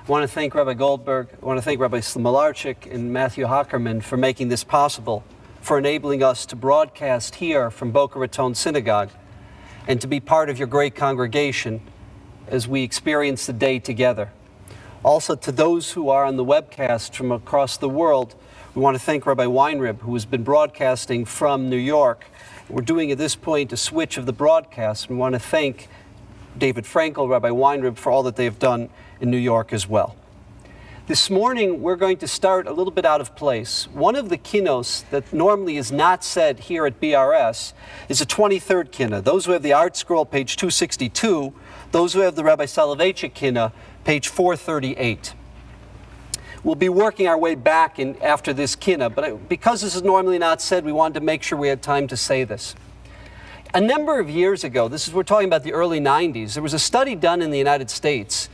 I want to thank Rabbi Goldberg. I want to thank Rabbi Smolarczyk and Matthew Hockerman for making this possible, for enabling us to broadcast here from Boca Raton Synagogue and to be part of your great congregation as we experience the day together. Also, to those who are on the webcast from across the world, we want to thank Rabbi Weinrib, who has been broadcasting from New York. We're doing at this point a switch of the broadcast. We want to thank David Frankel, Rabbi Weinrib, for all that they have done in New York as well. This morning, we're going to start a little bit out of place. One of the kinos that normally is not said here at BRS is the 23rd kina. Those who have the Art Scroll, page 262, those who have the Rabbi Soloveitchik kina, page 438. We'll be working our way back after this kina, but because this is normally not said, we wanted to make sure we had time to say this. A number of years ago, we're talking about the early 90s, there was a study done in the United States.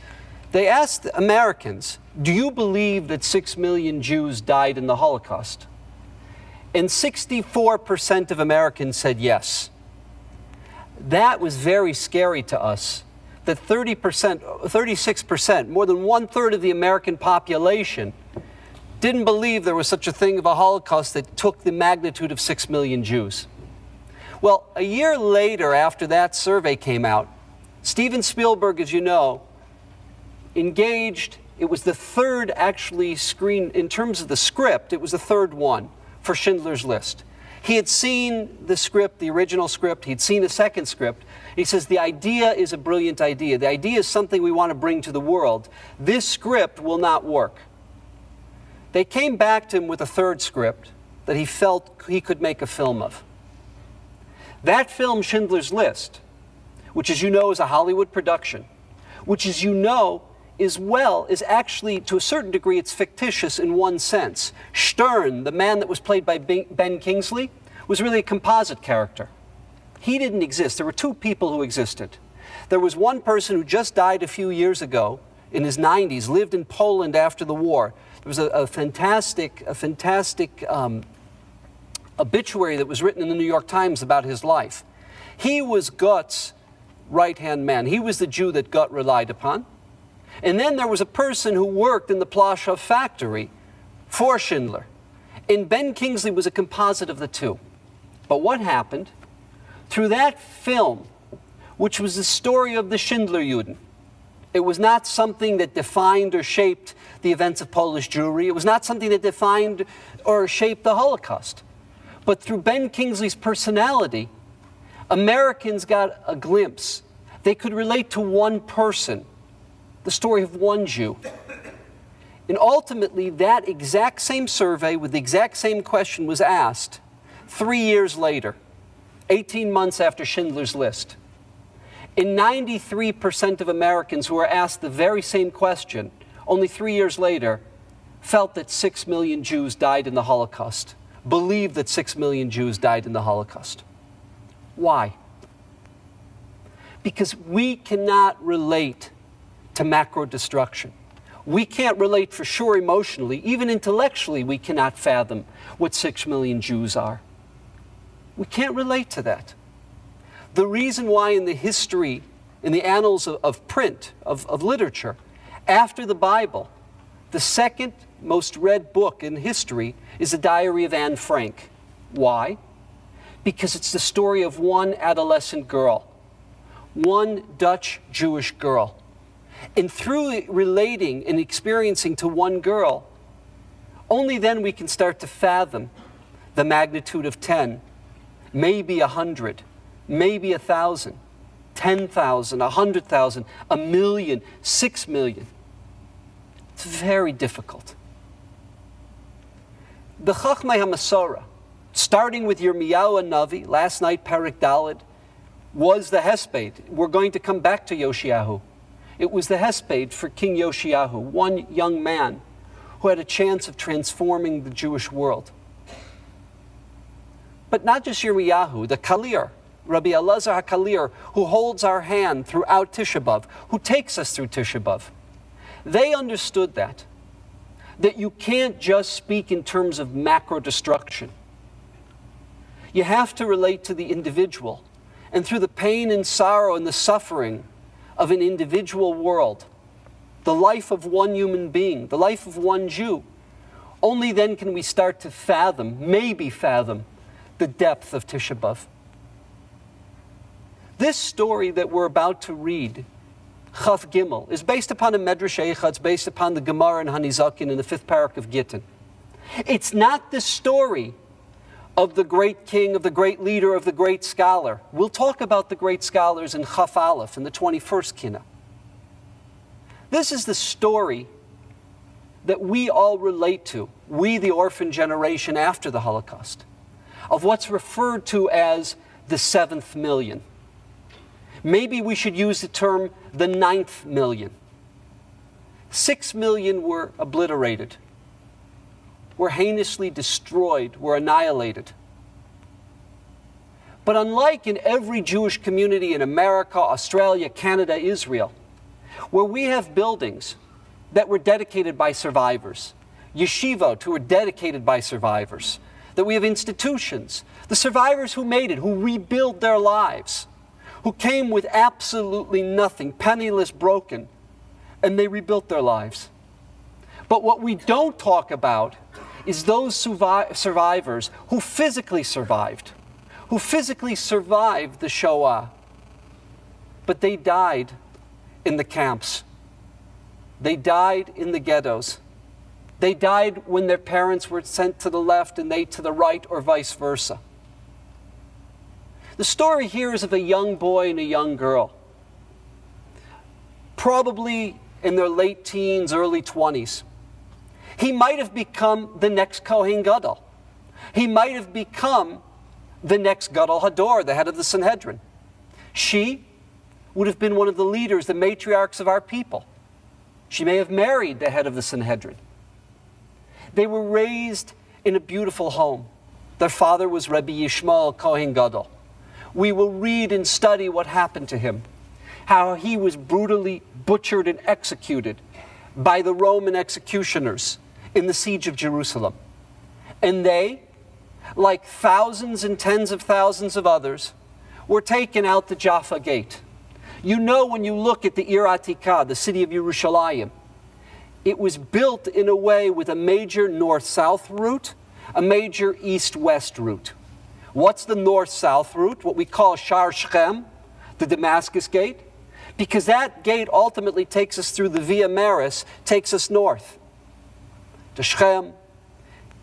They asked Americans, do you believe that 6 million Jews died in the Holocaust? And 64% of Americans said yes. That was very scary to us, that 36%, more than 1/3 of the American population didn't believe there was such a thing of a Holocaust that took the magnitude of 6 million Jews. Well, a year later, after that survey came out, Steven Spielberg, as you know, engaged. It was the third actually screen, in terms of the script, it was the third one for Schindler's List. He had seen the script, the original script, he'd seen a second script. He says, the idea is a brilliant idea. The idea is something we want to bring to the world. This script will not work. They came back to him with a third script that he felt he could make a film of. That film, Schindler's List, which as you know is a Hollywood production, which as you know is actually, to a certain degree, it's fictitious in one sense. Stern, the man that was played by Ben Kingsley, was really a composite character. He didn't exist. There were two people who existed. There was one person who just died a few years ago, in his 90s, lived in Poland after the war. There was a fantastic obituary that was written in the New York Times about his life. He was Gut's right-hand man. He was the Jew that Gut relied upon. And then there was a person who worked in the Plaszow factory for Schindler. And Ben Kingsley was a composite of the two. But what happened? Through that film, which was the story of the Schindler Juden, it was not something that defined or shaped the events of Polish Jewry. It was not something that defined or shaped the Holocaust. But through Ben Kingsley's personality, Americans got a glimpse. They could relate to one person, the story of one Jew. And ultimately, that exact same survey with the exact same question was asked 3 years later, 18 months after Schindler's List. And 93% of Americans who were asked the very same question, only 3 years later, felt that 6 million Jews died in the Holocaust, believed that 6 million Jews died in the Holocaust. Why? Because we cannot relate to macro destruction. We can't relate for sure emotionally, even intellectually we cannot fathom what 6 million Jews are. We can't relate to that. The reason why in the history, in the annals of print, of literature, after the Bible, the second most read book in history is the Diary of Anne Frank. Why? Because it's the story of one adolescent girl, one Dutch Jewish girl. And through relating and experiencing to one girl, only then we can start to fathom the magnitude of 10, maybe 100, maybe 1,000, 10,000, 100,000, 1 million, 6 million. It's very difficult. The Chachmei HaMasorah, starting with Yirmiyahu Navi, last night Perek Daled, was the Hesped. We're going to come back to Yoshiyahu. It was the Hesped for King Yoshiyahu, one young man who had a chance of transforming the Jewish world. But not just Yirmiyahu, the Kalir, Rabbi Elazar HaKalir, who holds our hand throughout Tisha B'Av, who takes us through Tisha B'Av. They understood that you can't just speak in terms of macro destruction. You have to relate to the individual. And through the pain and sorrow and the suffering of an individual world, the life of one human being, the life of one Jew, only then can we start to fathom, maybe fathom, the depth of Tisha B'Av. This story that we're about to read, Chaf Gimel, is based upon a Medrash Eicha. It's based upon the Gemara and Hanizakin in the 5th parak of Gittin. It's not the story of the great king, of the great leader, of the great scholar. We'll talk about the great scholars in Chaf Aleph in the 21st Kinot. This is the story that we all relate to, we the orphan generation after the Holocaust, of what's referred to as the 7th million. Maybe we should use the term the 9th million. 6 million were obliterated, were heinously destroyed, were annihilated. But unlike in every Jewish community in America, Australia, Canada, Israel, where we have buildings that were dedicated by survivors, yeshivot who were dedicated by survivors, that we have institutions, the survivors who made it, who rebuilt their lives, who came with absolutely nothing, penniless, broken, and they rebuilt their lives. But what we don't talk about is those survivors who physically survived the Shoah, but they died in the camps. They died in the ghettos. They died when their parents were sent to the left and they to the right, or vice versa. The story here is of a young boy and a young girl, probably in their late teens, early 20s. He might have become the next Kohen Gadol. He might have become the next Gadol Hador, the head of the Sanhedrin. She would have been one of the leaders, the matriarchs of our people. She may have married the head of the Sanhedrin. They were raised in a beautiful home. Their father was Rabbi Yishmael Kohen Gadol. We will read and study what happened to him, how he was brutally butchered and executed by the Roman executioners in the siege of Jerusalem. And they, like thousands and tens of thousands of others, were taken out the Jaffa Gate. You know, when you look at the Ir Atikah, the city of Yerushalayim, it was built in a way with a major north-south route, a major east-west route. What's the north-south route? What we call Shar Shechem, the Damascus Gate, because that gate ultimately takes us through the Via Maris, takes us north to Shechem.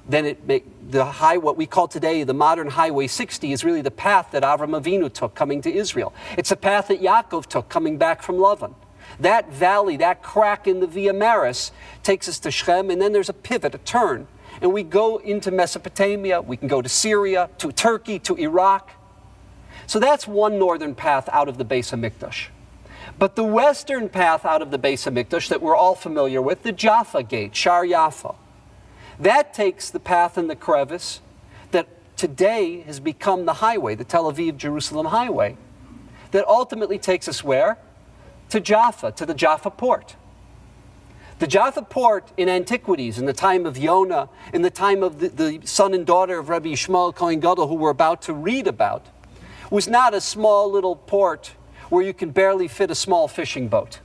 Then what we call today the modern Highway 60 is really the path that Avram Avinu took coming to Israel. It's a path that Yaakov took coming back from Lavan. That valley, that crack in the Via Maris takes us to Shechem, and then there's a pivot, a turn, and we go into Mesopotamia. We can go to Syria, to Turkey, to Iraq. So that's one northern path out of the Beis HaMikdash. But the western path out of the Beis HaMikdash that we're all familiar with, the Jaffa Gate, Shar Jaffa, that takes the path in the crevice that today has become the highway, the Tel Aviv-Jerusalem highway, that ultimately takes us where? To Jaffa, to the Jaffa port. The Jaffa port in antiquities, in the time of Yonah, in the time of the son and daughter of Rabbi Yishmael Kohen Gadol, who we're about to read about, was not a small little port where you can barely fit a small fishing boat.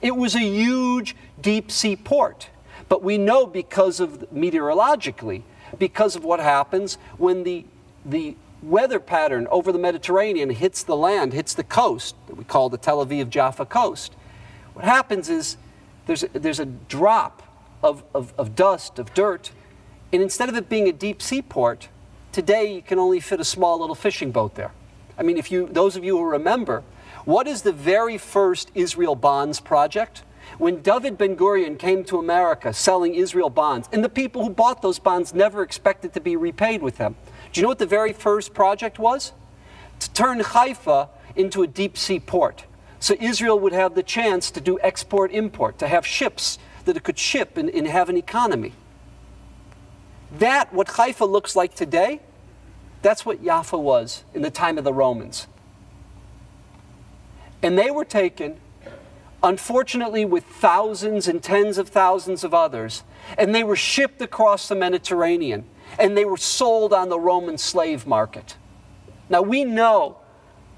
It was a huge deep sea port. But we know because of, meteorologically, because of what happens when the weather pattern over the Mediterranean hits the land, hits the coast, that we call the Tel Aviv-Jaffa coast. What happens is there's a drop of dust, of dirt, and instead of it being a deep sea port, today you can only fit a small little fishing boat there. I mean, those of you who remember, what is the very first Israel bonds project? When David Ben-Gurion came to America selling Israel bonds, and the people who bought those bonds never expected to be repaid with them. Do you know what the very first project was? To turn Haifa into a deep sea port. So Israel would have the chance to do export-import, to have ships that it could ship and have an economy. That, what Haifa looks like today, that's what Jaffa was in the time of the Romans. And they were taken, unfortunately, with thousands and tens of thousands of others, and they were shipped across the Mediterranean, and they were sold on the Roman slave market. Now, we know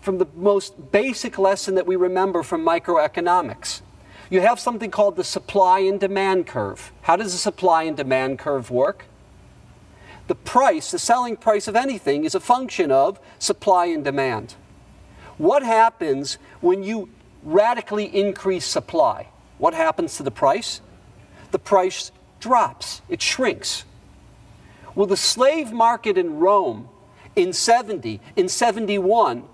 from the most basic lesson that we remember from microeconomics, You have something called the supply and demand curve. How does the supply and demand curve work? The price, the selling price of anything, is a function of supply and demand. What happens when you radically increase supply? What happens to the price? The price drops, it shrinks. Well, the slave market in Rome in 71,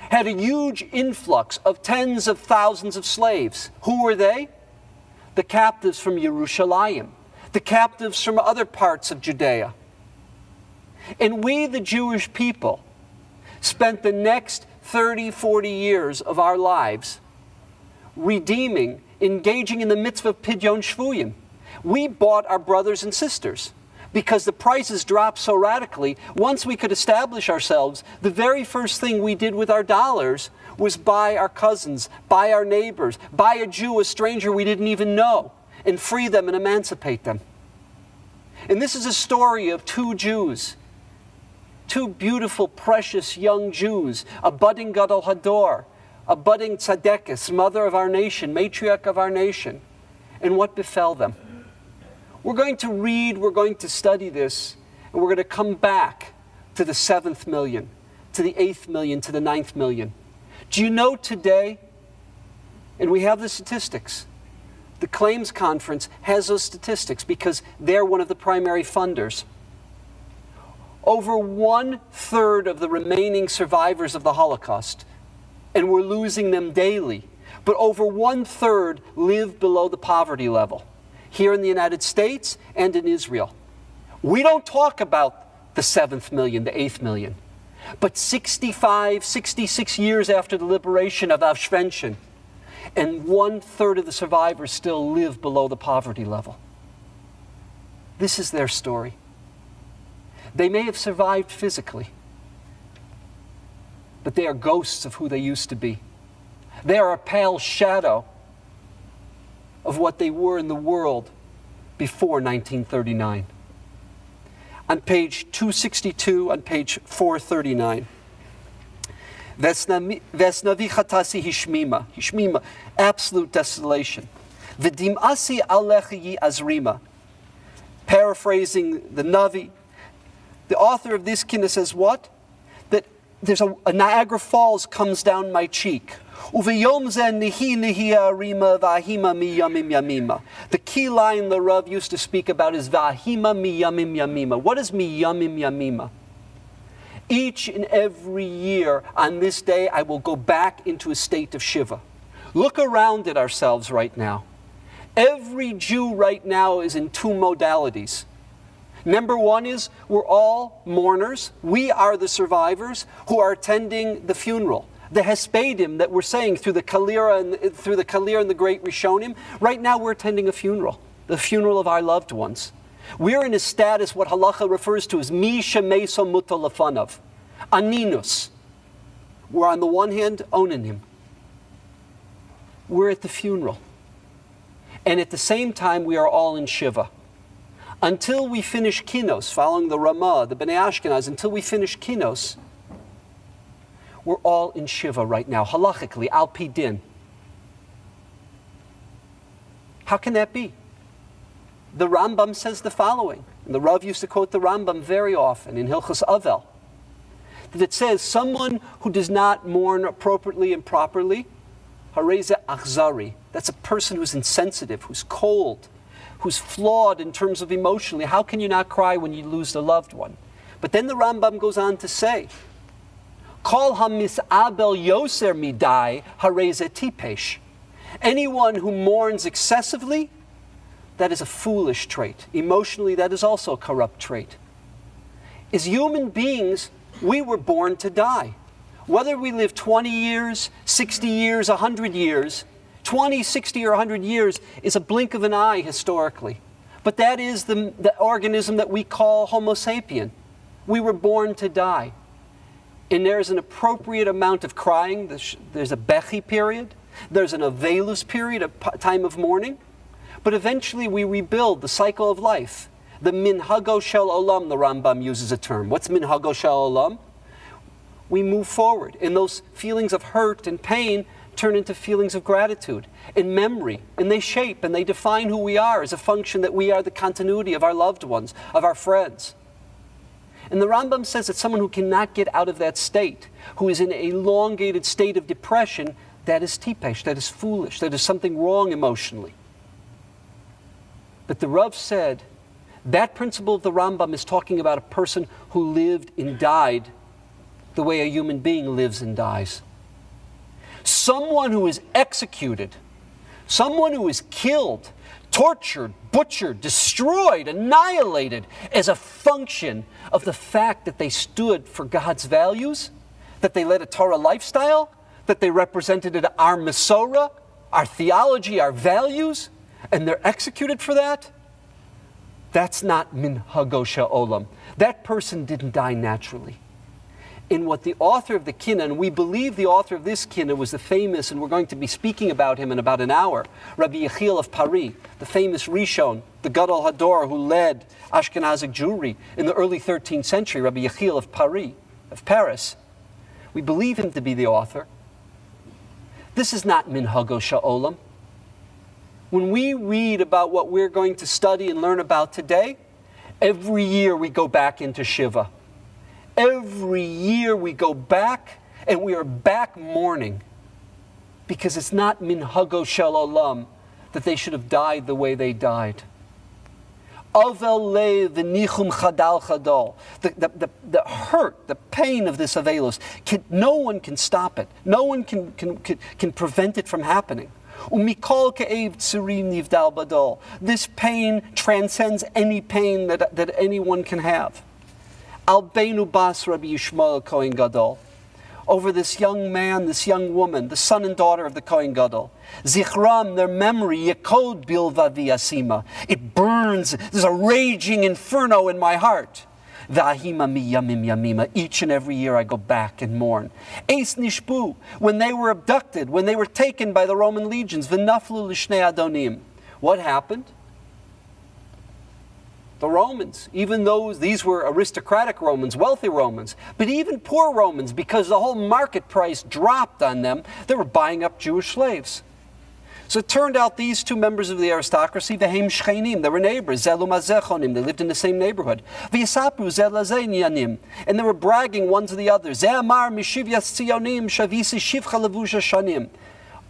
had a huge influx of tens of thousands of slaves. Who were they? The captives from Jerusalem, the captives from other parts of Judea. And we, the Jewish people, spent the next 30, 40 years of our lives redeeming, engaging in the mitzvah of Pidyon Shvuyim. We bought our brothers and sisters because the prices dropped so radically. Once we could establish ourselves, the very first thing we did with our dollars was buy our cousins, buy our neighbors, buy a Jew, a stranger we didn't even know, and free them and emancipate them. And this is a story of two Jews, two beautiful, precious young Jews, a budding Gadol Hador, a budding Tzadekis, mother of our nation, matriarch of our nation, and what befell them. We're going to read, we're going to study this, and we're going to come back to the 7th million, to the 8th million, to the 9th million. Do you know today, and we have the statistics, the Claims Conference has those statistics because they're one of the primary funders. Over 1/3 of the remaining survivors of the Holocaust, and we're losing them daily, but over 1/3 live below the poverty level, here in the United States and in Israel. We don't talk about the 7th million, the 8th million, but 65, 66 years after the liberation of Auschwitz, and 1/3 of the survivors still live below the poverty level. This is their story. They may have survived physically, but they are ghosts of who they used to be. They are a pale shadow of what they were in the world before 1939. On page 262, on page 439. Vesnavi chatasi hishmima, absolute desolation. V'dim'asi alechi azrima. Paraphrasing the Navi, the author of this Kinot says what? That there's a Niagara Falls comes down my cheek. The key line the Rav used to speak about is Vahima miyamim yamima. What is miyamim yamima? Each and every year on this day I will go back into a state of Shiva. Look around at ourselves right now. Every Jew right now is in two modalities. Number one is we're all mourners. We are the survivors who are attending the funeral. The Hespedim that we're saying through the Kalira and the Great Rishonim. Right now we're attending a funeral, the funeral of our loved ones. We're in a status what halacha refers to as mi shemeso mutalafanav, aninus. We're on the one hand onanim. We're at the funeral. And at the same time we are all in Shiva. Until we finish Kinos, following the Ramah, the Bnei Ashkenaz, until we finish Kinos, we're all in Shiva right now, halachically, al pi din. How can that be? The Rambam says the following, and the Rav used to quote the Rambam very often in Hilchos Avel, that it says someone who does not mourn appropriately and properly, hareze achzari, that's a person who's insensitive, who's cold, who's flawed in terms of emotionally. How can you not cry when you lose a loved one? But then the Rambam goes on to say, Kol hamis'abel yoser midai hareze tipesh. Anyone who mourns excessively, that is a foolish trait. Emotionally, that is also a corrupt trait. As human beings, we were born to die. Whether we live 20 years, 60 years, 100 years, 20, 60, or 100 years is a blink of an eye historically. But that is the organism that we call Homo sapien. We were born to die. And there's an appropriate amount of crying. There's a bechi period. There's an avelus period, a time of mourning. But eventually we rebuild the cycle of life. The minhago shel olam, the Rambam uses a term. What's minhago shel olam? We move forward. And those feelings of hurt and pain turn into feelings of gratitude and memory, and they shape and they define who we are as a function that we are the continuity of our loved ones, of our friends. And the Rambam says that someone who cannot get out of that state, who is in an elongated state of depression, that is tipesh, that is foolish, that is something wrong emotionally. But the Rav said, that principle of the Rambam is talking about a person who lived and died the way a human being lives and dies. Someone who is executed, someone who is killed, tortured, butchered, destroyed, annihilated as a function of the fact that they stood for God's values, that they led a Torah lifestyle, that they represented our Masorah, our theology, our values, and they're executed for that. That's not min hagosha olam. That person didn't die naturally. In what the author of the Kinot, and we believe the author of this Kinot was the famous, and we're going to be speaking about him in about an hour, Rabbi Yechiel of Paris, the famous Rishon, the Gadol Hador who led Ashkenazic Jewry in the early 13th century, Rabbi Yechiel of Paris. We believe him to be the author. This is not min hagosha olam. When we read about what we're going to study and learn about today, every year we go back into Shiva. Every year we go back, and we are back mourning, because it's not min hagosha olam that they should have died the way they died. Avel le v'nichum chadal chadal. The hurt, the pain of this avelos, no one can stop it. No one can prevent it from happening. Umikol ke'ev tzurim nivdal badol. This pain transcends any pain that anyone can have. Al beinu bas Rabbi Yishmael Kohen Gadol. Over this young man, this young woman, the son and daughter of the Kohen Gadol. Zichram, their memory, yekod bilvavi asima. It burns. There's a raging inferno in my heart. V'ahima mi yamim yamima. Each and every year I go back and mourn. Eis nishbu, when they were abducted, when they were taken by the Roman legions. V'naflu l'shnei adonim. What happened? The Romans, even these were aristocratic Romans, wealthy Romans, but even poor Romans, because the whole market price dropped on them, they were buying up Jewish slaves. So it turned out these two members of the aristocracy, v'hem shchenim, they were neighbors, zelu mazechonim, they lived in the same neighborhood, v'yisapru zel lazeh niyanim, and they were bragging one to the other, zeh amar mishiv yatzionim shavisi shivcha levusha shanim.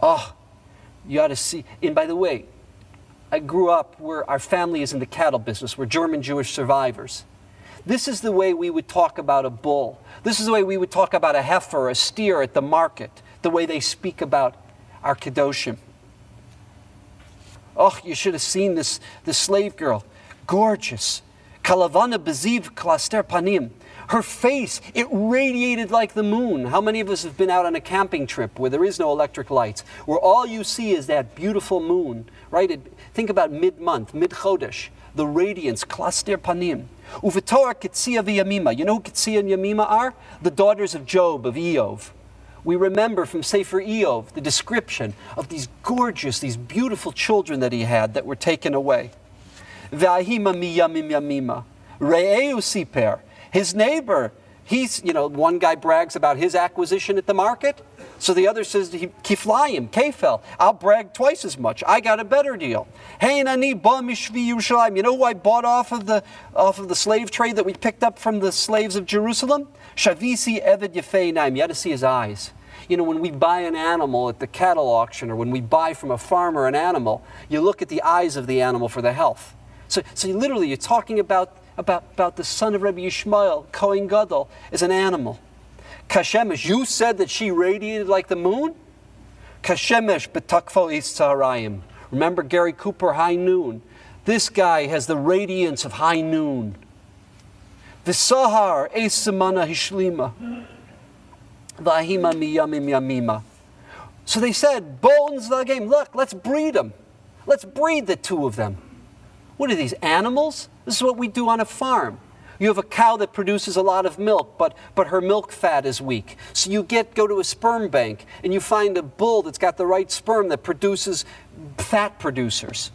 Oh, you ought to see, and by the way, I grew up where our family is in the cattle business. We're German Jewish survivors. This is the way we would talk about a bull. This is the way we would talk about a heifer, a steer at the market, the way they speak about our Kedoshim. Oh, you should have seen this slave girl. Gorgeous. Kalavana beziv klaster panim. Her face, it radiated like the moon. How many of us have been out on a camping trip where there is no electric lights, where all you see is that beautiful moon, right? Think about mid-month, mid-chodesh, the radiance, klaster panim. Uvetor Ketzia v'Yamima. You know who Ketzia and Yamima are? The daughters of Job, of Eov. We remember from Sefer Eov the description of these gorgeous, these beautiful children that he had that were taken away. V'ahima miyamim yamima. Re'eu siper. His neighbor, one guy brags about his acquisition at the market, so the other says, kiflayim, kefel, I'll brag twice as much. I got a better deal. Hey, nani ba mishvi Yerushalayim. You know who I bought off of the slave trade that we picked up from the slaves of Jerusalem? Shavisi eved yefeinayim. You had to see his eyes. When we buy an animal at the cattle auction, or when we buy from a farmer an animal, you look at the eyes of the animal for the health. So you're talking about the son of Rabbi Yishmael, Kohen Gadol, as an animal. Kashemesh, you said that she radiated like the moon? Kashemesh betakfo is tzarayim. Remember Gary Cooper, High Noon? This guy has the radiance of high noon. V'sahar es semana hishlima. V'ahima miyamim yamima. So they said, bones the game. Look, let's breed them. Let's breed the two of them. What are these, animals? This is what we do on a farm. You have a cow that produces a lot of milk, but her milk fat is weak. So you go to a sperm bank, and you find a bull that's got the right sperm that produces fat producers.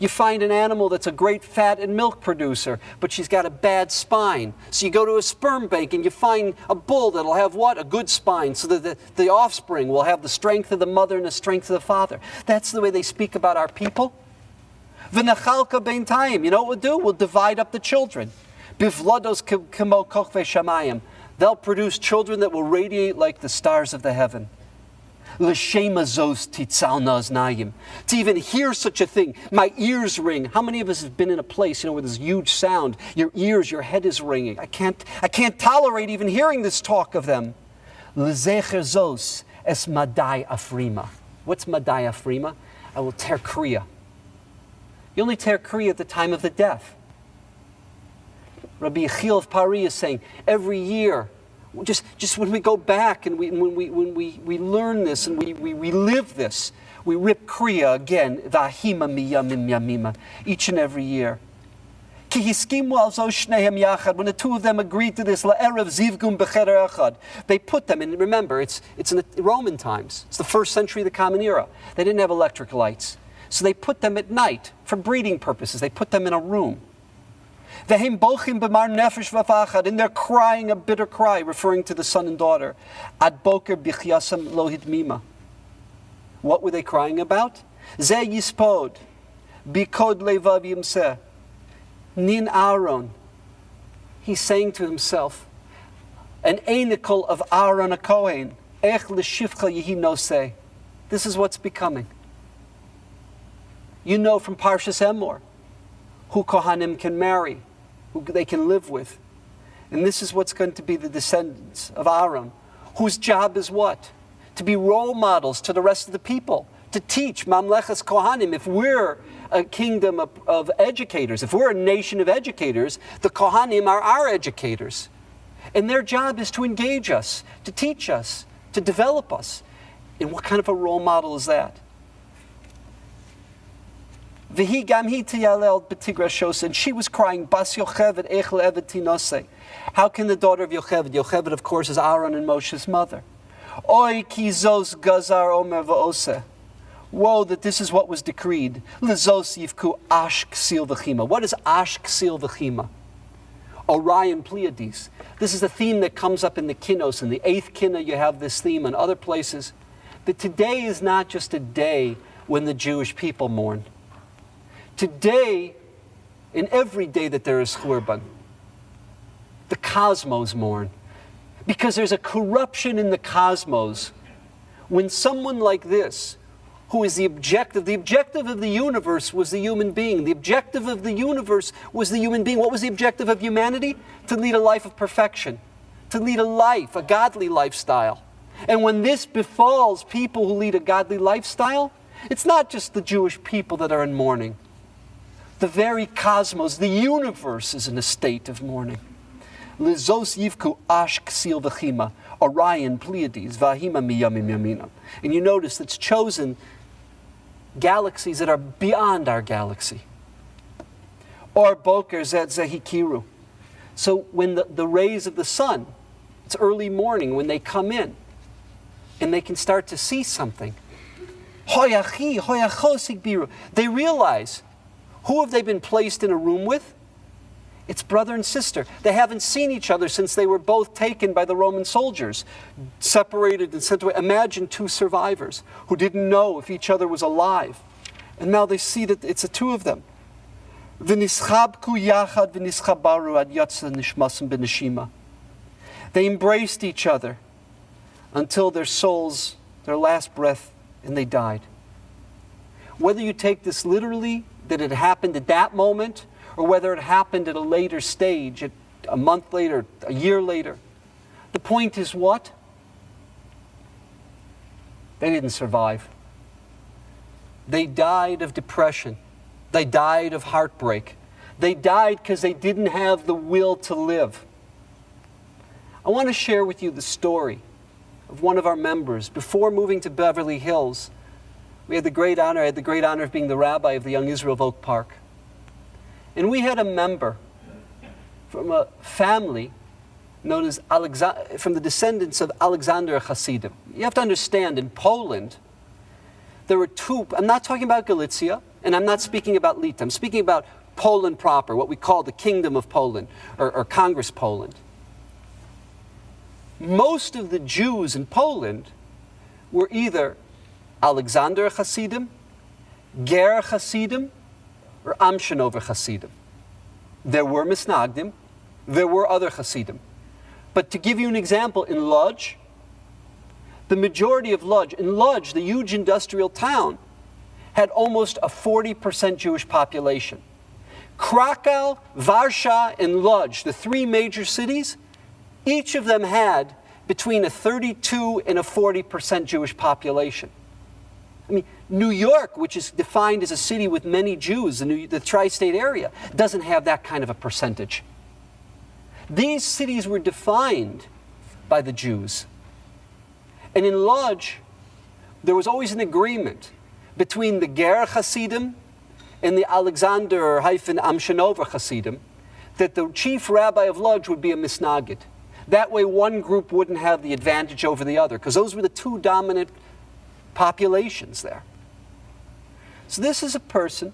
You find an animal that's a great fat and milk producer, but she's got a bad spine. So you go to a sperm bank and you find a bull that'll have what? A good spine, so that the offspring will have the strength of the mother and the strength of the father. That's the way they speak about our people. V'nachalka bein tayim. You know what we'll do? We'll divide up the children. Bivlados kemo kochvei shamayim. They'll produce children that will radiate like the stars of the heaven. L'shema zos titzalna aznayim. To even hear such a thing, my ears ring. How many of us have been in a place, where there's huge sound, your ears, your head is ringing? I can't tolerate even hearing this talk of them. L'zecher zos es madai afrima. What's madai afrima? I will tear kriya. You only tear kriya at the time of the death. Rabbi Yechiel of Pari is saying, every year, just when we go back and when we learn this and we live this, we rip kriya again, v'ahima miyamim yamima, each and every year. Ki hiskimu al zo shnehem yachad, when the two of them agreed to this, la'erev zivgum b'cheder echad, they put them, and remember, it's in the Roman times, it's the 1st century of the Common Era. They didn't have electric lights. So they put them at night for breeding purposes. They put them in a room. And they're crying a bitter cry, referring to the son and daughter. Ad boker bichyasam lo hidmima. What were they crying about? Ze yispod, bikod levav yimseh, nin Aaron. He's saying to himself, an enikol of Aaron a Kohen, ech l'shivcha yehi noseh. This is what's becoming. You know from Parshas Emor who Kohanim can marry, who they can live with. And this is what's going to be the descendants of Aaron, whose job is what? To be role models to the rest of the people, to teach Mamlechas Kohanim. If we're a kingdom of educators, if we're a nation of educators, the Kohanim are our educators. And their job is to engage us, to teach us, to develop us. And what kind of a role model is that? And she was crying, Bas Yocheved, Ech le'eved tinose. How can the daughter of Yocheved? Yocheved, of course, is Aaron and Moshe's mother. Oy ki zos gazar omer v'oseh. Woe that this is what was decreed. L'zos yivku ash ksil v'chima. What is ash ksil v'chima? Orion Pleiades. This is a theme that comes up in the Kinos. In the 8th Kinot, you have this theme, and other places. That today is not just a day when the Jewish people mourn. Today, in every day that there is Churban, the cosmos mourn. Because there's a corruption in the cosmos. When someone like this, who is the objective of the universe was the human being. The objective of the universe was the human being. What was the objective of humanity? To lead a life of perfection. To lead a life, a godly lifestyle. And when this befalls people who lead a godly lifestyle, it's not just the Jewish people that are in mourning. The very cosmos, the universe is in a state of mourning. Lizos yivku ash ksil v'chima, Orion, Pleiades, vahima miyamim yamina. And you notice it's chosen galaxies that are beyond our galaxy. Or boker zet zehikiru. So when the rays of the sun, it's early morning when they come in, and they can start to see something. Hoyachi, hoyachosik biru. They realize, who have they been placed in a room with? It's brother and sister. They haven't seen each other since they were both taken by the Roman soldiers, separated and sent away. Imagine 2 survivors who didn't know if each other was alive. And now they see that it's the 2 of them. They embraced each other until their souls, their last breath, and they died. Whether you take this literally, that it happened at that moment, or whether it happened at a later stage, a month later, a year later, the point is what? They didn't survive. They died of depression. They died of heartbreak. They died because they didn't have the will to live. I want to share with you the story of one of our members. Before moving to Beverly Hills, I had the great honor of being the rabbi of the Young Israel of Oak Park. And we had a member from a family known as from the descendants of Alexander Hasidim. You have to understand, in Poland, there were 2, I'm not talking about Galicia, and I'm not speaking about Lita, I'm speaking about Poland proper, what we call the Kingdom of Poland, or Congress Poland. Most of the Jews in Poland were either Alexander Hasidim, Ger Hasidim, or Amshinover Hasidim. There were Misnagdim, there were other Hasidim. But to give you an example, in Lodz, the majority of Lodz, in Lodz, the huge industrial town, had almost a 40% Jewish population. Krakow, Warsaw, and Lodz, the three major cities, each of them had between a 32 and a 40% Jewish population. I mean, New York, which is defined as a city with many Jews, the tri-state area, doesn't have that kind of a percentage. These cities were defined by the Jews. And in Lodz, there was always an agreement between the Ger Hasidim and the Alexander-Amshinover Hasidim that the chief rabbi of Lodz would be a Misnagid. That way one group wouldn't have the advantage over the other, because those were the two dominant populations there. So this is a person,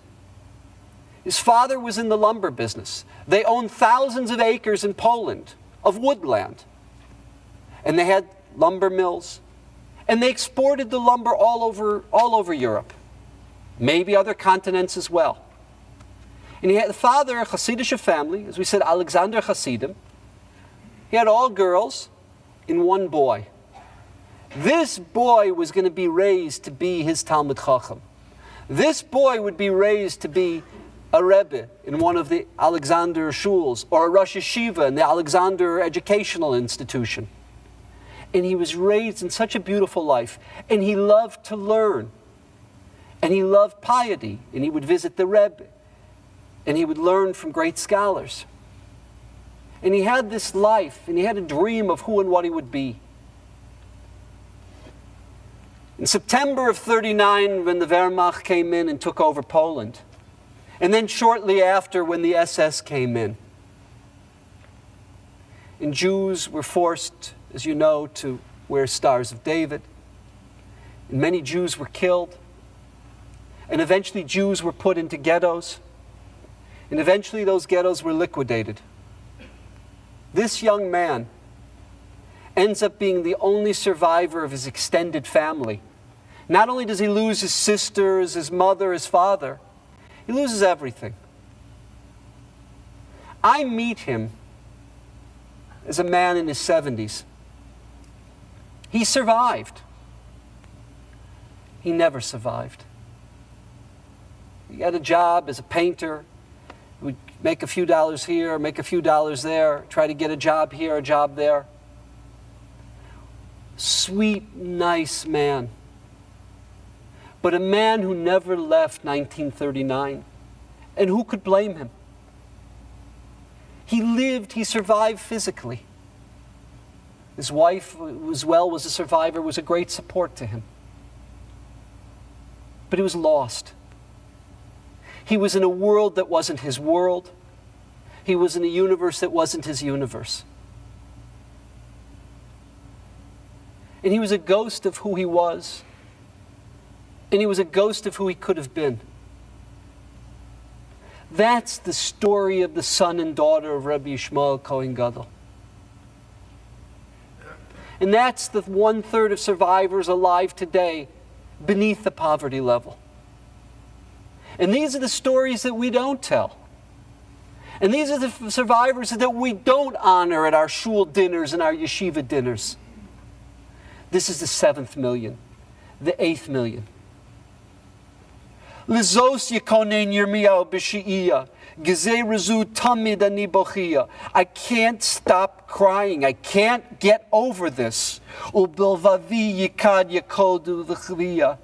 his father was in the lumber business. They owned thousands of acres in Poland of woodland. And they had lumber mills. And they exported the lumber all over Europe. Maybe other continents as well. And he had the father, a Hasidic family, as we said, Alexander Hasidim. He had all girls and one boy. This boy was going to be raised to be his Talmid Chacham. This boy would be raised to be a Rebbe in one of the Alexander shuls, or a Rosh Yeshiva in the Alexander Educational Institution. And he was raised in such a beautiful life, and he loved to learn, and he loved piety, and he would visit the Rebbe, and he would learn from great scholars. And he had this life, and he had a dream of who and what he would be. In September of '39, when the Wehrmacht came in and took over Poland, and then shortly after when the SS came in, and Jews were forced, as you know, to wear Stars of David, and many Jews were killed, and eventually Jews were put into ghettos, and eventually those ghettos were liquidated. This young man ends up being the only survivor of his extended family. Not only does he lose his sisters, his mother, his father, he loses everything. I meet him as a man in his 70s. He survived. He never survived. He had a job as a painter. He would make a few dollars here, make a few dollars there, try to get a job here, a job there. Sweet, nice man. But a man who never left 1939. And who could blame him? He lived, he survived physically. His wife, as well, was a survivor, was a great support to him. But he was lost. He was in a world that wasn't his world. He was in a universe that wasn't his universe. And he was a ghost of who he was. And he was a ghost of who he could have been. That's the story of the son and daughter of Rabbi Yishmael Cohen Gadol. And that's the 1/3 of survivors alive today beneath the poverty level. And these are the stories that we don't tell. And these are the survivors that we don't honor at our shul dinners and our yeshiva dinners. This is the 7th million, the 8th million. Lizos Yekonen Yirmiyahu B'Shi'iyah, Gezei Rezu Tamid Ani Bochia. I can't stop crying. I can't get over this. Ubilvavi Yikad Yakodu V'Chriya,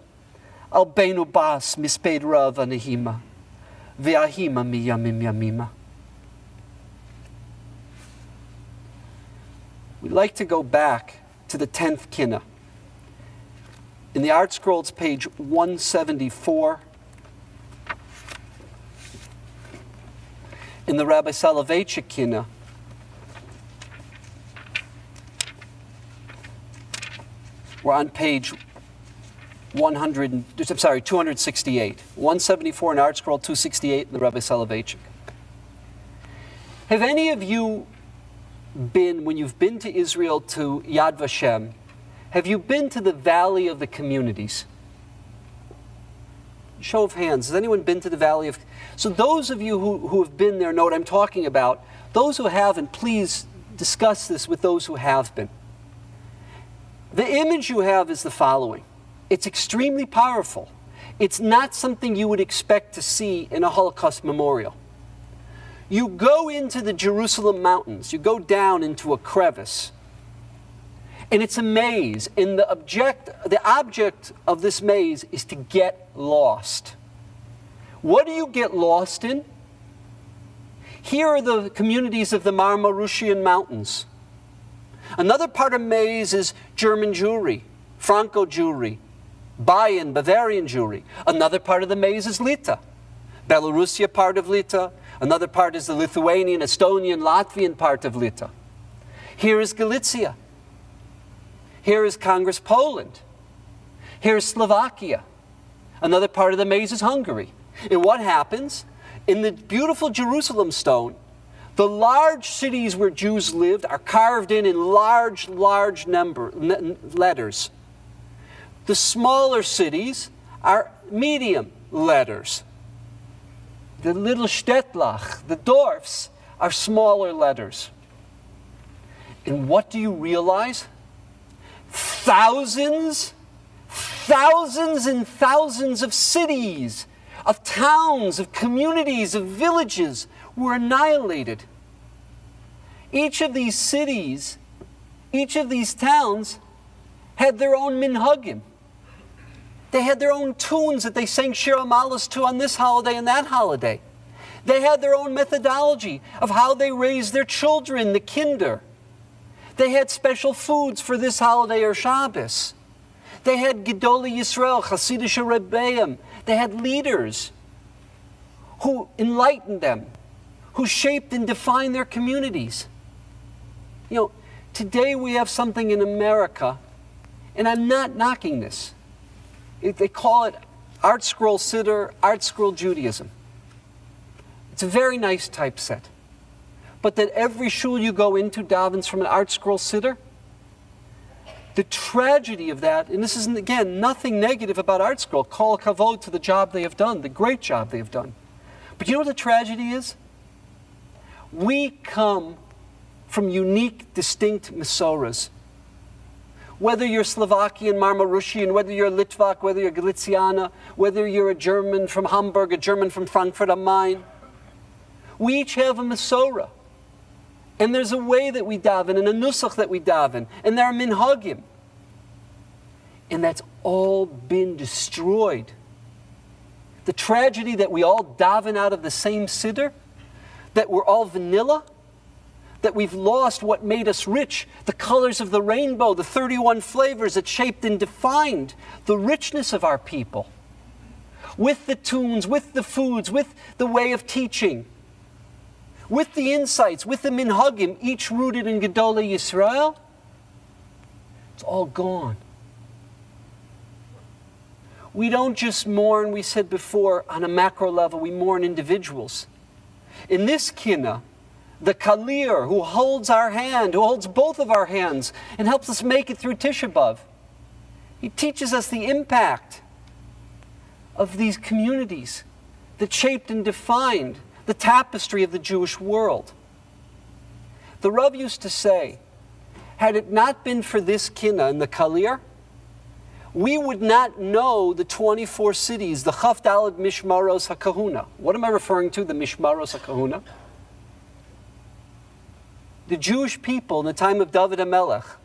Albeinu Bas Misped Rav Anahima, Ve'ahima Miyamim Yamima. We'd like to go back to the 10th Kinot. In the Art Scrolls, page 174, in the Rabbi Soloveitchik Kinot, we're on page 268. 174 in Art Scroll, 268 in the Rabbi Soloveitchik. Have any of you been, when you've been to Israel, to Yad Vashem, have you been to the Valley of the Communities? Show of hands. Has anyone been to the Valley of... So those of you who have been there know what I'm talking about. Those who haven't, please discuss this with those who have been. The image you have is the following. It's extremely powerful. It's not something you would expect to see in a Holocaust memorial. You go into the Jerusalem mountains, you go down into a crevice, and it's a maze, and the object of this maze is to get lost. What do you get lost in? Here are the communities of the Marmarushian Mountains. Another part of maze is German Jewry, Franco Jewry, Bavarian Jewry. Another part of the maze is Lita, Belarusia part of Lita. Another part is the Lithuanian, Estonian, Latvian part of Lita. Here is Galicia. Here is Congress Poland. Here is Slovakia. Another part of the maze is Hungary. And what happens? In the beautiful Jerusalem stone, the large cities where Jews lived are carved in large letters. The smaller cities are medium letters. The little Städtlach, the dwarfs, are smaller letters. And what do you realize? Thousands and thousands of cities, of towns, of communities, of villages were annihilated. Each of these cities, each of these towns had their own minhagim. They had their own tunes that they sang Shir Amalos to on this holiday and that holiday. They had their own methodology of how they raised their children, the kinder. They had special foods for this holiday or Shabbos. They had Gedolei Yisrael, Hasidish Rebbeim. They had leaders who enlightened them, who shaped and defined their communities. You know, today we have something in America, and I'm not knocking this. They call it Art Scroll Siddur, Art Scroll Judaism. It's a very nice typeset. But that every shul you go into davens from an Art Scroll Siddur, the tragedy of that, and this is, again, nothing negative about Art Scroll, kol kavod to the job they have done, the great job they have done. But you know what the tragedy is? We come from unique, distinct Masoras. Whether you're Slovakian, Marmarushian, whether you're Litvak, whether you're Galiciana, whether you're a German from Hamburg, a German from Frankfurt am Main, we each have a Masorah. And there's a way that we daven, and a nusach that we daven, and there are minhagim. And that's all been destroyed. The tragedy that we all daven out of the same siddur, that we're all vanilla, that we've lost what made us rich, the colors of the rainbow, the 31 flavors that shaped and defined the richness of our people. With the tunes, with the foods, with the way of teaching, with the insights, with the minhagim, each rooted in Gedolei Yisrael, it's all gone. We don't just mourn, we said before, on a macro level, we mourn individuals. In this kinah, the kalir who holds our hand, who holds both of our hands, and helps us make it through Tisha B'Av, he teaches us the impact of these communities that shaped and defined the tapestry of the Jewish world. The Rav used to say, had it not been for this kinah and the kalir, we would not know the 24 cities, the Chaf Daled Mishmaros HaKahuna. What am I referring to, the Mishmaros HaKahuna? The Jewish people in the time of David HaMelech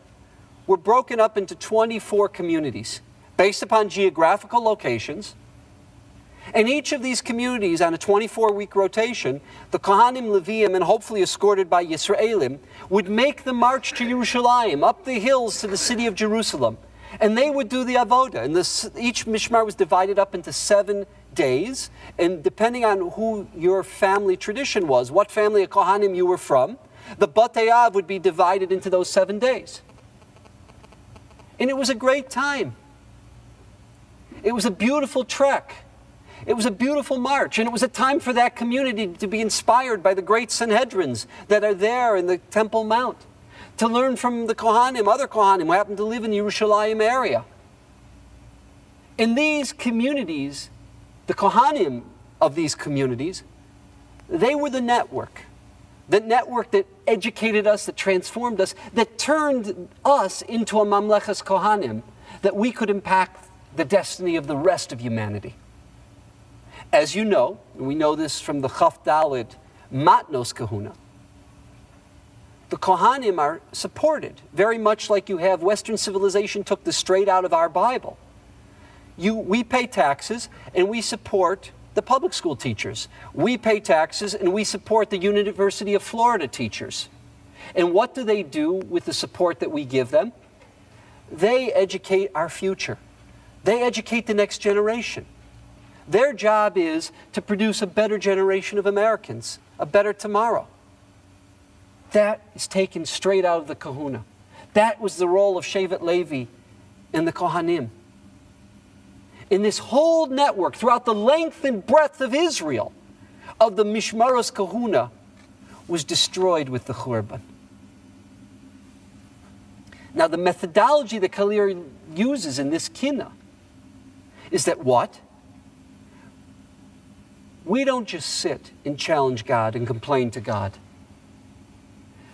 were broken up into 24 communities based upon geographical locations. And each of these communities, on a 24-week rotation, the Kohanim, Leviim, and hopefully escorted by Yisraelim, would make the march to Yerushalayim, up the hills to the city of Jerusalem. And they would do the avoda. And each mishmar was divided up into 7 days. And depending on who your family tradition was, what family of Kohanim you were from, the Batei Av would be divided into those 7 days. And it was a great time. It was a beautiful trek. It was a beautiful march, and it was a time for that community to be inspired by the great Sanhedrins that are there in the Temple Mount, to learn from the Kohanim, other Kohanim who happen to live in the Yerushalayim area. In these communities, the Kohanim of these communities, they were the network that educated us, that transformed us, that turned us into a Mamlechas Kohanim, that we could impact the destiny of the rest of humanity. As you know, and we know this from the Chaf Daled Matnos Kahuna, the Kohanim are supported, very much like you have Western civilization took this straight out of our Bible. We pay taxes and we support the public school teachers. We pay taxes and we support the University of Florida teachers. And what do they do with the support that we give them? They educate our future. They educate the next generation. Their job is to produce a better generation of Americans, a better tomorrow. That is taken straight out of the Kahuna. That was the role of Shevet Levi and the Kohanim. In this whole network, throughout the length and breadth of Israel, of the Mishmaros Kahuna, was destroyed with the Churban. Now, the methodology that Kalir uses in this Kinot is that what? We don't just sit and challenge God and complain to God.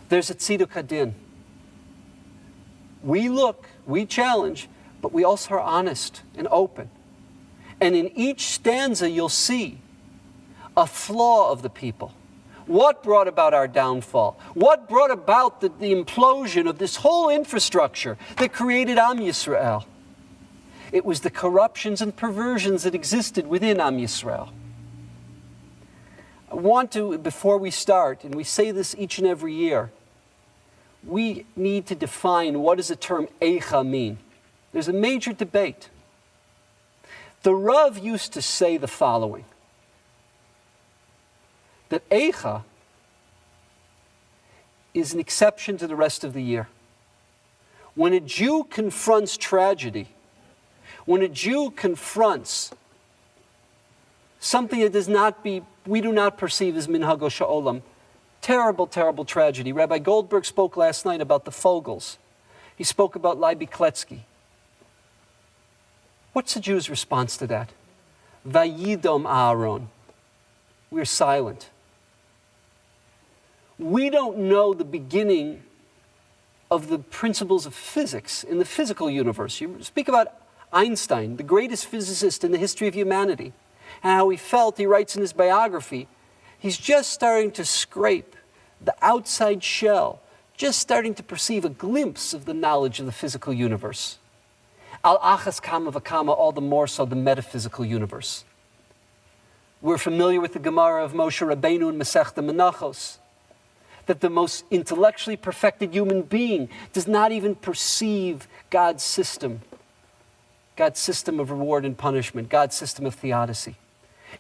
There's a tziduk hadin. We look, we challenge, but we also are honest and open. And in each stanza you'll see a flaw of the people. What brought about our downfall? What brought about the implosion of this whole infrastructure that created Am Yisrael? It was the corruptions and perversions that existed within Am Yisrael. I want to, before we start, and we say this each and every year, we need to define what does the term Eicha mean. There's a major debate. The Rav used to say the following, that Eicha is an exception to the rest of the year. When a Jew confronts tragedy, when a Jew confronts something that we do not perceive as minhago sha'olam, terrible, terrible tragedy. Rabbi Goldberg spoke last night about the Fogels. He spoke about Leiby Kletsky. What's the Jew's response to that? Vayidom Aaron. We're silent. We don't know the beginning of the principles of physics in the physical universe. You speak about Einstein, the greatest physicist in the history of humanity, and how he felt, he writes in his biography, he's just starting to scrape the outside shell, just starting to perceive a glimpse of the knowledge of the physical universe. Al achas kama v'kama, all the more so the metaphysical universe. We're familiar with the Gemara of Moshe Rabbeinu in Masechta Menachos, that the most intellectually perfected human being does not even perceive God's system of reward and punishment, God's system of theodicy.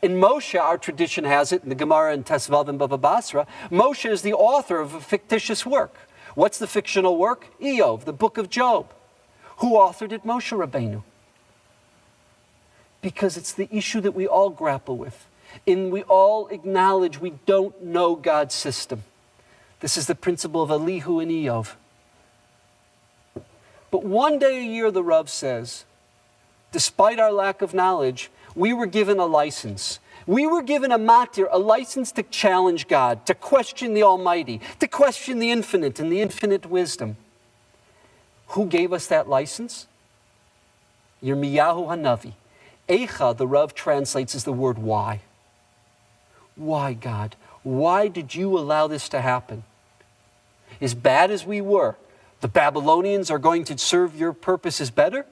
In Moshe, our tradition has it, in the Gemara in Tesvav and Bava Basra, Moshe is the author of a fictitious work. What's the fictional work? Eov, the book of Job. Who authored it? Moshe Rabbeinu. Because it's the issue that we all grapple with. And we all acknowledge we don't know God's system. This is the principle of Elihu and Eov. But one day a year, the Rav says, despite our lack of knowledge, we were given a license. We were given a matir, a license to challenge God, to question the Almighty, to question the infinite and the infinite wisdom. Who gave us that license? Yirmiyahu Hanavi. Eicha, the Rav translates as the word why. Why, God? Why did you allow this to happen? As bad as we were, the Babylonians are going to serve your purposes better?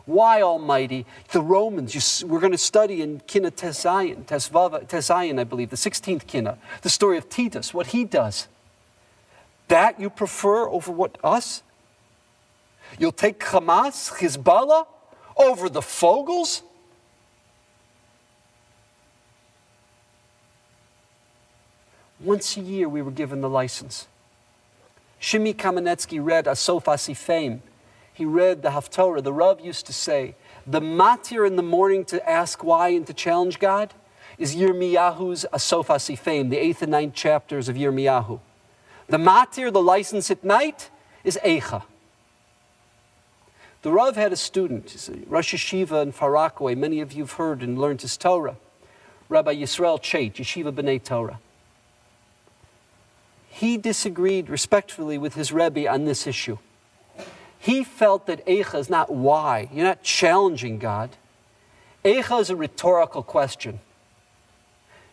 Why, Almighty? The Romans, we're going to study in Kinot Tezayin, I believe, the 16th Kinot, the story of Titus, what he does. That you prefer over what us? You'll take Hamas, Hezbollah, over the Fogels? Once a year we were given the license. Shimi Kamenetsky read Asof Asifim. He read the Haftorah. The Rav used to say The matir in the morning to ask why and to challenge God is Yirmiyahu's Asof HaSifim, the 8th and 9th chapters of Yirmiyahu. The matir, the license at night, is Eicha. The Rav had a student, he's a Rosh Yeshiva in Far Rockaway. Many of you have heard and learned his Torah. Rabbi Yisrael Chait, Yeshiva B'nai Torah. He disagreed respectfully with his Rebbe on this issue. He felt that Eicha is not why. You're not challenging God. Eicha is a rhetorical question.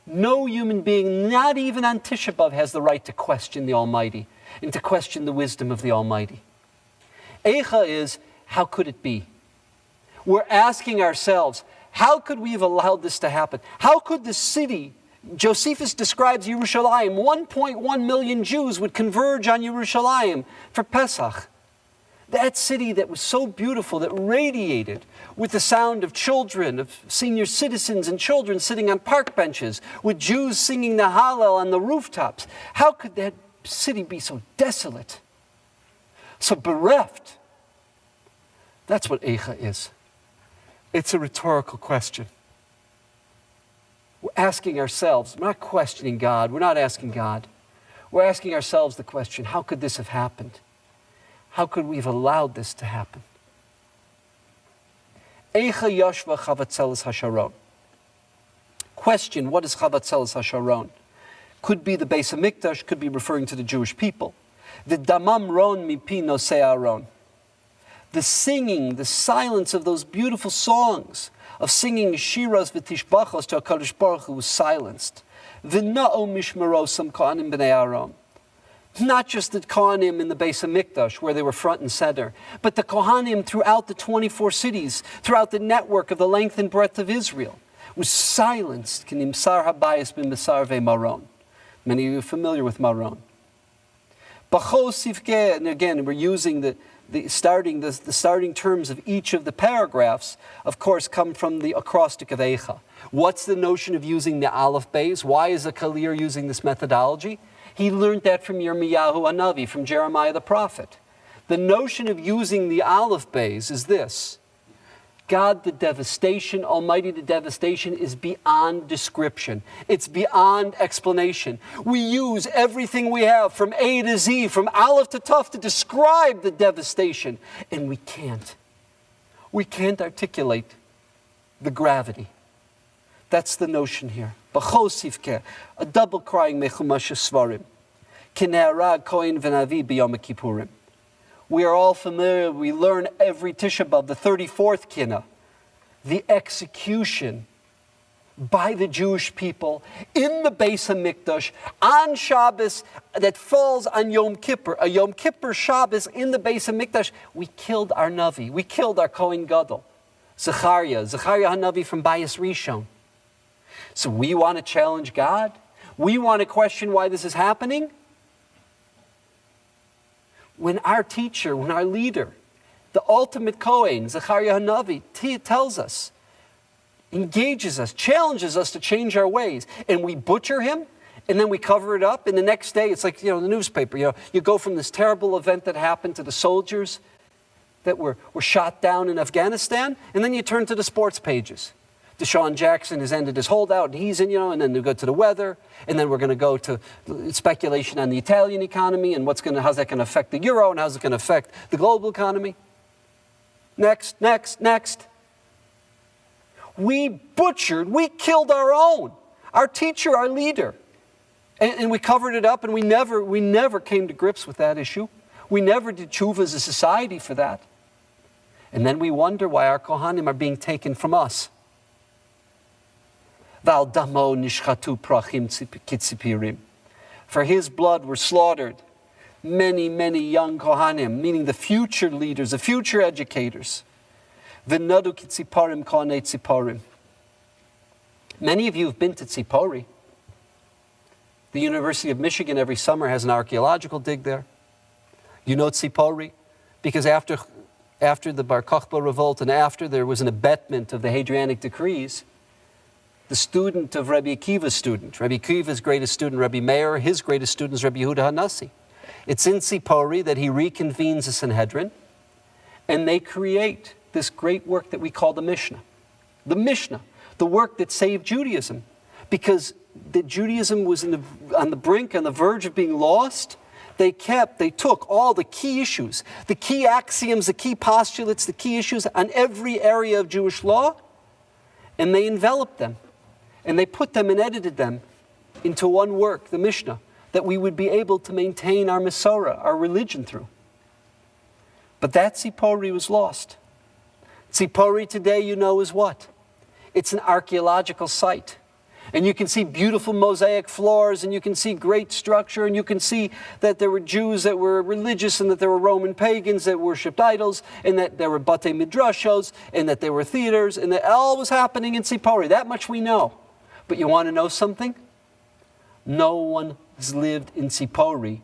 No human being, not even on Tisha B'Av, has the right to question the Almighty and to question the wisdom of the Almighty. Eicha is, how could it be? We're asking ourselves, how could we have allowed this to happen? How could the city, Josephus describes Yerushalayim, 1.1 million Jews would converge on Yerushalayim for Pesach. That city that was so beautiful, that radiated with the sound of children, of senior citizens and children sitting on park benches, with Jews singing the Hallel on the rooftops. How could that city be so desolate, so bereft? That's what Eicha is. It's a rhetorical question. We're asking ourselves, we're not questioning God, we're not asking God. We're asking ourselves the question, how could this have happened? How could we have allowed this to happen? Eicha Yashva Chavatzeles HaSharon. Question, what is Chavatzeles HaSharon? Could be the Beis HaMikdash, could be referring to the Jewish people. The Damam Ron Mipi Nosei Aaron. The singing, the silence of those beautiful songs, of singing Shiras V'Tishbachos to HaKadosh Baruch Hu was silenced. V'na'o Mishmerosam Kohanim B'nei Aaron. Not just the Kohanim in the Beis HaMikdash, where they were front and center, but the Kohanim throughout the 24 cities, throughout the network of the length and breadth of Israel, was silenced. K'nimsar habayis b'misar ve'maron. Many of you are familiar with Maron. B'chol sivkeh, and again, we're using the starting terms of each of the paragraphs, of course, come from the acrostic of Eicha. What's the notion of using the Aleph Beis? Why is a Kalir using this methodology? He learned that from Yirmiyahu Hanavi, from Jeremiah the prophet. The notion of using the Aleph Beis is this. God, the devastation, Almighty, the devastation is beyond description. It's beyond explanation. We use everything we have from A to Z, from Aleph to Tuf, to describe the devastation. And we can't. We can't articulate the gravity. That's the notion here. B'chosivke, a double crying mechumash svarim. Kine'arag kohen v'navi b'yom kippurim. We are all familiar, we learn every Tisha B'Av, the 34th Kinot, the execution by the Jewish people in the Beis HaMikdash on Shabbos that falls on Yom Kippur, a Yom Kippur Shabbos in the Beis HaMikdash. We killed our Navi, we killed our Kohen Gadol, Zechariah Hanavi from Bayis Rishon. So we want to challenge God? We want to question why this is happening? When our teacher, when our leader, the ultimate Kohen, Zechariah Hanavi, tells us, engages us, challenges us to change our ways, and we butcher him, and then we cover it up, and the next day, it's like, the newspaper, you go from this terrible event that happened to the soldiers that were shot down in Afghanistan, and then you turn to the sports pages. Deshaun Jackson has ended his holdout, and he's in, and then we go to the weather, and then we're going to go to speculation on the Italian economy and how's that going to affect the euro, and how's it going to affect the global economy. Next. We butchered, we killed our own, our teacher, our leader, and we covered it up, and we never came to grips with that issue. We never did tshuva as a society for that. And then we wonder why our Kohanim are being taken from us. For his blood were slaughtered many, many young Kohanim, meaning the future leaders, the future educators. Many of you have been to Tzipori. The University of Michigan every summer has an archaeological dig there. You know Tzipori because after the Bar Kokhba revolt and after there was an abetment of the Hadrianic decrees, the student of Rabbi Akiva's greatest student, Rabbi Meir, his greatest student is Rabbi Yehuda Hanassi. It's in Tzipori that he reconvenes the Sanhedrin, and they create this great work that we call the Mishnah. The Mishnah, the work that saved Judaism. Because Judaism was on the brink, on the verge of being lost. They took all the key issues, the key axioms, the key postulates, the key issues on every area of Jewish law, and they enveloped them. And they put them and edited them into one work, the Mishnah, that we would be able to maintain our Masorah, our religion through. But that Tzipori was lost. Tzipori today, you know, is what? It's an archaeological site. And you can see beautiful mosaic floors, and you can see great structure, and you can see that there were Jews that were religious, and that there were Roman pagans that worshipped idols, and that there were Batei Midrashos, and that there were theaters, and that all was happening in Tzipori. That much we know. But you want to know something? No one has lived in Tzipori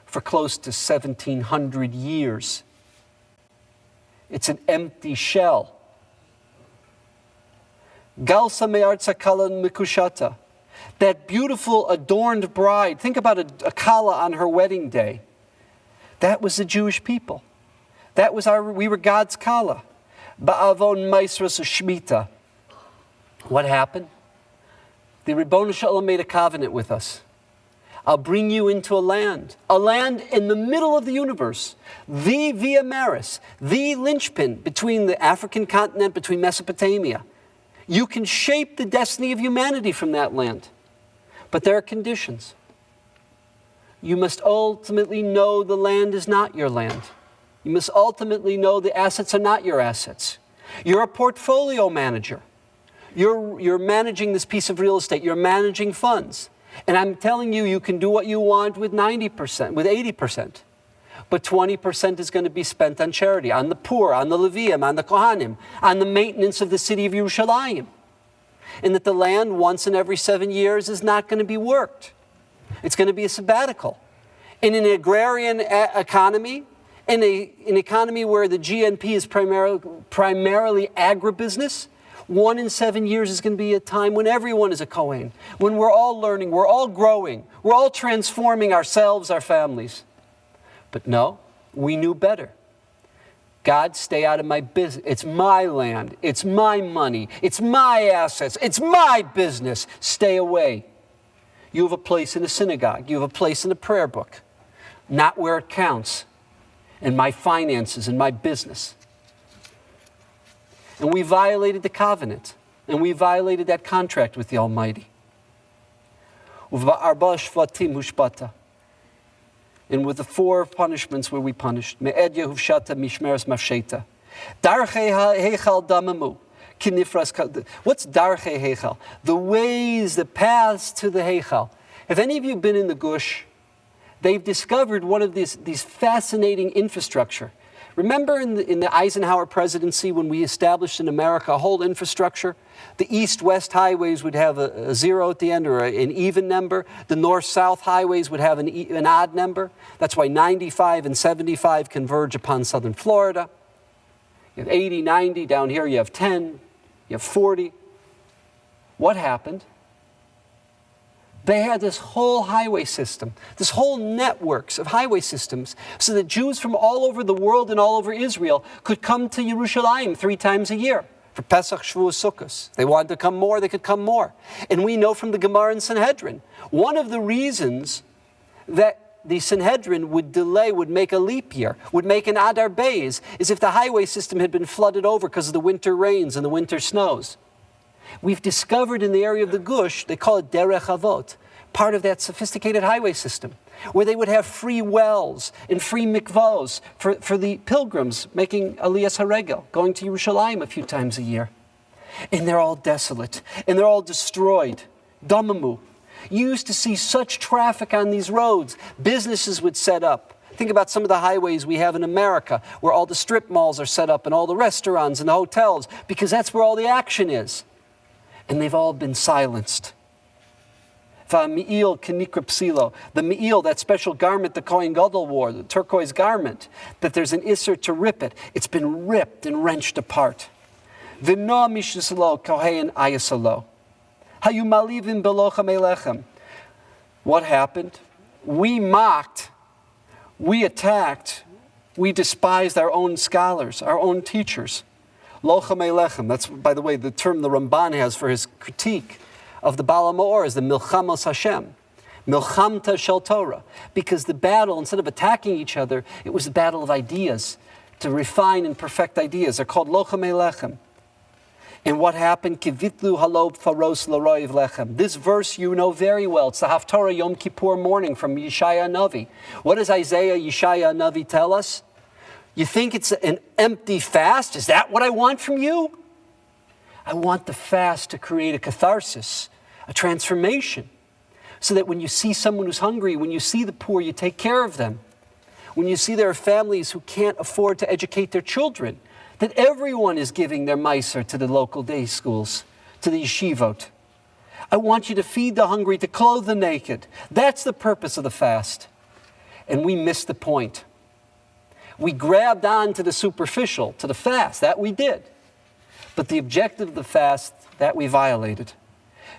for close to 1,700 years. It's an empty shell. Galsa me'artza kala mikushata. That beautiful adorned bride. Think about a kala on her wedding day. That was the Jewish people. We were God's kala. Ba'avon maisras shmita. What happened? The Ribono Shalom made a covenant with us. I'll bring you into a land in the middle of the universe, the Via Maris, the linchpin between the African continent, between Mesopotamia. You can shape the destiny of humanity from that land. But there are conditions. You must ultimately know the land is not your land. You must ultimately know the assets are not your assets. You're a portfolio manager. You're managing this piece of real estate. You're managing funds. And I'm telling you, you can do what you want with 90%, with 80%. But 20% is going to be spent on charity, on the poor, on the Levium, on the Kohanim, on the maintenance of the city of Yerushalayim. And that the land once in every 7 years is not going to be worked. It's going to be a sabbatical. In an agrarian economy, in an economy where the GNP is primarily agribusiness, 1 in 7 years is going to be a time when everyone is a Kohen, when we're all learning, we're all growing, we're all transforming ourselves, our families. But no, we knew better. God, stay out of my business. It's my land. It's my money. It's my assets. It's my business. Stay away. You have a place in the synagogue. You have a place in the prayer book. Not where it counts. And my finances and my business. And we violated the covenant. And we violated that contract with the Almighty. And with the 4 punishments where we punished. Me'ed Yehuvshata mishmeres mafsheta. Darchei ha'heichal damamu. What's Darchei Heichal? The ways, the paths to the Heichal. Have any of you been in the Gush? They've discovered one of these fascinating infrastructure. Remember in the Eisenhower presidency when we established in America a whole infrastructure? The east-west highways would have a zero at the end or an even number. The north-south highways would have an odd number. That's why 95 and 75 converge upon southern Florida. You have 80, 90. Down here you have 10. You have 40. What happened? They had this whole highway system, this whole networks of highway systems, so that Jews from all over the world and all over Israel could come to Yerushalayim 3 times a year for Pesach, Shavuos, Sukkos. They wanted to come more, they could come more. And we know from the Gemara and Sanhedrin, one of the reasons that the Sanhedrin would delay, would make a leap year, would make an Adar Beis, is if the highway system had been flooded over because of the winter rains and the winter snows. We've discovered in the area of the Gush, they call it Derech Avot, part of that sophisticated highway system, where they would have free wells and free mikvos for the pilgrims making Aliyas HaRegel, going to Yerushalayim a few times a year. And they're all desolate, and they're all destroyed. Damamu. You used to see such traffic on these roads. Businesses would set up. Think about some of the highways we have in America, where all the strip malls are set up and all the restaurants and the hotels, because that's where all the action is. And they've all been silenced. The me'il, that special garment the Kohen Gadol wore, the turquoise garment, that there's an isser to rip it. It's been ripped and wrenched apart. What happened? We mocked, we attacked We despised our own scholars, our own teachers. Lochamei lechem, that's, by the way, the term the Ramban has for his critique of the Baal HaMaor is the Milchamos Hashem. Milchamta Shel Torah. Because the battle, instead of attacking each other, it was the battle of ideas, to refine and perfect ideas. They're called Lochamei lechem. And what happened? Kivitlu halob faros l'roiv lechem. This verse you know very well. It's the Haftarah Yom Kippur morning from Yeshaya Navi. What does Isaiah Yeshaya Navi tell us? You think it's an empty fast? Is that what I want from you? I want the fast to create a catharsis, a transformation, so that when you see someone who's hungry, when you see the poor, you take care of them. When you see there are families who can't afford to educate their children, that everyone is giving their meiser to the local day schools, to the yeshivot. I want you to feed the hungry, to clothe the naked. That's the purpose of the fast. And we missed the point. We grabbed on to the superficial, to the fast. That we did. But the objective of the fast, that we violated.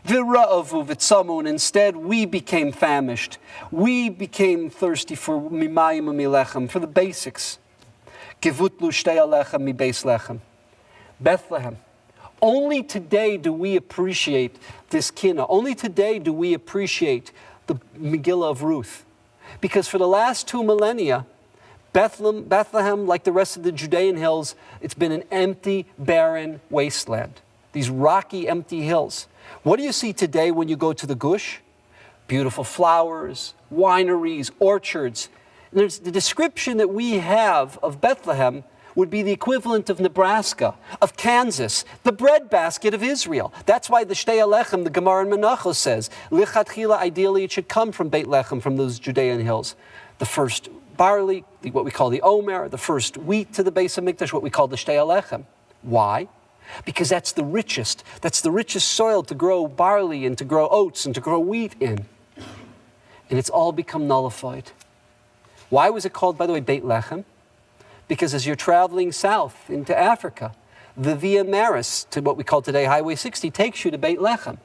V'ra'avu v'tzamun, instead we became famished. We became thirsty for mimayim u'milechem, for the basics. Kivutlu shtei alechem mi beis lechem. Bethlehem. Only today do we appreciate this Kinot. Only today do we appreciate the Megillah of Ruth. Because for the last 2 millennia, Bethlehem, like the rest of the Judean hills, it's been an empty, barren wasteland. These rocky, empty hills. What do you see today when you go to the Gush? Beautiful flowers, wineries, orchards. And there's the description that we have of Bethlehem would be the equivalent of Nebraska, of Kansas, the breadbasket of Israel. That's why the Shtei Alechem, the Gemara in Menachos says, Lichatchila, ideally it should come from Beit Lechem, from those Judean hills. The first barley, what we call the Omer, the first wheat to the base of Mikdash, what we call the Shtei Alechem. Why? Because that's the richest soil to grow barley and to grow oats and to grow wheat in. And it's all become nullified. Why was it called, by the way, Beit Lechem? Because as you're traveling south into Africa, the Via Maris, to what we call today Highway 60, takes you to Beit Lechem.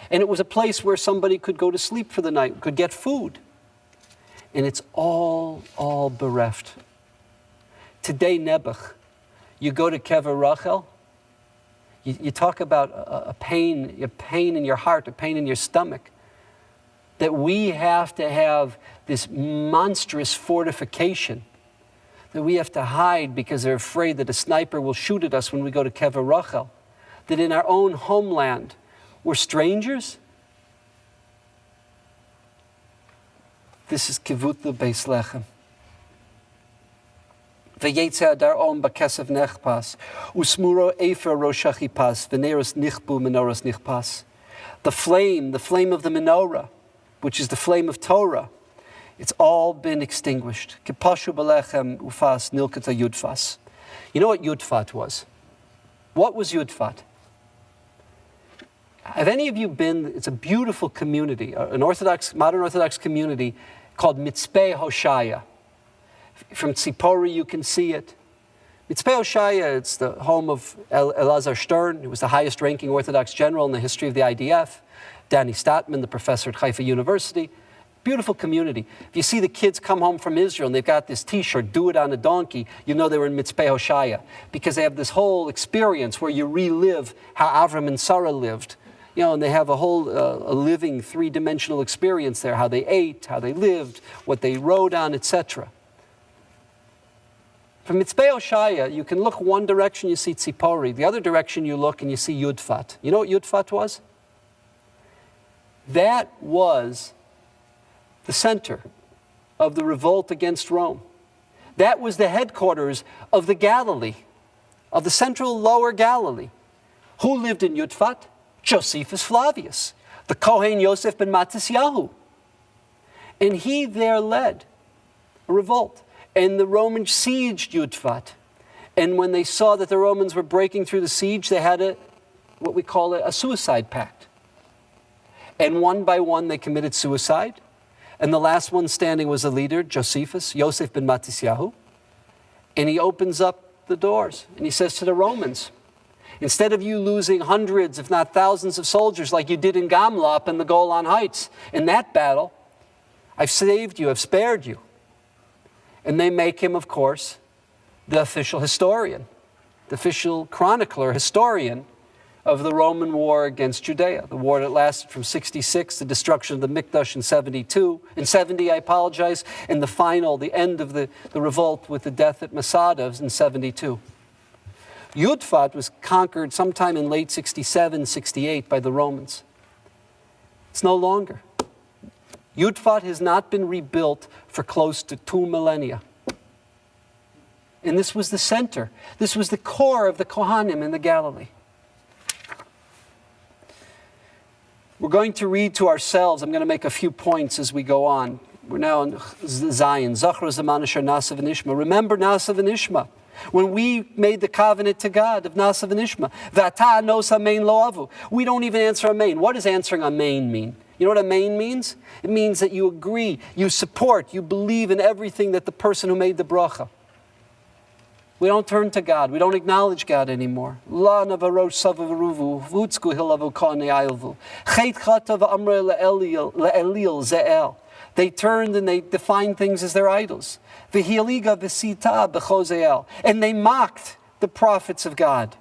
And it was a place where somebody could go to sleep for the night, could get food. And it's all bereft. Today, Nebuch, you go to Kever Rachel, you talk about a pain in your heart, a pain in your stomach, that we have to have this monstrous fortification, that we have to hide because they're afraid that a sniper will shoot at us when we go to Kever Rachel, that in our own homeland, we're strangers. This is Kivutlu Beis Lechem. V'yetze adar om b'kesev nechpas, usmuro efer rosh hachipas, v'neros nichbu menoros nichpas. The flame of the menorah, which is the flame of Torah, it's all been extinguished. Kipashu b'lechem ufas nilkata yudfas. You know what Yudfat was? What was Yudfat? Have any of you been, it's a beautiful community, an modern Orthodox community called Mitzpeh Hoshaya. From Tzipori you can see it. Mitzpeh Hoshaya, it's the home of Elazar Stern, who was the highest ranking Orthodox general in the history of the IDF. Danny Statman, the professor at Haifa University. Beautiful community. If you see the kids come home from Israel and they've got this t-shirt, do it on a donkey, you know they were in Mitzpeh Hoshaya. Because they have this whole experience where you relive how Avram and Sarah lived. You know, and they have a whole a living three-dimensional experience there, how they ate, how they lived, what they rode on, etc. From Mitzpeh Hoshaya, you can look one direction, you see Tzipori. The other direction you look and you see Yudfat. You know what Yudfat was? That was the center of the revolt against Rome. That was the headquarters of the Galilee, of the central lower Galilee. Who lived in Yudfat? Josephus Flavius, the Kohen Yosef ben Matisyahu. And he there led a revolt. And the Romans sieged Yudfat. And when they saw that the Romans were breaking through the siege, they had what we call a suicide pact. And one by one they committed suicide. And the last one standing was a leader, Josephus, Yosef ben Matisyahu. And he opens up the doors and he says to the Romans, instead of you losing hundreds, if not thousands of soldiers like you did in Gamla up in the Golan Heights, in that battle, I've saved you, I've spared you. And they make him, of course, the official historian, the official chronicler, historian of the Roman war against Judea, the war that lasted from 66, the destruction of the Mikdash in 70, and the end of the revolt with the death at Masada in 72. Yudfat was conquered sometime in late 67, 68 by the Romans. It's no longer. Yudfat has not been rebuilt for close to 2 millennia. And this was the center. This was the core of the Kohanim in the Galilee. We're going to read to ourselves. I'm going to make a few points as we go on. We're now in Zion. Zachra Zaman Asher Nasav and Ishma. Remember Nasav and Ishma. When we made the covenant to God of Nasav and Ishma. V'ata nos amein lo avu. We don't even answer amein. What does answering amein mean? You know what amein means? It means that you agree, you support, you believe in everything that the person who made the bracha. We don't turn to God. We don't acknowledge God anymore. La navarosh savaruvu vutzku hilavu kane ayilvu. Chet chatav amre le'elil ze'el. They turned and they defined things as their idols. V'hiliga v'sita b'chozeel. And they mocked the prophets of God.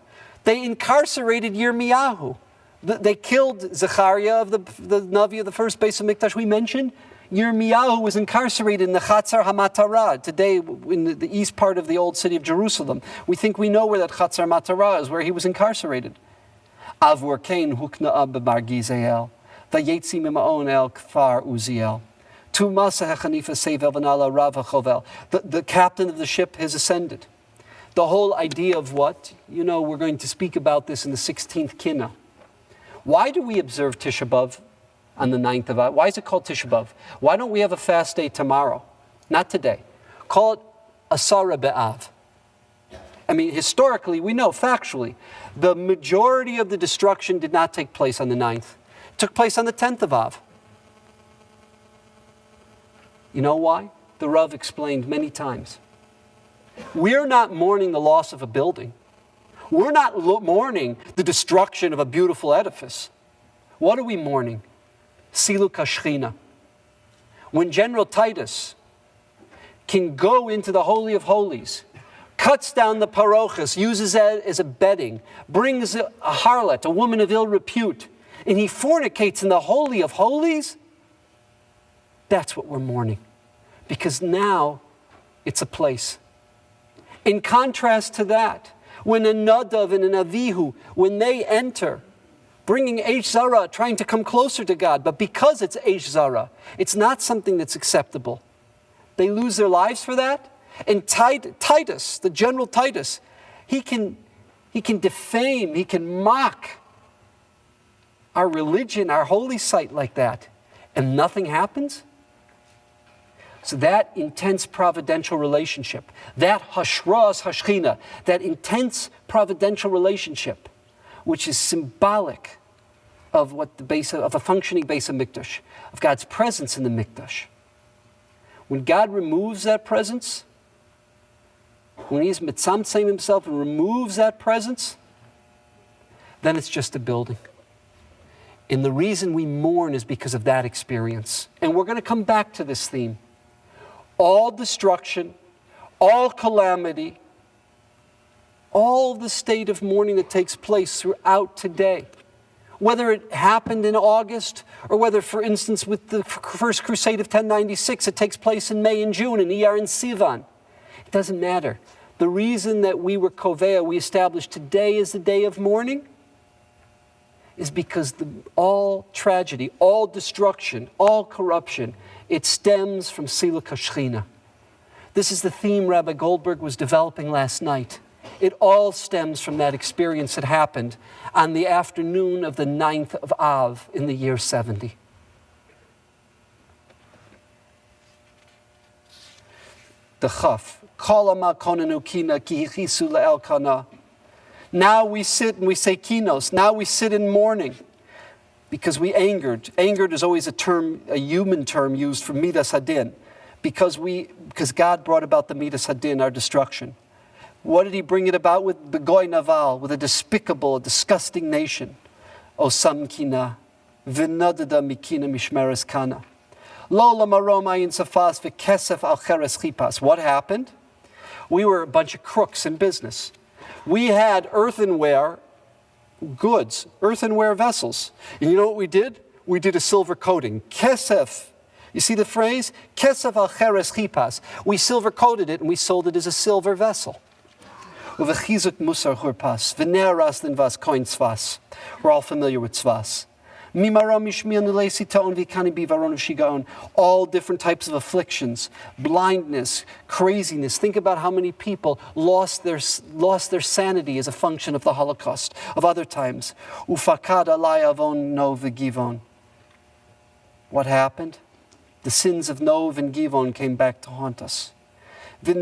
They incarcerated Yirmiyahu. They killed Zechariah of the Navi of the first base of Mikdash we mentioned. Yirmiyahu was incarcerated in the Chatzar HaMatara, today in the east part of the old city of Jerusalem. We think we know where that Chatzar HaMatara is, where he was incarcerated. Avur Kain hukna'a b'margizeel, vayetzi mima'on el kfar Uziel. Tu masa hechanifa sevel v'nala rav ha'chovel. The captain of the ship has ascended. The whole idea of what? You know, we're going to speak about this in the 16th Kinot. Why do we observe Tisha B'Av on the 9th of Av? Why is it called Tisha B'Av? Why don't we have a fast day tomorrow? Not today. Call it Asara B'Av. I mean, historically, we know, factually, the majority of the destruction did not take place on the 9th. It took place on the 10th of Av. You know why? The Rav explained many times. We're not mourning the loss of a building. We're not mourning the destruction of a beautiful edifice. What are we mourning? Siluk HaShechina. When General Titus can go into the Holy of Holies, cuts down the parochas, uses that as a bedding, brings a harlot, a woman of ill repute, and he fornicates in the Holy of Holies, that's what we're mourning. Because now it's a place. In contrast to that, when a Nadav and an Avihu, when they enter, bringing Eish Zara, trying to come closer to God, but because it's Eish Zara, it's not something that's acceptable. They lose their lives for that. And Titus, the General Titus, he can defame, he can mock our religion, our holy site like that, and nothing happens? So that intense providential relationship, that hashras hashchina, that intense providential relationship, which is symbolic of what the base of a functioning base of Mikdash, of God's presence in the Mikdash. When God removes that presence, when He's mitzamtzem Himself and removes that presence, then it's just a building. And the reason we mourn is because of that experience. And we're going to come back to this theme. All destruction, all calamity, all the state of mourning that takes place throughout today, whether it happened in August or whether, for instance, with the First Crusade of 1096, it takes place in May and June, in Iyar and Sivan. It doesn't matter. The reason that we were Kovea, we established today as the day of mourning, is because all tragedy, all destruction, all corruption, it stems from Siluk HaShechina. This is the theme Rabbi Goldberg was developing last night. It all stems from that experience that happened on the afternoon of the 9th of Av in the year 70. The Chaf. Now we sit and we say kinos. Now we sit in mourning because we angered. Angered is always a human term used for midas hadin, because God brought about the midas hadin, our destruction. What did He bring it about with? Begoy naval, with a despicable, a disgusting nation. Osam kina, v'nadada mikina mishmeres kana. Lo lamaromayin safas v'kesef al cheres chipas. What happened? We were a bunch of crooks in business. We had earthenware goods, earthenware vessels. And you know what we did? We did a silver coating. Kesef. You see the phrase? Kesef al cheres chipas. We silver coated it and we sold it as a silver vessel. Uvechizuk musar churpas. Veneras den vas koin tzvas. We're all familiar with tzvas. All different types of afflictions, blindness, craziness. Think about how many people lost their sanity as a function of the Holocaust, of other times. What happened? The sins of Nov and Givon came back to haunt us. We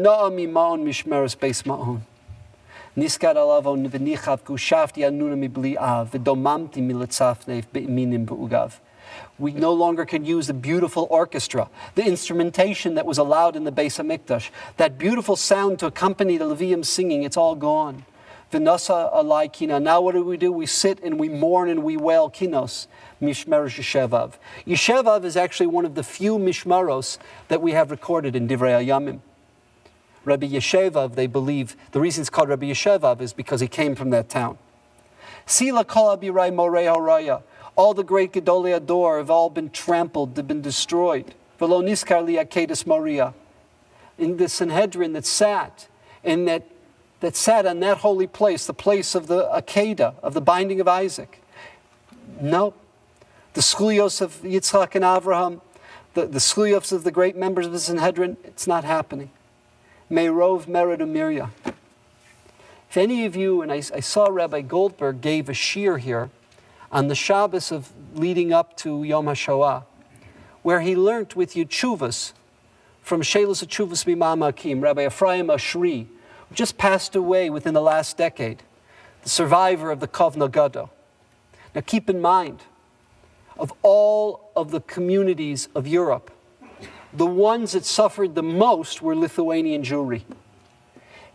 no longer can use the beautiful orchestra, the instrumentation that was allowed in the Beis HaMikdash, that beautiful sound to accompany the Levium singing. It's all gone. V'nasa alai kina. Now what do? We sit and we mourn and we wail kinos. Mishmeros Yeshevav. Yeshevav is actually one of the few mishmaros that we have recorded in Divrei Hayamim. Rabbi Yeshevav, they believe, the reason it's called Rabbi Yeshevav is because he came from that town. Sila kol abirai morei haraya. All the great Gedolei Ador have all been trampled, they've been destroyed. V'lo niskar li akedus Maria. In the Sanhedrin that sat on that holy place, the place of the Akedah, of the binding of Isaac. No. The schuyos of Yitzchak and Avraham, the schuyos of the great members of the Sanhedrin, it's not happening. Meirov Mered Umirya. If any of you, and I saw Rabbi Goldberg gave a shiur here on the Shabbos of leading up to Yom HaShoah, where he learnt with you tshuvas from Shelos Tshuvas Mimam Hakim, Rabbi Ephraim Ashri, who just passed away within the last decade, the survivor of the Kovna Gado. Now keep in mind, of all of the communities of Europe, the ones that suffered the most were Lithuanian Jewry.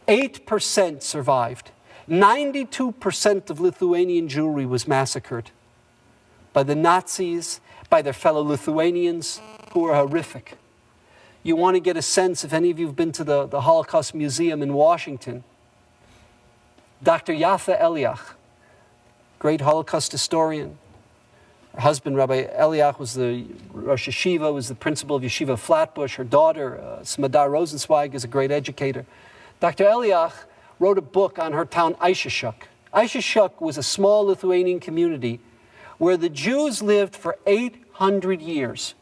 8% survived. 92% of Lithuanian Jewry was massacred by the Nazis, by their fellow Lithuanians, who were horrific. You want to get a sense, if any of you have been to the Holocaust Museum in Washington, Dr. Yafa Eliach, great Holocaust historian. Her husband, Rabbi Eliach, was the Rosh Yeshiva, was the principal of Yeshiva Flatbush. Her daughter, Smadar Rosenzweig, is a great educator. Dr. Eliach wrote a book on her town, Aishashuk. Aishashuk was a small Lithuanian community where the Jews lived for 800 years,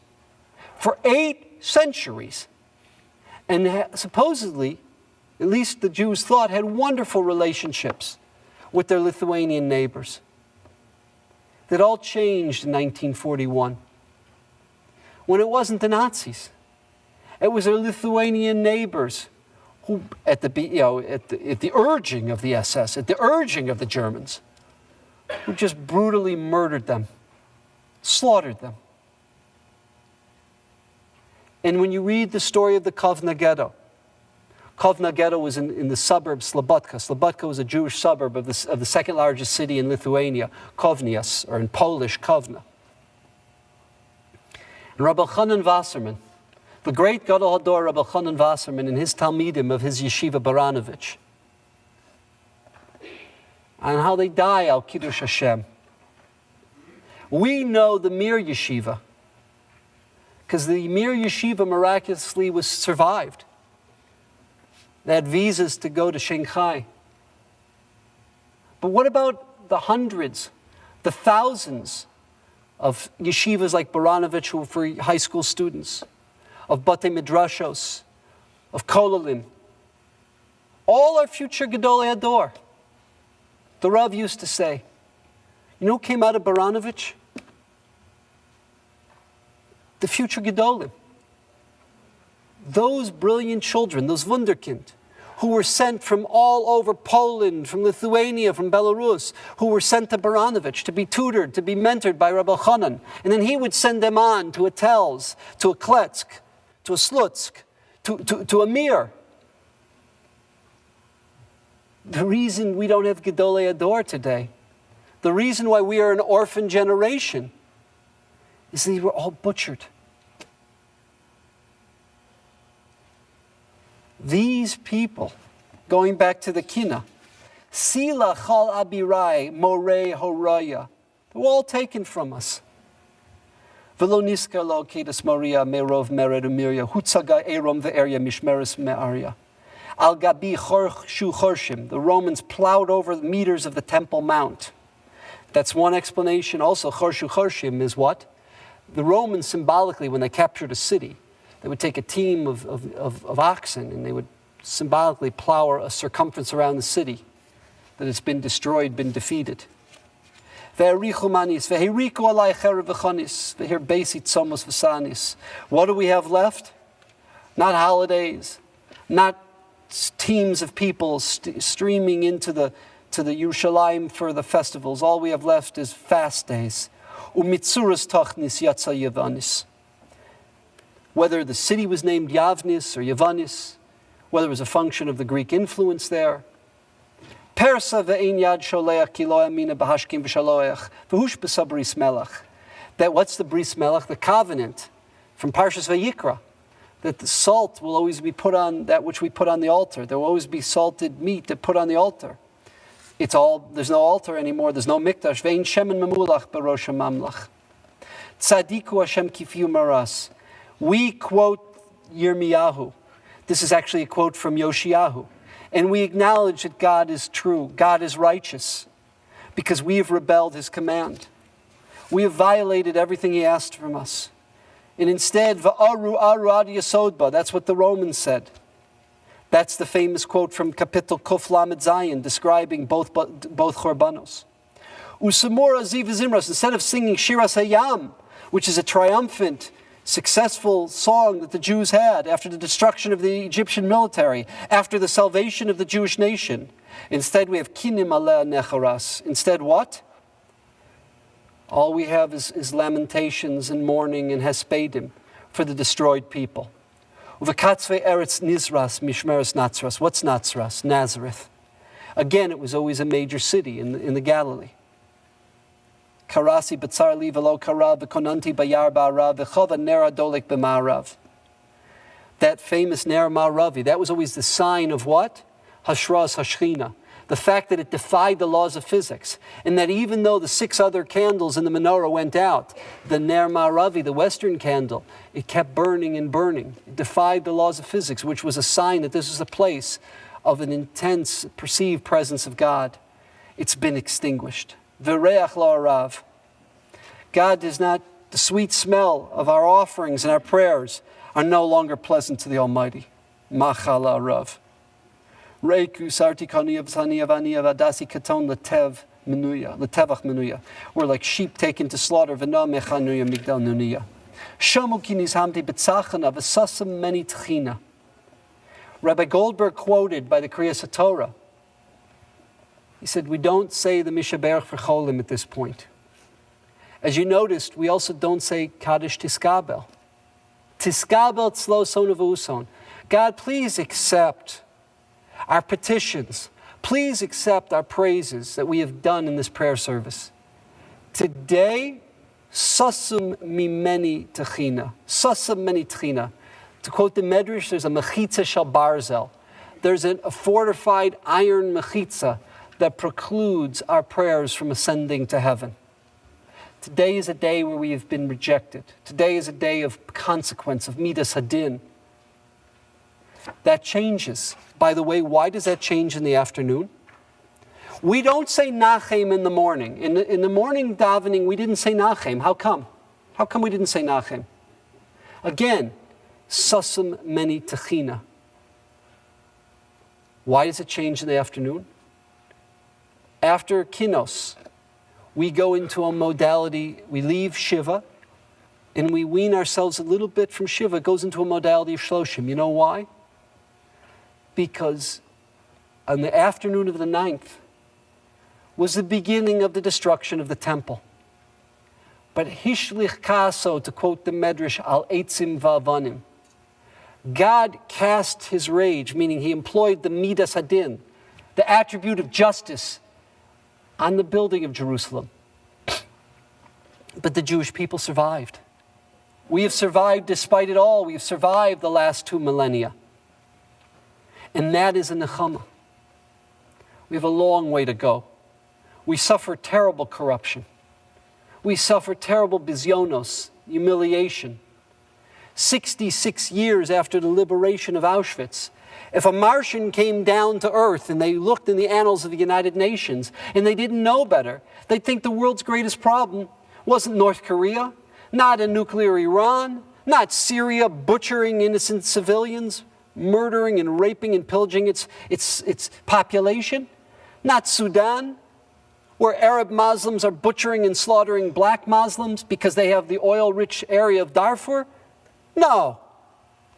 for 8 centuries. And supposedly, at least the Jews thought, had wonderful relationships with their Lithuanian neighbors. That all changed in 1941, when it wasn't the Nazis. It was their Lithuanian neighbors who, at the urging of the SS, at the urging of the Germans, who just brutally murdered them, slaughtered them. And when you read the story of the Kovna Ghetto, Kovna Ghetto was in the suburb Slobodka. Slobodka was a Jewish suburb of the second largest city in Lithuania, Kovnias, or in Polish, Kovna. And Rabbi Chanan Wasserman, the great Gadol Hador Rabbi Chanan Wasserman, in his Talmidim of his yeshiva Baranovich, on how they die al Kiddush Hashem. We know the Mir Yeshiva, because the Mir Yeshiva miraculously was survived. They had visas to go to Shanghai. But what about the hundreds, the thousands of yeshivas like Baranovich who were for high school students, of Batei Midrashos, of Kolalim? All are future Gedolei Ador. The Rav used to say, you know who came out of Baranovich? The future Gedolim. Those brilliant children, those Wunderkind, who were sent from all over Poland, from Lithuania, from Belarus, who were sent to Baranovich to be tutored, to be mentored by Rabbi Chanan. And then he would send them on to a Telz, to a Kletsk, to a Slutsk, to a Mir. The reason we don't have Gedolei Ador today, the reason why we are an orphan generation, is they were all butchered. These people, going back to the Kinot, Sila chal abirai morei horaya, they're all taken from us. Velo niska lo kedas Maria merov mered umiria hutzaga erom ve'eria mishmeres me'aria. Al gabi chorshu chorshim, the Romans plowed over the meters of the Temple Mount. That's one explanation. Also, chorshu chorshim is what? The Romans symbolically, when they captured a city, they would take a team of oxen and they would symbolically plow a circumference around the city that it's been destroyed, been defeated. What do we have left? Not holidays, not teams of people streaming into the Yerushalayim for the festivals. All we have left is fast days. Whether the city was named Yavnis or Yavanis, whether it was a function of the Greek influence there. Persa ve'ein yad sholeach ki lo yamina b'hashkim v'shaloach v'hush b'sabris melech. That what's the bris melech? The covenant from Parshas Vayikra. That the salt will always be put on that which we put on the altar. There will always be salted meat to put on the altar. There's no altar anymore. There's no mikdash. Ve'ein shemen memulach b'rosh hamamlach. Tzadiku Hashem kifiu maras. We quote Yirmiyahu. This is actually a quote from Yoshiyahu. And we acknowledge that God is true, God is righteous, because we have rebelled His command. We have violated everything He asked from us. And instead, Va'aru aru ad yasodba, that's what the Romans said. That's the famous quote from Kapitel Kuf Lamed Zayin, describing both Chorbanos. Usamura ziv zimras, instead of singing Shiras Hayam, which is a triumphant, successful song that the Jews had after the destruction of the Egyptian military, after the salvation of the Jewish nation. Instead, we have Kinim Aleh Necharas. Instead, what? All we have is lamentations and mourning and hespedim for the destroyed people. Uvekatzve Eretz Nizras Mishmeres Natzras. What's Natzras? Nazareth. Again, it was always a major city in the Galilee. Karasi b'tzar li v'lo kara v'konanti bayar ba'arav v'chova nera dolek b'ma'arav. That famous ner ma'aravi, that was always the sign of what? Hashras hashchina. The fact that it defied the laws of physics. And that even though the 6 other candles in the menorah went out, the ner ma'aravi, the western candle, it kept burning and burning. It defied the laws of physics, which was a sign that this was a place of an intense perceived presence of God. It's been extinguished. V'reach la'arav. God does not, the sweet smell of our offerings and our prayers are no longer pleasant to the Almighty. Machal la'arav. Reiku sarti kaniyav saniyav aniyav adasi katon letev menuya, letevach menuya. We're like sheep taken to slaughter. V'na mechanuya migdal nunia. Shamu kinis hamti b'tzachana v'sasam meni tchina. Rabbi Goldberg quoted by the Kriyas HaTorah. He said, we don't say the Mishaberach for Cholim at this point. As you noticed, we also don't say Kaddish Tiskabel. Tiskabel tzlo son u'son. God, please accept our petitions. Please accept our praises that we have done in this prayer service. Today, sasum mimeni techina. Sasum meni techina. To quote the Medrash, there's a mechitza shel barzel. There's a fortified iron mechitza that precludes our prayers from ascending to heaven. Today is a day where we have been rejected. Today is a day of consequence, of midas hadin. That changes. By the way, why does that change in the afternoon? We don't say nachem in the morning. In the morning davening, we didn't say nachem. How come? How come we didn't say nachem? Again, sasam meni techina. Why does it change in the afternoon? After Kinos, we go into a modality, we leave Shiva, and we wean ourselves a little bit from Shiva. It goes into a modality of Shloshim. You know why? Because on the afternoon of the 9th was the beginning of the destruction of the temple. But Hishlich Kaso, to quote the Medrash, al Eitzim Va'avanim. God cast His rage, meaning He employed the Midas Hadin, the attribute of justice, on the building of Jerusalem. But the Jewish people survived. We have survived despite it all. We have survived the last 2 millennia. And that is a nechama. We have a long way to go. We suffer terrible corruption. We suffer terrible bizyonos, humiliation. 66 years after the liberation of Auschwitz, if a Martian came down to Earth and they looked in the annals of the United Nations and they didn't know better, they'd think the world's greatest problem wasn't North Korea, not a nuclear Iran, not Syria butchering innocent civilians, murdering and raping and pillaging its population, not Sudan, where Arab Muslims are butchering and slaughtering black Muslims because they have the oil-rich area of Darfur. No.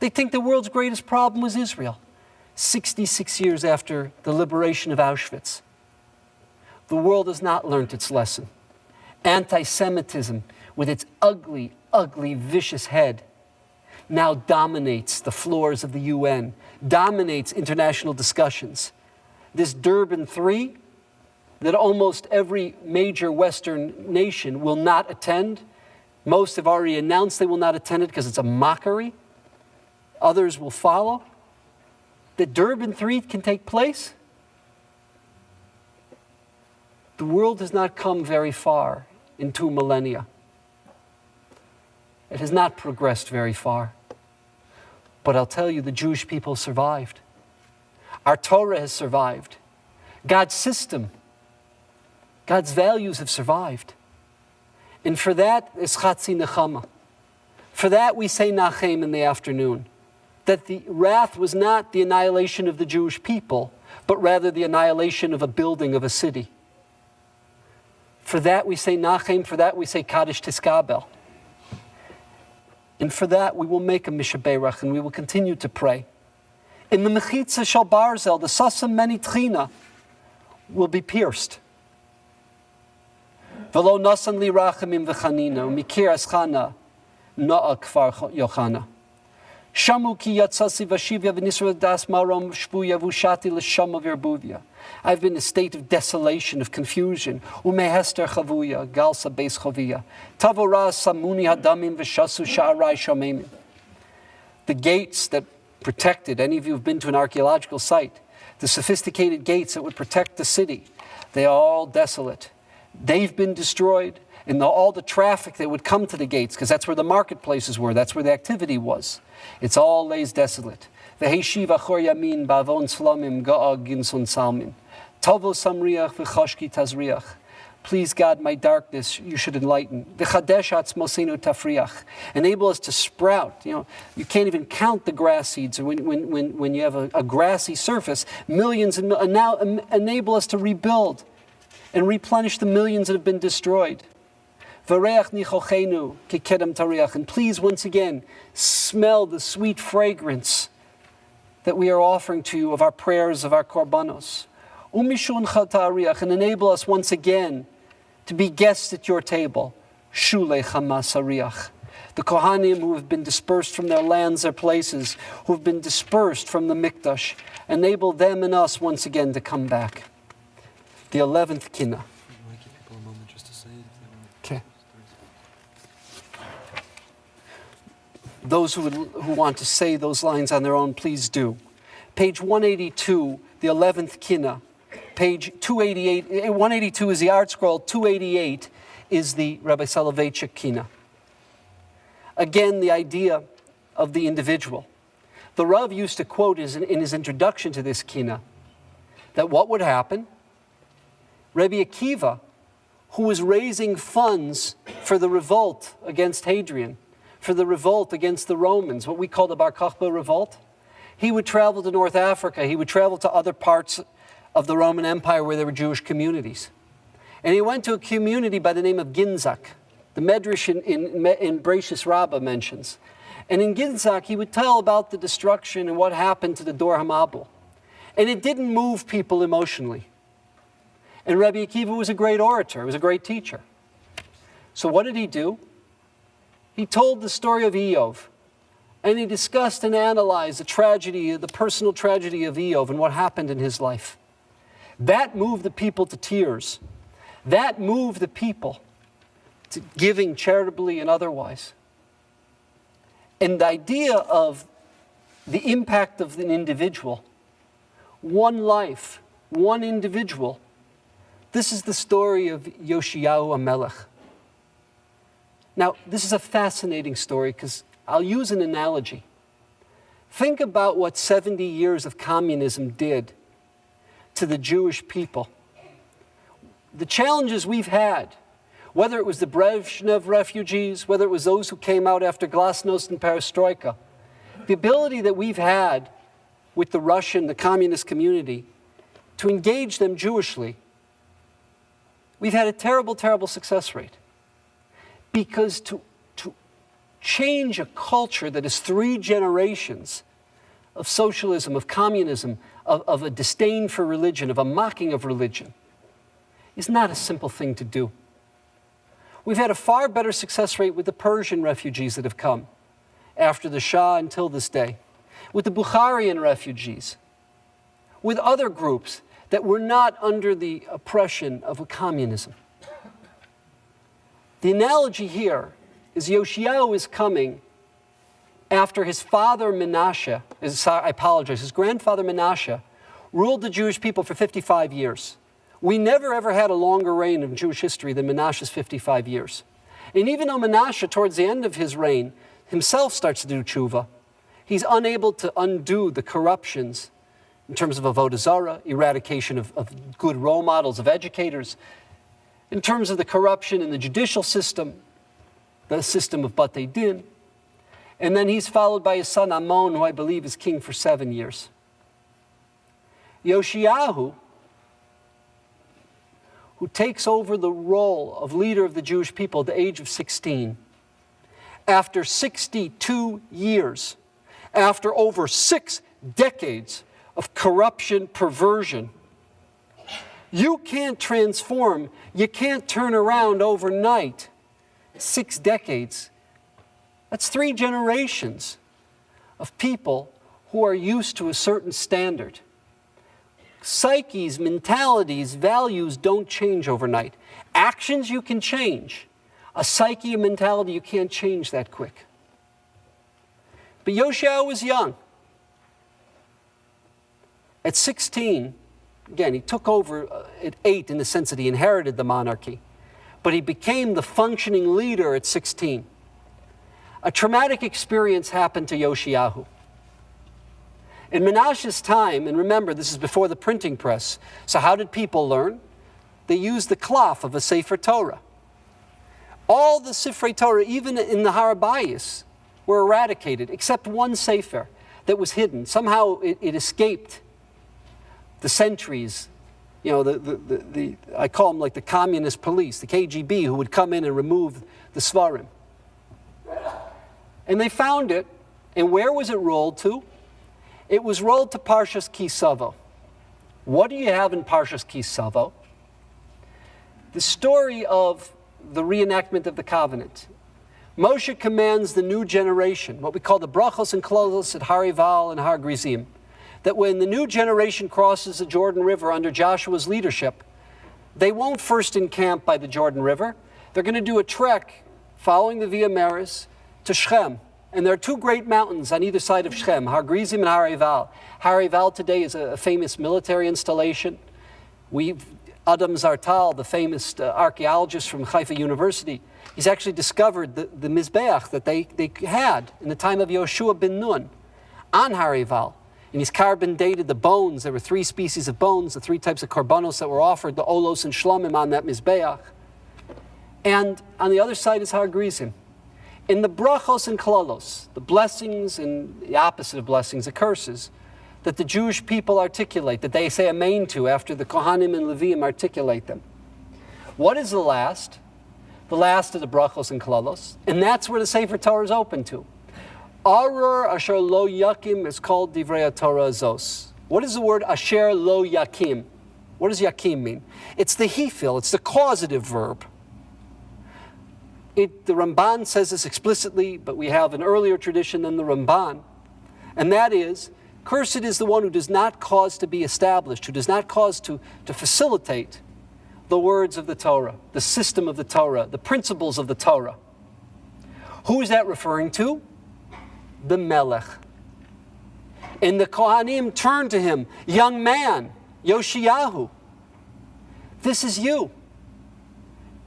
They think the world's greatest problem was Israel. 66 years after the liberation of Auschwitz. The world has not learned its lesson. Anti-Semitism, with its ugly, ugly, vicious head, now dominates the floors of the UN, dominates international discussions. This Durban III, that almost every major Western nation will not attend. Most have already announced they will not attend it because it's a mockery. Others will follow. That Durban III can take place. The world has not come very far in 2 millennia. It has not progressed very far. But I'll tell you, the Jewish people survived. Our Torah has survived. God's system, God's values have survived. And for that is Chatzi Nechama. For that we say Nachem in the afternoon. That the wrath was not the annihilation of the Jewish people, but rather the annihilation of a building, of a city. For that we say Nachem, for that we say Kaddish Tiskabel. And for that we will make a Mishaberach and we will continue to pray. In the Mechitza Shel Barzel, the Sasam Meni Tchina will be pierced. V'lo nasan li rachamim v'chanina, u'mikir aschana na'a kfar yochana. Shamu ki yatsasi v'shivya v'nisra das marom shvuya v'ushati l'shama v'erbuvya. I've been in a state of desolation, of confusion. Umehester chavuya, galsa beis chavia. Tavora samuni hadamim v'shasu sha'arai shamemim. The gates that protected, any of you who've been to an archaeological site, the sophisticated gates that would protect the city, they are all desolate. They've been destroyed, and all the traffic that would come to the gates, because that's where the marketplaces were, that's where the activity was. It's all lays desolate. V'heishiv achor yamin ba'avon slamim ga'ag ginson salmin. Tavo samriach v'chashki tazriach. Please, God, my darkness, you should enlighten. V'chadesh atzmosenu tafriach. Enable us to sprout. You can't even count the grass seeds when you have a grassy surface. Millions and now enable us to rebuild and replenish the millions that have been destroyed. V'reach nichochenu kikedem tariach. And please, once again, smell the sweet fragrance that we are offering to you of our prayers, of our korbanos. Umishun chatariach. And enable us once again to be guests at your table. Shulei chamas ariach. The Kohanim who have been dispersed from their lands, their places, who have been dispersed from the Mikdash, enable them and us once again to come back. The 11th Kinah. Okay. Those who want to say those lines on their own, please do. Page 182, the 11th Kinah. Page 288, 182 is the art scroll, 288 is the Rabbi Soloveitchik Kinah. Again, the idea of the individual. The Rav used to quote in his introduction to this Kinah that what would happen? Rabbi Akiva, who was raising funds for the revolt against Hadrian, for the revolt against the Romans, what we call the Bar Kokhba revolt, he would travel to North Africa, he would travel to other parts of the Roman Empire where there were Jewish communities. And he went to a community by the name of Ginzak, the Medrash in Bereshis Rabbah mentions. And in Ginzak, he would tell about the destruction and what happened to the Dor HaMabul. And it didn't move people emotionally. And Rabbi Akiva was a great orator, he was a great teacher. So what did he do? He told the story of Eov. And he discussed and analyzed the tragedy, the personal tragedy of Eov and what happened in his life. That moved the people to tears. That moved the people to giving charitably and otherwise. And the idea of the impact of an individual one life, one individual. This is the story of Yoshiyahu HaMelech. Now, this is a fascinating story because I'll use an analogy. Think about what 70 years of communism did to the Jewish people. The challenges we've had, whether it was the Brezhnev refugees, whether it was those who came out after Glasnost and Perestroika, the ability that we've had with the Russian, the communist community, to engage them Jewishly, we've had a terrible, terrible success rate. Because to change a culture that is 3 generations of socialism, of communism, of a disdain for religion, of a mocking of religion, is not a simple thing to do. We've had a far better success rate with the Persian refugees that have come after the Shah until this day, with the Bukharian refugees, with other groups that were not under the oppression of a communism. The analogy here is Yoshiyahu is coming after his father Menashe, his grandfather Menashe, ruled the Jewish people for 55 years. We never ever had a longer reign in Jewish history than Menashe's 55 years. And even though Menashe, towards the end of his reign, himself starts to do tshuva, he's unable to undo the corruptions in terms of avodah zarah, eradication of good role models, of educators, in terms of the corruption in the judicial system, the system of Batei Din. And then he's followed by his son Amon, who I believe is king for 7 years. Yoshiyahu, who takes over the role of leader of the Jewish people at the age of 16, after 62 years, after over 6 decades of corruption, perversion, you can't transform, you can't turn around overnight. 6 decades. That's 3 generations of people who are used to a certain standard. Psyches, mentalities, values don't change overnight. Actions you can change. A psyche, a mentality, you can't change that quick. But Yoshiyahu was young. At 16, again, he took over at 8 in the sense that he inherited the monarchy. But he became the functioning leader at 16. A traumatic experience happened to Yoshiyahu. In Menashe's time, and remember, this is before the printing press, so how did people learn? They used the cloth of a Sefer Torah. All the Sifrei Torah, even in the Harabayas, were eradicated, except one Sefer that was hidden. Somehow it escaped the centuries. You know, I call them like the communist police, the KGB, who would come in and remove the Svarim. And they found it, and where was it rolled to? It was rolled to Parshas Ki Savo. What do you have in Parshas Ki Savo? The story of the reenactment of the covenant. Moshe commands the new generation, what we call the brachos and klolos at Har Weil and Har Grizim, that when the new generation crosses the Jordan River under Joshua's leadership, they won't first encamp by the Jordan River. They're going to do a trek following the Via Maris to Shechem. And there are 2 great mountains on either side of Shechem, Har Grizim and Har Weil. Har Weil today is a famous military installation. Adam Zartal, the famous archaeologist from Haifa University, he's actually discovered the Mizbeach that they had in the time of Yoshua ben Nun on Har Weil. And he's carbon dated the bones. There were 3 species of bones, the 3 types of korbanos that were offered, the olos and shlomim on that Mizbeach. And on the other side is Har Grizim. In the brachos and klalos, the blessings and the opposite of blessings, the curses, that the Jewish people articulate, that they say amen to after the Kohanim and Leviim articulate them. What is the last? The last is the brachos and klalos, and that's where the Sefer Torah is open to. Arur asher lo yakim is called divrei Torah zos. What is the word asher lo yakim? What does yakim mean? It's the hefil, it's the causative verb. The Ramban says this explicitly, but we have an earlier tradition than the Ramban, and that is, cursed is the one who does not cause to be established, who does not cause to facilitate the words of the Torah, the system of the Torah, the principles of the Torah. Who is that referring to? The Melech. And the Kohanim turned to him, young man, Yoshiyahu, this is you.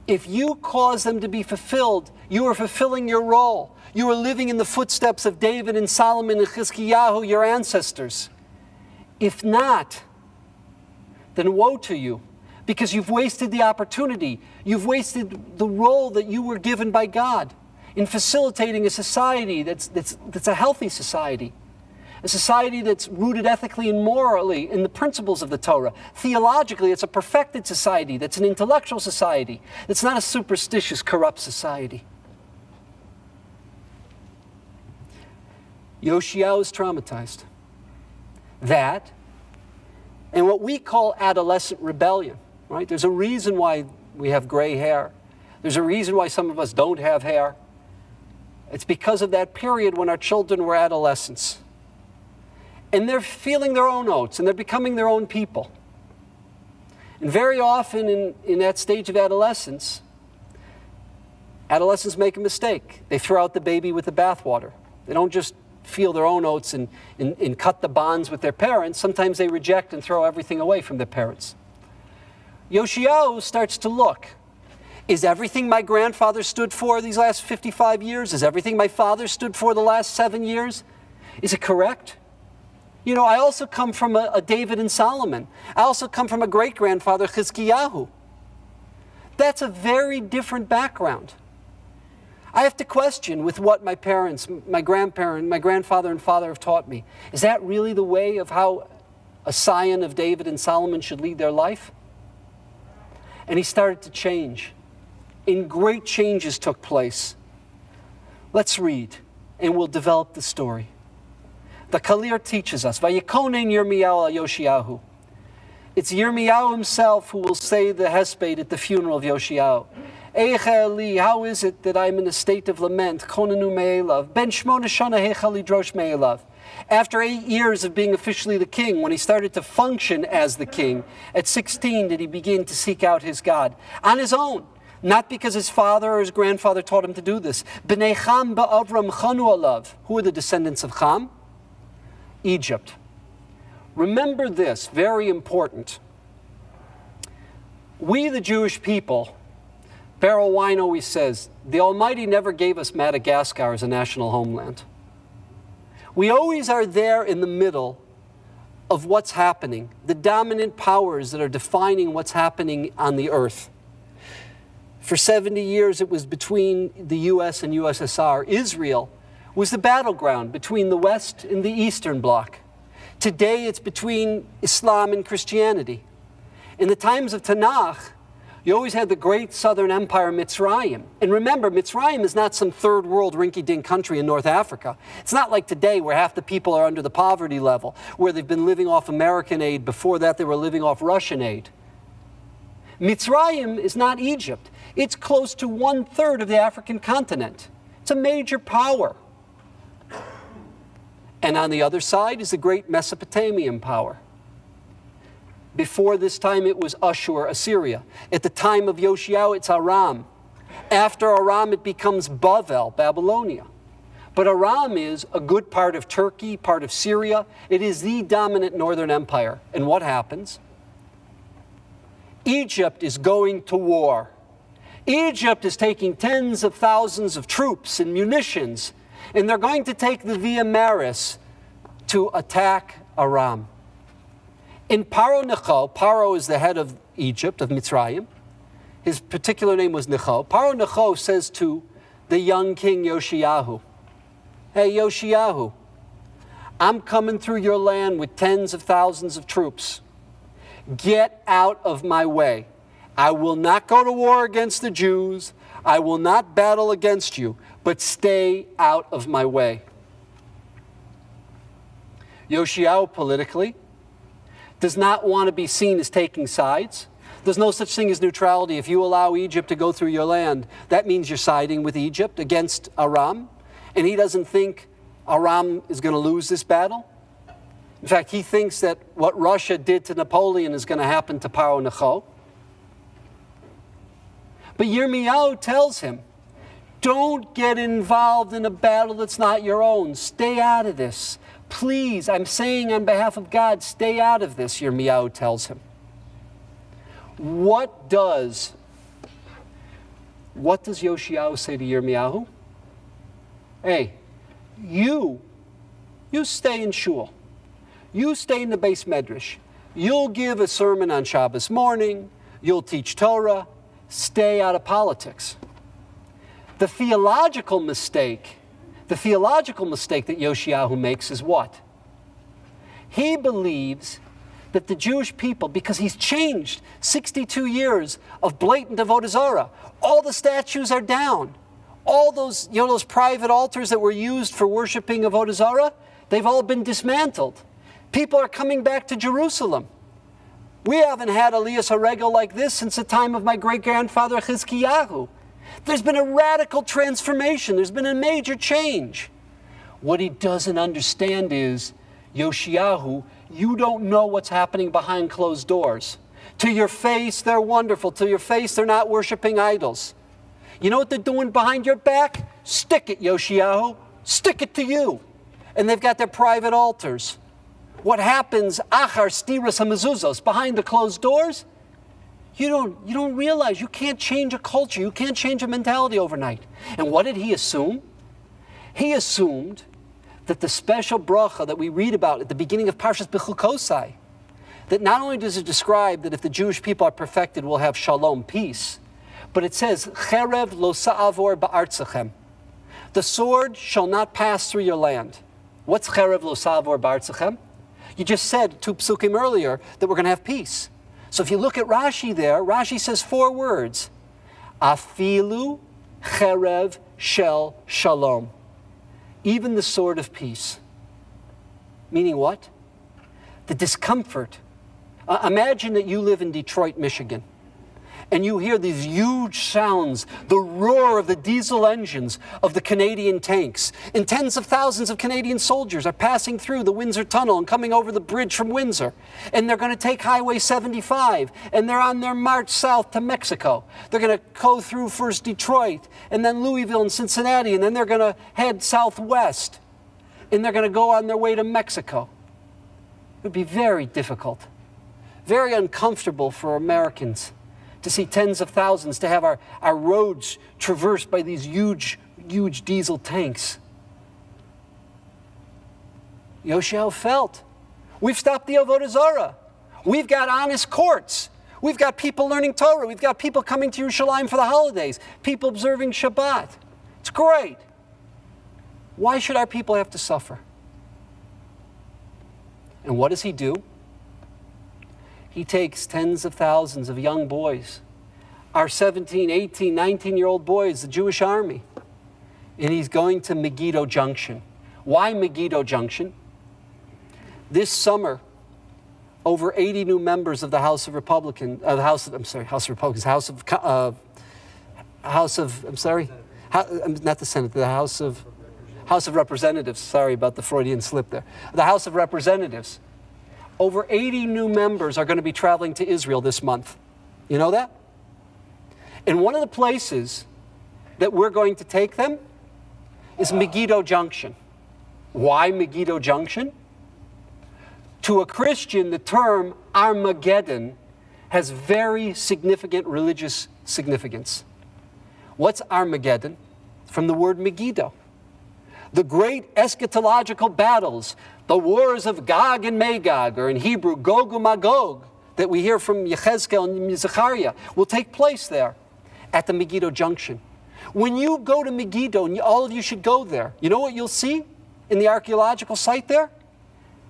If you cause them to be fulfilled, you are fulfilling your role. You are living in the footsteps of David and Solomon and Chizkiyahu, your ancestors. If not, then woe to you, because you've wasted the opportunity. You've wasted the role that you were given by God in facilitating a society that's a healthy society. A society that's rooted ethically and morally in the principles of the Torah. Theologically, it's a perfected society. That's an intellectual society. It's not a superstitious, corrupt society. Yoshiyahu is traumatized. That, and what we call adolescent rebellion, right? There's a reason why we have gray hair. There's a reason why some of us don't have hair. It's because of that period when our children were adolescents. And they're feeling their own oats, and they're becoming their own people. And very often in that stage of adolescence, adolescents make a mistake. They throw out the baby with the bathwater. They don't just feel their own oats and cut the bonds with their parents. Sometimes they reject and throw everything away from their parents. Yoshiyahu starts to look. Is everything my grandfather stood for these last 55 years? Is everything my father stood for the last 7 years? Is it correct? You know, I also come from a David and Solomon. I also come from a great-grandfather, Chizkiyahu. That's a very different background. I have to question with what my parents, my grandfather and father have taught me. Is that really the way of how a scion of David and Solomon should lead their life? And he started to change. And great changes took place. Let's read, and we'll develop the story. The Kalir teaches us, Vayikonen Yirmiyahu Yoshiyahu. It's Yirmiyahu himself who will say the hesped at the funeral of Yoshiyahu. Eicha Eli, how is it that I'm in a state of lament? Konenu me'elav. Ben shmona shana heicha lidrosh me'elav. After 8 years of being officially the king, when he started to function as the king, at 16 did he begin to seek out his God. On his own. Not because his father or his grandfather taught him to do this. B'nei Cham ba'avram chanu alav. Who are the descendants of Cham? Egypt. Remember this, very important. We, the Jewish people, Beryl Wine always says, the Almighty never gave us Madagascar as a national homeland. We always are there in the middle of what's happening, the dominant powers that are defining what's happening on the earth. For 70 years, it was between the U.S. and USSR. Israel was the battleground between the West and the Eastern Bloc. Today, it's between Islam and Christianity. In the times of Tanakh, you always had the great southern empire, Mitzrayim. And remember, Mitzrayim is not some third world rinky-dink country in North Africa. It's not like today where half the people are under the poverty level, where they've been living off American aid. Before that, they were living off Russian aid. Mitzrayim is not Egypt. It's close to 1/3 of the African continent. It's a major power. And on the other side is the great Mesopotamian power. Before this time, it was Ashur, Assyria. At the time of Yoshiyahu, it's Aram. After Aram, it becomes Bavel, Babylonia. But Aram is a good part of Turkey, part of Syria. It is the dominant northern empire. And what happens? Egypt is going to war. Egypt is taking tens of thousands of troops and munitions, and they're going to take the Via Maris to attack Aram. In Paro Necho, Paro is the head of Egypt, of Mitzrayim. His particular name was Necho. Paro Necho says to the young king Yoshiyahu, hey Yoshiyahu, I'm coming through your land with tens of thousands of troops. Get out of my way. I will not go to war against the Jews. I will not battle against you, but stay out of my way. Yoshiyahu politically does not want to be seen as taking sides. There's no such thing as neutrality. If you allow Egypt to go through your land, that means you're siding with Egypt against Aram. And he doesn't think Aram is going to lose this battle. In fact, he thinks that what Russia did to Napoleon is going to happen to Paro Necho. But Yirmiyahu tells him, don't get involved in a battle that's not your own. Stay out of this. Please, I'm saying on behalf of God, stay out of this, Yirmiyahu tells him. What does Yoshiyahu say to Yirmiyahu? Hey, you stay in shul. You stay in the base medrash. You'll give a sermon on Shabbos morning. You'll teach Torah. Stay out of politics. The theological mistake that Yoshiyahu makes is what? He believes that the Jewish people, because he's changed 62 years of blatant avodah zarah, all the statues are down. All those, those private altars that were used for worshiping avodah zarah, they've all been dismantled. People are coming back to Jerusalem. We haven't had Aliyas HaRegel like this since the time of my great-grandfather Chizkiyahu. There's been a radical transformation. There's been a major change. What he doesn't understand is, Yoshiyahu, you don't know what's happening behind closed doors. To your face, they're wonderful. To your face, they're not worshiping idols. You know what they're doing behind your back? Stick it, Yoshiyahu. Stick it to you. And they've got their private altars. What happens, achar stiras hamezuzos, behind the closed doors? You don't realize you can't change a culture. You can't change a mentality overnight. And what did he assume? He assumed that the special bracha that we read about at the beginning of Parshas Bechukosai, that not only does it describe that if the Jewish people are perfected, we'll have shalom, peace, but it says, Cherev lo sa'avor ba'artzachem. The sword shall not pass through your land. What's Cherev lo sa'avor ba'artzachem? You just said 2 psukim earlier that we're going to have peace. So if you look at Rashi there, Rashi says 4 words. Afilu cherev shel shalom. Even the sword of peace. Meaning what? The discomfort. Imagine that you live in Detroit, Michigan, and you hear these huge sounds, the roar of the diesel engines of the Canadian tanks, and tens of thousands of Canadian soldiers are passing through the Windsor Tunnel and coming over the bridge from Windsor, and they're going to take Highway 75, and they're on their march south to Mexico. They're going to go through first Detroit, and then Louisville and Cincinnati, and then they're going to head southwest, and they're going to go on their way to Mexico. It would be very difficult, very uncomfortable for Americans to see tens of thousands, to have our roads traversed by these huge diesel tanks. Yoshiyahu felt, we've stopped the avodah zarah. We've got honest courts. We've got people learning Torah. We've got people coming to Yerushalayim for the holidays. People observing Shabbat. It's great. Why should our people have to suffer? And what does he do? He takes tens of thousands of young boys, our 17, 18, 19-year-old boys, the Jewish army, and he's going to Megiddo Junction. Why Megiddo Junction? This summer, over 80 new members of the House of Republicans, not the Senate, the House of Representatives, sorry about the Freudian slip there, the House of Representatives. Over 80 new members are going to be traveling to Israel this month. You know that? And one of the places that we're going to take them is Megiddo Junction. Why Megiddo Junction? To a Christian, the term Armageddon has very significant religious significance. What's Armageddon? From the word Megiddo. The great eschatological battles, the wars of Gog and Magog, or in Hebrew, Gog and Magog, that we hear from Yechezkel and Zechariah, will take place there at the Megiddo Junction. When you go to Megiddo, and all of you should go there, you know what you'll see in the archaeological site there?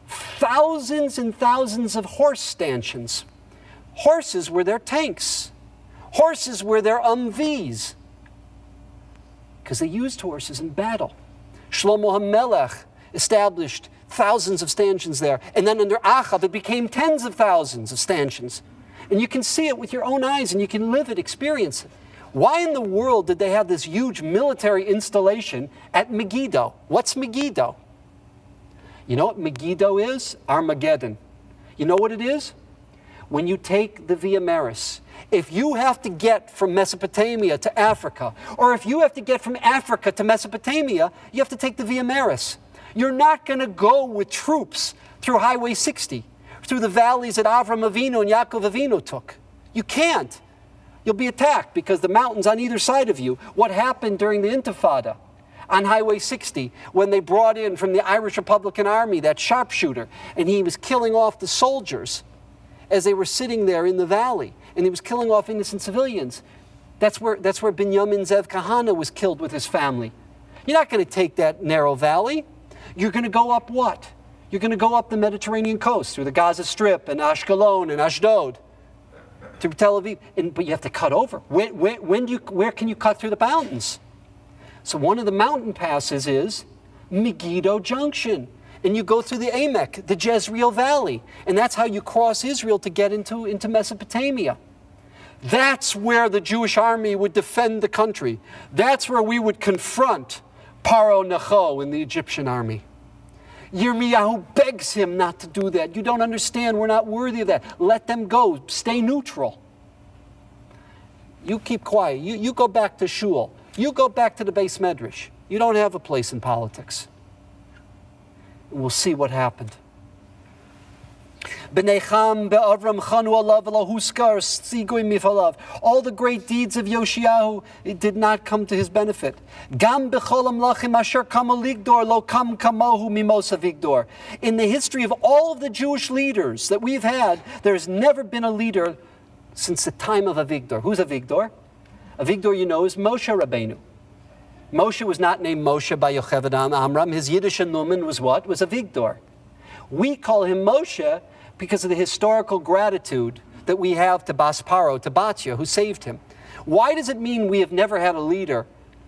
Thousands and thousands of horse stanchions. Horses were their tanks. Horses were their Humvees, because they used horses in battle. Shlomo HaMelech established thousands of stanchions there. And then under Achav, it became tens of thousands of stanchions. And you can see it with your own eyes, and you can live it, experience it. Why in the world did they have this huge military installation at Megiddo? What's Megiddo? You know what Megiddo is? Armageddon. You know what it is? When you take the Via Maris, if you have to get from Mesopotamia to Africa, or if you have to get from Africa to Mesopotamia, you have to take the Via Maris. You're not going to go with troops through Highway 60, through the valleys that Avram Avinu and Yaakov Avinu took. You can't. You'll be attacked because the mountains on either side of you. What happened during the Intifada on Highway 60 when they brought in from the Irish Republican Army that sharpshooter, and he was killing off the soldiers as they were sitting there in the valley, and he was killing off innocent civilians. That's where Binyamin Zev Kahana was killed with his family. You're not going to take that narrow valley. You're going to go up what? You're going to go up the Mediterranean coast through the Gaza Strip and Ashkelon and Ashdod to Tel Aviv, but you have to cut over. Where can you cut through the mountains? So one of the mountain passes is Megiddo Junction. And you go through the Amek, the Jezreel Valley. And that's how you cross Israel to get into Mesopotamia. That's where the Jewish army would defend the country. That's where we would confront Paro Necho and the Egyptian army. Yirmiyahu begs him not to do that. You don't understand. We're not worthy of that. Let them go. Stay neutral. You keep quiet. You go back to shul. You go back to the Beis Medrash. You don't have a place in politics. And we'll see what happened. All the great deeds of Yoshiyahu, it did not come to his benefit. In the history of all of the Jewish leaders that we've had, there's never been a leader since the time of Avigdor. Who's Avigdor? Avigdor, you know, is Moshe Rabbeinu. Moshe was not named Moshe by Yocheved Amram. His Yiddish numen was what? Was Avigdor. We call him Moshe because of the historical gratitude that we have to Bas Paro, to Batya, who saved him. Why does it mean we have never had a leader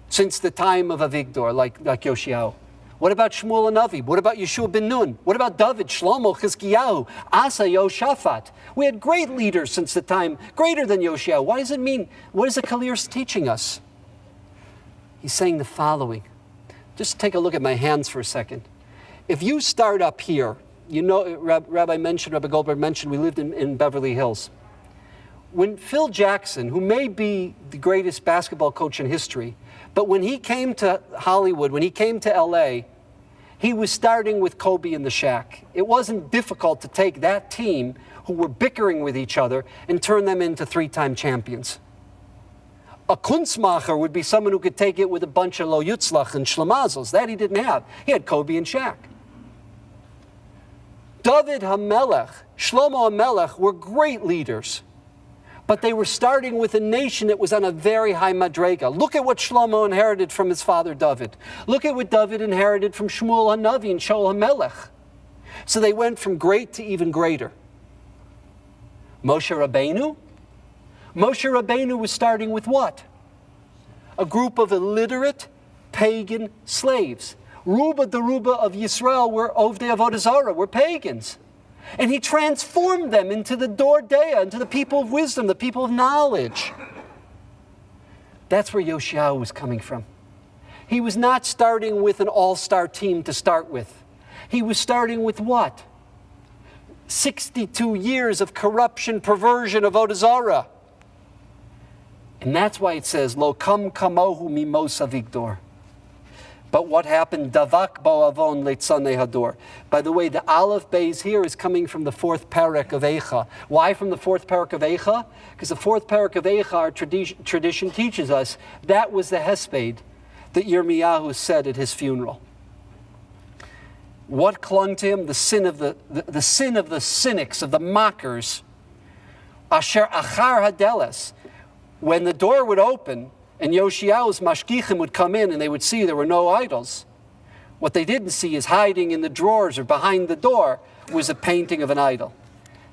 since the time of Avigdor, like Yoshiyahu? What about Shmuel Hanavi? What about Yeshua ben Nun? What about David, Shlomo, Chizkiyahu, Asa, Yoshaphat? We had great leaders since the time, greater than Yoshiyahu. Why does it mean? What is the Kalir's teaching us? He's saying the following. Just take a look at my hands for a second. If you start up here, you know, Rabbi Goldberg mentioned we lived in Beverly Hills. When Phil Jackson, who may be the greatest basketball coach in history, but when he came to Hollywood, when he came to LA, he was starting with Kobe in the Shack. It wasn't difficult to take that team who were bickering with each other and turn them into three-time champions. A Kunstmacher would be someone who could take it with a bunch of Lo Yutzlach and Shlemazels. That he didn't have. He had Kobe and Shaq. David HaMelech, Shlomo HaMelech were great leaders, but they were starting with a nation that was on a very high madrega. Look at what Shlomo inherited from his father David. Look at what David inherited from Shmuel HaNavi and Shaul HaMelech. So they went from great to even greater. Moshe Rabbeinu? Moshe Rabbeinu was starting with what? A group of illiterate, pagan slaves. Ruba Deruba of Yisrael were Ovdei Avodah Zarah, were pagans. And he transformed them into the Dor Dea, into the people of wisdom, the people of knowledge. That's where Yoshiyahu was coming from. He was not starting with an all-star team to start with. He was starting with what? 62 years of corruption, perversion of Avodah Zarah. And that's why it says, Lo kam kamohu mimos Avigdor. But what happened? Davak bo avon leitzanei hador. By the way, the Aleph Beis here is coming from the fourth parak of Eicha. Why from the fourth parak of Eicha? Because the fourth parak of Eicha, our tradition teaches us, that was the hesped that Yirmiyahu said at his funeral. What clung to him? The sin of the sin of the cynics, of the mockers. Asher achar hadeles. When the door would open and Yoshiyahu's mashgichim would come in and they would see there were no idols, what they didn't see is hiding in the drawers or behind the door was a painting of an idol.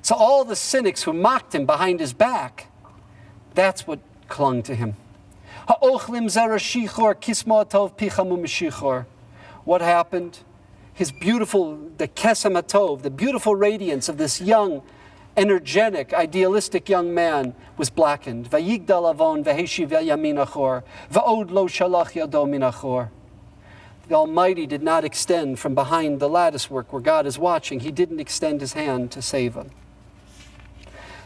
So all the cynics who mocked him behind his back, that's what clung to him. What happened? His beautiful, the kesem hatov, the beautiful radiance of this young, energetic, idealistic young man was blackened. Vayigdal avon veheshiv yamin achor, va'od lo shalach yado min achor. The Almighty did not extend from behind the lattice work where God is watching. He didn't extend his hand to save him.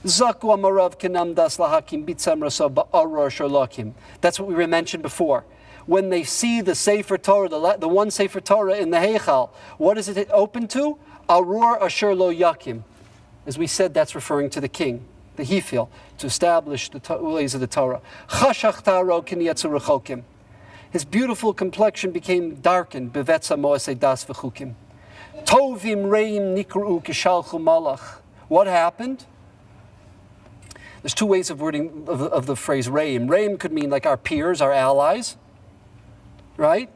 Zaku amarav kenam das lahakim bitsam raso ba'aror sholokim. That's what we mentioned before. when they see the Sefer Torah, the one Sefer Torah in the Heichal, what is it open to? Arur asher lo yakim. As we said, that's referring to the king, the Hefil, to establish the ways of the Torah. Chashach taro kiniyatzu rechokim. His beautiful complexion became darkened. Bevetza moasei das v'chukim. Tovim reim nikru kishalchu malach. What happened? There's two ways of wording of the phrase reim. Reim could mean like our peers, our allies, right?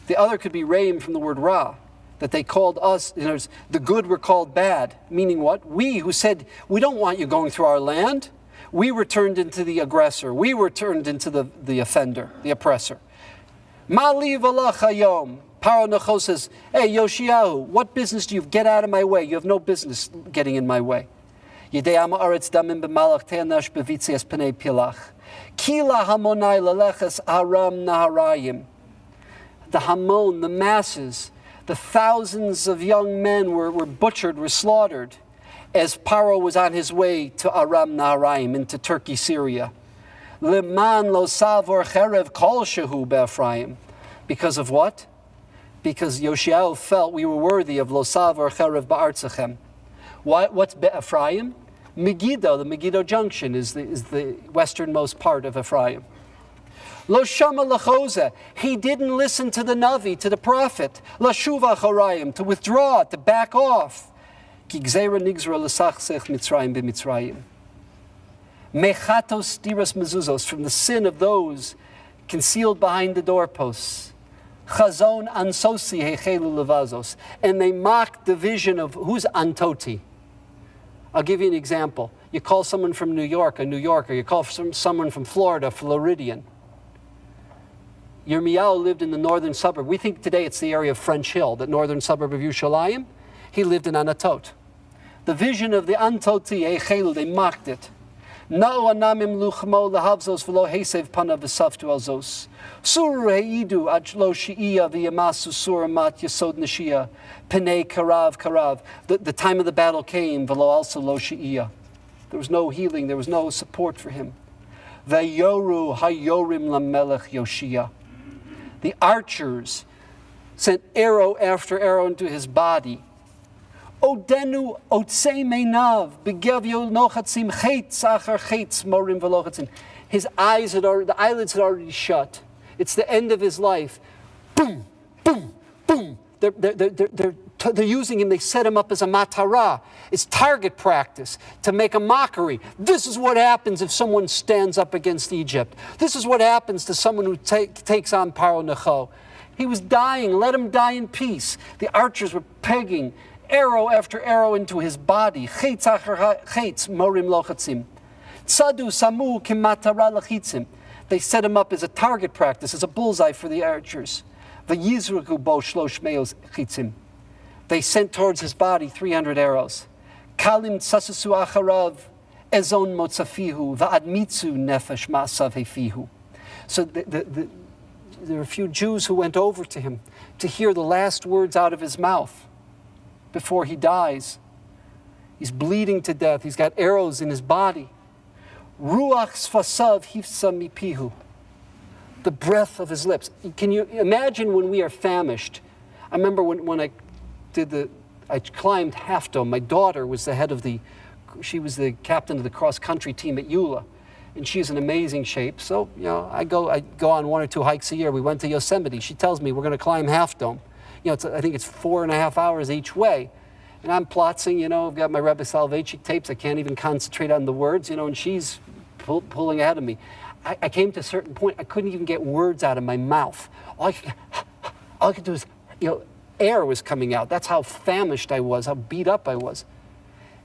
The other could be reim from the word ra, that they called us, the good were called bad. Meaning what? We who said, we don't want you going through our land, we were turned into the aggressor. We were turned into the offender, the oppressor. Mali v'lach hayom. Paro Necho says, hey, Yoshiyahu, what business do you have? Get out of my way. You have no business getting in my way. Yidei am haaretz damim b'malach te'anash b'vitzias p'nei pilach. Kila hamonai leleches aram naharayim. The Hamon, the masses, the thousands of young men were butchered, were slaughtered, as Paro was on his way to Aram Naharaim, into Turkey, Syria. Leman lo savor cherev kol shehu be'Ephraim. Because of what? Because Yoshiyahu felt we were worthy of lo savor cherev ba'artzachem. What's Ephraim? Megiddo, the Megiddo Junction, is the westernmost part of Ephraim. Lo shama lachoza. He didn't listen to the Navi, to the prophet. La shuva chorayim, to withdraw, to back off. Ki gzeira nigzra l'sachsech mitzrayim b'mitzrayim. Mechatos diras mezuzos, from the sin of those concealed behind the doorposts. Chazon ansosi hechelu levazos. And they mocked the vision of, who's antoti? I'll give you an example. You call someone from New York a New Yorker. You call someone from Florida, Floridian. Yirmiyahu lived in the northern suburb. We think today it's the area of French Hill, the northern suburb of Yerushalayim. He lived in Anatot. The vision of the Antoti Echelu, they mocked it. Na'u anamim luchmo lahavzos v'lo hesev panav v'saftu alzos. Suru heidu ajlo shi'iyah v'yamasu suramat yesod neshiyah. Penei karav. The time of the battle came, v'lo also lo shi'iyah. There was no healing, there was no support for him. V'yoru hayorim lamelech Yoshiyah. The archers sent arrow after arrow into his body. Odenu otsei meinav begavyo nochatzim chetz achar chetz morim velochatzim. His eyes the eyelids had already shut. It's the end of his life. Boom, boom, boom. They're using him. They set him up as a matara. It's target practice to make a mockery. This is what happens if someone stands up against Egypt. This is what happens to someone who takes on Paro Necho. He was dying. Let him die in peace. The archers were pegging arrow after arrow into his body. Chetz achar chetz morim lochatzim. Tzadu samu kimatara lachitzim. They set him up as a target practice, as a bullseye for the archers. V'yizruku bo shlosh meos chitzim. They sent towards his body 300 arrows. Kalim tsasasu acharav ezon motzafihu va'admitzu nefesh ma'asav hefihu. So there were a few Jews who went over to him to hear the last words out of his mouth before he dies. He's bleeding to death. He's got arrows in his body. Ruach sfasav hifsa mipihu. The breath of his lips. Can you imagine when we are famished? I remember when I climbed Half Dome. My daughter was she was the captain of the cross-country team at Eula. And she's in amazing shape. So, I go on 1 or 2 hikes a year. We went to Yosemite. She tells me we're going to climb Half Dome. I think it's 4.5 hours each way. And I'm plotzing, I've got my Rabbi Soloveitchik tapes. I can't even concentrate on the words, and she's pulling ahead of me. I came to a certain point, I couldn't even get words out of my mouth. All I could do is, air was coming out. That's how famished I was, how beat up I was.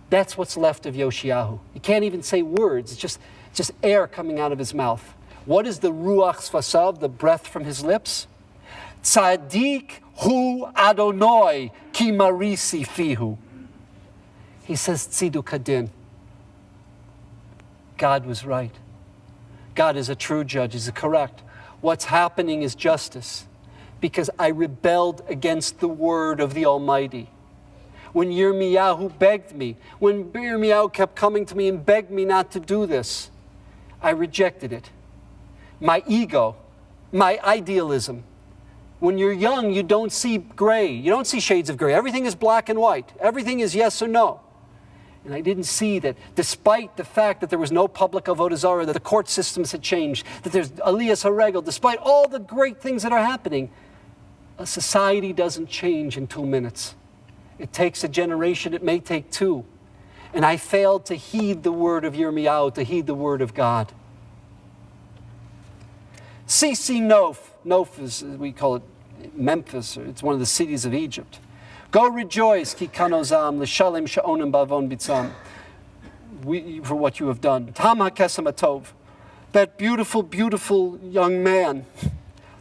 That's what's left of Yoshiyahu. He can't even say words. It's just air coming out of his mouth. What is the ruach sfasav, the breath from his lips? Tzadik hu Adonai ki marisi fihu. He says tziduk hadin. God was right. God is a true judge, is correct. What's happening is justice because I rebelled against the word of the Almighty. When Yirmiyahu begged me, when Yirmiyahu kept coming to me and begged me not to do this, I rejected it. My ego, my idealism. When you're young, you don't see gray. You don't see shades of gray. Everything is black and white. Everything is yes or no. And I didn't see that despite the fact that there was no public avodah zarah, that the court systems had changed, that there's aliyas haregel, despite all the great things that are happening, a society doesn't change in 2 minutes. It takes a generation, it may take 2. And I failed to heed the word of Yirmiyahu, to heed the word of God. Sisi Nof. Nof is, we call it Memphis, it's one of the cities of Egypt. Go rejoice, ki kanozam, l'shalem sha'onim bavon bitzam, for what you have done. Tam ha'kesem atov, that beautiful, beautiful young man,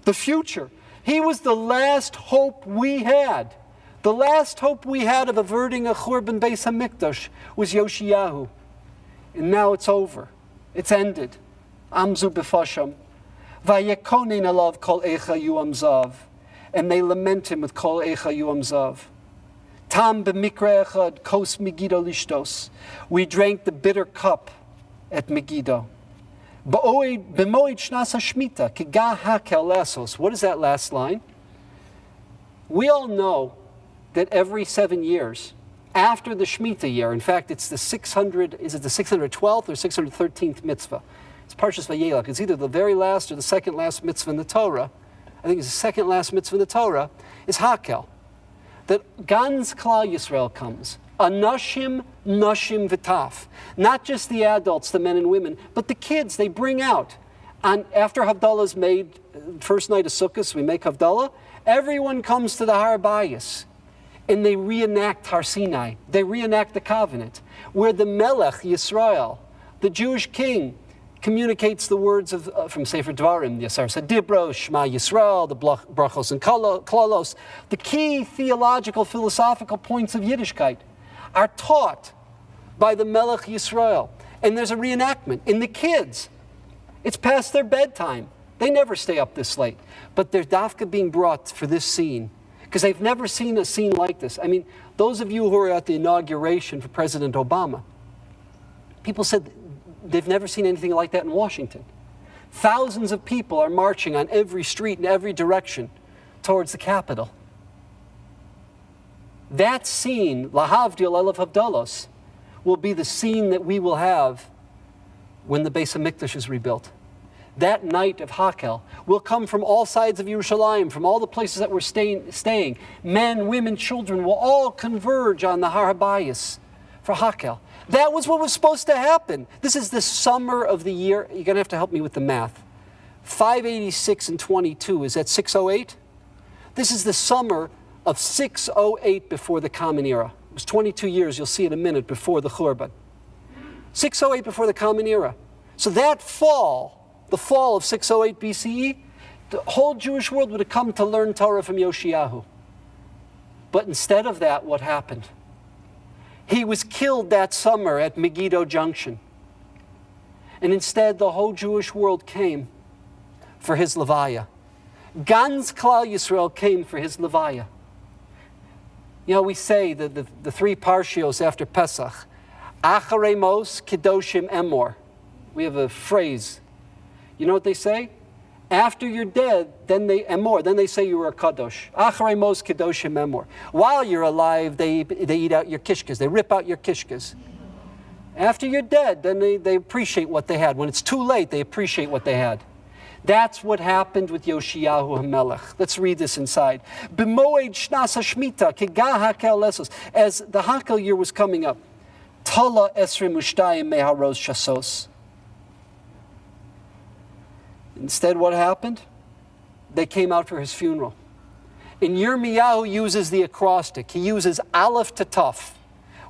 the future. He was the last hope we had. The last hope we had of averting a Churban Beis HaMikdash was Yoshiyahu. And now it's over. It's ended. Amzu b'fasham. Vayekonin alav kol echa yuam zav. And they lament him with kol echa yuam zav. Tam b'mikra echad kos Megiddo lishtos. We drank the bitter cup at Megiddo. B'moed shnas hashmita kigah hakel lasos. What is that last line? We all know that every 7 years, after the Shemitah year, in fact, it's the 612th or 613th mitzvah. It's Parshas Vayelach. It's either the very last or the second last mitzvah in the Torah. I think it's the second last mitzvah in the Torah, is Hakel. That Gans Klal Yisrael comes. Anashim, Nashim V'taf. Not just the adults, the men and women, but the kids they bring out. And after Havdalah's made, first night of Sukkot, we make Havdalah, everyone comes to the Har Bayis. And they reenact Har Sinai. They reenact the covenant, where the Melech Yisrael, the Jewish king, communicates the words of from Sefer Dvarim, Yasar Sadibro, Shema Yisrael, the Brachos and Klalos. The key theological, philosophical points of Yiddishkeit are taught by the Melech Yisrael. And there's a reenactment. In the kids, it's past their bedtime. They never stay up this late. But they're dafka being brought for this scene, because they've never seen a scene like this. I mean, those of you who were at the inauguration for President Obama, people said they've never seen anything like that in Washington. Thousands of people are marching on every street in every direction towards the Capitol. That scene, Lahavdil Elav Havdalos, will be the scene that we will have when the Beis HaMikdash is rebuilt. That night of Hakel will come from all sides of Yerushalayim, from all the places that we're staying. Men, women, children will all converge on the Har HaBayis for Hakel. That was what was supposed to happen. This is the summer of the year. You're going to have to help me with the math. 586 and 22, is that 608? This is the summer of 608 before the Common Era. It was 22 years, you'll see in a minute, before the Churban. 608 before the Common Era. So that fall, the fall of 608 BCE, the whole Jewish world would have come to learn Torah from Yoshiyahu. But instead of that, what happened? He was killed that summer at Megiddo Junction. And instead, the whole Jewish world came for his Levaya. Gans Klal Yisrael came for his Levaya. You know, we say the 3 parshios after Pesach, Acharei Mos Kedoshim Emor. We have a phrase. You know what they say? After you're dead, then they say you were a kadosh. Acharei Mos Kedoshim Emor. While you're alive, they eat out your kishkas. They rip out your kishkas. After you're dead, then they appreciate what they had. When it's too late, they appreciate what they had. That's what happened with Yoshiyahu HaMelech. Let's read this inside. B'moed shnas hashmita kegah hakel lesos. As the Hakel year was coming up, Tala esrim ushtayim meharos shasos. Instead, what happened? They came out for his funeral. And Yirmiyahu uses the acrostic. He uses Aleph to Taf.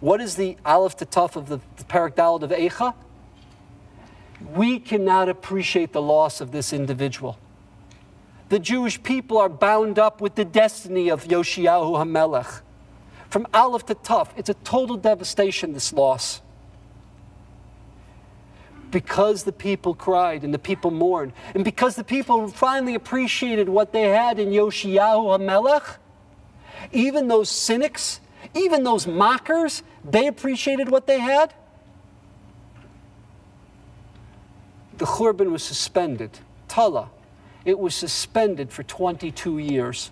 What is the Aleph to Taf of the Parak Daled of Eicha? We cannot appreciate the loss of this individual. The Jewish people are bound up with the destiny of Yoshiyahu HaMelech. From Aleph to Taf, it's a total devastation, this loss. Because the people cried and the people mourned, and because the people finally appreciated what they had in Yoshiyahu HaMelech, even those cynics, even those mockers, they appreciated what they had. The Churban was suspended, Tala. it was suspended for 22 years.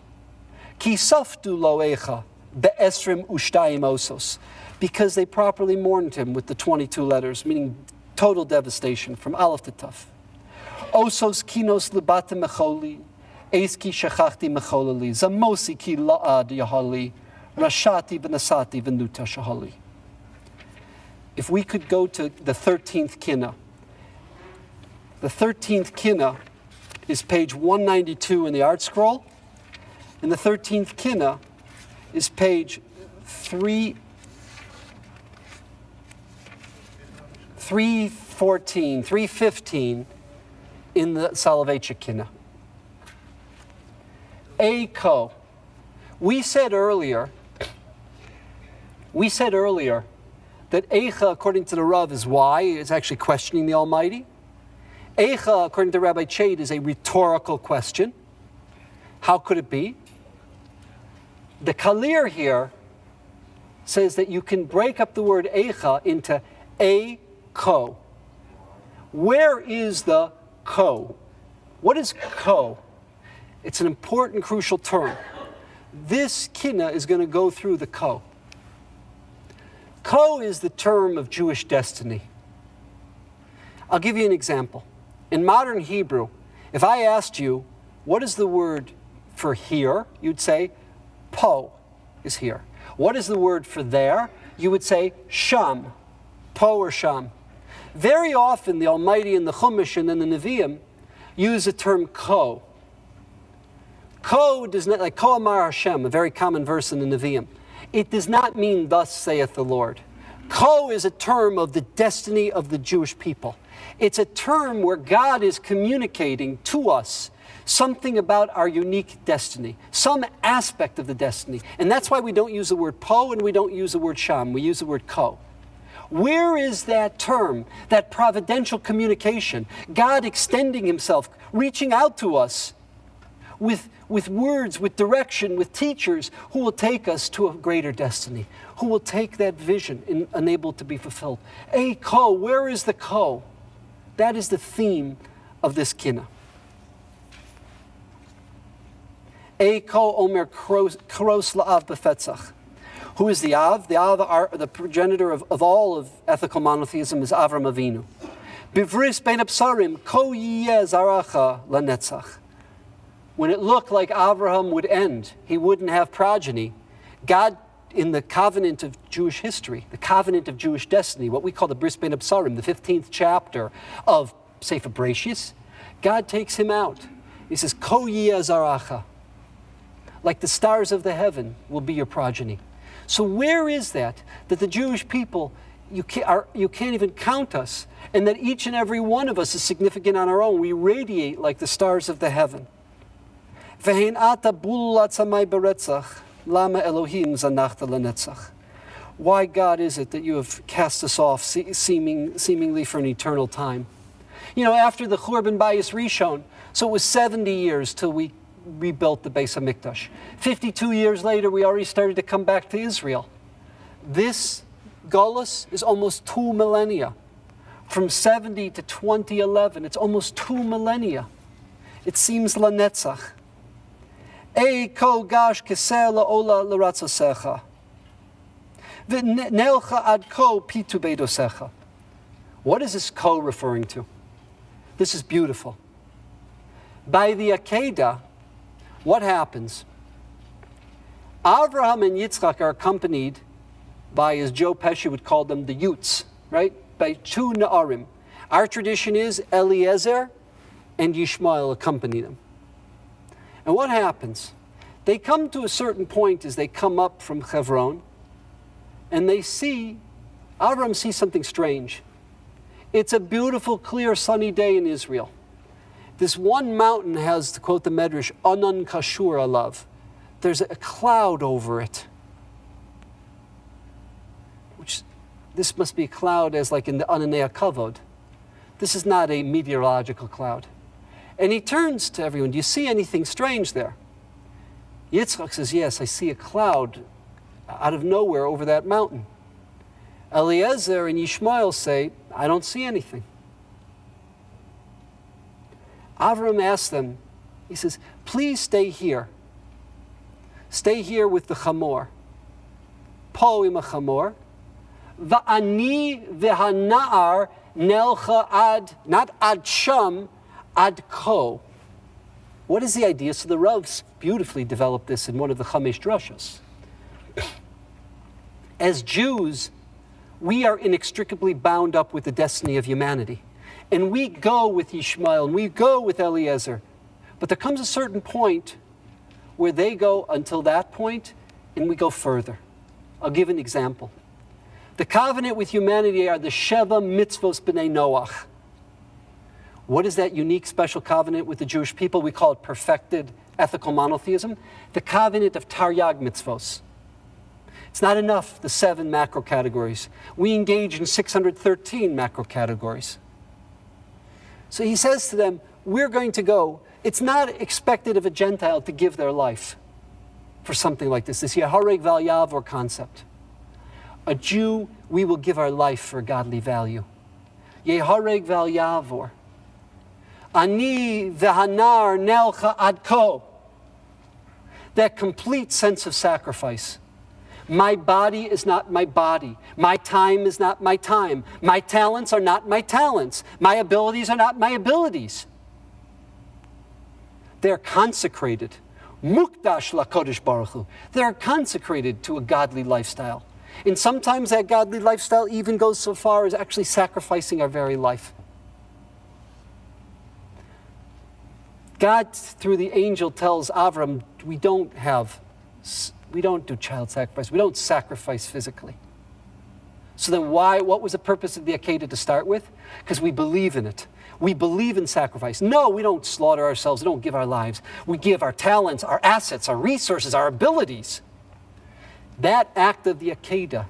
Ki saftu lo echa be'esrim ushtayim osos, because they properly mourned him with the 22 letters, meaning total devastation from Aleph to Taf. Osos kinos libate mecholi, eski shachachti mecholali, zamosi ki la'ad yahali, rashati v'nasati v'nuta shahali. If we could go to the 13th Kinot. The 13th Kinot is page 192 in the Art Scroll, and the 13th Kinot is page 315 in the Soloveitchik Kinot. Ko. We said earlier that Eicha, according to the Rav, is why. It's actually questioning the Almighty. Eicha, according to Rabbi Chait, is a rhetorical question. How could it be? The Kalir here says that you can break up the word Eicha into ko. Where is the ko? What is ko? It's an important, crucial term. This Kinot is going to go through the ko. Ko is the term of Jewish destiny. I'll give you an example. In modern Hebrew, if I asked you, what is the word for here? You'd say, po is here. What is the word for there? You would say, sham, po or sham. Very often, the Almighty in the Chumash and in the Nevi'im use the term ko. Ko does not, like Ko Amar Hashem, a very common verse in the Nevi'im. It does not mean, thus saith the Lord. Ko is a term of the destiny of the Jewish people. It's a term where God is communicating to us something about our unique destiny, some aspect of the destiny. And that's why we don't use the word po and we don't use the word sham, we use the word ko. Where is that term, that providential communication, God extending himself, reaching out to us with words, with direction, with teachers who will take us to a greater destiny, who will take that vision and enable it to be fulfilled? Ko, where is the ko? That is the theme of this Kinot. Ko omer kros la'av befetzach. Who is the Av? The Av, the progenitor of all of ethical monotheism, is Avram Avinu. Bivris bein absarim ko yiyeh zaracha lanetzach. When it looked like Abraham would end, he wouldn't have progeny, God, in the covenant of Jewish history, the covenant of Jewish destiny, what we call the Bris Bein Absarim, the 15th chapter of Sefer Bereshis, God takes him out. He says, Ko yiyeh zaracha. Like the stars of the heaven will be your progeny. So where is that the Jewish people, you can't even count us, and that each and every one of us is significant on our own? We radiate like the stars of the heaven. Why, God, is it that you have cast us off seemingly for an eternal time? You know, after the Churban Bayis Rishon, so it was 70 years till we rebuilt the Beis HaMikdash. 52 years later, we already started to come back to Israel. This Golus is almost 2 millennia. From 70 to 2011, it's almost 2 millennia. It seems lanetzach. Ko gash keser la'ola l'ratzosecha. V'nelcha ad ko pitu beidosecha. What is this ko referring to? This is beautiful. By the Akedah, what happens? Avraham and Yitzchak are accompanied by, as Joe Pesci would call them, the Utes, right? By 2 Na'arim. Our tradition is Eliezer and Yishmael accompany them. And what happens? They come to a certain point as they come up from Hebron, and Avraham sees something strange. It's a beautiful, clear, sunny day in Israel. This one mountain has, to quote the Medrash, Anan Kashur Alav. There's a cloud over it. This must be a cloud as like in the Ananei Kavod. This is not a meteorological cloud. And he turns to everyone, do you see anything strange there? Yitzchak says, yes, I see a cloud out of nowhere over that mountain. Eliezer and Yishmael say, I don't see anything. Avram asks them, He says, please stay here. Stay here with the chamor. Po im chamor. Va'ani v'hana'ar nelcha ad, not ad sham, ad ko. What is the idea? So the Rav beautifully developed this in one of the Chamesh Drushos. As Jews, we are inextricably bound up with the destiny of humanity. And we go with Yishmael, and we go with Eliezer. But there comes a certain point where they go until that point, and we go further. I'll give an example. The covenant with humanity are the Sheva Mitzvos B'nai Noach. What is that unique, special covenant with the Jewish people? We call it perfected ethical monotheism. The covenant of Taryag Mitzvos. It's not enough, the 7 macro categories. We engage in 613 macro categories. So he says to them, we're going to go. It's not expected of a Gentile to give their life for something like this Yehareg Val Yavor concept. A Jew, we will give our life for godly value. Yehareg Val Yavor. Ani v'hanar nelcha ad ko. That complete sense of sacrifice. My body is not my body. My time is not my time. My talents are not my talents. My abilities are not my abilities. They're consecrated. Mukdash lakodesh baruch hu. They're consecrated to a godly lifestyle. And sometimes that godly lifestyle even goes so far as actually sacrificing our very life. God, through the angel, tells Avram, we don't do child sacrifice. We don't sacrifice physically. So then what was the purpose of the Akedah to start with? Because we believe in it. We believe in sacrifice. No, we don't slaughter ourselves. We don't give our lives. We give our talents, our assets, our resources, our abilities. That act of the Akedah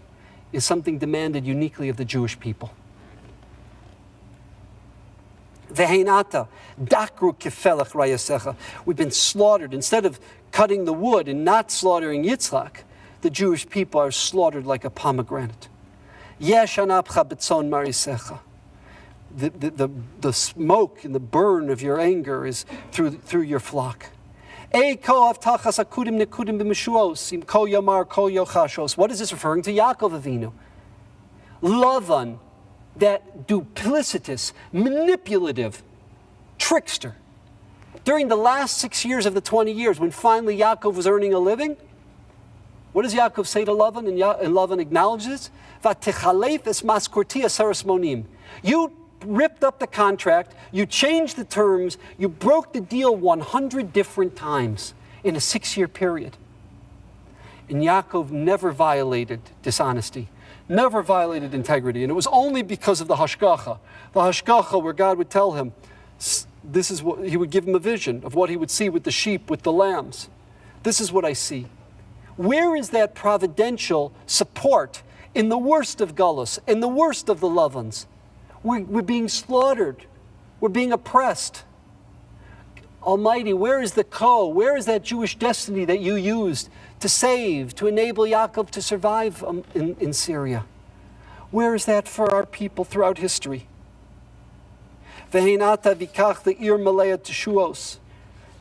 is something demanded uniquely of the Jewish people. Vehenata, dakru kefelach rayasecha. We've been slaughtered. Instead of cutting the wood and not slaughtering Yitzchak, the Jewish people are slaughtered like a pomegranate. Yesh anapcha betzon marisecha. The smoke and the burn of your anger is through your flock. What is this referring to? Yaakov Avinu. Lavan, that duplicitous, manipulative trickster. During the last 6 years of the 20 years, when finally Yaakov was earning a living, what does Yaakov say to Lavan? And Lavan acknowledges, you ripped up the contract, you changed the terms, you broke the deal 100 different times in a 6-year period. And Yaakov never violated dishonesty, never violated integrity. And it was only because of the hashgacha where God would tell him, this is what, he would give him a vision of what he would see with the sheep, with the lambs. This is what I see. Where is that providential support in the worst of Gullus, in the worst of the Lavans? We're being slaughtered. We're being oppressed. Almighty, where is the ko? Where is that Jewish destiny that you used to save, to enable Yaakov to survive in Syria? Where is that for our people throughout history? Vehenata vikach the ir malaya teshuos.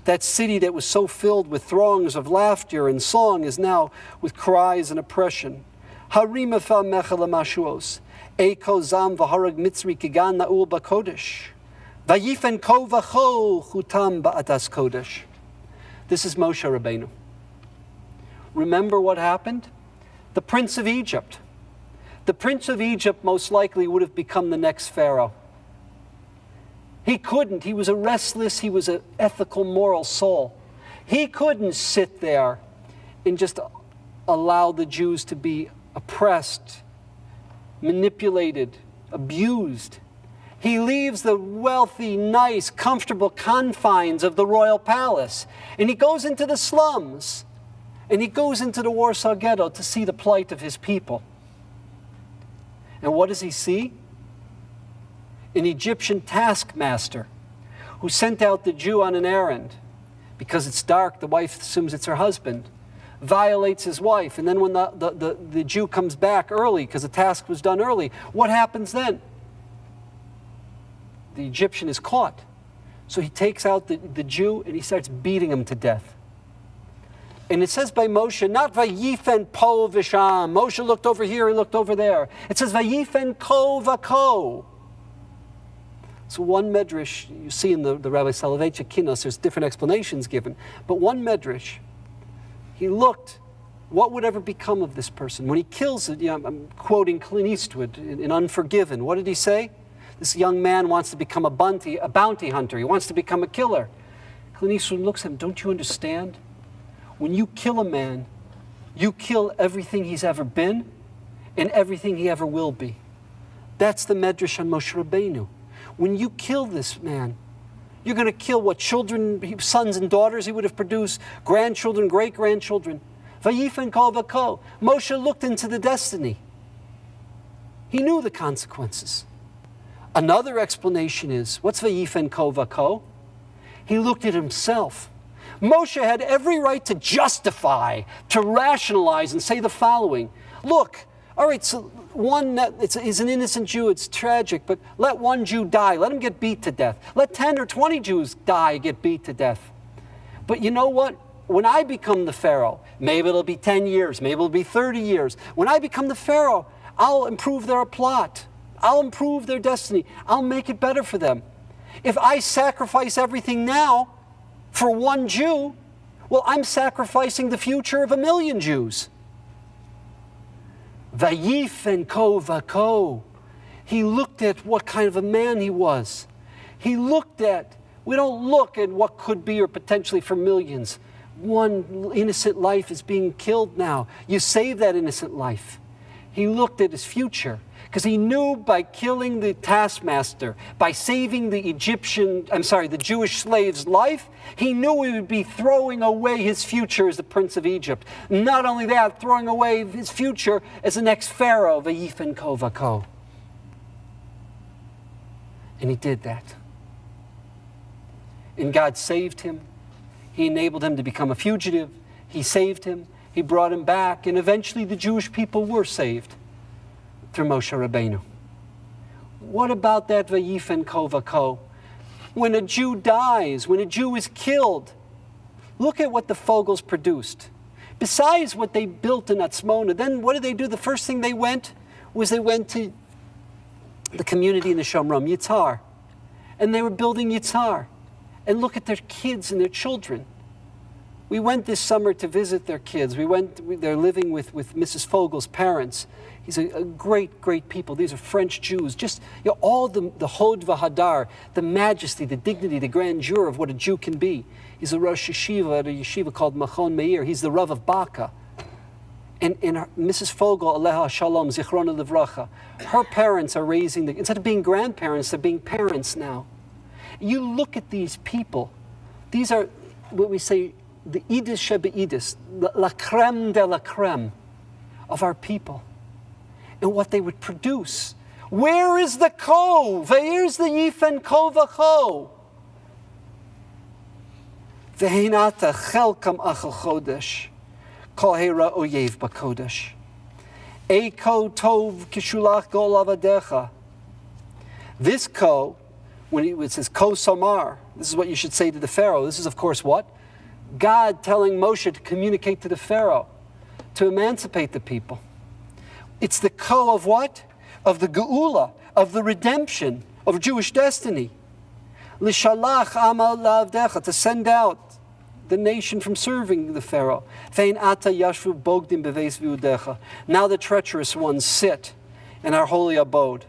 That city that was so filled with throngs of laughter and song is now with cries and oppression. Harima fel mechel mashuos. Eko zam v'harag mitzri kigan na'ul b'kodesh. Vayifen ko v'cho chutam ba'adas kodesh. This is Moshe Rabbeinu. Remember what happened? The Prince of Egypt. The Prince of Egypt most likely would have become the next Pharaoh. He couldn't. He was a restless, he was an ethical, moral soul. He couldn't sit there and just allow the Jews to be oppressed, manipulated, abused. He leaves the wealthy, nice, comfortable confines of the royal palace, and he goes into the slums, and he goes into the Warsaw Ghetto to see the plight of his people. And what does he see? An Egyptian taskmaster who sent out the Jew on an errand. Because it's dark, the wife assumes it's her husband, violates his wife, and then when the Jew comes back early, because the task was done early, what happens then? The Egyptian is caught. So he takes out the Jew and he starts beating him to death. And it says by Moshe, not vayifen po v'sham. Moshe looked over here, he looked over there. It says vayifen ko v'ko. So one medrash, you see in the Rabbi Soloveitchik Kinot, there's different explanations given. But one medrash, he looked, what would ever become of this person? When he kills it, I'm quoting Clint Eastwood in Unforgiven. What did he say? This young man wants to become a bounty hunter. He wants to become a killer. Clint Eastwood looks at him, don't you understand? When you kill a man, you kill everything he's ever been and everything he ever will be. That's the medrash on Moshe Rabbeinu. When you kill this man, you're going to kill what children, sons and daughters he would have produced, grandchildren, great-grandchildren. Vayifen kol v'ko. Moshe looked into the destiny. He knew the consequences. Another explanation is, what's vayifen kol v'ko? He looked at himself. Moshe had every right to justify, to rationalize, and say the following. Look, all right, so he's an innocent Jew, it's tragic, but let one Jew die, let him get beat to death. Let 10 or 20 Jews die, get beat to death. But you know what? When I become the Pharaoh, maybe it'll be 10 years, maybe it'll be 30 years. When I become the Pharaoh, I'll improve their plot. I'll improve their destiny. I'll make it better for them. If I sacrifice everything now for one Jew, well, I'm sacrificing the future of 1,000,000 Jews. Vayifen ko v'ko. He looked at what kind of a man he was. He looked at, we don't look at what could be or potentially for millions. One innocent life is being killed now. You save that innocent life. He looked at his future because he knew by killing the taskmaster, by saving the the Jewish slave's life, he knew he would be throwing away his future as the Prince of Egypt. Not only that, throwing away his future as the next Pharaoh, Vayifen ko v'ko. And he did that. And God saved him. He enabled him to become a fugitive. He saved him. He brought him back. And eventually the Jewish people were saved through Moshe Rabbeinu. What about that Vayifen ko v'ko? When a Jew dies, when a Jew is killed, look at what the Fogels produced. Besides what they built in Atzmona, then what did they do? The first thing they went to the community in the Shomron, Yitzhar. And they were building Yitzhar. And look at their kids and their children. We went this summer to visit their kids. They're living with Mrs. Fogel's parents. He's a great, great people. These are French Jews. Just all the Hod v'Hadar, the majesty, the dignity, the grandeur of what a Jew can be. He's a Rosh Yeshiva at a yeshiva called Machon Meir. He's the Rav of Boca. And Mrs. Fogel, Aleha Shalom, Zichrona Livracha, her parents are raising, instead of being grandparents, they're being parents now. You look at these people. These are what we say, the Idis Shebe Idis, la creme de la creme of our people. And what they would produce. Where is the ko? Where's the yifen ko v'cho? Ve'hinata chelkam achal chodesh, kol heira oyev b'kodesh. Eko tov kishulach gol avadecha. This ko, when it says ko samar, this is what you should say to the Pharaoh. This is, of course, what? God telling Moshe to communicate to the Pharaoh, to emancipate the people. It's the ko of what? Of the geula, of the redemption, of Jewish destiny. Lishalach amal lavdecha, to send out the nation from serving the Pharaoh. Vein ata yashvu bogdim beveis viudecha. Now the treacherous ones sit in our holy abode.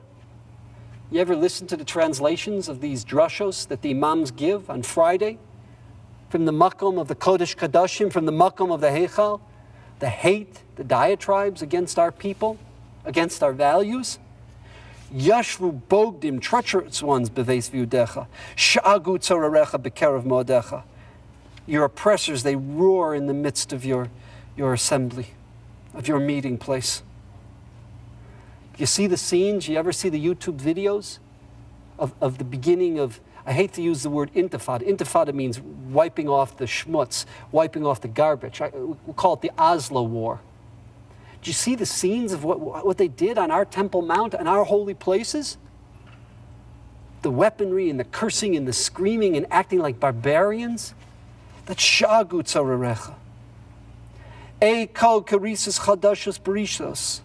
You ever listen to the translations of these drushos that the imams give on Friday? From the makom of the Kodesh Kadashim, from the makom of the Heichal, the hate, the diatribes against our people, against our values. Yashvu bogdim, treacherous ones, beveis viudecha. Sha'agu tzorarecha bekerev modecha. Your oppressors, they roar in the midst of your assembly, of your meeting place. You see the scenes? You ever see the YouTube videos of the beginning of, I hate to use the word intifada. Intifada means wiping off the schmutz, wiping off the garbage. We'll call it the Oslo War. Do you see the scenes of what they did on our Temple Mount and our holy places? the weaponry and the cursing and the screaming and acting like barbarians. That's shagu tzorerecha. Ei kol karisis chadashos berishos.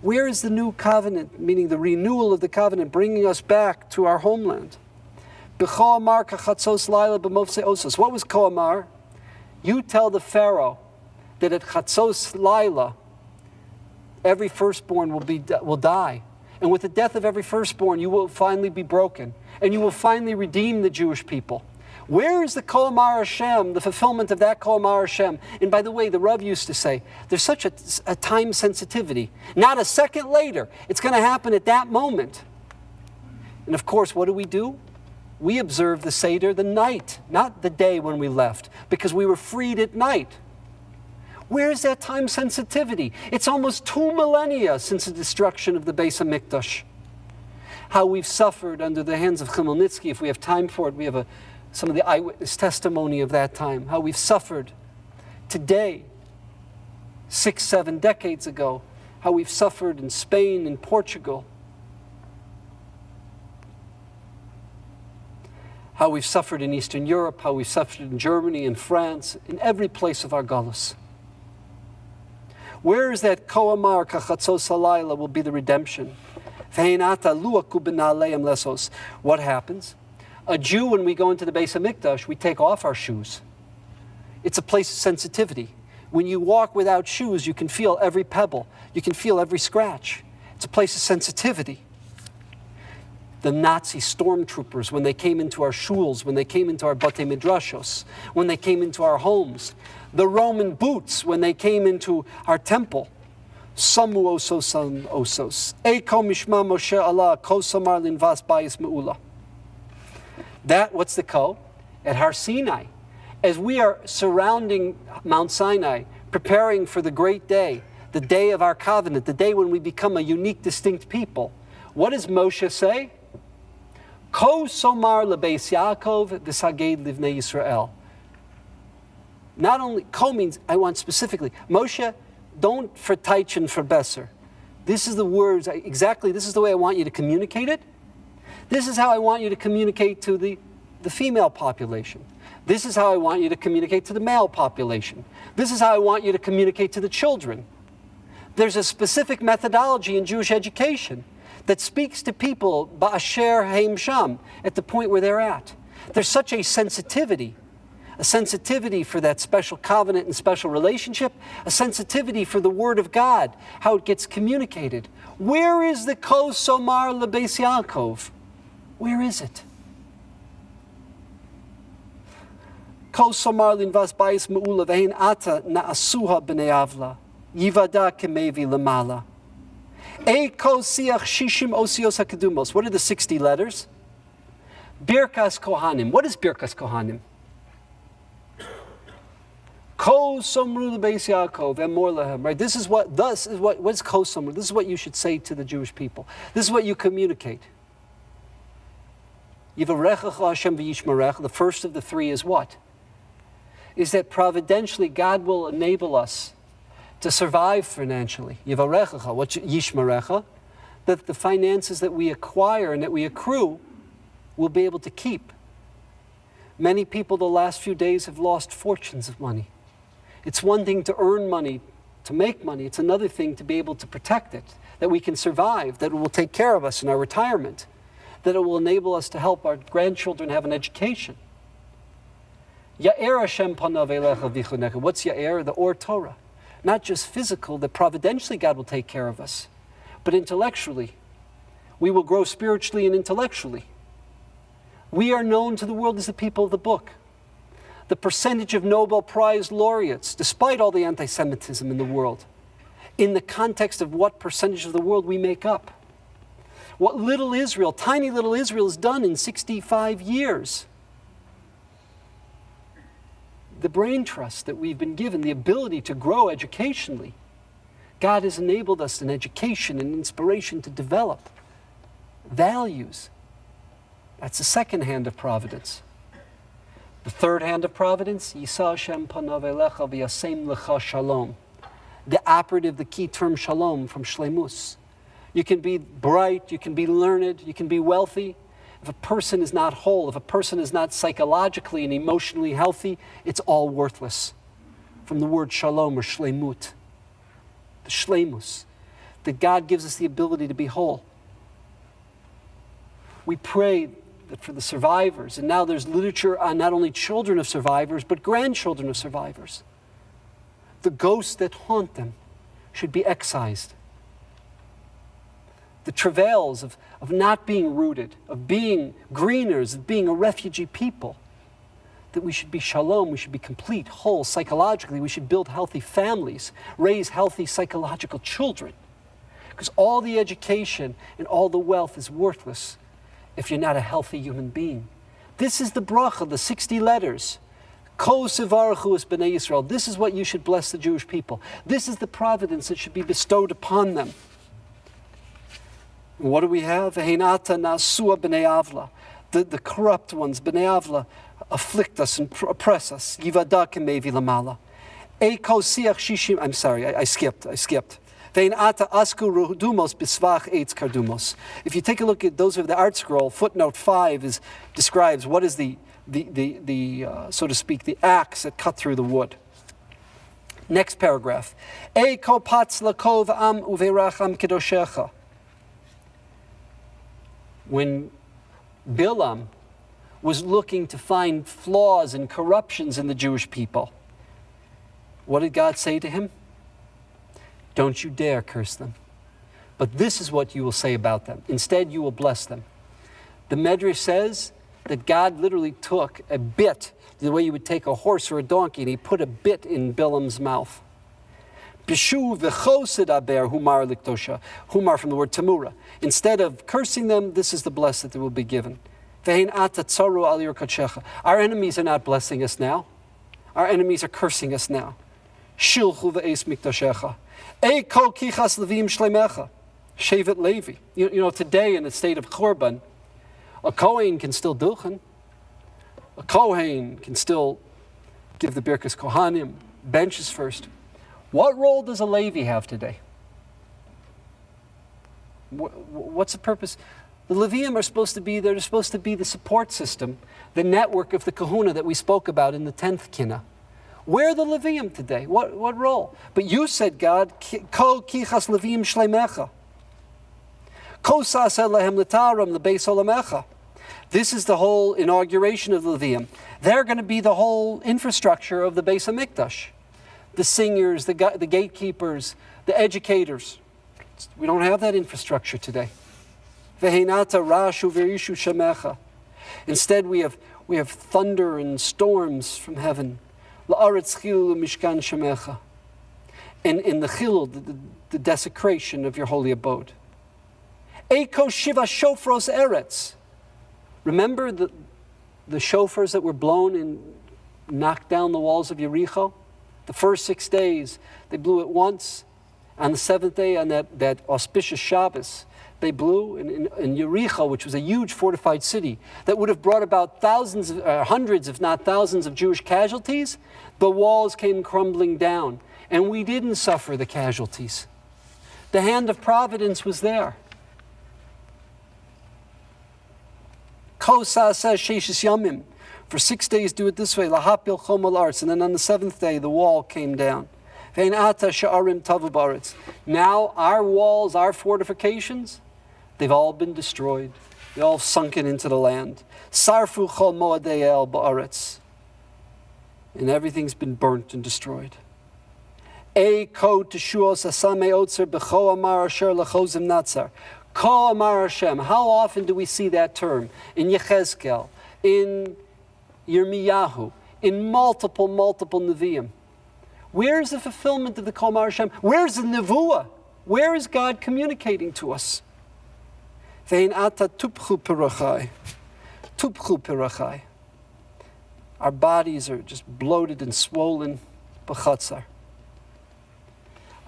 Where is the new covenant, meaning the renewal of the covenant, bringing us back to our homeland? B'cho amar kachatzos laila b'mofse osos. What was ko amar? You tell the Pharaoh that at chatzos laila, every firstborn will die. And with the death of every firstborn, you will finally be broken. And you will finally redeem the Jewish people. Where is the Kol Amar Hashem, the fulfillment of that Kol Amar Hashem? And by the way, the Rav used to say, there's such a time sensitivity. Not a second later. It's going to happen at that moment. And of course, what do? We observe the Seder the night, not the day when we left, because we were freed at night. Where is that time sensitivity? It's almost 2 millennia since the destruction of the Beis HaMikdash. How we've suffered under the hands of Chmielnicki. If we have time for it, we have some of the eyewitness testimony of that time. How we've suffered today, 6, 7 decades ago. How we've suffered in Spain and Portugal. How we've suffered in Eastern Europe. How we've suffered in Germany and France. In every place of our galus. Where is that Ko Amar Kachatzos Halayla will be the redemption? What happens? A Jew, when we go into the Beis HaMikdash, we take off our shoes. It's a place of sensitivity. When you walk without shoes, you can feel every pebble. You can feel every scratch. It's a place of sensitivity. The Nazi stormtroopers, when they came into our shuls, when they came into our batei midrashos, when they came into our homes. The Roman boots, when they came into our temple. Samu osos san osos. Eko mishma Moshe Allah ko samar linvas bayis me'ula. That, what's the ko? At Har Sinai. As we are surrounding Mount Sinai, preparing for the great day, the day of our covenant, the day when we become a unique, distinct people, what does Moshe say? Ko somar lebeis Yaakov v'saged livnei Yisrael. Not only, ko means, I want specifically, Moshe, don't verteich and verbesser. This is the words, exactly, this is the way I want you to communicate it. This is how I want you to communicate to the female population. This is how I want you to communicate to the male population. This is how I want you to communicate to the children. There's a specific methodology in Jewish education that speaks to people ba'asher heim sham, at the point where they're at. There's such a sensitivity for that special covenant and special relationship, a sensitivity for the Word of God, how it gets communicated. Where is the Ko Somar Lebeis Yaakov? Where is it? Ko Somar Linvas Bayis Me'ula Vehin Ata Na'asuha B'nei Avla Yivada Kemevi Lamala. Ko Siach Shishim Osios HaKedumos. What are the 60 letters? Birkas Kohanim. What is Birkas Kohanim? Ko Somru Lebeis Yaakov Emor Lehem. Right. This is what what's Ko Somru? This is what you should say to the Jewish people. This is what you communicate. Yivarechecha Hashem v'yishmerecha. The first of the 3 is what? Is that providentially God will enable us to survive financially. Yivarechecha. What's yishmerecha? That the finances that we acquire and that we accrue will be able to keep. Many people the last few days have lost fortunes of money. It's one thing to earn money, to make money. It's another thing to be able to protect it, that we can survive, that it will take care of us in our retirement, that it will enable us to help our grandchildren have an education. Ya'er Hashem panav elecha v'chunecha. What's Ya'er? The Or Torah. Not just physical, that providentially God will take care of us, but intellectually. We will grow spiritually and intellectually. We are known to the world as the people of the book. The percentage of Nobel Prize laureates, despite all the anti-Semitism in the world, in the context of what percentage of the world we make up. What little Israel, tiny little Israel, has done in 65 years. The brain trust that we've been given, the ability to grow educationally. God has enabled us in education and inspiration to develop values. That's the second hand of providence. The third hand of providence, Yisa Hashem panav elecha v'yasem lecha shalom. The operative, the key term shalom from shlemus. You can be bright, you can be learned, you can be wealthy, If a person is not whole, if a person is not psychologically and emotionally healthy, it's all worthless. From the word shalom or shlemut, the shlemus, that God gives us the ability to be whole. We pray that for the survivors, and now there's literature on not only children of survivors, but grandchildren of survivors. The ghosts that haunt them should be excised. The travails of not being rooted, of being greeners, of being a refugee people, that we should be shalom, we should be complete, whole, psychologically, we should build healthy families, raise healthy psychological children. Because all the education and all the wealth is worthless if you're not a healthy human being. This is the bracha, the 60 letters. Ko sivarechu es b'nei Yisrael. This is what you should bless the Jewish people. This is the providence that should be bestowed upon them. What do we have? V'heinata nasua b'nei avla. The corrupt ones, b'nei avla, afflict us and oppress us. Yivada k'mevi lamala. Eiko siach shishim. I'm sorry, I skipped. V'heinata asku ruhudumos bisvach eitz kardumos. If you take a look at those of the art scroll, footnote 5 describes what is the so to speak, the axe that cut through the wood. Next paragraph. Eiko patz lakov am uveiracham kedoshecha. When Bilam was looking to find flaws and corruptions in the Jewish people, what did God say to him? Don't you dare curse them. But this is what you will say about them. Instead, you will bless them. The Medrash says that God literally took a bit, the way you would take a horse or a donkey, and he put a bit in Bilam's mouth. Bishu v'chosid aber humar liktosha. Humar from the word tamura. Instead of cursing them, this is the bless that they will be given. Ve'hein ata tzaru al yirkachecha. Our enemies are not blessing us now. Our enemies are cursing us now. Shilchu ve'es miktoshecha. Eiko kichas levim shleimecha. Shevet Levi. You know, today in the state of Korban, a Kohen can still duchen. A Kohen can still give the Birkas Kohanim, benches first. What role does a Levi have today? What's the purpose? The Levium are supposed to be, they're supposed to be the support system, the network of the kahuna that we spoke about in the 10th Kinot. Where are the Levium today? What role? But you said, God, Ko kichas Levium shleimecha. Ko sasa lehem letaram lebeis olamecha. This is the whole inauguration of the Levium. They're going to be the whole infrastructure of the Beis HaMikdash. The singers, the gatekeepers, the educators. We don't have that infrastructure today. Veheinata rashu verishu shemecha. Instead, we have thunder and storms from heaven. La'aretz chilul mishkan shemecha. And in the chilul, the desecration of your holy abode. Eiko shiva shofros eretz. Remember the shofars that were blown and knocked down the walls of Yericho? The first 6 days, they blew it once. On the 7th day, on that auspicious Shabbos, they blew in Yericho, which was a huge fortified city that would have brought about hundreds, if not thousands, of Jewish casualties. The walls came crumbling down, and we didn't suffer the casualties. The hand of providence was there. Kosa says Sheshis Yamim. For 6 days, do it this way. Lahapil chomal arts. And then on the 7th day, the wall came down. Vein ata sha'arim tavu baretz. Now, our walls, our fortifications, they've all been destroyed. They've all sunken into the land. Sarfu chol moadei el ba'aretz. And everything's been burnt and destroyed. E ko teshuos asame otzer b'cho amar asher lachozim natzar. Ko amar Hashem. How often do we see that term? In Yechezkel, in Yirmiyahu, in multiple Nevi'im. Where's the fulfillment of the Ko Amar Hashem? Where's the Nevuah? Where is God communicating to us? Vein ata tupchu pirachai. Tupchu pirachai. Our bodies are just bloated and swollen. B'chatzar.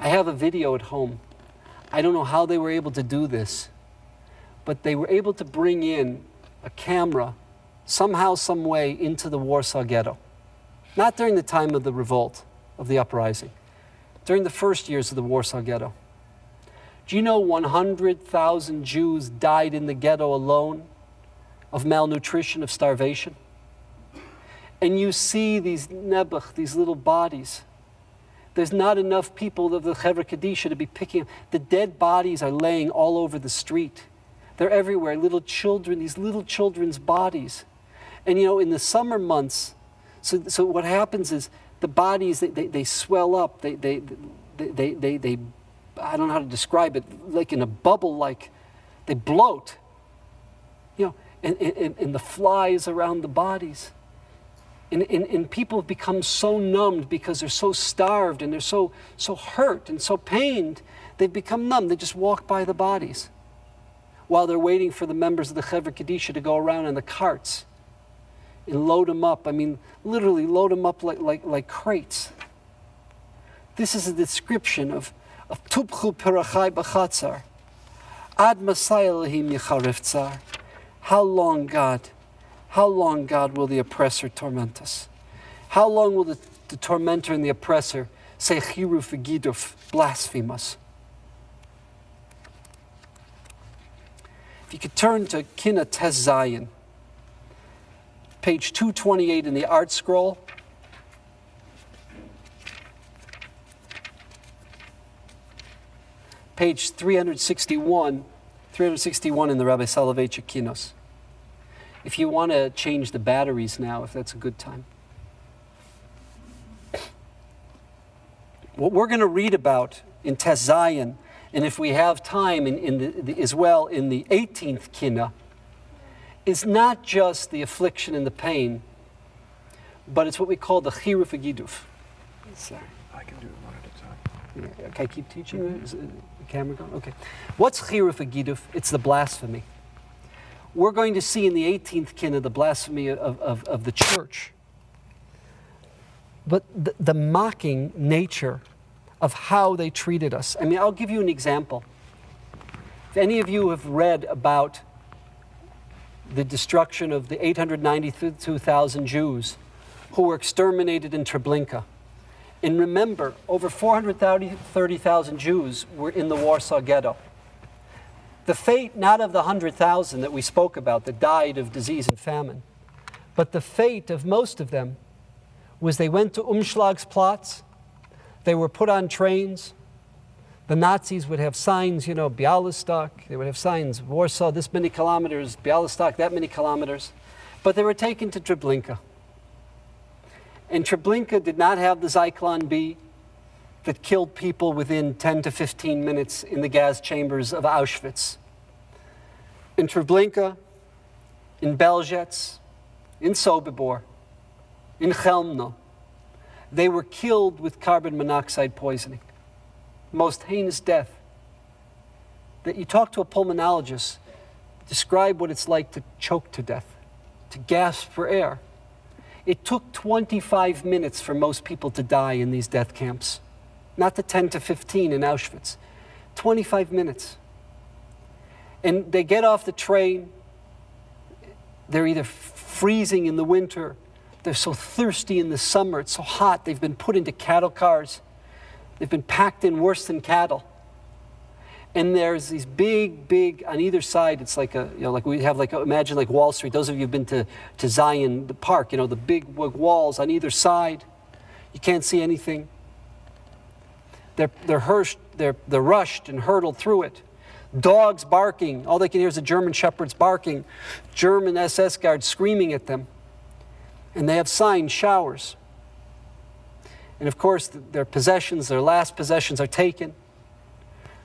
I have a video at home. I don't know how they were able to do this, but they were able to bring in a camera somehow, some way into the Warsaw Ghetto. Not during the time of the revolt, of the uprising. During the first years of the Warsaw Ghetto. Do you know 100,000 Jews died in the ghetto alone of malnutrition, of starvation. And you see these nebuch, these little bodies. There's not enough people of the Chevra Kadisha to be picking up. The dead bodies are laying all over the street. They're everywhere, little children, these little children's bodies. And you know, in the summer months, so what happens is the bodies, they swell up, they I don't know how to describe it, like in a bubble, like they bloat. You know, and the flies around the bodies. And people have become so numbed because they're so starved and they're so hurt and so pained, they've become numb. They just walk by the bodies while they're waiting for the members of the Chevra Kadisha to go around in the carts and load them up. I mean, literally load them up like crates. This is a description of Tubchu Perachai B'chatzar. Ad Masai Elohim Yecharef Tzar. How long, God, will the oppressor torment us? How long will the tormentor and the oppressor say Chiruf V'Giduf, blaspheme us? If you could turn to Kinot Tes Zayin, page 228 in the art scroll. Page 361 in the Rabbi Soloveitchik Kinos. If you want to change the batteries now, if that's a good time. What we're going to read about in Tes Zayin, and if we have time as well in the 18th Kinah, is not just the affliction and the pain, but it's what we call the Chiruf V'Giduf. Sorry. I can do it one at a time. Yeah, can I keep teaching? Is the camera going? Okay. What's Chiruf V'Giduf? It's the blasphemy. We're going to see in the 18th Kinah the blasphemy of the church. But the mocking nature of how they treated us. I mean, I'll give you an example. If any of you have read about the destruction of the 892,000 Jews who were exterminated in Treblinka, and remember, over 430,000 Jews were in the Warsaw Ghetto. The fate not of the 100,000 that we spoke about that died of disease and famine, but the fate of most of them was they went to Umschlagsplatz, they were put on trains, the Nazis would have signs, you know, Bialystok, they would have signs, Warsaw this many kilometers, Bialystok that many kilometers, but they were taken to Treblinka. And Treblinka did not have the Zyklon B that killed people within 10 to 15 minutes in the gas chambers of Auschwitz. In Treblinka, in Belzec, in Sobibor, in Chelmno, they were killed with carbon monoxide poisoning. Most heinous death. That you talk to a pulmonologist, describe what it's like to choke to death, to gasp for air. It took 25 minutes for most people to die in these death camps. Not the 10 to 15 in Auschwitz. 25 minutes. And they get off the train. They're either freezing in the winter. They're so thirsty in the summer. It's so hot. They've been put into cattle cars. They've been packed in worse than cattle. And there's these big, on either side, it's like like we have imagine like Wall Street. Those of you who've been to Zion, the park, the big walls on either side. You can't see anything. They're rushed and hurtled through it. Dogs barking. All they can hear is the German shepherds barking. German SS guards screaming at them. And they have signs, showers. And of course, their possessions, their last possessions are taken.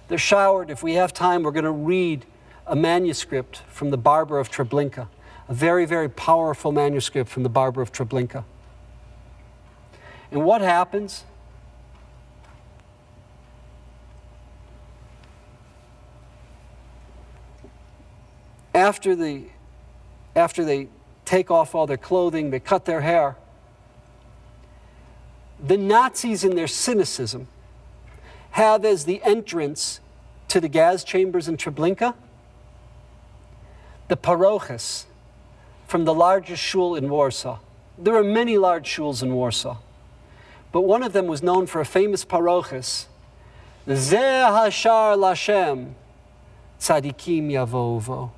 They're showered. If we have time, we're going to read a manuscript from the Barber of Treblinka. A very, very powerful manuscript from the Barber of Treblinka. And what happens? After they take off all their clothing, they cut their hair, the Nazis in their cynicism have as the entrance to the gas chambers in Treblinka the parochas from the largest shul in Warsaw. There are many large shuls in Warsaw, but one of them was known for a famous parochas, Zeh Hashar Lashem Tzadikim Yavovo.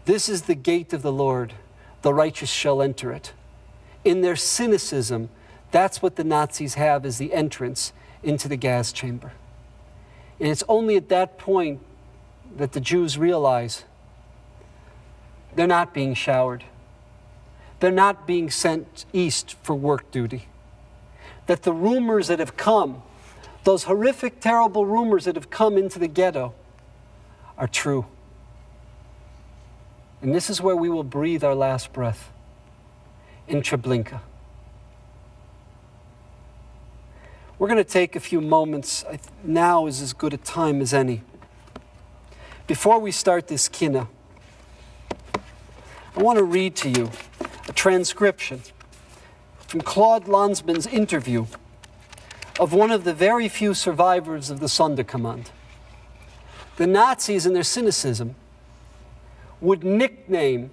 This is the gate of the Lord. The righteous shall enter it. In their cynicism, that's what the Nazis have as the entrance into the gas chamber. And it's only at that point that the Jews realize they're not being showered. They're not being sent east for work duty. That the rumors that have come, those horrific, terrible rumors that have come into the ghetto, are true. And this is where we will breathe our last breath, in Treblinka. We're going to take a few moments. Now is as good a time as any. Before we start this Kinot, I want to read to you a transcription from Claude Lanzmann's interview of one of the very few survivors of the Sonderkommando. The Nazis, in their cynicism, would nickname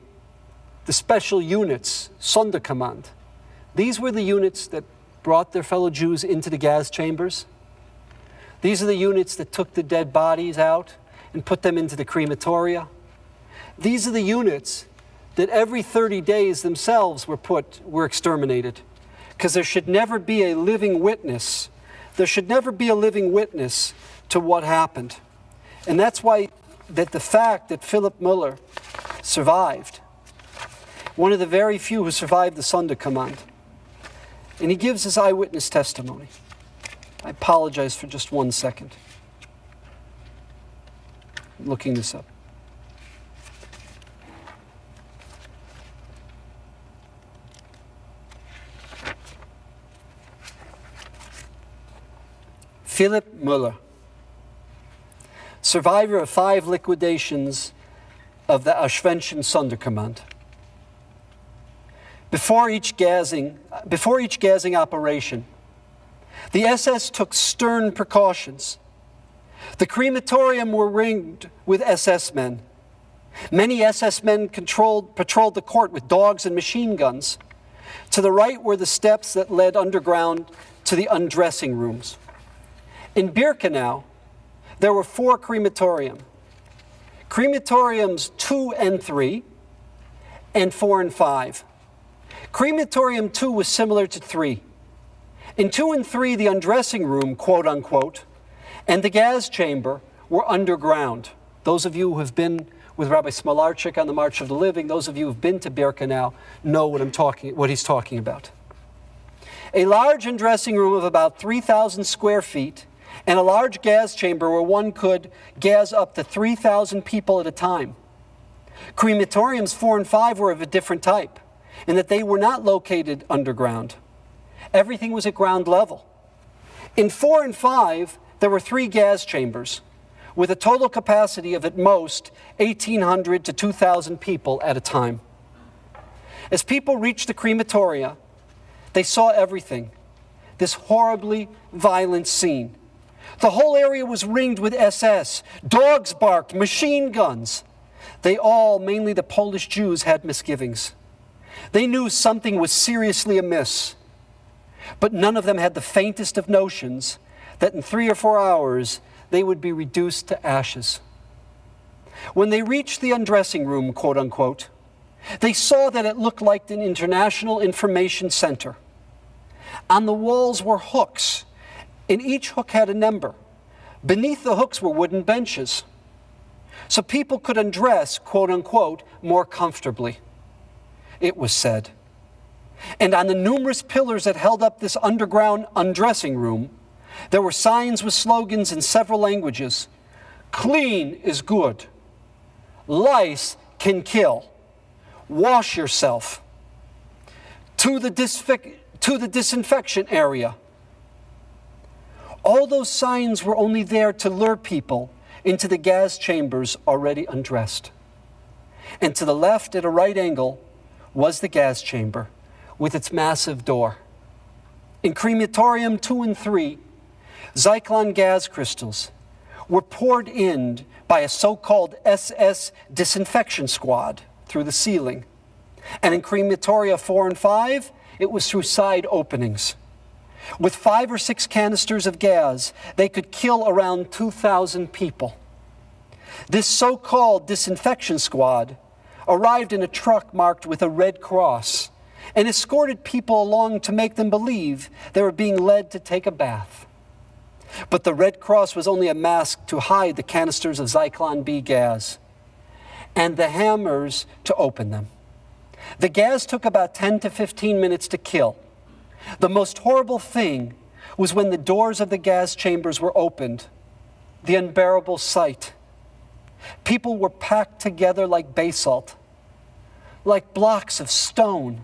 the special units Sonderkommando. These were the units that brought their fellow Jews into the gas chambers. These are the units that took the dead bodies out and put them into the crematoria. These are the units that every 30 days themselves were exterminated, because there should never be a living witness. There should never be a living witness to what happened. And that's why that the fact that Philip Müller survived, one of the very few who survived the Sonderkommando, and he gives his eyewitness testimony. I apologize for just 1 second. I'm looking this up. Philip Müller, survivor of 5 liquidations of the Auschwitz Sonderkommando. Before each gassing operation, the SS took stern precautions. The crematorium were ringed with SS men. Many SS men patrolled the court with dogs and machine guns. To the right were the steps that led underground to the undressing rooms. In Birkenau, there were 4 crematoriums. Crematoriums 2 and 3, and 4 and 5. Crematorium 2 was similar to 3. In 2 and 3, the undressing room, quote unquote, and the gas chamber were underground. Those of you who have been with Rabbi Smolarczyk on the March of the Living, those of you who have been to Birkenau know what he's talking about. A large undressing room of about 3,000 square feet and a large gas chamber where one could gas up to 3,000 people at a time. Crematoriums 4 and 5 were of a different type, in that they were not located underground. Everything was at ground level. In 4 and 5, there were 3 gas chambers, with a total capacity of at most 1,800 to 2,000 people at a time. As people reached the crematoria, they saw everything, this horribly violent scene. The whole area was ringed with SS. Dogs barked, machine guns. They all, mainly the Polish Jews, had misgivings. They knew something was seriously amiss, but none of them had the faintest of notions that in 3 or 4 hours they would be reduced to ashes. When they reached the undressing room, quote unquote, they saw that it looked like an international information center. On the walls were hooks, and each hook had a number. Beneath the hooks were wooden benches, so people could undress, quote unquote, more comfortably, it was said. And on the numerous pillars that held up this underground undressing room, there were signs with slogans in several languages. Clean is good. Lice can kill. Wash yourself. To the disinfection area. All those signs were only there to lure people into the gas chambers already undressed. And to the left at a right angle was the gas chamber with its massive door. In crematorium 2 and 3, Zyklon gas crystals were poured in by a so-called SS disinfection squad through the ceiling. And in crematoria 4 and 5, it was through side openings. With 5 or 6 canisters of gas, they could kill around 2,000 people. This so-called disinfection squad arrived in a truck marked with a red cross and escorted people along to make them believe they were being led to take a bath. But the Red Cross was only a mask to hide the canisters of Zyklon B gas and the hammers to open them. The gas took about 10 to 15 minutes to kill. The most horrible thing was when the doors of the gas chambers were opened, the unbearable sight. People were packed together like basalt, like blocks of stone.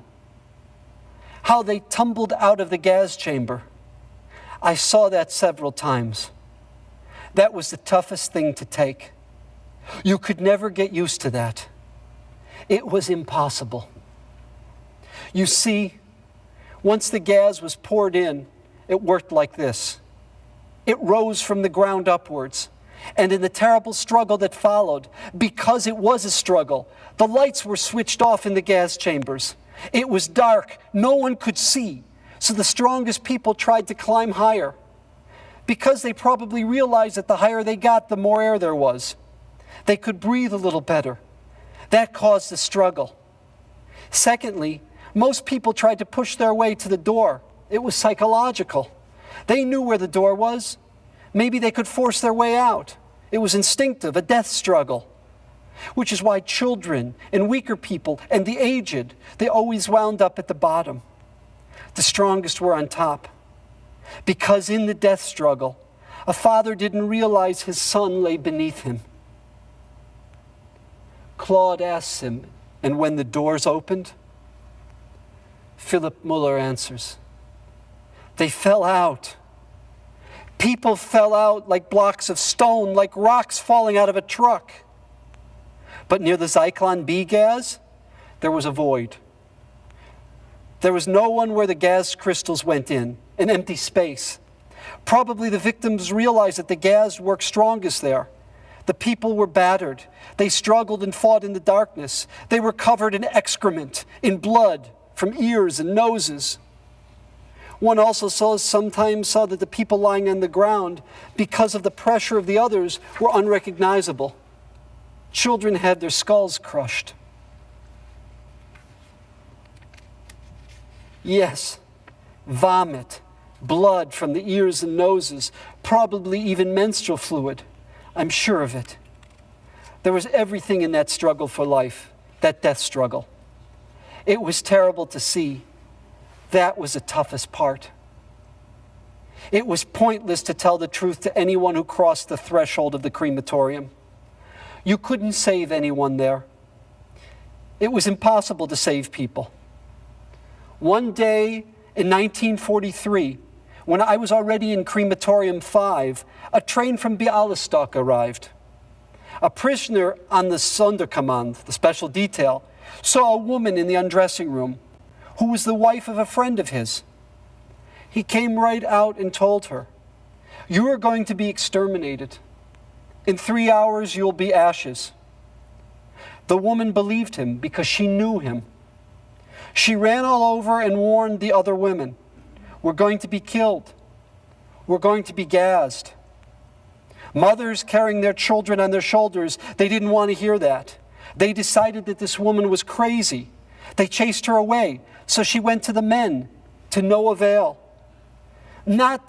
How they tumbled out of the gas chamber. I saw that several times. That was the toughest thing to take. You could never get used to that. It was impossible. You see, once the gas was poured in, it worked like this. It rose from the ground upwards. And in the terrible struggle that followed, because it was a struggle, the lights were switched off in the gas chambers. It was dark. No one could see. So the strongest people tried to climb higher, because they probably realized that the higher they got, the more air there was. They could breathe a little better. That caused the struggle. Secondly, most people tried to push their way to the door. It was psychological. They knew where the door was. Maybe they could force their way out. It was instinctive, a death struggle. Which is why children and weaker people and the aged, they always wound up at the bottom. The strongest were on top. Because in the death struggle, a father didn't realize his son lay beneath him. Claude asks him, and when the doors opened, Philip Muller answers, they fell out. People fell out like blocks of stone, like rocks falling out of a truck. But near the Zyklon B gas, there was a void. There was no one where the gas crystals went in, an empty space. Probably the victims realized that the gas worked strongest there. The people were battered. They struggled and fought in the darkness. They were covered in excrement, in blood, from ears and noses. One also sometimes saw that the people lying on the ground, because of the pressure of the others, were unrecognizable. Children had their skulls crushed. Yes, vomit, blood from the ears and noses, probably even menstrual fluid. I'm sure of it. There was everything in that struggle for life, that death struggle. It was terrible to see. That was the toughest part. It was pointless to tell the truth to anyone who crossed the threshold of the crematorium. You couldn't save anyone there. It was impossible to save people. One day in 1943, when I was already in crematorium 5, a train from Bialystok arrived. A prisoner on the Sonderkommand, the special detail, saw a woman in the undressing room who was the wife of a friend of his. He came right out and told her, "You are going to be exterminated. In 3 hours, you'll be ashes." The woman believed him because she knew him. She ran all over and warned the other women, "We're going to be killed. We're going to be gassed." Mothers carrying their children on their shoulders, they didn't want to hear that. They decided that this woman was crazy. They chased her away, so she went to the men, to no avail. Not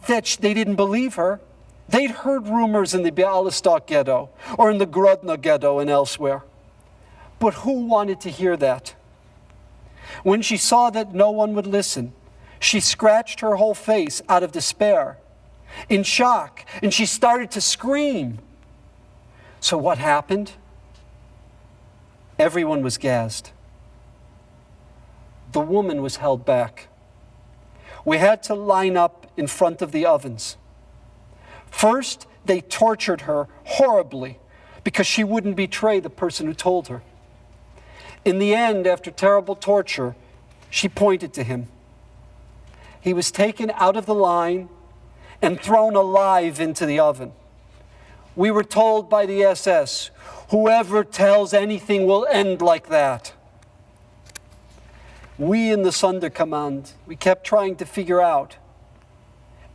that they didn't believe her. They'd heard rumors in the Bialystok ghetto or in the Grodno ghetto and elsewhere. But who wanted to hear that? When she saw that no one would listen, she scratched her whole face out of despair, in shock, and she started to scream. So what happened? Everyone was gassed. The woman was held back. We had to line up in front of the ovens. First, they tortured her horribly because she wouldn't betray the person who told her. In the end, after terrible torture, she pointed to him. He was taken out of the line and thrown alive into the oven. We were told by the SS, "Whoever tells anything will end like that." We in the Sonderkommand, we kept trying to figure out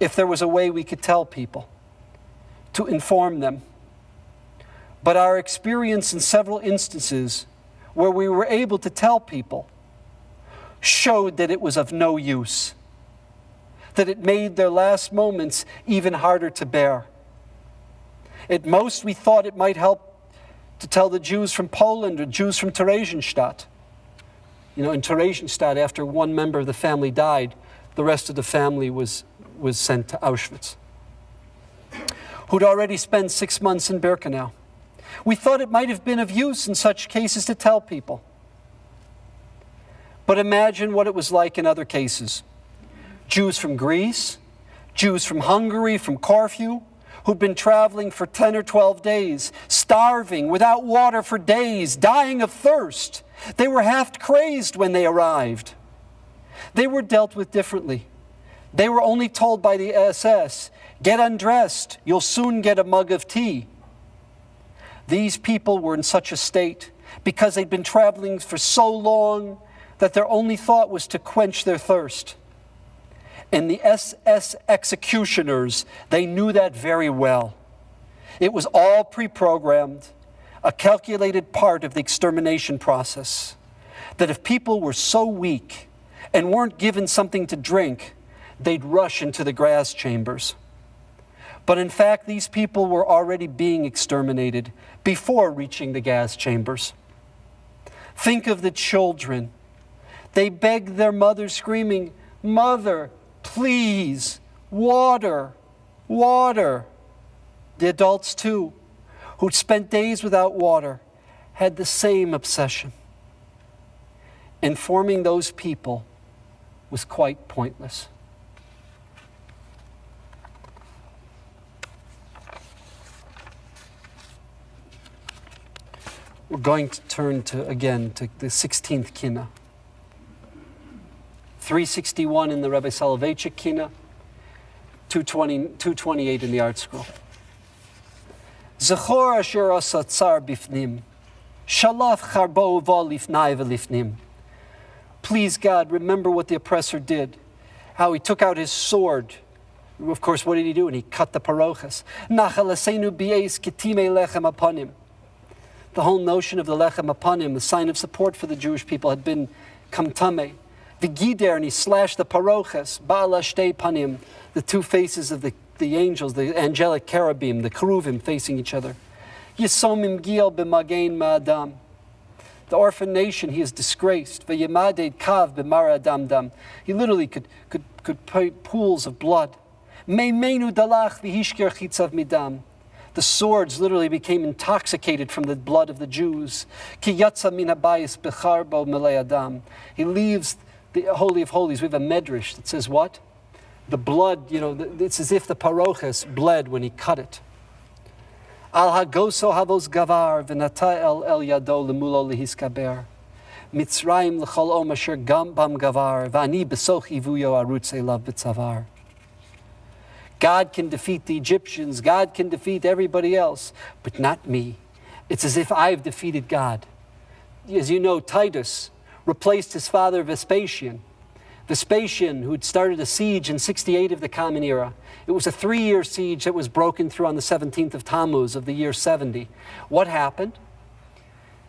if there was a way we could tell people, to inform them. But our experience in several instances where we were able to tell people, showed that it was of no use, that it made their last moments even harder to bear. At most, we thought it might help to tell the Jews from Poland or Jews from Theresienstadt. You know, in Theresienstadt, after one member of the family died, the rest of the family was sent to Auschwitz, who'd already spent 6 months in Birkenau. We thought it might have been of use in such cases to tell people. But imagine what it was like in other cases. Jews from Greece, Jews from Hungary, from Corfu, who'd been traveling for 10 or 12 days, starving, without water for days, dying of thirst. They were half crazed when they arrived. They were dealt with differently. They were only told by the SS, get undressed, you'll soon get a mug of tea. These people were in such a state because they'd been traveling for so long that their only thought was to quench their thirst. And the SS executioners, they knew that very well. It was all pre-programmed, a calculated part of the extermination process, that if people were so weak and weren't given something to drink, they'd rush into the gas chambers. But in fact, these people were already being exterminated before reaching the gas chambers. Think of the children. They begged their mother, screaming, "Mother, please, water, water." The adults too, who'd spent days without water, had the same obsession. Informing those people was quite pointless. We're going to turn to the 16th Kinot. 361 in the Rabbi Soloveitchik Kinot, 228 in the Art Scroll. Zechor asher asa tsar bifnim, shalaf charbo vo lifnai v'lifnim. Please, God, remember what the oppressor did, how he took out his sword. Of course, what did he do? And he cut the parochas. Nachalasenu b'eis kitime lechem aponim. The whole notion of the lechem aponim, the sign of support for the Jewish people, had been kamtame. V'gider, and he slashed the parochas, ba'ala shtei panim, the two faces of the angels, the angelic cherubim, the keruvim facing each other. Yisomim giel b'magein ma'adam. The orphan nation he is disgraced. V'yemaded kav b'mara adam dam. He literally could pay pools of blood. Meimenu dalach v'hishker chitzav midam. The swords literally became intoxicated from the blood of the Jews. Ki yatsa min habayis b'charbo melei adam. He leaves the Holy of Holies. We have a medrash that says what? The blood, it's as if the parochas bled when he cut it. Al hagoso havos gavar v'nata el yado lemulo lehiskaber. Mitzrayim l'chol om asher gam bam gavar v'ani besoch ivuyo arutz elav b'tzavar. God can defeat the Egyptians, God can defeat everybody else, but not me. It's as if I've defeated God. As you know, Titus replaced his father Vespasian. Vespasian, who had started a siege in 68 of the Common Era. It was a 3-year siege that was broken through on the 17th of Tammuz of the year 70. What happened?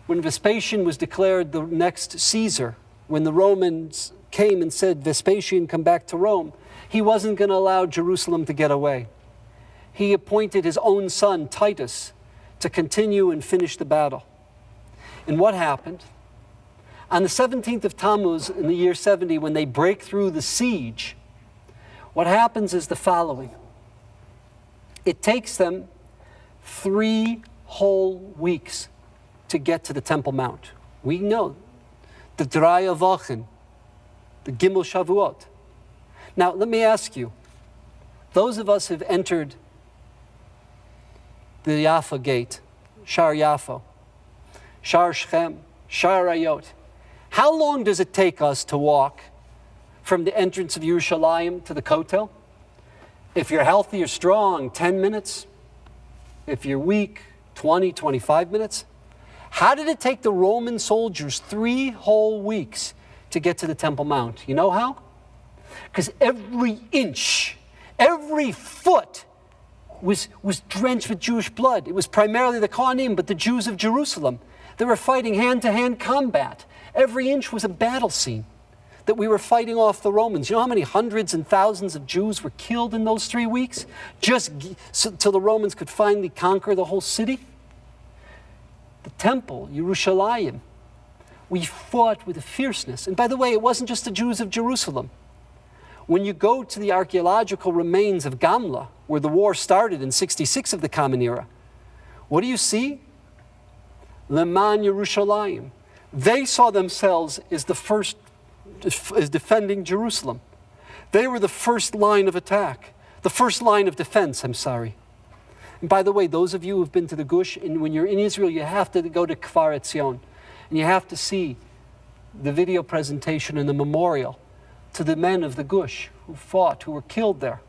When Vespasian was declared the next Caesar, when the Romans came and said, Vespasian, come back to Rome, he wasn't going to allow Jerusalem to get away. He appointed his own son, Titus, to continue and finish the battle. And what happened? On the 17th of Tammuz in the year 70, when they break through the siege, what happens is the following. It takes them 3 whole weeks to get to the Temple Mount. We know the Draya Vochen, the Gimel Shavuot. Now, let me ask you, those of us who have entered the Yafa gate, Shar Yafo, Shar Shechem, Shar Ayot, how long does it take us to walk from the entrance of Yerushalayim to the Kotel? If you're healthy or strong, 10 minutes. If you're weak, 20, 25 minutes. How did it take the Roman soldiers 3 whole weeks to get to the Temple Mount? You know how? Because every inch, every foot was drenched with Jewish blood. It was primarily the Kohanim, but the Jews of Jerusalem. They were fighting hand-to-hand combat. Every inch was a battle scene that we were fighting off the Romans. You know how many hundreds and thousands of Jews were killed in those 3 weeks? Just till the Romans could finally conquer the whole city? The temple, Yerushalayim, we fought with a fierceness. And by the way, it wasn't just the Jews of Jerusalem. When you go to the archaeological remains of Gamla, where the war started in 66 of the Common Era, what do you see? Leman Yerushalayim. They saw themselves as defending Jerusalem. They were the first line of attack, the first line of defense, I'm sorry. And by the way, those of you who've been to the Gush, and when you're in Israel, you have to go to Kfar Etzion, and you have to see the video presentation and the memorial to the men of the Gush who fought, who were killed there.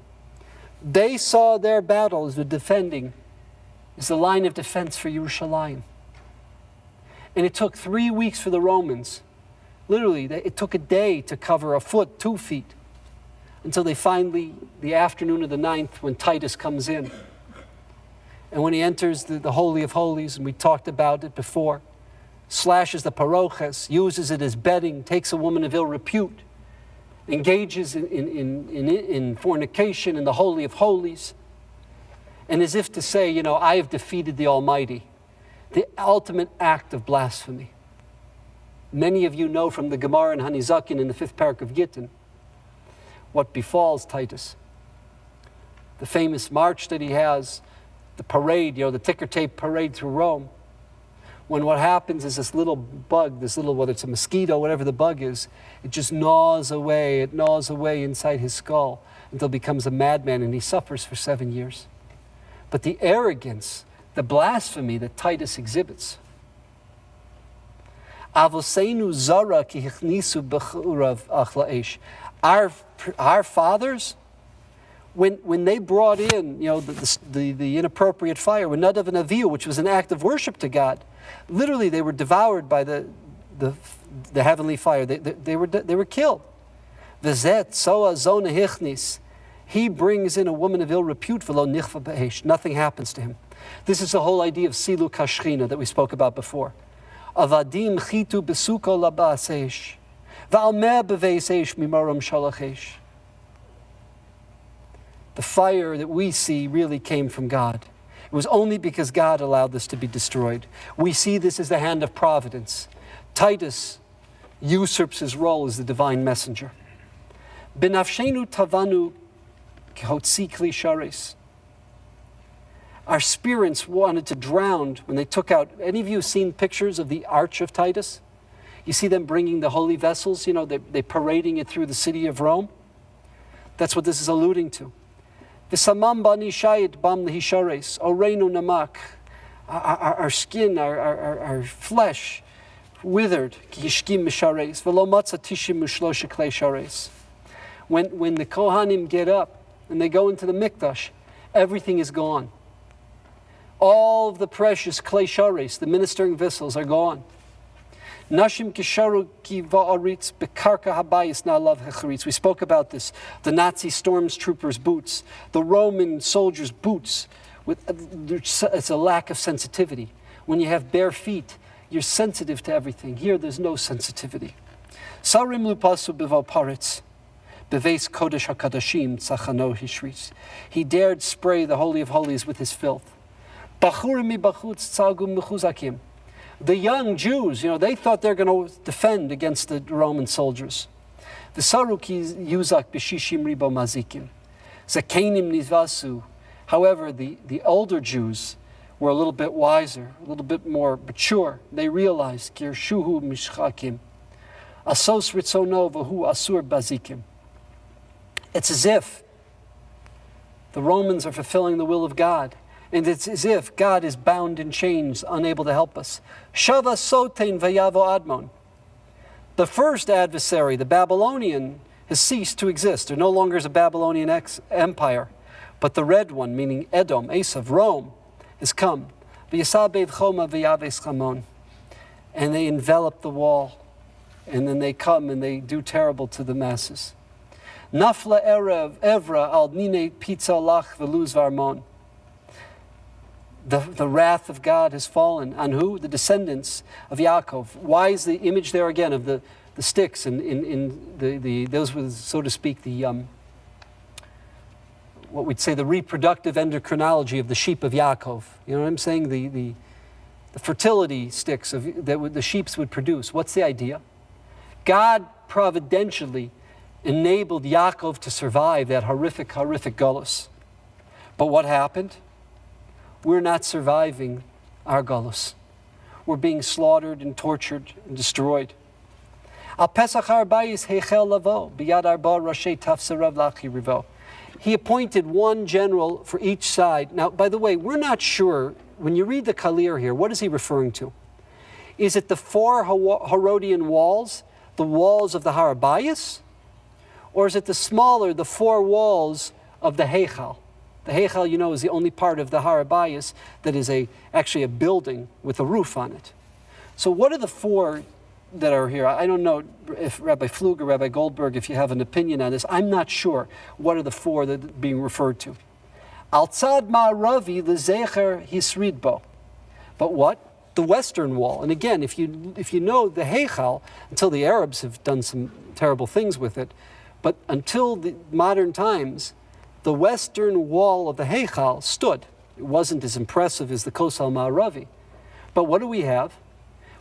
They saw their battle as the line of defense for Yerushalayim. And it took 3 weeks for the Romans. Literally, it took a day to cover a foot, 2 feet, until they finally, the afternoon of the 9th, when Titus comes in. And when he enters the Holy of Holies, and we talked about it before, slashes the paroches, uses it as bedding, takes a woman of ill repute, engages in fornication in the Holy of Holies, and as if to say, you know, I have defeated the Almighty. The ultimate act of blasphemy. Many of you know from the Gemara and Hanizakin in the 5th parak of Gittin what befalls Titus. The famous march that he has, the parade, you know, the ticker tape parade through Rome. When what happens is this little bug, whether it's a mosquito, whatever the bug is, it just gnaws away inside his skull until he becomes a madman, and he suffers for 7 years. But the arrogance, the blasphemy that Titus exhibits. Avoseinu zara ki hichnisu b'churav achla'esh. Our fathers, when they brought in, you know, the inappropriate fire, when Nadav and Avihu, which was an act of worship to God, literally they were devoured by the heavenly fire. They were killed. V'zet soa zona hichnis. He brings in a woman of ill repute, v'lo nichva b'esh. Nothing happens to him. This is the whole idea of siluk hashchina that we spoke about before. Avadim chitu besuko laba'asesh, va'almeh b'veisesh mimoram shalachesh. The fire that we see really came from God. It was only because God allowed this to be destroyed. We see this as the hand of providence. Titus usurps his role as the divine messenger. Benafshenu tavanu kehotzi kli shares. Our spirits wanted to drown when they took out. Any of you have seen pictures of the Arch of Titus? You see them bringing the holy vessels, you know, they're parading it through the city of Rome. That's what this is alluding to. V'samam bani shayit bam lehishares, oreinu namak. Our skin, our flesh withered. Kishkim mishares, v'lo matza tishim mushlosha klei shares. When the Kohanim get up and they go into the Mikdash, everything is gone. All of the precious klei shares, the ministering vessels, are gone. Nashim kisharu ki va'aritz bekarka habayis na'alav hecharitz. We spoke about this. The Nazi stormtroopers' boots, the Roman soldiers' boots. It's a lack of sensitivity. When you have bare feet, you're sensitive to everything. Here, there's no sensitivity. Sarim lupasu b'vo paritz. Beves kodesh hakadashim tzachano hishritz. He dared spray the Holy of Holies with his filth. Bachurim mi bachutz tzagum mechuzakim. The young Jews, you know, they thought they're going to defend against the Roman soldiers. The Saruki Yuzak B'shishim Ribo Mazikim. Zakenim Nizvasu. However, the older Jews were a little bit wiser, a little bit more mature. They realized, Kirshuhu Mishchakim. Asos Ritzono Vahu Asur Bazikim. It's as if the Romans are fulfilling the will of God. And it's as if God is bound in chains, unable to help us. Shava sotein vayavo admon. The first adversary, the Babylonian, has ceased to exist. There no longer is a Babylonian empire. But the red one, meaning Edom, Esav, Rome, has come. V'yasabev choma v'yaves chamon. And they envelop the wall. And then they come and they do terrible to the masses. Nafla erev evra al nine pizza lach veluz varmon. The wrath of God has fallen on who? The descendants of Yaakov. Why is the image there again of the sticks and in those were, so to speak, the what we'd say the reproductive endocrinology of the sheep of Yaakov. You know what I'm saying? The fertility sticks that the sheep would produce. What's the idea? God providentially enabled Yaakov to survive that horrific galus. But what happened? We're not surviving our galus. We're being slaughtered and tortured and destroyed. Al Pesach Harbayis Heichel Lavo Biyad Arba Rashi Tafsirav Lachi Rivo. He appointed one general for each side. Now, by the way, we're not sure, when you read the Kalir here, what is he referring to? Is it the four Herodian walls, the walls of the Harabayas? Or is it the four walls of the Heichal? The Heichal, you know, is the only part of the Harabayas that is actually a building with a roof on it. So what are the four that are here? I don't know if Rabbi Pfluger, Rabbi Goldberg, if you have an opinion on this. I'm not sure what are the four that are being referred to. Al-Tzad Ma'aravi L'Zecher Hisridbo. But what? The western wall. And again, if you know the Heichal, until the Arabs have done some terrible things with it, but until the modern times, the western wall of the Heichal stood. It wasn't as impressive as the Kosal Ma'aravi. But what do we have?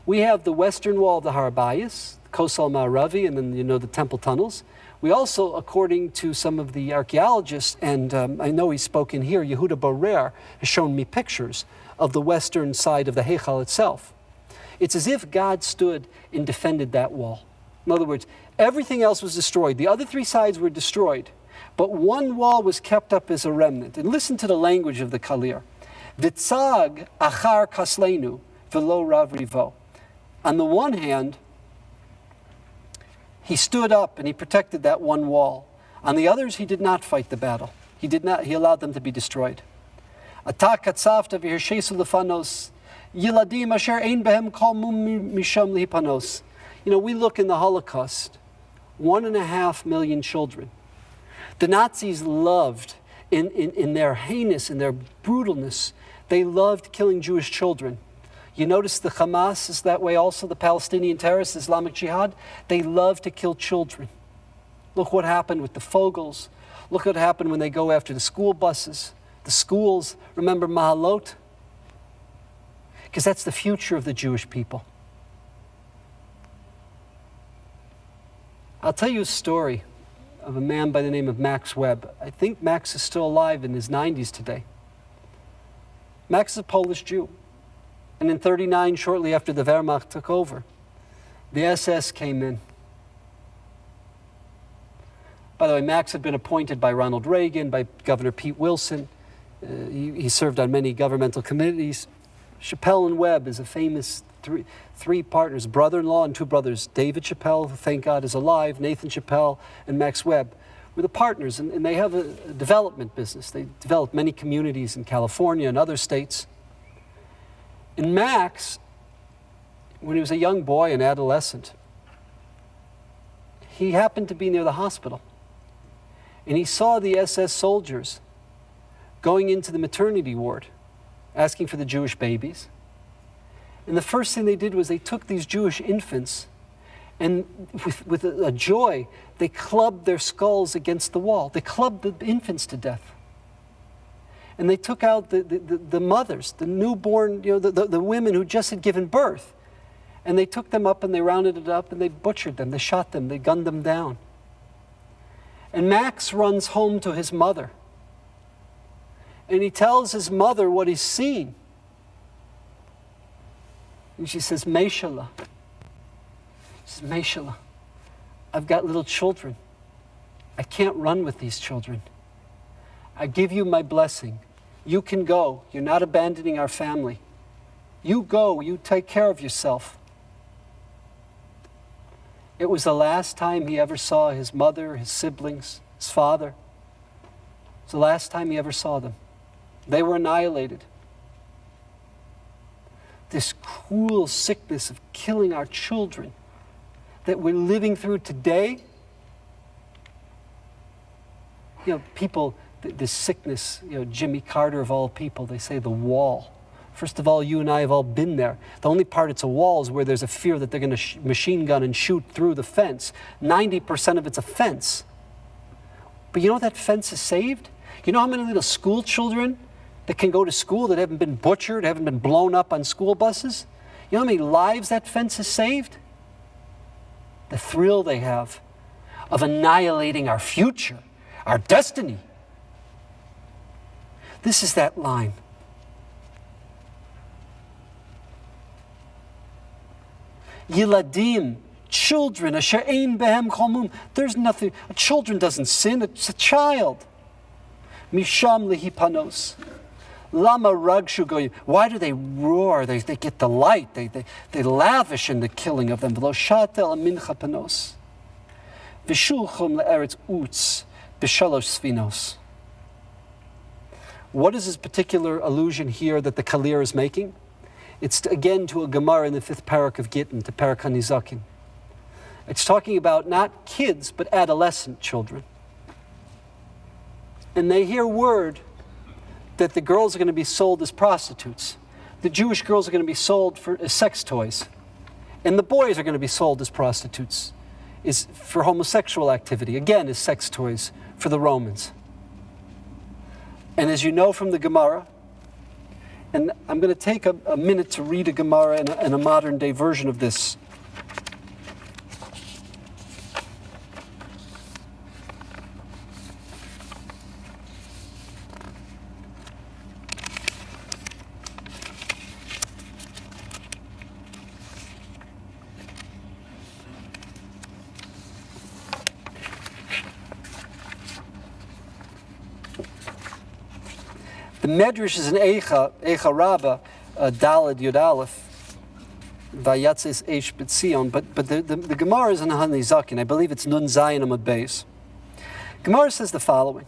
We have the western wall of the Harabayas, the Kosal Ma'aravi, and then, you know, the temple tunnels. We also, according to some of the archaeologists, and I know he's spoken here, Yehuda Borer has shown me pictures of the western side of the Heichal itself. It's as if God stood and defended that wall. In other words, everything else was destroyed. The other three sides were destroyed. But one wall was kept up as a remnant. And listen to the language of the Kalir. Vitzag achar kaslenu velo rav rivo. On the one hand, he stood up and he protected that one wall. On the others, he did not fight the battle. He allowed them to be destroyed. Atak katzavta v'hirshesu lefanos yiladim asher ein behem kol mum misham lipanos. You know, we look in the Holocaust, 1.5 million children. The Nazis loved, in their heinous, in their brutalness, they loved killing Jewish children. You notice the Hamas is that way also, the Palestinian terrorists, Islamic Jihad, they love to kill children. Look what happened with the Fogels. Look what happened when they go after the school buses, the schools. Remember Mahalot? Because that's the future of the Jewish people. I'll tell you a story of a man by the name of Max Webb. I think Max is still alive in his 90s today. Max is a Polish Jew. And in 1939, shortly after the Wehrmacht took over, the SS came in. By the way, Max had been appointed by Ronald Reagan, by Governor Pete Wilson. He served on many governmental committees. Chappelle and Webb is a famous three partners, brother-in-law and two brothers. David Chappelle, who thank God is alive, Nathan Chappelle, and Max Webb were the partners, and they have a development business. They developed many communities in California and other states. And Max, when he was a young boy, an adolescent, he happened to be near the hospital. And he saw the SS soldiers going into the maternity ward, asking for the Jewish babies. And the first thing they did was they took these Jewish infants and with a joy, they clubbed their skulls against the wall. They clubbed the infants to death. And they took out the mothers, the newborn, you know, the women who just had given birth. And they took them up and they rounded it up and they butchered them, they shot them, they gunned them down. And Max runs home to his mother. And he tells his mother what he's seen. And she says, Meshallah. She says, Meshallah, I've got little children. I can't run with these children. I give you my blessing. You can go. You're not abandoning our family. You go. You take care of yourself. It was the last time he ever saw his mother, his siblings, his father. It was the last time he ever saw them. They were annihilated. This cruel sickness of killing our children that we're living through today. You know, people this sickness, Jimmy Carter of all people, they say the wall. First of all, you and I have all been there. The only part it's a wall is where there's a fear that they're going to machine gun and shoot through the fence. 90% of it's a fence. But you know that fence is saved? You know how many little school children that can go to school that haven't been butchered, haven't been blown up on school buses? You know how many lives that fence has saved? The thrill they have of annihilating our future, our destiny. This is that line. Yiladim, children, asher ein behem chomum. There's nothing, a children doesn't sin, it's a child. Misham lihipanos. Lama ragshu goyim. Why do they roar? They get delight. They lavish in the killing of them. V'lo shatel mincha panos. V'shulchum le'eretz utz b'shalosh sfinos. What is this particular allusion here that the Kalir is making? It's again to a Gemara in the 5th parak of Gittin, to Parak HaNizakin. It's talking about not kids, but adolescent children. And they hear word that the girls are going to be sold as prostitutes. The Jewish girls are going to be sold as sex toys. And the boys are going to be sold as prostitutes, is for homosexual activity, again, as sex toys for the Romans. And as you know from the Gemara, and I'm going to take a minute to read a Gemara in a modern day version of this. The Medrash is an Eicha Rabbah, Daled Yud Aleph, Vayatzis Eish B'Tzion, but the Gemara is in HaNizakin. I believe it's Nun Zayin Amud Beis. Gemara says the following.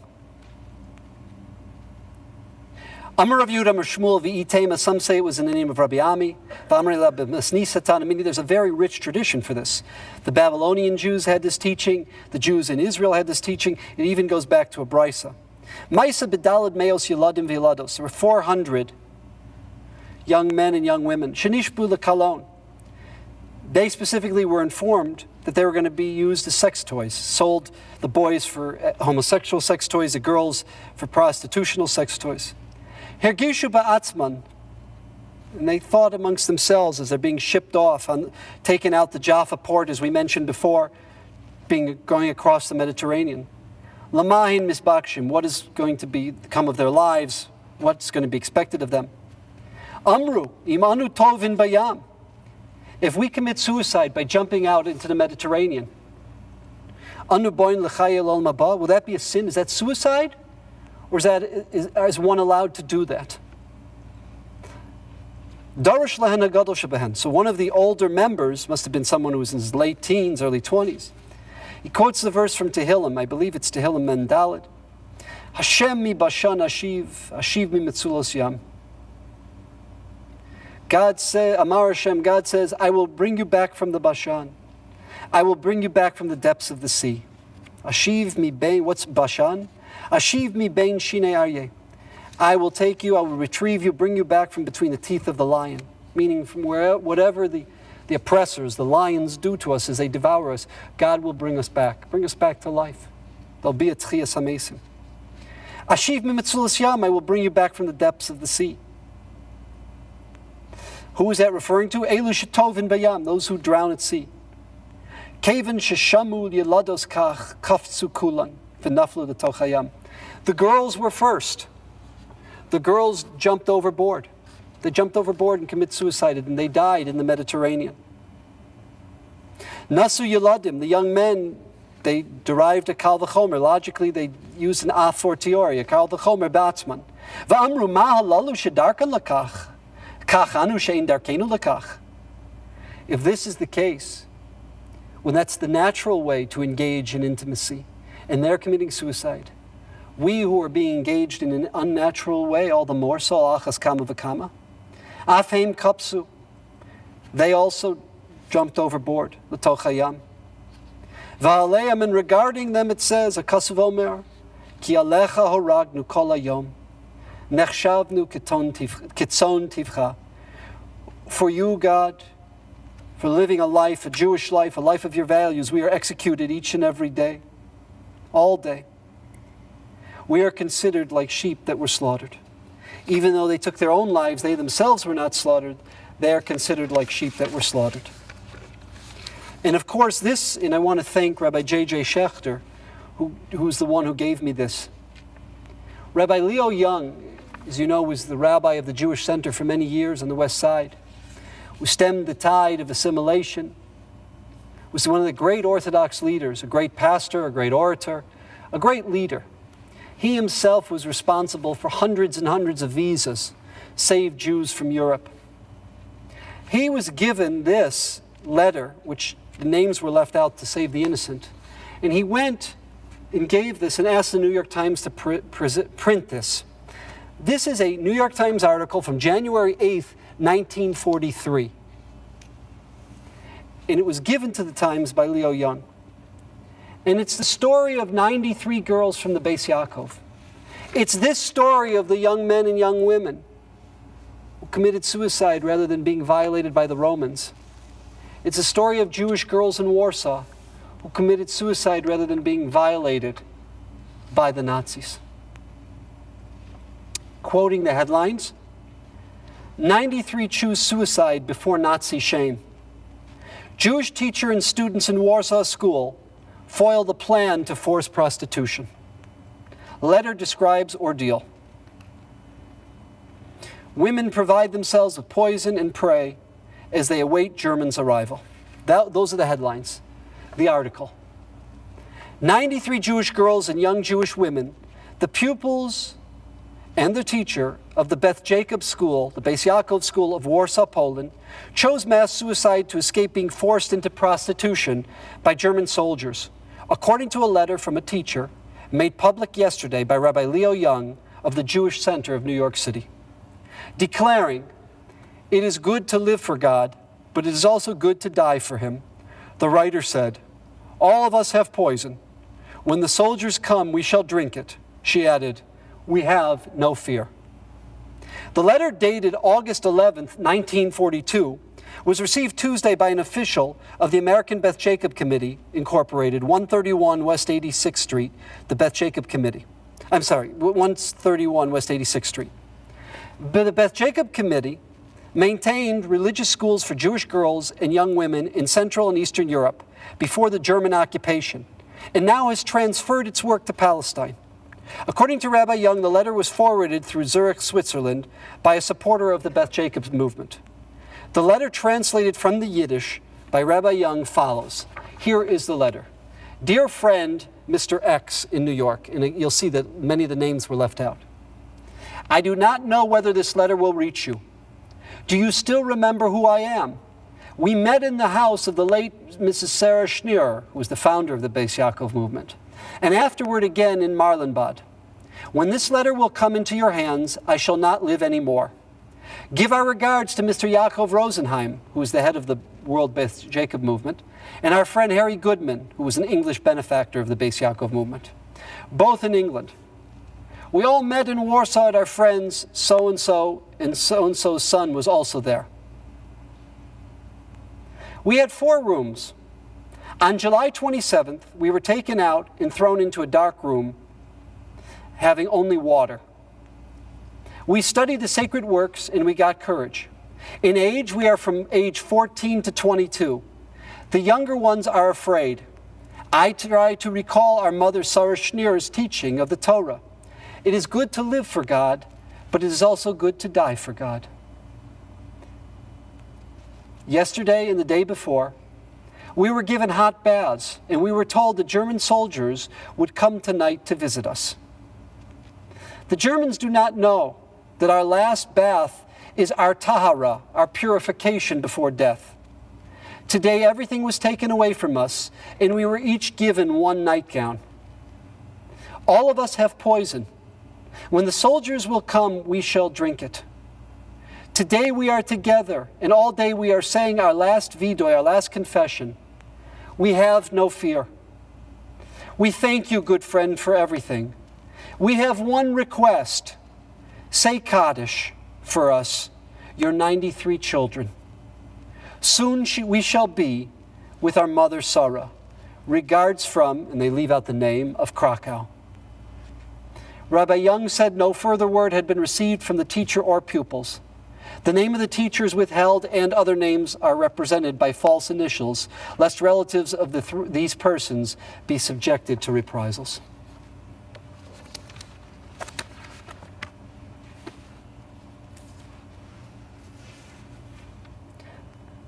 Amar Rav Yehuda Amar Shmuel v'itema. Some say it was in the name of Rabbi Ami. V'amar Rabbi Masnisatan. Meaning there's a very rich tradition for this. The Babylonian Jews had this teaching. The Jews in Israel had this teaching. It even goes back to a Brisa. Maisa b'dalad meos yiladim v'yilados. There were 400 young men and young women. Shenishbu l'kalon. They specifically were informed that they were going to be used as sex toys. Sold, the boys for homosexual sex toys, the girls for prostitutional sex toys. Hergishu ba'atzman. And they thought amongst themselves as they're being shipped off, taken out the Jaffa port, as we mentioned before, going across the Mediterranean. Lamahin misbakshim, what is going to become of their lives? What's going to be expected of them? Amru, imanu tovin bayam. If we commit suicide by jumping out into the Mediterranean, anu boin l'chayel al maba, will that be a sin? Is that suicide? Or is one allowed to do that? Darash lahen hagadol shebehen. So one of the older members must have been someone who was in his late teens, early 20s. He quotes the verse from Tehillim. I believe it's Tehillim Mendalid. Hashem mi bashan ashiv mi mitzulos yam. God says, Amar Hashem, God says, I will bring you back from the Bashan. I will bring you back from the depths of the sea. Ashiv mi bein, what's Bashan? Ashiv mi bein shinei aryeh. I will take you, I will retrieve you, bring you back from between the teeth of the lion. Meaning from whatever the oppressors, the lions do to us as they devour us, God will bring us back to life. There'll be a tchiyas hamesim. Ashiv mi mitzulas yam, I will bring you back from the depths of the sea. Who is that referring to? Elu shetovin bayam, those who drown at sea. Kaven sheshamu yelados kach kaftsu kulan v'naflu l'toch hayam. The girls were first. The girls jumped overboard. They jumped overboard and committed suicide, and they died in the Mediterranean. Nasu yeladim, the young men, they derived a kal v'chomer. Logically, they used an a fortiori, a kal v'chomer batzman. V'amru ma halalu shedarkan lakach. If this is the case, when that's the natural way to engage in intimacy, and they're committing suicide, we who are being engaged in an unnatural way, all the more so, achas kama v'kama, afheim kapsu, they also jumped overboard, l'toch hayam. V'aleim, and regarding them it says, a kasuv omer, Ki alecha horagnu kol hayom, nechshavnu kitzon tivcha. For you, God, for living a life, a Jewish life, a life of your values, we are executed each and every day, all day. We are considered like sheep that were slaughtered. Even though they took their own lives, they themselves were not slaughtered, they are considered like sheep that were slaughtered. And of course this, and I want to thank Rabbi J.J. Schechter, who's the one who gave me this. Rabbi Leo Young, as you know, was the rabbi of the Jewish Center for many years on the West Side, who stemmed the tide of assimilation, was one of the great Orthodox leaders, a great pastor, a great orator, a great leader. He himself was responsible for hundreds and hundreds of visas, saved Jews from Europe. He was given this letter, which the names were left out to save the innocent, and he went and gave this and asked the New York Times to print this. This is a New York Times article from January 8th, 1943. And it was given to the Times by Leo Young. And it's the story of 93 girls from the Beis Yaakov. It's this story of the young men and young women who committed suicide rather than being violated by the Romans. It's a story of Jewish girls in Warsaw who committed suicide rather than being violated by the Nazis. Quoting the headlines, 93 choose suicide before Nazi shame. Jewish teacher and students in Warsaw School foil the plan to force prostitution. Letter describes ordeal. Women provide themselves with poison and pray as they await Germans' arrival. Those are the headlines, the article. 93 Jewish girls and young Jewish women, the pupils and the teacher of the Beth Jacob School, the Beis Yaakov School of Warsaw, Poland, chose mass suicide to escape being forced into prostitution by German soldiers, according to a letter from a teacher made public yesterday by Rabbi Leo Young of the Jewish Center of New York City, declaring, "It is good to live for God, but it is also good to die for Him." The writer said, "All of us have poison. When the soldiers come, we shall drink it." She added, "We have no fear." The letter, dated August 11th, 1942, was received Tuesday by an official of the American Beth Jacob Committee, Incorporated, 131 West 86th Street, the Beth Jacob Committee. 131 West 86th Street. But the Beth Jacob Committee maintained religious schools for Jewish girls and young women in Central and Eastern Europe before the German occupation, and now has transferred its work to Palestine. According to Rabbi Young, the letter was forwarded through Zurich, Switzerland, by a supporter of the Beth Jacob movement. The letter, translated from the Yiddish by Rabbi Young, follows. Here is the letter. Dear friend, Mr. X in New York, and you'll see that many of the names were left out. I do not know whether this letter will reach you. Do you still remember who I am? We met in the house of the late Mrs. Sarah Schneer, who was the founder of the Beis Yaakov movement, and afterward again in Marlenbad. When this letter will come into your hands, I shall not live any more. Give our regards to Mr. Yaakov Rosenheim, who is the head of the World Beth Jacob movement, and our friend Harry Goodman, who was an English benefactor of the Beis Yaakov movement, both in England. We all met in Warsaw at our friends so-and-so, and so-and-so's son was also there. We had 4 rooms. On July 27th, we were taken out and thrown into a dark room, having only water. We studied the sacred works and we got courage. In age, we are from age 14 to 22. The younger ones are afraid. I try to recall our mother Sarah Schneer's teaching of the Torah. It is good to live for God, but it is also good to die for God. Yesterday and the day before, we were given hot baths, and we were told the German soldiers would come tonight to visit us. The Germans do not know that our last bath is our tahara, our purification before death. Today, everything was taken away from us, and we were each given 1 nightgown. All of us have poison. When the soldiers will come, we shall drink it. Today we are together, and all day we are saying our last vidoy, our last confession. We have no fear. We thank you, good friend, for everything. We have one request. Say Kaddish for us, your 93 children. Soon we shall be with our mother Sarah. Regards from," and they leave out the name, "of Krakow." Rabbi Young said no further word had been received from the teacher or pupils. The name of the teacher is withheld, and other names are represented by false initials, lest relatives of these persons be subjected to reprisals.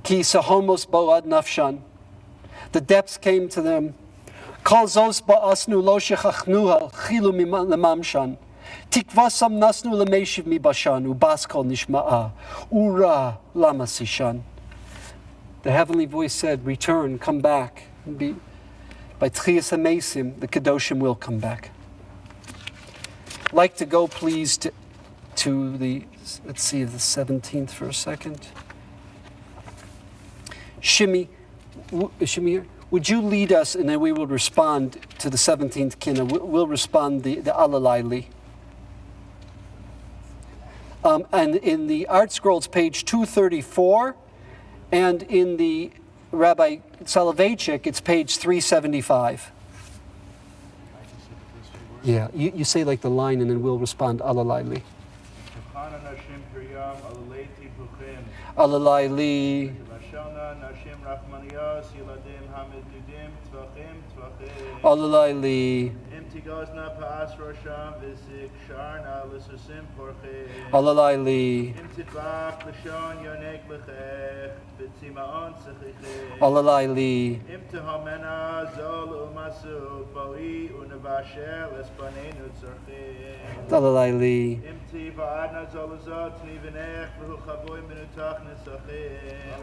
Ki sahomos boad nafshan. The depths came to them. Kol zos ba'asnu lo shechachnuha chilu lemamshan. Tikvasam nasnu lemeshiv mi bashan ubaskol nishma'a ura lamasishan. The heavenly voice said, "Return, come back." By Tchias HaMesim, the Kedoshim will come back. I'd like to go, please, to the, let's see, the 17th for a second. Shimi, would you lead us, and then we will respond to the 17th Kinot. We'll respond the Alalayli. And in the Art Scrolls, page 234, and in the Rabbi Soloveitchik, it's page 375. Yeah, you say like the line, and then we'll respond Alalayli. Alalayli. Alalayli. Alalayli. Alalayli.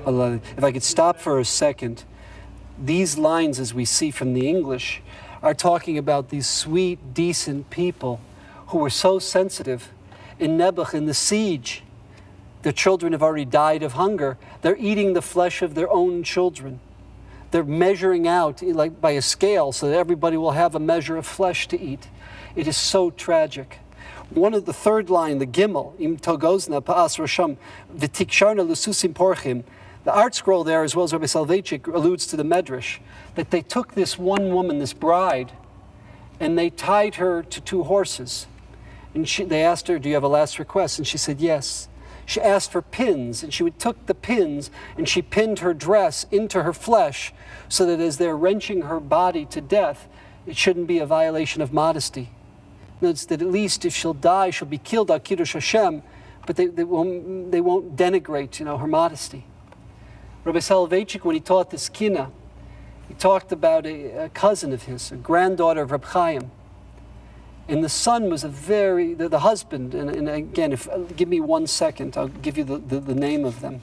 Alalayli. If I could stop for a second, these lines, as we see from the English, are talking about these sweet, decent people who were so sensitive. In Nebuch, in the siege, their children have already died of hunger. They're eating the flesh of their own children. They're measuring out like by a scale so that everybody will have a measure of flesh to eat. It is so tragic. One of the third line, the Gimel, Im Togozna Pa'as Rosham V'tiksharna Lususim Porchim. The Art Scroll there, as well as Rabbi Soloveitchik, alludes to the Medrash, that they took this one woman, this bride, and they tied her to two horses. And they asked her, "Do you have a last request?" And she said, "Yes." She asked for pins, and she took the pins, and she pinned her dress into her flesh, so that as they're wrenching her body to death, it shouldn't be a violation of modesty. Notice that at least if she'll die, she'll be killed al Kiddush Hashem, but they won't denigrate, her modesty. Rabbi Soloveitchik, when he taught this Kinot, he talked about a cousin of his, a granddaughter of Reb Chaim. And the son was the husband, and again, give me 1 second, I'll give you the name of them.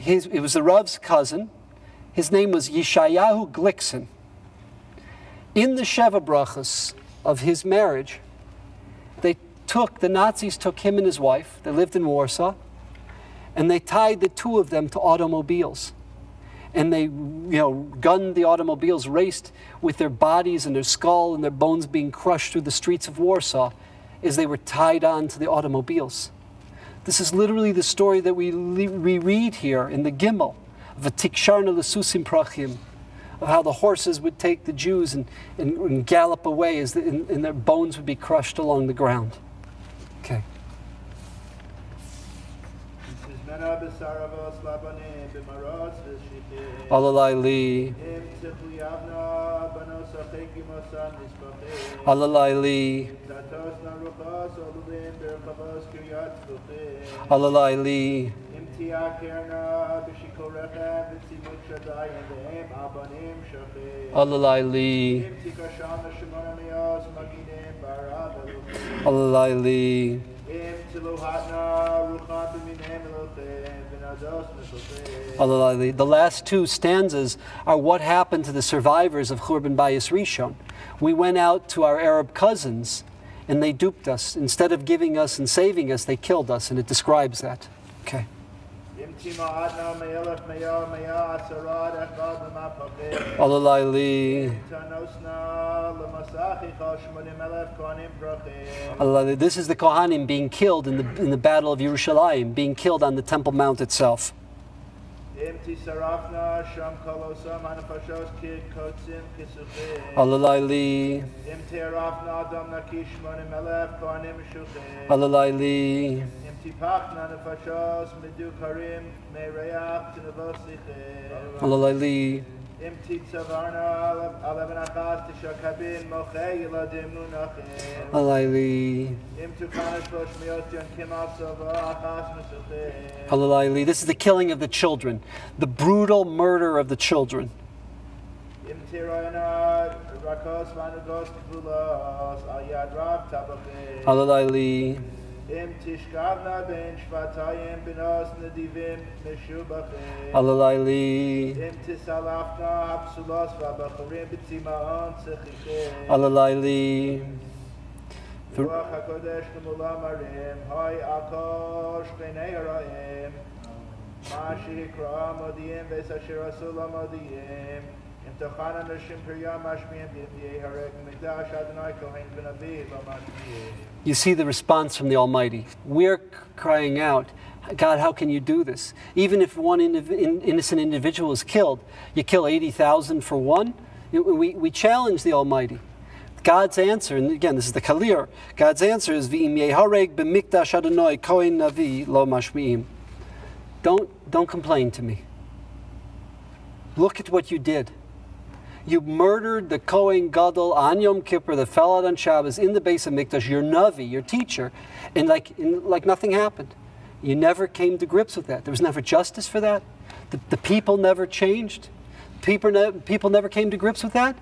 It was the Rav's cousin. His name was Yeshayahu Glickson. In the Sheva Brachas of his marriage, the Nazis took him and his wife, they lived in Warsaw, and they tied the two of them to automobiles. And they, gunned the automobiles, raced with their bodies and their skull and their bones being crushed through the streets of Warsaw as they were tied on to the automobiles. This is literally the story that we reread here in the Gimel, V'tiksharna L'susim Prachim, of how the horses would take the Jews and gallop away and their bones would be crushed along the ground. Okay. Alalayli. Alalayli. Alalayli. Alalayli. Alalayli. The last two stanzas are what happened to the survivors of Churban Bayis Rishon. We went out to our Arab cousins and they duped us. Instead of giving us and saving us, they killed us, and it describes that. Okay. Alalayli. Alalayli. This is the Kohanim being killed in the Battle of Yerushalayim, being killed on the Temple Mount itself. Alalayli. Alalayli. Alalayli. Alalayli. Alalayli. This is the killing of the children, the brutal murder of the children. Alalayli. Alalayli. Alalayli. You see the response from the Almighty. We're crying out, God, how can you do this? Even if one innocent individual is killed, you kill 80,000 for one? We challenge the Almighty. God's answer, and again, this is the Kalir, God's answer is, V'im yehareg b'mikdash Adonai kohen navi lo mashmi'im. Don't complain to me. Look at what you did. You murdered the Kohen Gadol on Yom Kippur that fell out on Shabbos in the base of Mikdash, your Navi, your teacher, and like nothing happened. You never came to grips with that. There was never justice for that. The people never changed. People never came to grips with that.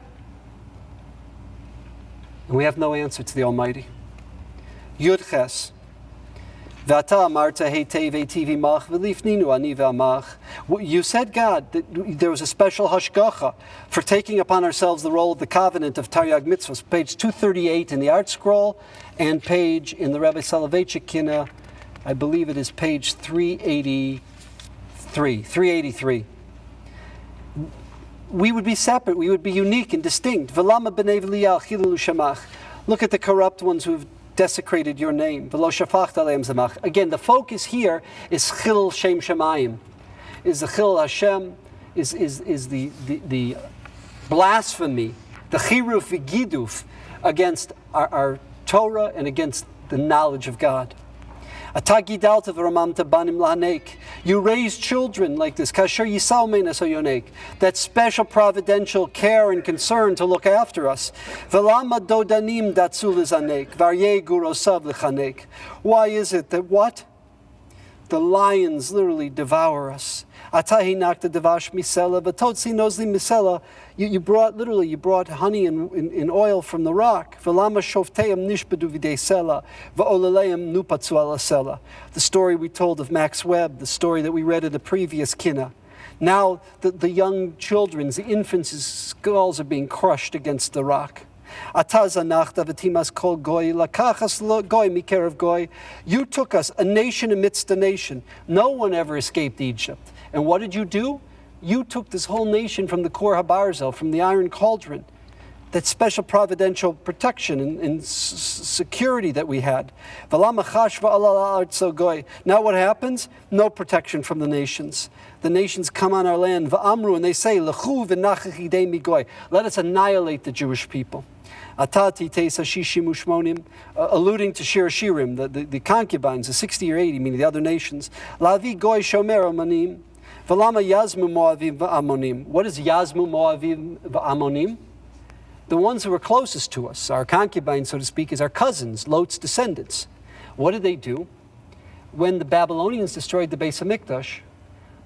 And we have no answer to the Almighty. Yud Ches. You said, God, that there was a special hashgacha for taking upon ourselves the role of the covenant of Taryag Mitzvahs, page 238 in the Art Scroll, and page in the Rabbi Soloveitchik Kinot, I believe it is page 383. We would be separate, we would be unique and distinct. Look at the corrupt ones who've desecrated your name. Again, the focus here is Chil Shem Shemayim, is the Chil Hashem, is the blasphemy, the Chiruf V'Giduf against our Torah and against the knowledge of God. You raise children like this, that special providential care and concern to look after us. Why is it that what? The lions literally devour us. You brought honey and oil from the rock. The story we told of Max Webb, the story that we read in the previous Kinot. Now the young children's, the infants' skulls are being crushed against the rock. You took us, a nation amidst a nation. No one ever escaped Egypt. And what did you do? You took this whole nation from the Kor HaBarzel, from the Iron Cauldron. That special providential protection and security that we had. Now what happens? No protection from the nations. The nations come on our land, and they say, let us annihilate the Jewish people. Alluding to Shir Shirim, the concubines, the 60 or 80, meaning the other nations. What is Yazmu Moavim v'Amonim? The ones who were closest to us, our concubines, so to speak, is our cousins, Lot's descendants. What did they do? When the Babylonians destroyed the Beis HaMikdash,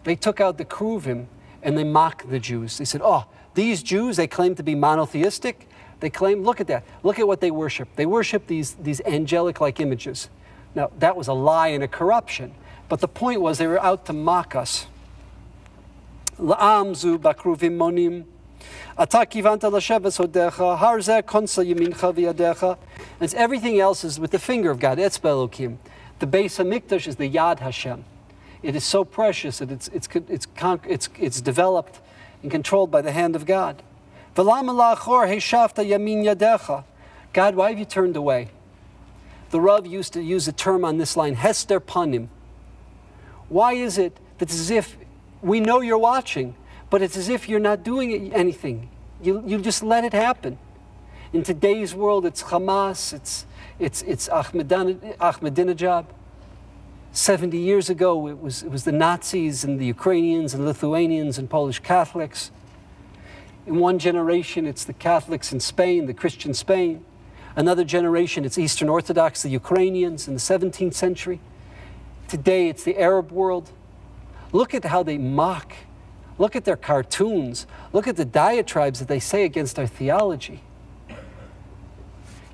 they took out the Kruvim and they mocked the Jews. They said, oh, these Jews, they claim to be monotheistic. They claim, look at that. Look at what they worship. They worship these angelic-like images. Now, that was a lie and a corruption. But the point was they were out to mock us. La'amzu bakruvim monim. And everything else is with the finger of God. Etzba Elokim. The Beis HaMikdash is the Yad Hashem. It is so precious that it's developed and controlled by the hand of God. God, why have you turned away? The Rav used to use a term on this line, Hester Panim. Why is it that it's as if we know you're watching, but it's as if you're not doing anything? You just let it happen. In today's world, it's Hamas, it's Ahmadinejad. 70 years ago, it was the Nazis and the Ukrainians and Lithuanians and Polish Catholics. In one generation, it's the Catholics in Spain, the Christian Spain. Another generation, it's Eastern Orthodox, the Ukrainians in the 17th century. Today, it's the Arab world. Look at how they mock. Look at their cartoons. Look at the diatribes that they say against our theology.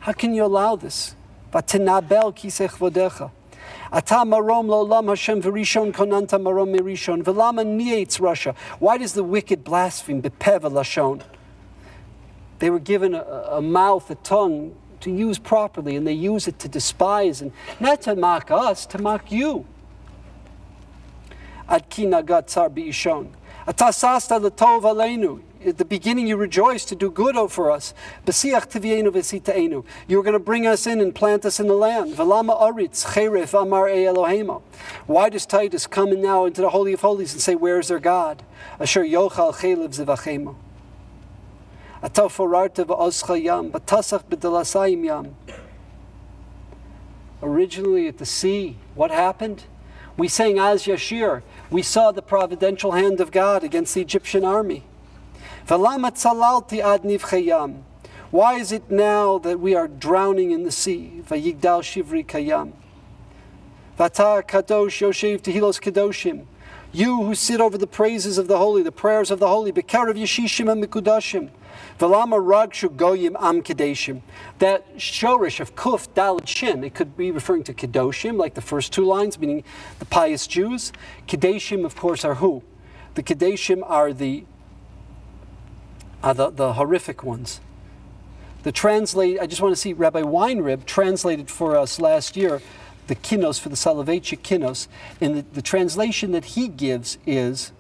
How can you allow this? Vatinabel kisech vodecha. Ata marom lo'olam Hashem v'rishon konanta marom merishon. V'lama nietz Russia. Why does the wicked blaspheme? Bepev lashon. They were given a mouth, a tongue to use properly, and they use it to despise, and not to mock us, to mock you. Ad ki nagat tsar bi'ishon. Ata sasta l'tov aleinu. At the beginning you rejoiced to do good for us. B'siach tivienu v'sitaenu. You were going to bring us in and plant us in the land. V'lama aritz cheref amar Elohema. Why does Titus come in now into the Holy of Holies and say, where is their God? Asher yochal chelev zivachema. Ata forarta v'ozcha yam. B'tasach b'delasayim yam. Originally at the sea, what happened? We sang Az Yashir. We saw the providential hand of God against the Egyptian army. Why is it now that we are drowning in the sea? Vayigdal shivri kayam. Vata kadosh yoshev tehilos kadoshim. You who sit over the praises of the holy, the prayers of the holy, bekarav yeshishim and mikudashim. Velama ragshu goyim am kadeshim. That shorish of kuf dalad shin, it could be referring to kadoshim, like the first two lines, meaning the pious Jews. Kadeshim, of course, are who? The kadeshim are the horrific ones. I just want to see Rabbi Weinrib translated for us last year the Kinos for the Soloveitchik Kinos, and the translation that he gives is,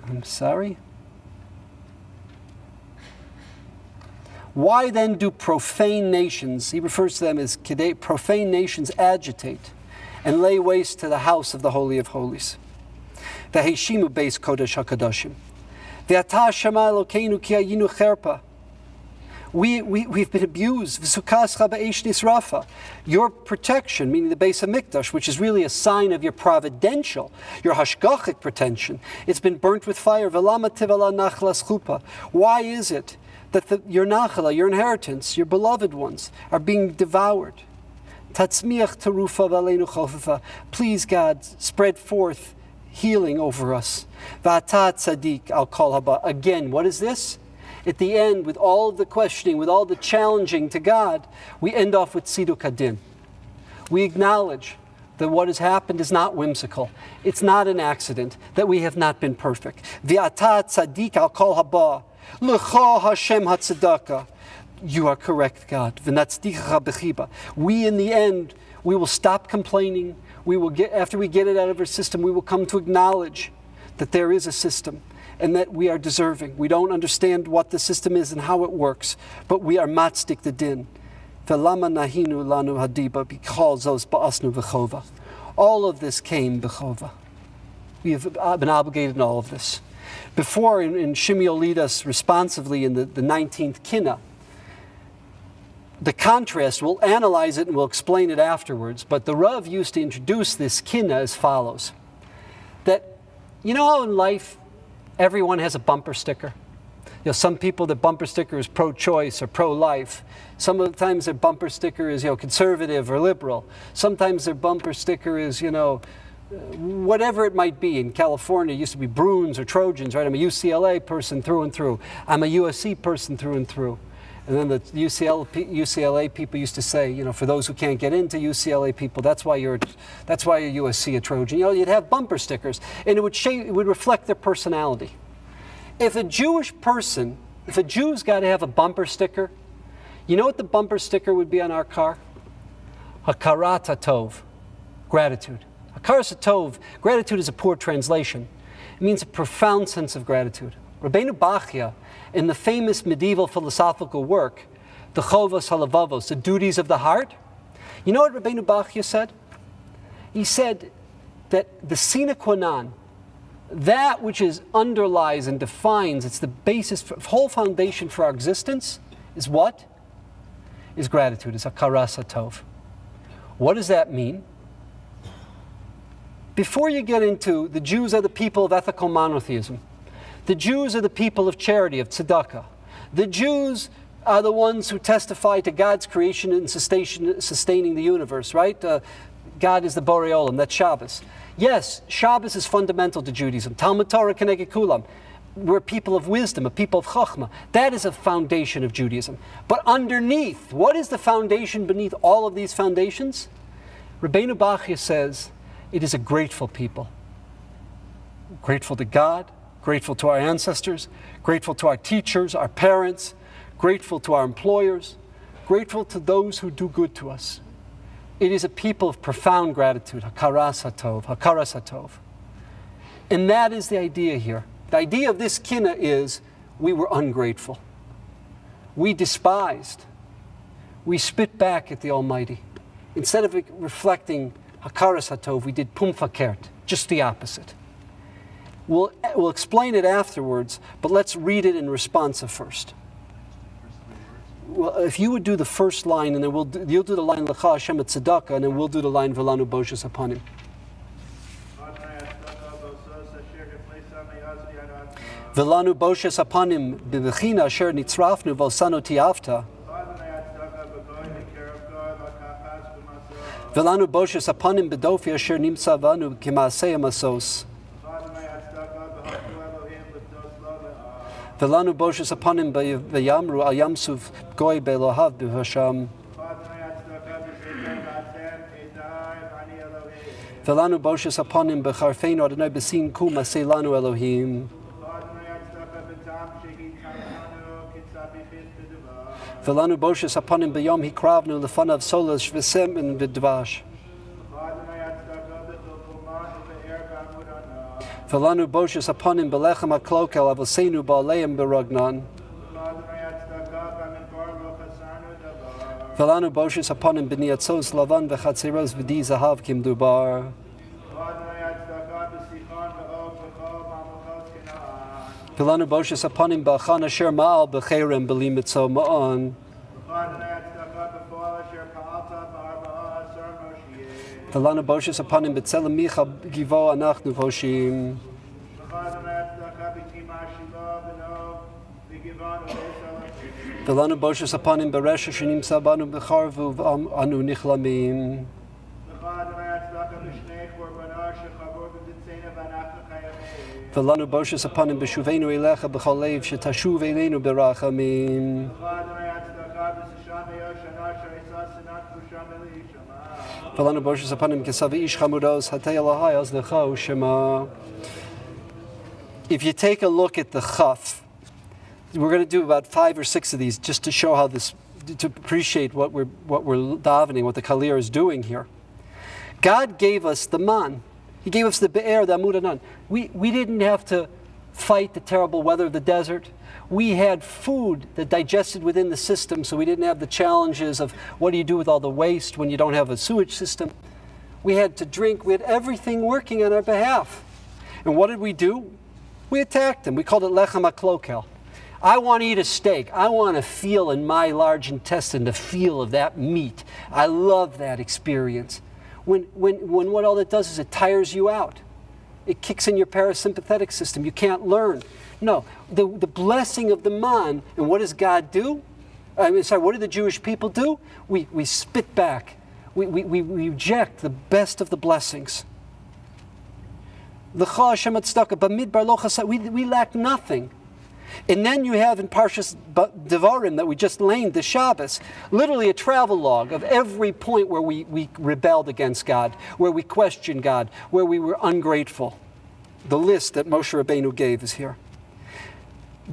I'm sorry. Why then do profane nations, he refers to them as profane nations, agitate and lay waste to the house of the Holy of Holies? V'heishimu beis kodesh hakadoshim. V'ata Shema Elokeinu ki hayinu cherpa. We've been abused. V'sukascha b'eish nisrafa. Your protection, meaning the Beis HaMikdash, which is really a sign of your providential, your hashgachic protection, it's been burnt with fire. V'lama tivala nachlas chupa. Why is it that your nachala, your inheritance, your beloved ones, are being devoured? Tatzmiach terufa v'aleinu chofafa. Please, God, spread forth healing over us. V'ata tzaddik al kol haba. Again, what is this? At the end, with all the questioning, with all the challenging to God, we end off with tziduk hadin. We acknowledge that what has happened is not whimsical. It's not an accident, that we have not been perfect. V'ata tzaddik al kol haba. L'cha Hashem hatzedakah. You are correct, God. V'natzdicha b'chiba. We, in the end, we will stop complaining. We will after we get it out of our system, we will come to acknowledge that there is a system and that we are deserving. We don't understand what the system is and how it works, but we are matzdik the din. V'lama nahinu lanu hadiba because those ba'asnu v'chova. All of this came b'chova. We have been obligated in all of this. Before, in Shimi will lead us responsively in the 19th Kinot, the contrast, we'll analyze it and we'll explain it afterwards, but the Rav used to introduce this Kinot as follows. That, you know how in life everyone has a bumper sticker? You know, some people, the bumper sticker is pro-choice or pro-life. Sometimes their bumper sticker is, conservative or liberal. Sometimes their bumper sticker is, whatever it might be. In California, it used to be Bruins or Trojans, right? I'm a UCLA person through and through. I'm a USC person through and through. And then the UCLA people used to say, for those who can't get into UCLA people, that's why you're USC a Trojan. You'd have bumper stickers, and it would reflect their personality. If a Jew's got to have a bumper sticker, you know what the bumper sticker would be on our car? Hakarat hatov, gratitude. Hakaras hatov, gratitude is a poor translation. It means a profound sense of gratitude. Rabbeinu Bachya, in the famous medieval philosophical work, the Chovos Halavavos, the duties of the heart, you know what Rabbeinu Bachya said? He said that the sine qua non, that which underlies and defines, it's the basis, whole foundation for our existence, is what? Is gratitude, is hakaras hatov. What does that mean? Before you get into the Jews are the people of ethical monotheism, the Jews are the people of charity, of tzedakah, the Jews are the ones who testify to God's creation and sustaining the universe, right? God is the Borei Olam, that's Shabbos. Yes, Shabbos is fundamental to Judaism. Talmud Torah Keneged Kulam. We're people of wisdom, a people of Chachma. That is a foundation of Judaism. But underneath, what is the foundation beneath all of these foundations? Rabbeinu Bachya says, it is a grateful people. Grateful to God, grateful to our ancestors, grateful to our teachers, our parents, grateful to our employers, grateful to those who do good to us. It is a people of profound gratitude, hakaras hatov. And that is the idea here. The idea of this kinna is we were ungrateful. We despised. We spit back at the Almighty. Instead of reflecting hakaras hatov, we did pumfakert, just the opposite. We'll explain it afterwards, but let's read it in responsive first. Well, if you would do the first line, and then you'll do the line Lecha Hashem et Tzedakah, and then we'll do the line Velanu Boshes upon him. Velanu Boshes upon him b'bechina asher nitzrafnu v'osanu tiavta. Velanu Boshes upon him b'dofi asher nimsa vanu k'maasei masos. Velanu Boshes upon him v'yamru al yamsuf goy be'elohav b'hasham. Velanu Boshes upon him b'charfeinu Adonai b'sin ku masei lanu Elohim. Velanu Boshes upon him b'yom hikravnu lefanav solas v'sem and v'dvash. Velanu Boshes upon him belechem haklokel avosenu ba'aleim beragnan. Velanu Boshes upon him b'niatzos lavan v'chatzeros v'di zahav kim dubar. Velanu Boshes upon him b'achan asher ma'al b'cherem b'li mitzo ma'an. Velanu Boshes upon him b'tzelem micha givo anachnu voshim. Velanu Boshes upon him b'resh shenim sabanu b'charvu anu nichlamim. Velanu Boshes upon him b'shuvenu elecha b'chol leiv shetashuv eleinu b'rachamim. Velanu Boshes upon him kesavi ish chamudos hatei Elohai az lecha u'shema. If you take a look at the chaf, we're going to do about 5 or 6 of these just to show how this, to appreciate what we're davening, what the Kalir is doing here. God gave us the man. He gave us the be'er, the amud anan. We didn't have to fight the terrible weather of the desert. We had food that digested within the system, so we didn't have the challenges of what do you do with all the waste when you don't have a sewage system. We had to drink. We had everything working on our behalf. And what did we do? We attacked them. We called it lechem haklokel. I want to eat a steak. I want to feel in my large intestine the feel of that meat. I love that experience. When what all it does is it tires you out. It kicks in your parasympathetic system. You can't learn. No, the blessing of the man, and what does God do? What do the Jewish people do? We spit back. We reject the best of the blessings. We lack nothing. And then you have in Parshas Devarim that we just learned the Shabbos, literally a travel log of every point where we rebelled against God, where we questioned God, where we were ungrateful. The list that Moshe Rabbeinu gave is here.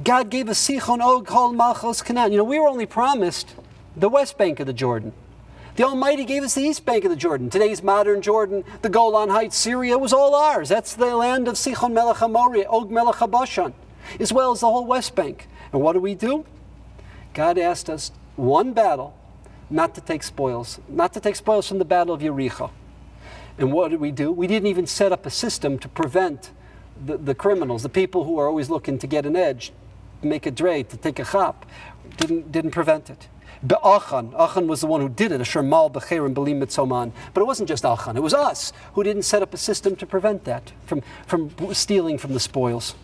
God gave us Sichon Og Kol Malchos Canaan. We were only promised the west bank of the Jordan. The Almighty gave us the east bank of the Jordan. Today's modern Jordan, the Golan Heights, Syria, was all ours. That's the land of Sichon Melech HaMori, Og Melech HaBashan, as well as the whole west bank. And what do? God asked us one battle, not to take spoils from the battle of Yericho. And what did? We didn't even set up a system to prevent the criminals, the people who are always looking to get an edge, to make a dray, to take a chap. Didn't prevent it. Achan was the one who did it, Asher Mal Becherim Belim Mitzoman. But it wasn't just Achan, it was us who didn't set up a system to prevent that, from stealing from the spoils.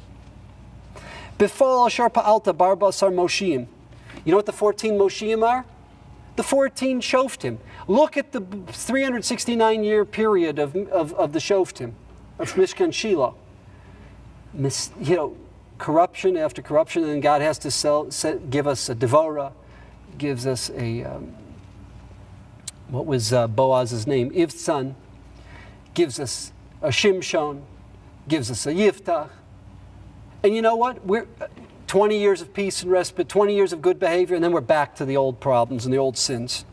Befal Asher Pa'alta Barbasar Moshiim. You know what the 14 Moshiim are? The 14 Shoftim. Look at the 369-year period of the Shoftim, of Mishkan Shiloh. Corruption after corruption, and then God has to give us a Devorah, gives us a, what was Boaz's name? Ivtzan, gives us a Shimshon, gives us a Yiftach. And you know what? We're 20 years of peace and respite, 20 years of good behavior, and then we're back to the old problems and the old sins.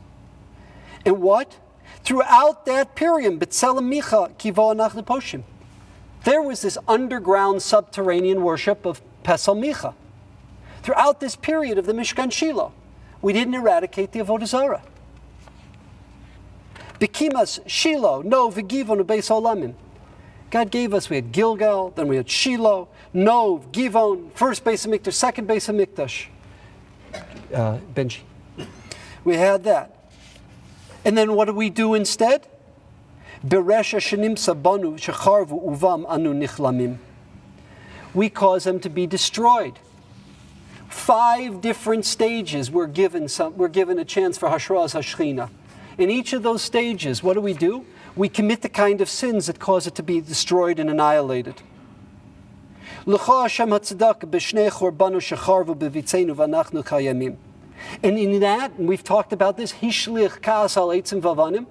And what? Throughout that period, B'Tselem Micha Kivo Anach Neposhim, there was this underground subterranean worship of Pesel Micha. Throughout this period of the Mishkan Shiloh, we didn't eradicate the Avodah Zarah. Bekimas Shiloh, no V'Givon U'Beis Olamim. God gave us, we had Gilgal, then we had Shiloh, Nov, Givon, first base of Mikdash, second base of Mikdash. Benji. We had that. And then what do we do instead? Beresha Shenimsa Banu Shecharvu Uvam Anu Nichlamim. We cause them to be destroyed. 5 different stages we're given a chance for Hashras Hashchina. In each of those stages, what do? We commit the kind of sins that cause it to be destroyed and annihilated. And in that, and we've talked about this, Hishlich Kas al Eitzim Vavanim,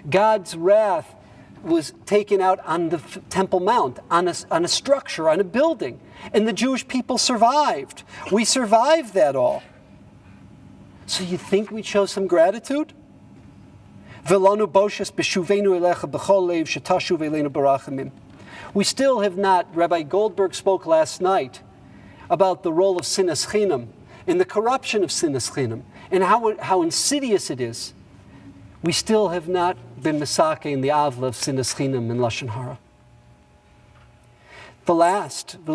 God's wrath was taken out on the Temple Mount, on a structure, on a building. And the Jewish people survived. We survived that all. So you think we'd show some gratitude? We still have not, Rabbi Goldberg spoke last night about the role of sinas chinam and the corruption of sinas chinam and how insidious it is. We still have not been misake in the avla of sinas chinam and lashon hara. The last, the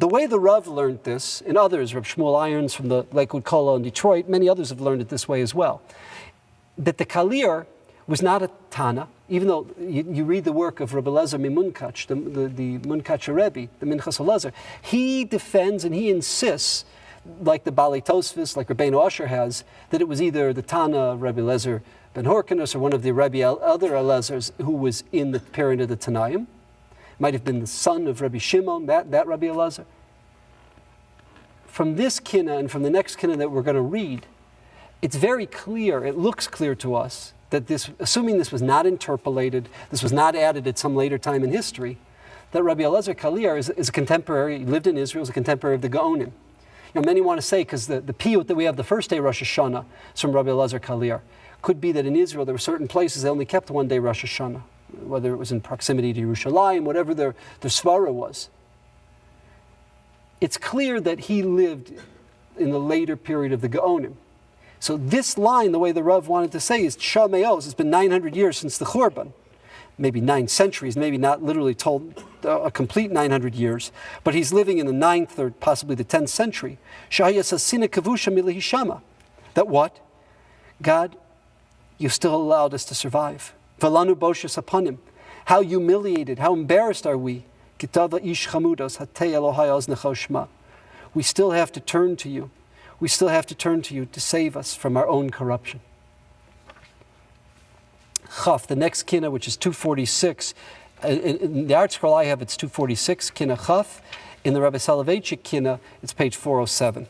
way the Rav learned this, and others, Rav Shmuel Irons from the Lakewood Kollel in Detroit, many others have learned it this way as well, that the Kalir was not a Tana, even though you read the work of Rabbi Lezer Mimunkach, the Munkach Rebbe, the Minchas HaLezer, he defends and he insists, like the Bali Tosfos, like Rabbeinu Asher has, that it was either the Tana, Rabbi Lezer Ben Horkanus, or one of the other Elezers who was in the period of the Tanaim. Might have been the son of Rabbi Shimon, that Rabbi Elezer. From this kinna and from the next kinna that we're going to read, it's very clear, it looks clear to us, that this, assuming this was not interpolated, this was not added at some later time in history, that Rabbi Elezer Kalir is a contemporary, he lived in Israel, is a contemporary of the Gaonim. Many want to say, because the piyut that we have the first day Rosh Hashanah is from Rabbi Elezer Kalir. Could be that in Israel there were certain places they only kept one day Rosh Hashanah, whether it was in proximity to Yerushalayim, whatever their svara was. It's clear that he lived in the later period of the Gaonim. So this line, the way the Rav wanted to say is Shameos, it's been 900 years since the Churban. Maybe 9 centuries, maybe not literally told a complete 900 years, but he's living in the 9th or possibly the 10th century. That what? God, you still allowed us to survive. Velanu boshus upon him. How humiliated, how embarrassed are we? We still have to turn to you. We still have to turn to you to save us from our own corruption. Chaf, the next kinna, which is 246. In the art scroll I have, it's 246, kinna Chaf. In the Rabbi Soloveitchik kinna, it's page 407.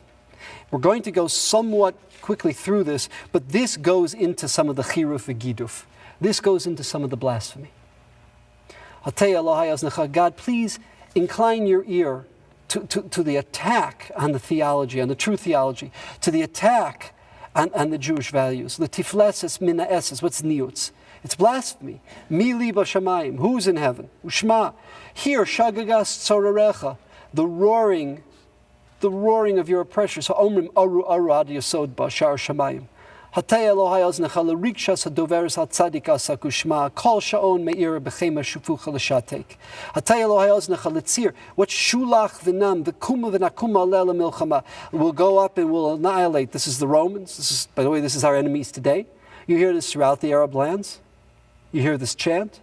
We're going to go somewhat quickly through this, but this goes into some of the chiruf v'giduf. This goes into some of the blasphemy. God, please incline your ear to the attack on the theology, on the true theology, to the attack on the Jewish values. L'tifleses mina eses. What's niyutz? It's blasphemy. Mi liba shamayim. Who's in heaven? Ushma. Here, shagagas tzorarecha. The roaring of your oppressors. Ha'omrim aru aru ad yasod ba shar shamayim. Hatei Elohai oznecha l'rikshas hadoveres hatzadik asak ushma. Kol sha'on me'ira b'chema shufucha l'shatek. Hatei Elohai oznecha l'tzir. What's shulach v'nam v'kuma v'nakuma alel milchama. We'll go up and we'll annihilate. This is the Romans. This is, by the way, this is our enemies today. You hear this throughout the Arab lands. You hear this chant.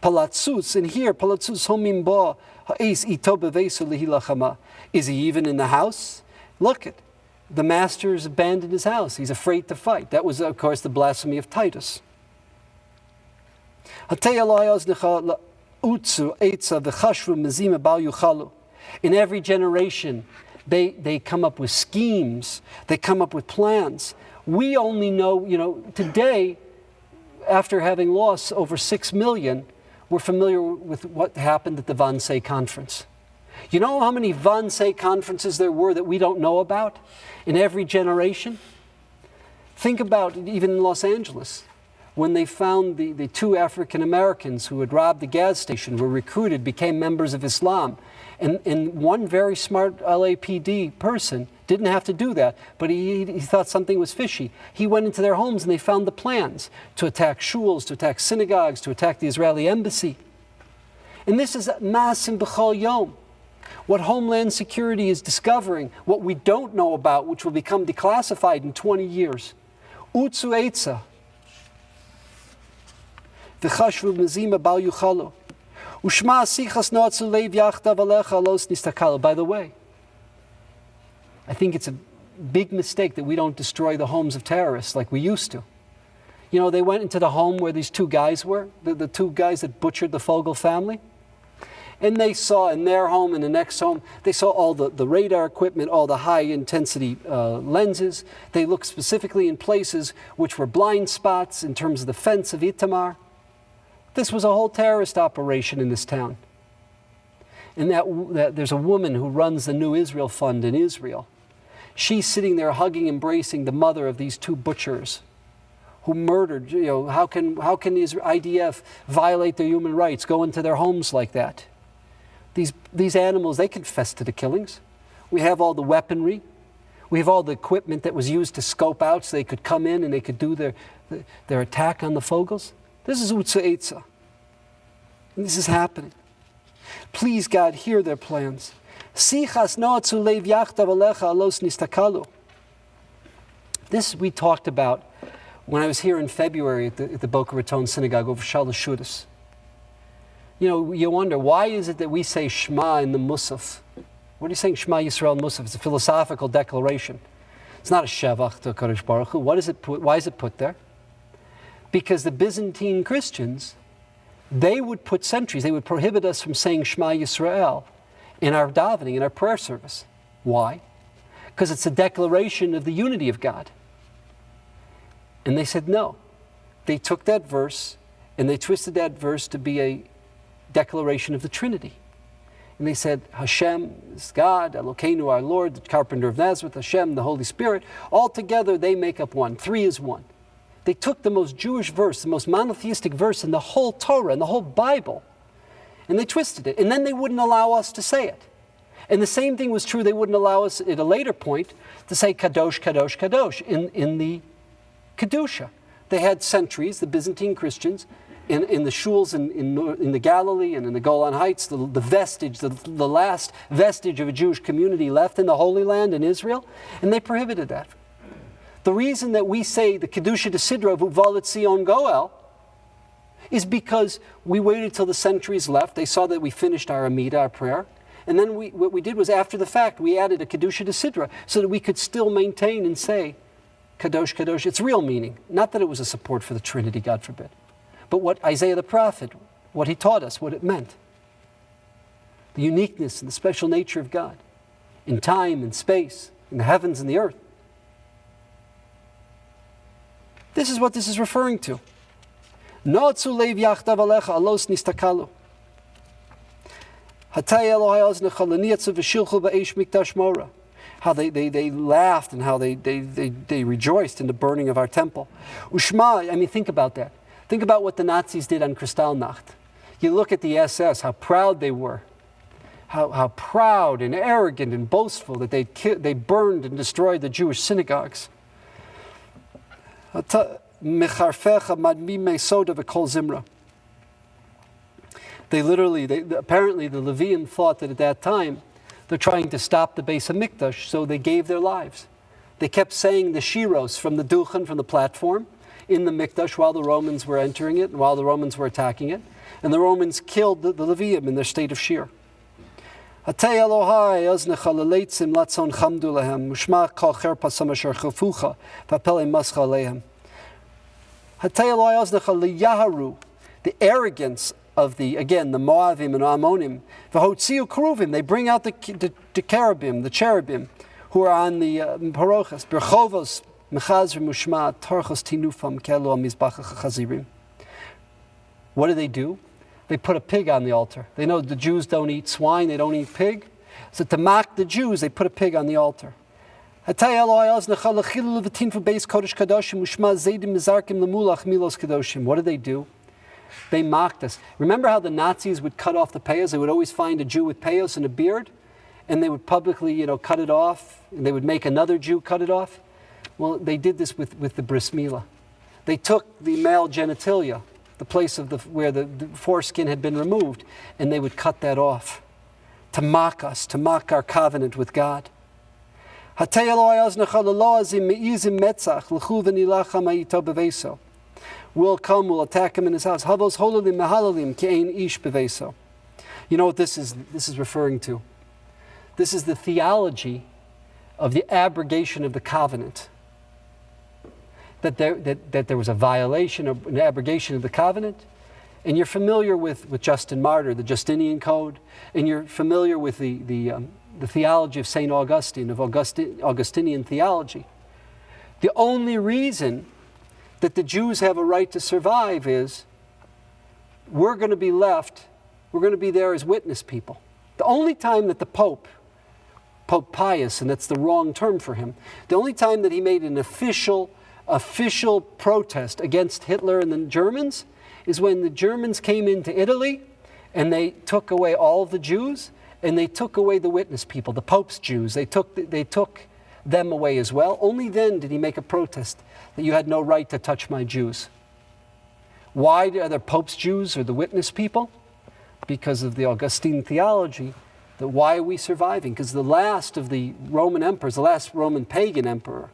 Palatzus, and here, palatzus homim ba ha'is ito bevesu lehilachama. Is he even in the house? Look it. The master has abandoned his house. He's afraid to fight. That was, of course, the blasphemy of Titus. In every generation, they come up with schemes. They come up with plans. We only know, today, after having lost over 6 million, we're familiar with what happened at the Wannsee conference. You know how many Wannsee conferences there were that we don't know about in every generation? Think about it, even in Los Angeles, when they found the 2 African Americans who had robbed the gas station, were recruited, became members of Islam. And one very smart LAPD person didn't have to do that, but he thought something was fishy. He went into their homes and they found the plans to attack shuls, to attack synagogues, to attack the Israeli embassy. And this is Masim B'chol Yom. What Homeland Security is discovering, what we don't know about, which will become declassified in 20 years. Utzu Eitza. V'chashvu mezima bal yuchalo. Ushma sichas noatzu leiv yachtav alecha los nistakalo. By the way, I think it's a big mistake that we don't destroy the homes of terrorists like we used to. They went into the home where these 2 guys were, the 2 guys that butchered the Fogel family. And they saw in their home and the next home, they saw all the radar equipment, all the high-intensity lenses. They looked specifically in places which were blind spots in terms of the fence of Itamar. This was a whole terrorist operation in this town. And that there's a woman who runs the New Israel Fund in Israel. She's sitting there hugging, embracing the mother of these 2 butchers who murdered. How can the IDF violate their human rights, go into their homes like that? These animals, they confess to the killings. We have all the weaponry. We have all the equipment that was used to scope out so they could come in and they could do their attack on the Fogels. This is Utzu Eitza. And this is happening. Please, God, hear their plans. Sichas noatzu leiv yachtav alecha alos nistakalu. This we talked about when I was here in February at the Boca Raton Synagogue over Shalosh Shudas. You wonder, why is it that we say Shema in the Musaf? What are you saying, Shema Yisrael Musaf? It's a philosophical declaration. It's not a Shevach to Kadosh Baruch Hu. Why is it put there? Because the Byzantine Christians, they would put sentries. They would prohibit us from saying Shema Yisrael in our davening, in our prayer service. Why? Because it's a declaration of the unity of God. And they said no. They took that verse and they twisted that verse to be a declaration of the Trinity. And they said, Hashem is God, Elokeinu our Lord, the carpenter of Nazareth, Hashem, the Holy Spirit. All together they make up one. 3 is 1. They took the most Jewish verse, the most monotheistic verse in the whole Torah, in the whole Bible, and they twisted it. And then they wouldn't allow us to say it. And the same thing was true, they wouldn't allow us at a later point to say Kadosh, Kadosh, Kadosh in the Kedusha. They had sentries, the Byzantine Christians, in the shuls in the Galilee and in the Golan Heights, the last vestige of a Jewish community left in the Holy Land in Israel, and they prohibited that. The reason that we say the Kedusha de Sidra Vuvalet Sion Goel is because we waited till the sentries left. They saw that we finished our Amida, our prayer, and then what we did was, after the fact, we added a Kedusha de Sidra so that we could still maintain and say Kadosh, Kadosh, its real meaning. Not that it was a support for the Trinity, God forbid, but what Isaiah the prophet, what he taught us, what it meant. The uniqueness and the special nature of God in time and space, in the heavens and the earth. This is what this is referring to. Noatzu leiv yachtav alecha alos nistakalu. Hatay Elohai oznecha leniatzu v'shilchu ba'esh mikdash mora. how they laughed and how they rejoiced in the burning of our temple. Ushma, I mean, think about that. Think about what the Nazis did on Kristallnacht. You look at the SS, how proud they were. How proud and arrogant and boastful that they burned and destroyed the Jewish synagogues. Apparently the Levium thought that at that time they're trying to stop the Beis HaMikdash, so they gave their lives. They kept saying the shiros from the duchen, from the platform, in the Mikdash while the Romans were entering it and while the Romans were attacking it. And the Romans killed the Levium in their state of shir. Hatei Elohai oznecha leleitzim latzon chamdu lehem, ushma kol cherpa samasher chafucha, vapele mascha lehem. Hatei Elohai oznecha leyaharu, the arrogance of the Moavim and Ammonim, v'hotziu kruvim, they bring out the cherubim, who are on the parochas, berchovos mechazrim ushma torchos tinufam kelo mizbach chazirim. What do? They put a pig on the altar. They know the Jews don't eat swine, they don't eat pig. So to mock the Jews, they put a pig on the altar. What do? They mocked us. Remember how the Nazis would cut off the payos? They would always find a Jew with payos and a beard, and they would publicly, cut it off, and they would make another Jew cut it off. Well, they did this with the bris milah. They took the male genitalia, the place of where the foreskin had been removed, and they would cut that off to mock us, to mock our covenant with God. We'll come, we'll attack him in his house. You know what this is referring to? This is the theology of the abrogation of the covenant. That there was a violation, an abrogation of the covenant. And you're familiar with Justin Martyr, the Justinian Code, and you're familiar with the theology of St. Augustine, of Augustinian theology. The only reason that the Jews have a right to survive is we're going to be there as witness people. The only time that the Pope Pius, and that's the wrong term for him, the only time that he made an official protest against Hitler and the Germans is when the Germans came into Italy and they took away all of the Jews and they took away the witness people, the Pope's Jews. They took them away as well. Only then did he make a protest that you had no right to touch my Jews. Why are there Pope's Jews or the witness people? Because of the Augustine theology that why are we surviving? Because the last of the Roman emperors, the last Roman pagan emperor,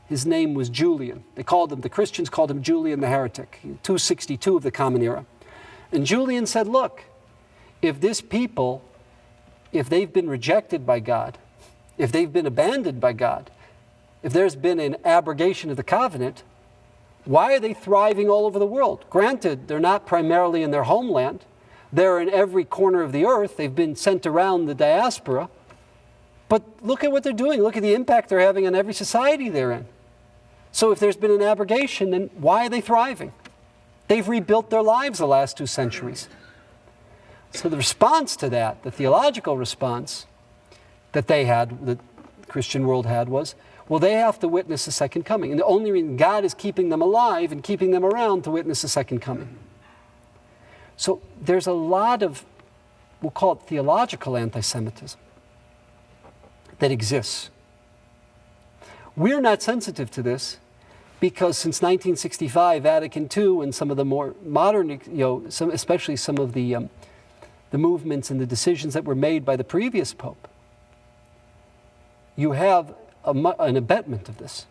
his name was Julian. The Christians called him Julian the heretic, 262 of the Common Era. And Julian said, look, if this people, if they've been rejected by God, if they've been abandoned by God, if there's been an abrogation of the covenant, why are they thriving all over the world? Granted, they're not primarily in their homeland. They're in every corner of the earth. They've been sent around the diaspora. But look at what they're doing. Look at the impact they're having on every society they're in. So if there's been an abrogation, then why are they thriving? They've rebuilt their lives the last 2 centuries. So the response to that, the theological response that they had, the Christian world had, was, well, they have to witness the second coming. And the only reason God is keeping them alive and keeping them around to witness the second coming. So there's a lot of, we'll call it theological anti-Semitism that exists. We're not sensitive to this because since 1965, Vatican II and some of the more modern, especially some of the movements and the decisions that were made by the previous Pope, you have an abetment of this.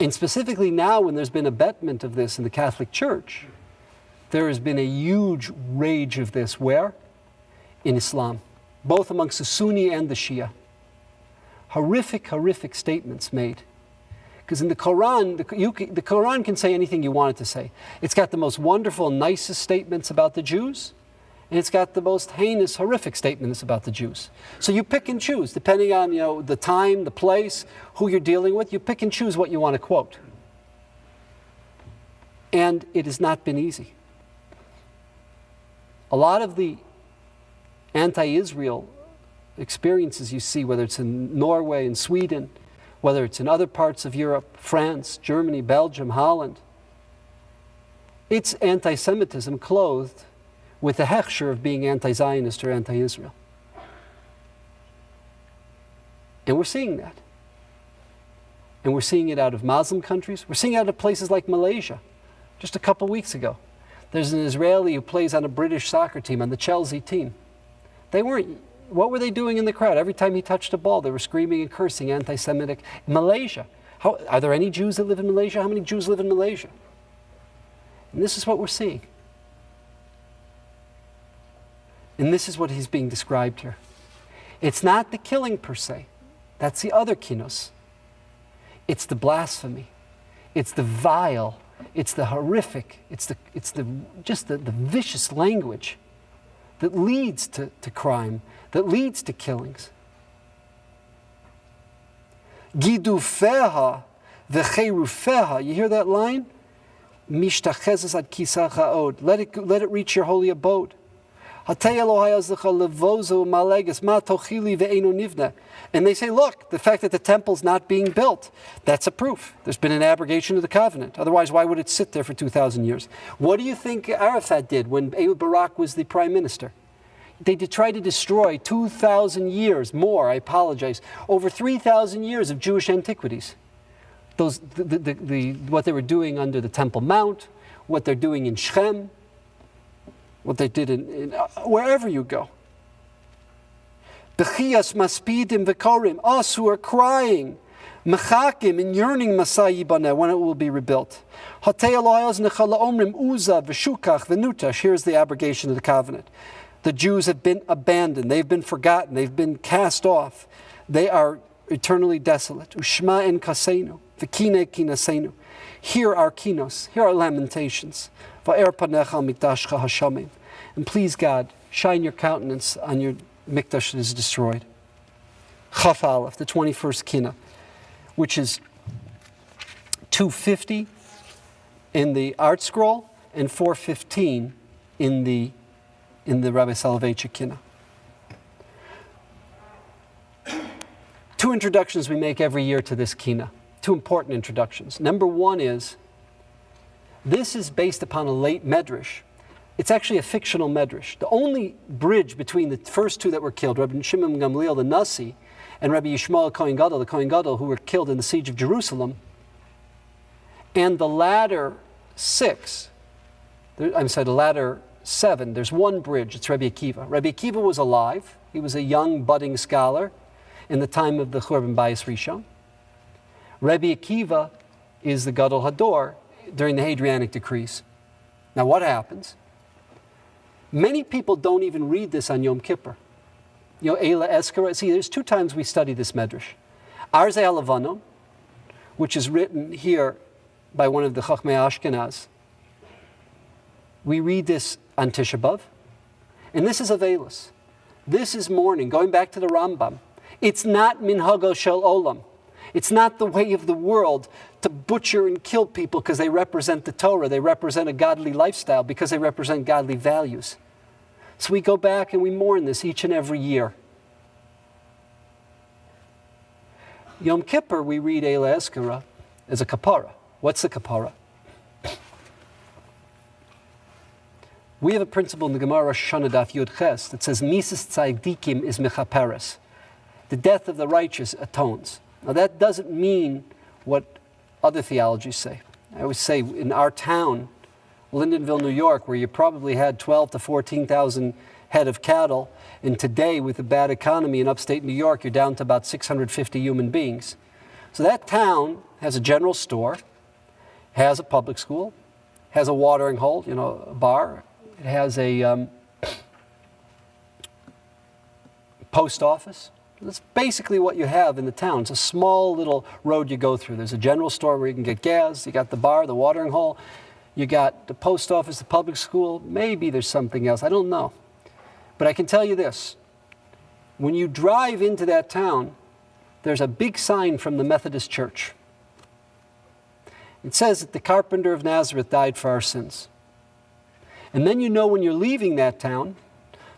And specifically now when there's been abetment of this in the Catholic Church, there has been a huge rage of this. Where? In Islam, both amongst the Sunni and the Shia. Horrific statements made. Because in the Quran, the Quran can say anything you want it to say. It's got the most wonderful, nicest statements about the Jews, and it's got the most heinous, horrific statements about the Jews. So you pick and choose, depending on the time, the place, who you're dealing with. You pick and choose what you want to quote. And it has not been easy. A lot of the anti-Israel experiences you see, whether it's in Norway and Sweden, whether it's in other parts of Europe, France, Germany, Belgium, Holland, it's anti-Semitism clothed with the hechsher of being anti-Zionist or anti-Israel. And we're seeing that. And we're seeing it out of Muslim countries. We're seeing it out of places like Malaysia. Just a couple weeks ago, there's an Israeli who plays on a British soccer team, on the Chelsea team. What were they doing in the crowd? Every time he touched a ball, they were screaming and cursing anti-Semitic. Malaysia. Are there any Jews that live in Malaysia? How many Jews live in Malaysia? And this is what we're seeing. And this is what is being described here. It's not the killing per se. That's the other kinos. It's the blasphemy. It's the vile. It's the horrific. It's the vicious language that leads to crime, that leads to killings. Gidufeha v'cherufeha. You hear that line? Mishtachezes ad kisach ha'od. Let it reach your holy abode. And they say, look, the fact that the temple's not being built, that's a proof. There's been an abrogation of the covenant. Otherwise, why would it sit there for 2,000 years? What do you think Arafat did when Ehud Barak was the prime minister? They try to destroy 2,000 years more, I apologize, over 3,000 years of Jewish antiquities. What they were doing under the Temple Mount, what they're doing in Shechem, what they did in wherever you go. Bechias maspidim v'korim, us who are crying, mechakim and yearning Masai Yibaneh, when it will be rebuilt. Hatei Elohayos nechala omrim uza v'shukach v'nutash. Here's the abrogation of the covenant. The Jews have been abandoned. They've been forgotten. They've been cast off. They are eternally desolate. Ushma en kasenu v'kine kinasenu. Hear our kinos. Hear our lamentations. And please, God, shine your countenance on your mikdash that is destroyed. Chaf Aleph, the 21st kina, which is 250 in the art scroll and 415 in the Rabbi Soloveitchik kina. Two introductions we make every year to this kina. Two important introductions. Number one is, this is based upon a late medrash. It's actually a fictional medrash. The only bridge between the first two that were killed, Rabbi Shimon Gamliel the Nasi, and Rabbi Yishmael Kohen Gadol, the Kohen Gadol, who were killed in the siege of Jerusalem, and the latter the latter seven, there's one bridge, it's Rabbi Akiva. Rabbi Akiva was alive. He was a young, budding scholar in the time of the Churban Bayis Rishon. Rabbi Akiva is the Gadol Hador during the Hadrianic decrees. Now what happens? Many people don't even read this on Yom Kippur. Eila Eskara. See, there's two times we study this medrash. Arze Alavano, which is written here by one of the Chachmei Ashkenaz. We read this on Tisha B'Av. And this is Avelis. This is mourning, going back to the Rambam. It's not minhago shel olam. It's not the way of the world to butcher and kill people because they represent the Torah, they represent a godly lifestyle, because they represent godly values. So we go back and we mourn this each and every year. Yom Kippur, we read Eila Eskara as a kapara. What's the kapara? We have a principle in the Gemara Rosh Hashanah Daf Yud Ches that says, Mises tzadikim is mechaperes. The death of the righteous atones. Now that doesn't mean what other theologies say. I always say in our town, Lindenville, New York, where you probably had 12 to 14,000 head of cattle, and today with the bad economy in upstate New York, you're down to about 650 human beings. So that town has a general store, has a public school, has a watering hole, a bar. It has a post office. That's basically what you have in the town. It's a small little road you go through. There's a general store where you can get gas. You got the bar, the watering hole. You got the post office, the public school. Maybe there's something else. I don't know. But I can tell you this. When you drive into that town, there's a big sign from the Methodist Church. It says that the carpenter of Nazareth died for our sins. And then you know when you're leaving that town,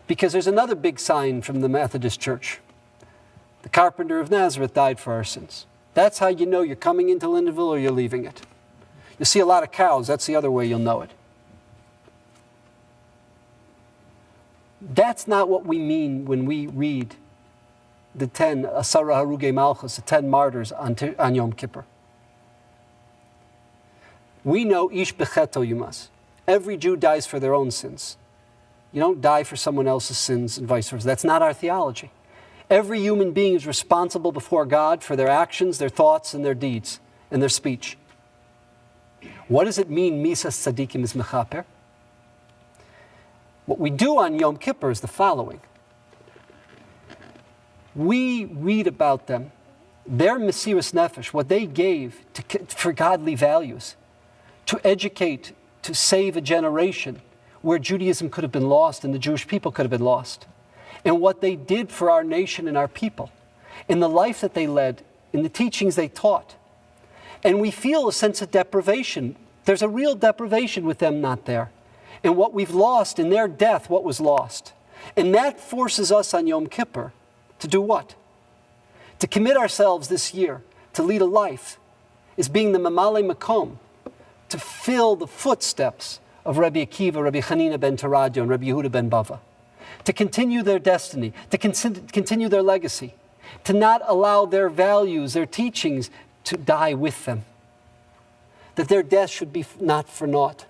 because there's another big sign from the Methodist Church. The carpenter of Nazareth died for our sins. That's how you know you're coming into Lindenville or you're leaving it. You see a lot of cows, that's the other way you'll know it. That's not what we mean when we read the 10 Asara Haruge Malchus, the 10 martyrs on Yom Kippur. We know Ish Becheto Yumas. Every Jew dies for their own sins. You don't die for someone else's sins and vice versa. That's not our theology. Every human being is responsible before God for their actions, their thoughts, and their deeds, and their speech. What does it mean, Misas Tzadikim is Mechaper? What we do on Yom Kippur is the following. We read about them, their Mesiras Nefesh, what they gave for godly values, to educate, to save a generation where Judaism could have been lost and the Jewish people could have been lost. And what they did for our nation and our people, in the life that they led, in the teachings they taught. And we feel a sense of deprivation. There's a real deprivation with them not there. And what we've lost in their death, what was lost. And that forces us on Yom Kippur to do what? To commit ourselves this year, to lead a life, is being the Mamale Makom, to fill the footsteps of Rabbi Akiva, Rabbi Chanina ben Teradyon, and Rabbi Yehuda ben Bava, to continue their destiny, to continue their legacy, to not allow their values, their teachings to die with them, that their death should be not for naught.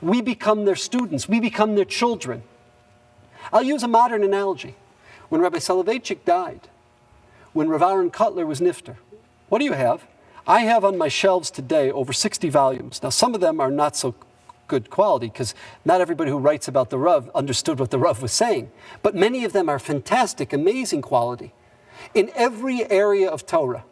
We become their students, we become their children. I'll use a modern analogy. When Rabbi Soloveitchik died, when Rav Aaron Kotler was nifter, what do you have? I have on my shelves today over 60 volumes. Now, some of them are not so good quality because not everybody who writes about the Rav understood what the Rav was saying. But many of them are fantastic, amazing quality in every area of Torah.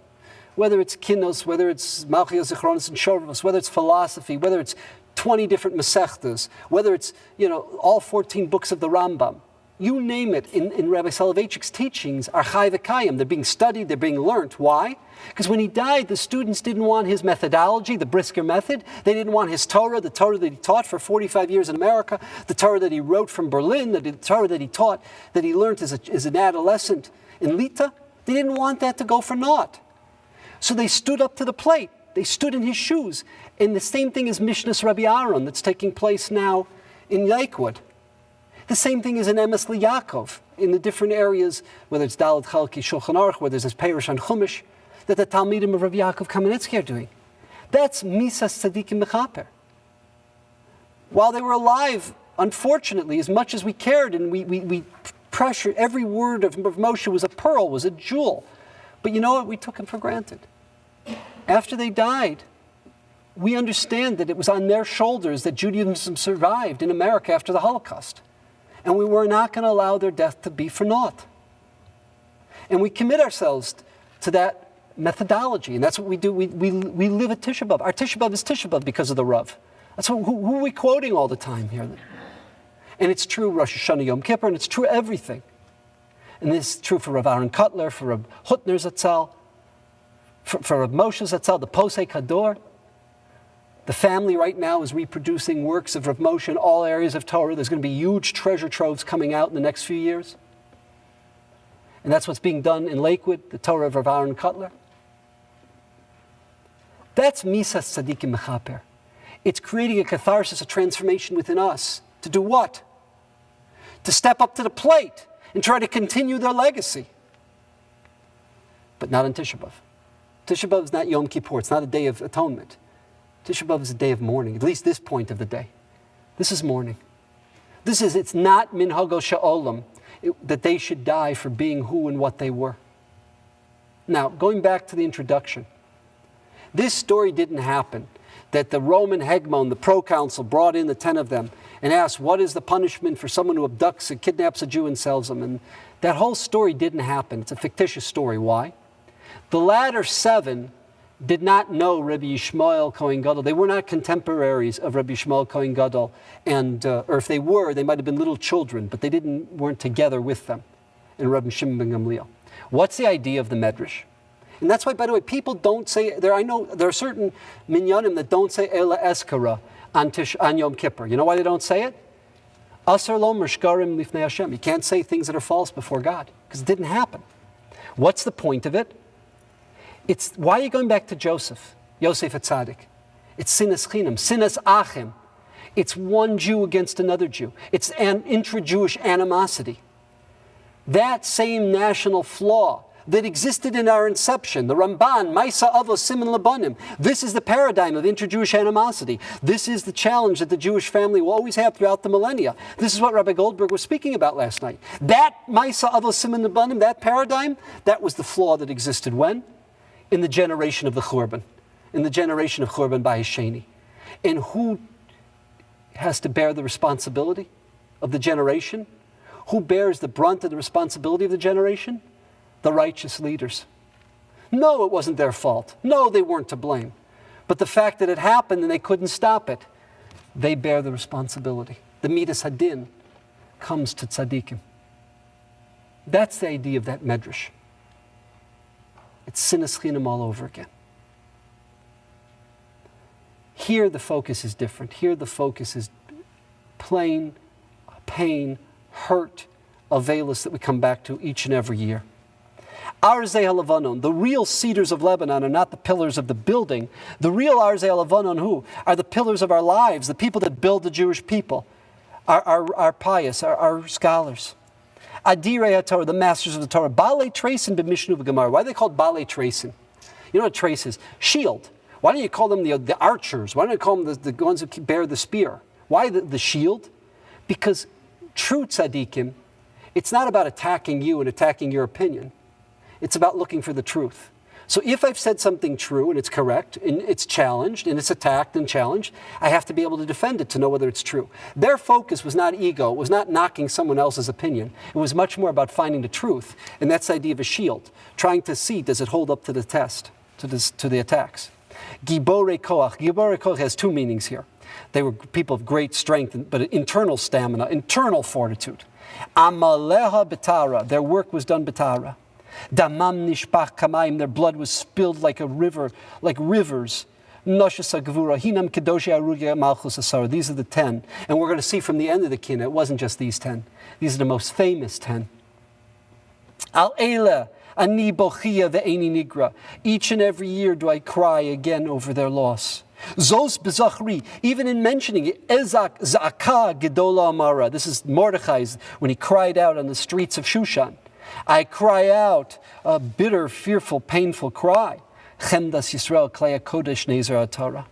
Whether it's Kinos, whether it's Malchiyos, Zichronos, and Shovros, whether it's philosophy, whether it's 20 different Masechtas, whether it's, all 14 books of the Rambam. You name it, in Rabbi Soloveitchik's teachings are Chai V'Kayim. They're being studied, they're being learnt. Why? Because when he died, the students didn't want his methodology, the Brisker method. They didn't want his Torah, the Torah that he taught for 45 years in America, the Torah that he wrote from Berlin, the Torah that he taught, that he learned as an adolescent in Lita. They didn't want that to go for naught. So they stood up to the plate. They stood in his shoes. And the same thing is Mishnah's Rabbi Aaron that's taking place now in Lakewood. The same thing is in Emes Yaakov, in the different areas, whether it's Dalet Chalki Shulchan Aruch, whether there's Perush on Chumash, that the Talmidim of Rabbi Yaakov Kamenetsky are doing. That's Misas Tzadikim Mechaper. While they were alive, unfortunately, as much as we cared and we pressured, every word of Moshe was a pearl, was a jewel. But you know what? We took them for granted. After they died, we understand that it was on their shoulders that Judaism survived in America after the Holocaust. And we were not going to allow their death to be for naught. And we commit ourselves to that methodology. And that's what we do. We live at Tisha B'Av. Our Tisha B'Av is Tisha B'Av because of the Rav. That's who are we quoting all the time here? And it's true Rosh Hashanah Yom Kippur, and it's true everything. And this is true for Rav Aaron Kotler, for Rav Hutner Zatzal, for Rav Moshe Zatzal, the Posei Kador. The family right now is reproducing works of Rav Moshe in all areas of Torah. There's going to be huge treasure troves coming out in the next few years. And that's what's being done in Lakewood, the Torah of Rav Aaron Kotler. That's Misas Tzadikim Mechaper. It's creating a catharsis, a transformation within us. To do what? To step up to the plate and try to continue their legacy. But not on Tisha B'Av. Tisha B'Av is not Yom Kippur. It's not a day of atonement. Tisha B'Av is a day of mourning, at least this point of the day. This is mourning. It's not minhago sha'olam, that they should die for being who and what they were. Now, going back to the introduction, this story didn't happen, that the Roman hegemon, the proconsul, brought in the 10 of them and asked, what is the punishment for someone who abducts and kidnaps a Jew and sells them? And that whole story didn't happen. It's a fictitious story. Why? The latter 7 did not know Rabbi Yishmael Kohen Gadol. They were not contemporaries of Rabbi Yishmael Kohen Gadol, and or if they were, they might have been little children, but they weren't together with them. And Rabbi Shimon ben Gamliel. What's the idea of the Medrash? And that's why, by the way, people don't say there. I know there are certain minyanim that don't say Ela Eskara on Yom Kippur. You know why they don't say it? Asar lo mershkarim lifnei Hashem. You can't say things that are false before God because it didn't happen. What's the point of it? Why are you going back to Joseph, Yosef HaTzadik? It's sinas chinam, sinas achim. It's one Jew against another Jew. It's an intra-Jewish animosity. That same national flaw that existed in our inception, the Ramban, Maisa Avos Siman Labanim. This is the paradigm of inter-Jewish animosity. This is the challenge that the Jewish family will always have throughout the millennia. This is what Rabbi Goldberg was speaking about last night. That Maisa Avos Siman Labanim, that paradigm, that was the flaw that existed when? In the generation of the Churban. In the generation of Churban by Hisheni. And who has to bear the responsibility of the generation? Who bears the brunt of the responsibility of the generation? The righteous leaders. No, it wasn't their fault. No, they weren't to blame. But the fact that it happened and they couldn't stop it, they bear the responsibility. The Midas Hadin comes to tzaddikim. That's the idea of that medrash. It's sinas chinam all over again. Here the focus is different. Here the focus is plain, pain, hurt, availus that we come back to each and every year. Arzei HaLevanon, the real cedars of Lebanon are not the pillars of the building. The real Arzei HaLevanon who are the pillars of our lives, the people that build the Jewish people, our pious, our scholars. Adirei HaTorah, the masters of the Torah. Balei Treisen b'Mishnu v'Gemara. Why are they called Balei Treisen? You know what trace is? Shield. Why don't you call them the archers? Why don't you call them the ones who bear the spear? Why the shield? Because true tzaddikim, it's not about attacking you and attacking your opinion. It's about looking for the truth. So if I've said something true and it's correct and it's challenged and it's attacked and challenged, I have to be able to defend it to know whether it's true. Their focus was not ego. It was not knocking someone else's opinion. It was much more about finding the truth. And that's the idea of a shield, trying to see, does it hold up to the test, to the attacks. Giborei koach. Giborei koach has two meanings here. They were people of great strength, but internal stamina, internal fortitude. Amaleha betara. Their work was done betara. Damam nishpach kamayim, their blood was spilled like a river, like rivers. Noshasa gevura, hinam kedoshi arugia malchus asara. These are the 10. And we're going to see from the end of the Kinot, it wasn't just these 10. These are the most famous 10. Al eila, ani bochia ve'eni nigra. Each and every year do I cry again over their loss. Zos bezachri, even in mentioning it, ezak zaka gedola amara. This is Mordechai's, when he cried out on the streets of Shushan. I cry out a bitter, fearful, painful cry. Chemdas Yisrael, Klei HaKodesh, Nezer HaTorah.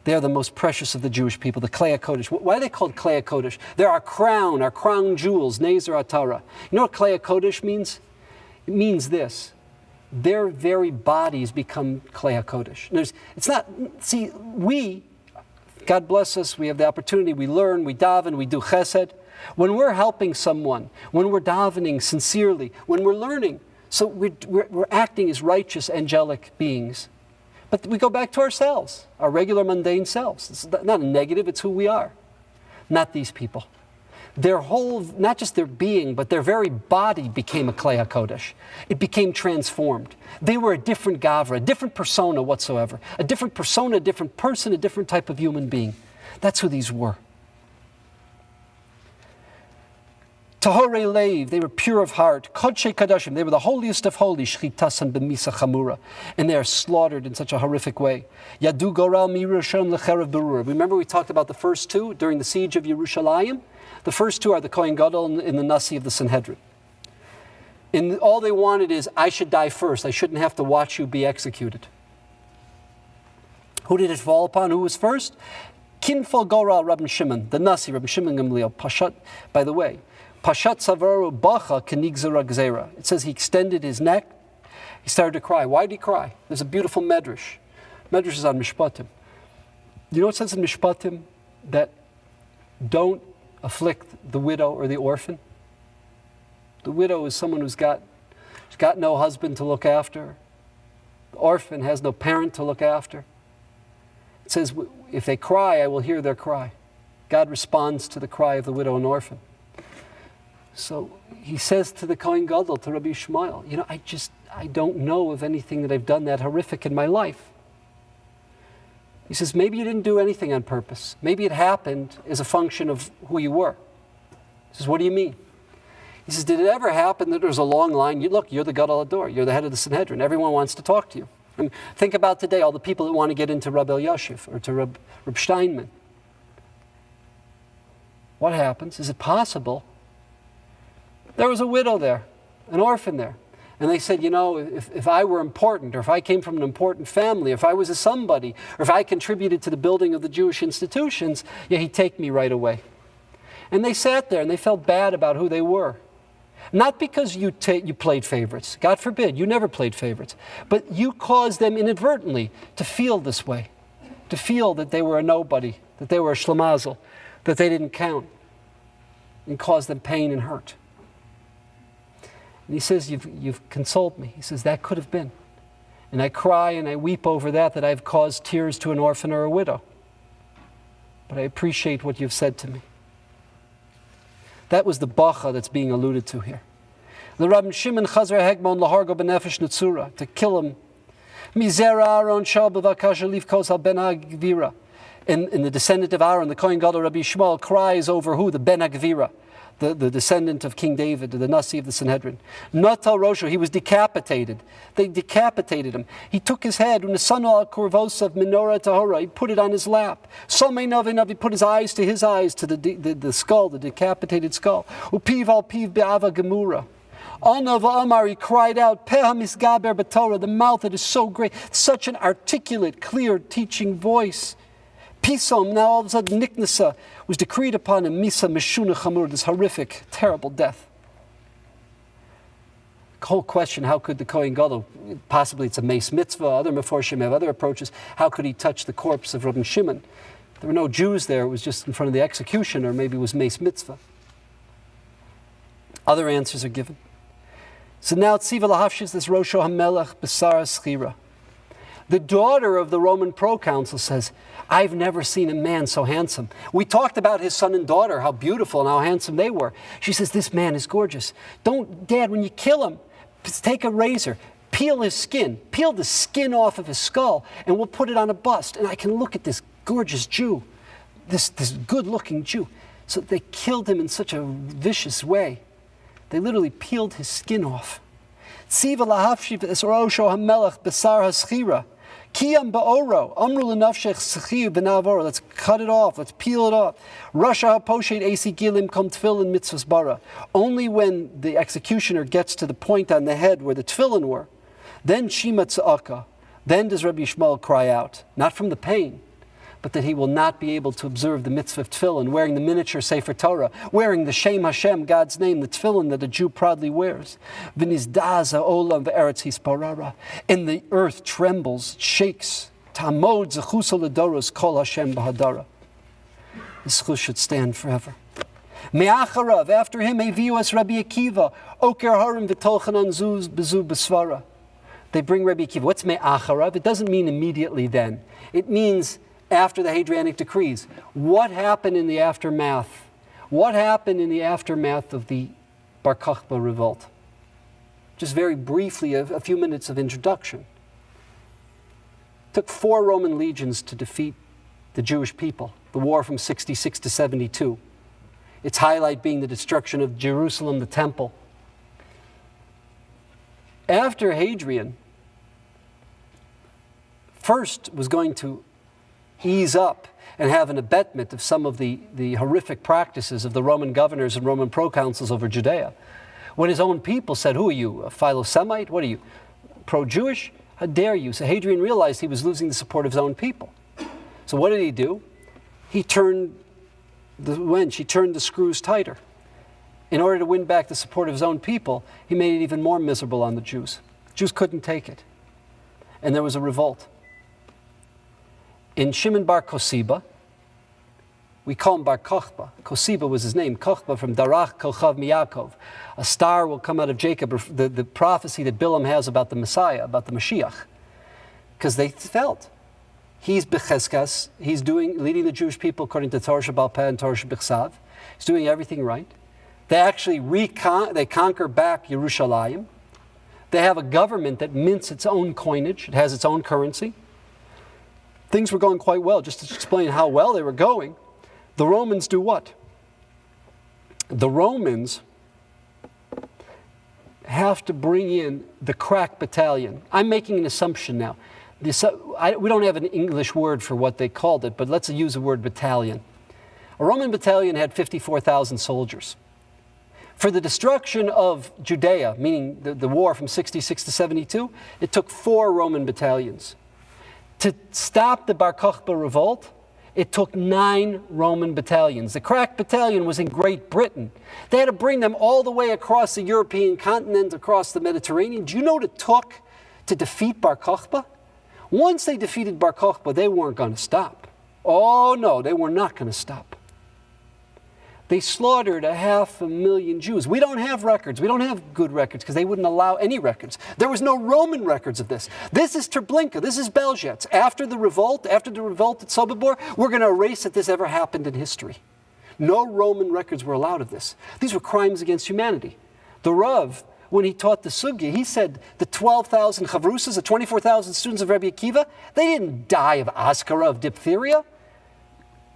They are the most precious of the Jewish people, the Klei HaKodesh. Why are they called Klei HaKodesh? They're our crown jewels, Nezer HaTorah. You know what Klei HaKodesh means? It means this. Their very bodies become Klei HaKodesh. It's not, see, we, God bless us, we have the opportunity, we learn, we daven, we do chesed. When we're helping someone, when we're davening sincerely, when we're learning, so we're acting as righteous, angelic beings. But we go back to ourselves, our regular mundane selves. It's not a negative, it's who we are. Not these people. Their whole, not just their being, but their very body became a Klei HaKodesh. It became transformed. They were a different Gavra, a different persona whatsoever. A different persona, a different person, a different type of human being. That's who these were. Tahorei Leiv, they were pure of heart. Kodshei Kadashim, they were the holiest of holy. Shchitasan b'misa chamura. And they are slaughtered in such a horrific way. Yadu goral mi'Yerushalayim lecherev berura. Remember we talked about the first two during the siege of Yerushalayim? The first two are the Kohen Gadol and the Nasi of the Sanhedrin. And all they wanted is, I should die first. I shouldn't have to watch you be executed. Who did it fall upon? Who was first? Kinfal goral Rabbi Shimon, the Nasi, Rabbi Shimon Gamliel. Pashat, by the way, Pashat Savaru Bacha Kenigzera Gzera. It says he extended his neck. He started to cry. Why did he cry? There's a beautiful medrash. Medrash is on Mishpatim. You know what it says in Mishpatim? That don't afflict the widow or the orphan. The widow is someone who's got no husband to look after. The orphan has no parent to look after. It says, if they cry, I will hear their cry. God responds to the cry of the widow and orphan. So he says to the Kohen Gadol, to Rabbi Ishmael, you know, I don't know of anything that I've done that horrific in my life. He says, maybe you didn't do anything on purpose. Maybe it happened as a function of who you were. He says, what do you mean? He says, did it ever happen that there's a long line? You're the Gadol Hador. You're the head of the Sanhedrin. Everyone wants to talk to you. I mean, think about today, all the people that want to get into Rabbi Elyashiv or to Reb Steinman. What happens? Is it possible? There was a widow there, an orphan there. And they said, if I were important, or if I came from an important family, if I was a somebody, or if I contributed to the building of the Jewish institutions, he'd take me right away. And they sat there and they felt bad about who they were. Not because you played favorites. God forbid, you never played favorites. But you caused them inadvertently to feel this way, to feel that they were a nobody, that they were a shlemazel, that they didn't count, and caused them pain and hurt. And he says, you've consoled me. He says, that could have been. And I cry and I weep over that I've caused tears to an orphan or a widow. But I appreciate what you've said to me. That was the Boca that's being alluded to here. The Rabbi Shimon Chazar Hegmon Lahargo Benefesh Netzura, to kill him. Mizera Aaron Shal Bevakasha Livkos al Ben Agvira. And the descendant of Aaron, the Kohen Gadol Rabbi Shmuel, cries over who? The Ben Agvira. The descendant of King David, the Nasi of the Sanhedrin. Natal Rosho, he was decapitated. They decapitated him. He took his head, when the son al kurvos of Menorah Tahora, he put it on his lap. He put his eyes, to the skull, the decapitated skull. Upiv al piv be'ava gemura. Anav Amar, he cried out, Peha misgaber b'Torah, the mouth that is so great, such an articulate, clear, teaching voice. Pisom, now all of a sudden Niknasa was decreed upon him, Misa Meshuna Chamur, this horrific, terrible death. The whole question, how could the Kohen Gadol, possibly it's a mace mitzvah, other Meforshim have other approaches, how could he touch the corpse of Rabbi Shimon? There were no Jews there, it was just in front of the execution, or maybe it was mace mitzvah. Other answers are given. So now Tziva Lahavshiz, this Rosho HaMelech B'Sara Schira. The daughter of the Roman proconsul says, I've never seen a man so handsome. We talked about his son and daughter, how beautiful and how handsome they were. She says, this man is gorgeous. Dad, when you kill him, take a razor, peel his skin, peel the skin off of his skull, and we'll put it on a bust. And I can look at this gorgeous Jew, this good-looking Jew. So they killed him in such a vicious way. They literally peeled his skin off. Tziva lahavshiv esrosho hamelech besar haschira. Kiyam ba'oro, amru l'nafshech s'chiyu b'navoro. Let's cut it off, let's peel it off. Rasha ha'poshet esi gilim kom tefillin mitzvahs bara. Only when the executioner gets to the point on the head where the tefillin were, then shima tza'aka, then does Rabbi Yishmael cry out, not from the pain, but that he will not be able to observe the mitzvah of tefillin, wearing the miniature Sefer Torah, wearing the Shem Hashem, God's name, the tefillin that a Jew proudly wears. V'nizdaza olam v'eretz hisparara. And the earth trembles, shakes. Tamod zechusa l'doros kol Hashem b'hadara. The zechus should stand forever. Me'acharav, after him, eviu es Rabbi Akiva, oker harim v'tolchanan zuz bezu b'svara. They bring Rabbi Akiva. What's me'acharav? It doesn't mean immediately then. It means after the Hadrianic decrees. What happened in the aftermath? What happened in the aftermath of the Bar Kokhba revolt? Just very briefly, a few minutes of introduction. It took 4 Roman legions to defeat the Jewish people, the war from 66 to 72. Its highlight being the destruction of Jerusalem, the temple. After Hadrian, first was going to ease up and have an abatement of some of the horrific practices of the Roman governors and Roman proconsuls over Judea. When his own people said, who are you, a Philo-Semite? What are you, pro-Jewish? How dare you? So Hadrian realized he was losing the support of his own people. So what did he do? He turned the screws tighter. In order to win back the support of his own people, he made it even more miserable on the Jews. Jews couldn't take it. And there was a revolt. In Shimon bar Kosiba, we call him Bar Kokhba. Kosiba was his name. Kokhba from Darach Kochav Miyakov. A star will come out of Jacob, the prophecy that Bilam has about the Messiah, about the Mashiach. Because they felt he's Becheskas, he's leading the Jewish people according to Torah Shebaal Peh and Torah Shebichsav. He's doing everything right. They actually they conquer back Yerushalayim. They have a government that mints its own coinage. It has its own currency. Things were going quite well. Just to explain how well they were going, the Romans do what? The Romans have to bring in the crack battalion. I'm making an assumption now. We don't have an English word for what they called it, but let's use the word battalion. A Roman battalion had 54,000 soldiers. For the destruction of Judea, meaning the war from 66 to 72, it took 4 Roman battalions. To stop the Bar Kokhba revolt, it took 9 Roman battalions. The crack battalion was in Great Britain. They had to bring them all the way across the European continent, across the Mediterranean. Do you know what it took to defeat Bar Kokhba? Once they defeated Bar Kokhba, they weren't going to stop. Oh no, they were not going to stop. They slaughtered 500,000 Jews. We don't have records. We don't have good records because they wouldn't allow any records. There was no Roman records of this. This is Treblinka. This is Belzec. After the revolt at Sobibor, we're going to erase that this ever happened in history. No Roman records were allowed of this. These were crimes against humanity. The Rav, when he taught the Sugya, he said the 12,000 Chavrusas, the 24,000 students of Rabbi Akiva, they didn't die of askara, of diphtheria.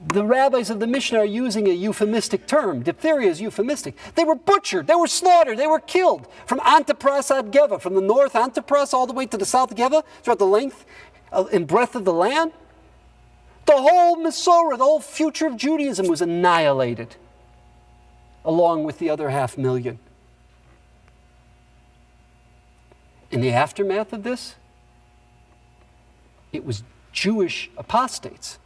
The rabbis of the Mishnah are using a euphemistic term. Diphtheria is euphemistic. They were butchered, they were slaughtered, they were killed. From Antipras ad Geva, from the north Antipras all the way to the south Geva, throughout the length and breadth of the land. The whole Masorah, the whole future of Judaism was annihilated, along with the other 500,000. In the aftermath of this, it was Jewish apostates.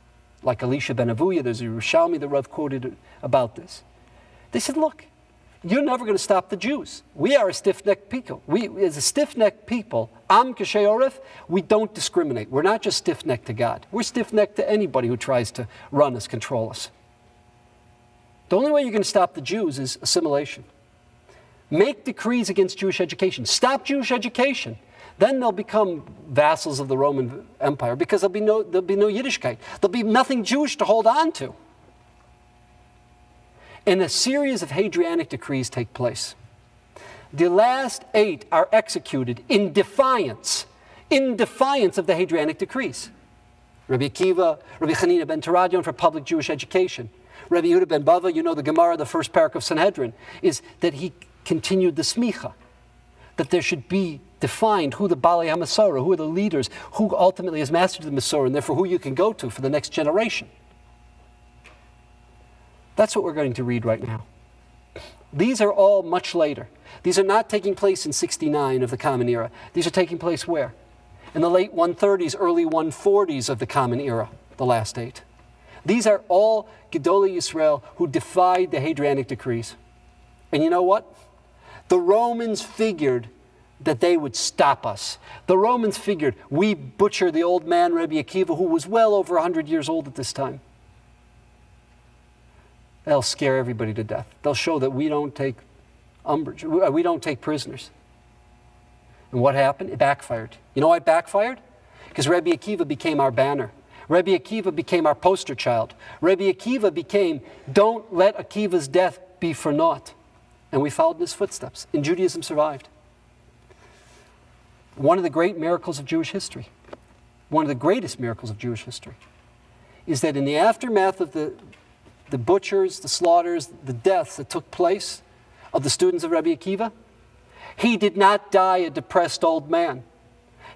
Like Elisha ben Avuya, there's a Yerushalmi the Rav quoted about this. They said, look, you're never going to stop the Jews. We are a stiff-necked people. We, as a stiff-necked people, Am Kashei Oref, we don't discriminate. We're not just stiff-necked to God. We're stiff-necked to anybody who tries to run us, control us. The only way you're going to stop the Jews is assimilation. Make decrees against Jewish education. Stop Jewish education. Then they'll become vassals of the Roman Empire because there'll be no Yiddishkeit. There'll be nothing Jewish to hold on to. And a series of Hadrianic decrees take place. The last 8 are executed in defiance of the Hadrianic decrees. Rabbi Akiva, Rabbi Chanina ben Teradion for public Jewish education. Rabbi Yehuda ben Bava, you know the Gemara, the first parak of Sanhedrin, is that he continued the smicha, that there should be defined who the Balei HaMasorah, who are the leaders, who ultimately has mastered the Masorah, and therefore who you can go to for the next generation. That's what we're going to read right now. These are all much later. These are not taking place in 69 of the Common Era. These are taking place where? In the late 130s, early 140s of the Common Era, the last 8. These are all Gedolei Yisrael who defied the Hadrianic decrees. And you know what? The Romans figured that they would stop us. The Romans figured we butcher the old man Rabbi Akiva, who was well over 100 years old at this time. They'll scare everybody to death. They'll show that we don't take umbrage, we don't take prisoners. And what happened? It backfired. You know why it backfired? Because Rabbi Akiva became our banner. Rabbi Akiva became our poster child. Rabbi Akiva became, don't let Akiva's death be for naught. And we followed in his footsteps. And Judaism survived. One of the great miracles of Jewish history, one of the greatest miracles of Jewish history, is that in the aftermath of the butchers, the slaughters, the deaths that took place of the students of Rabbi Akiva, he did not die a depressed old man.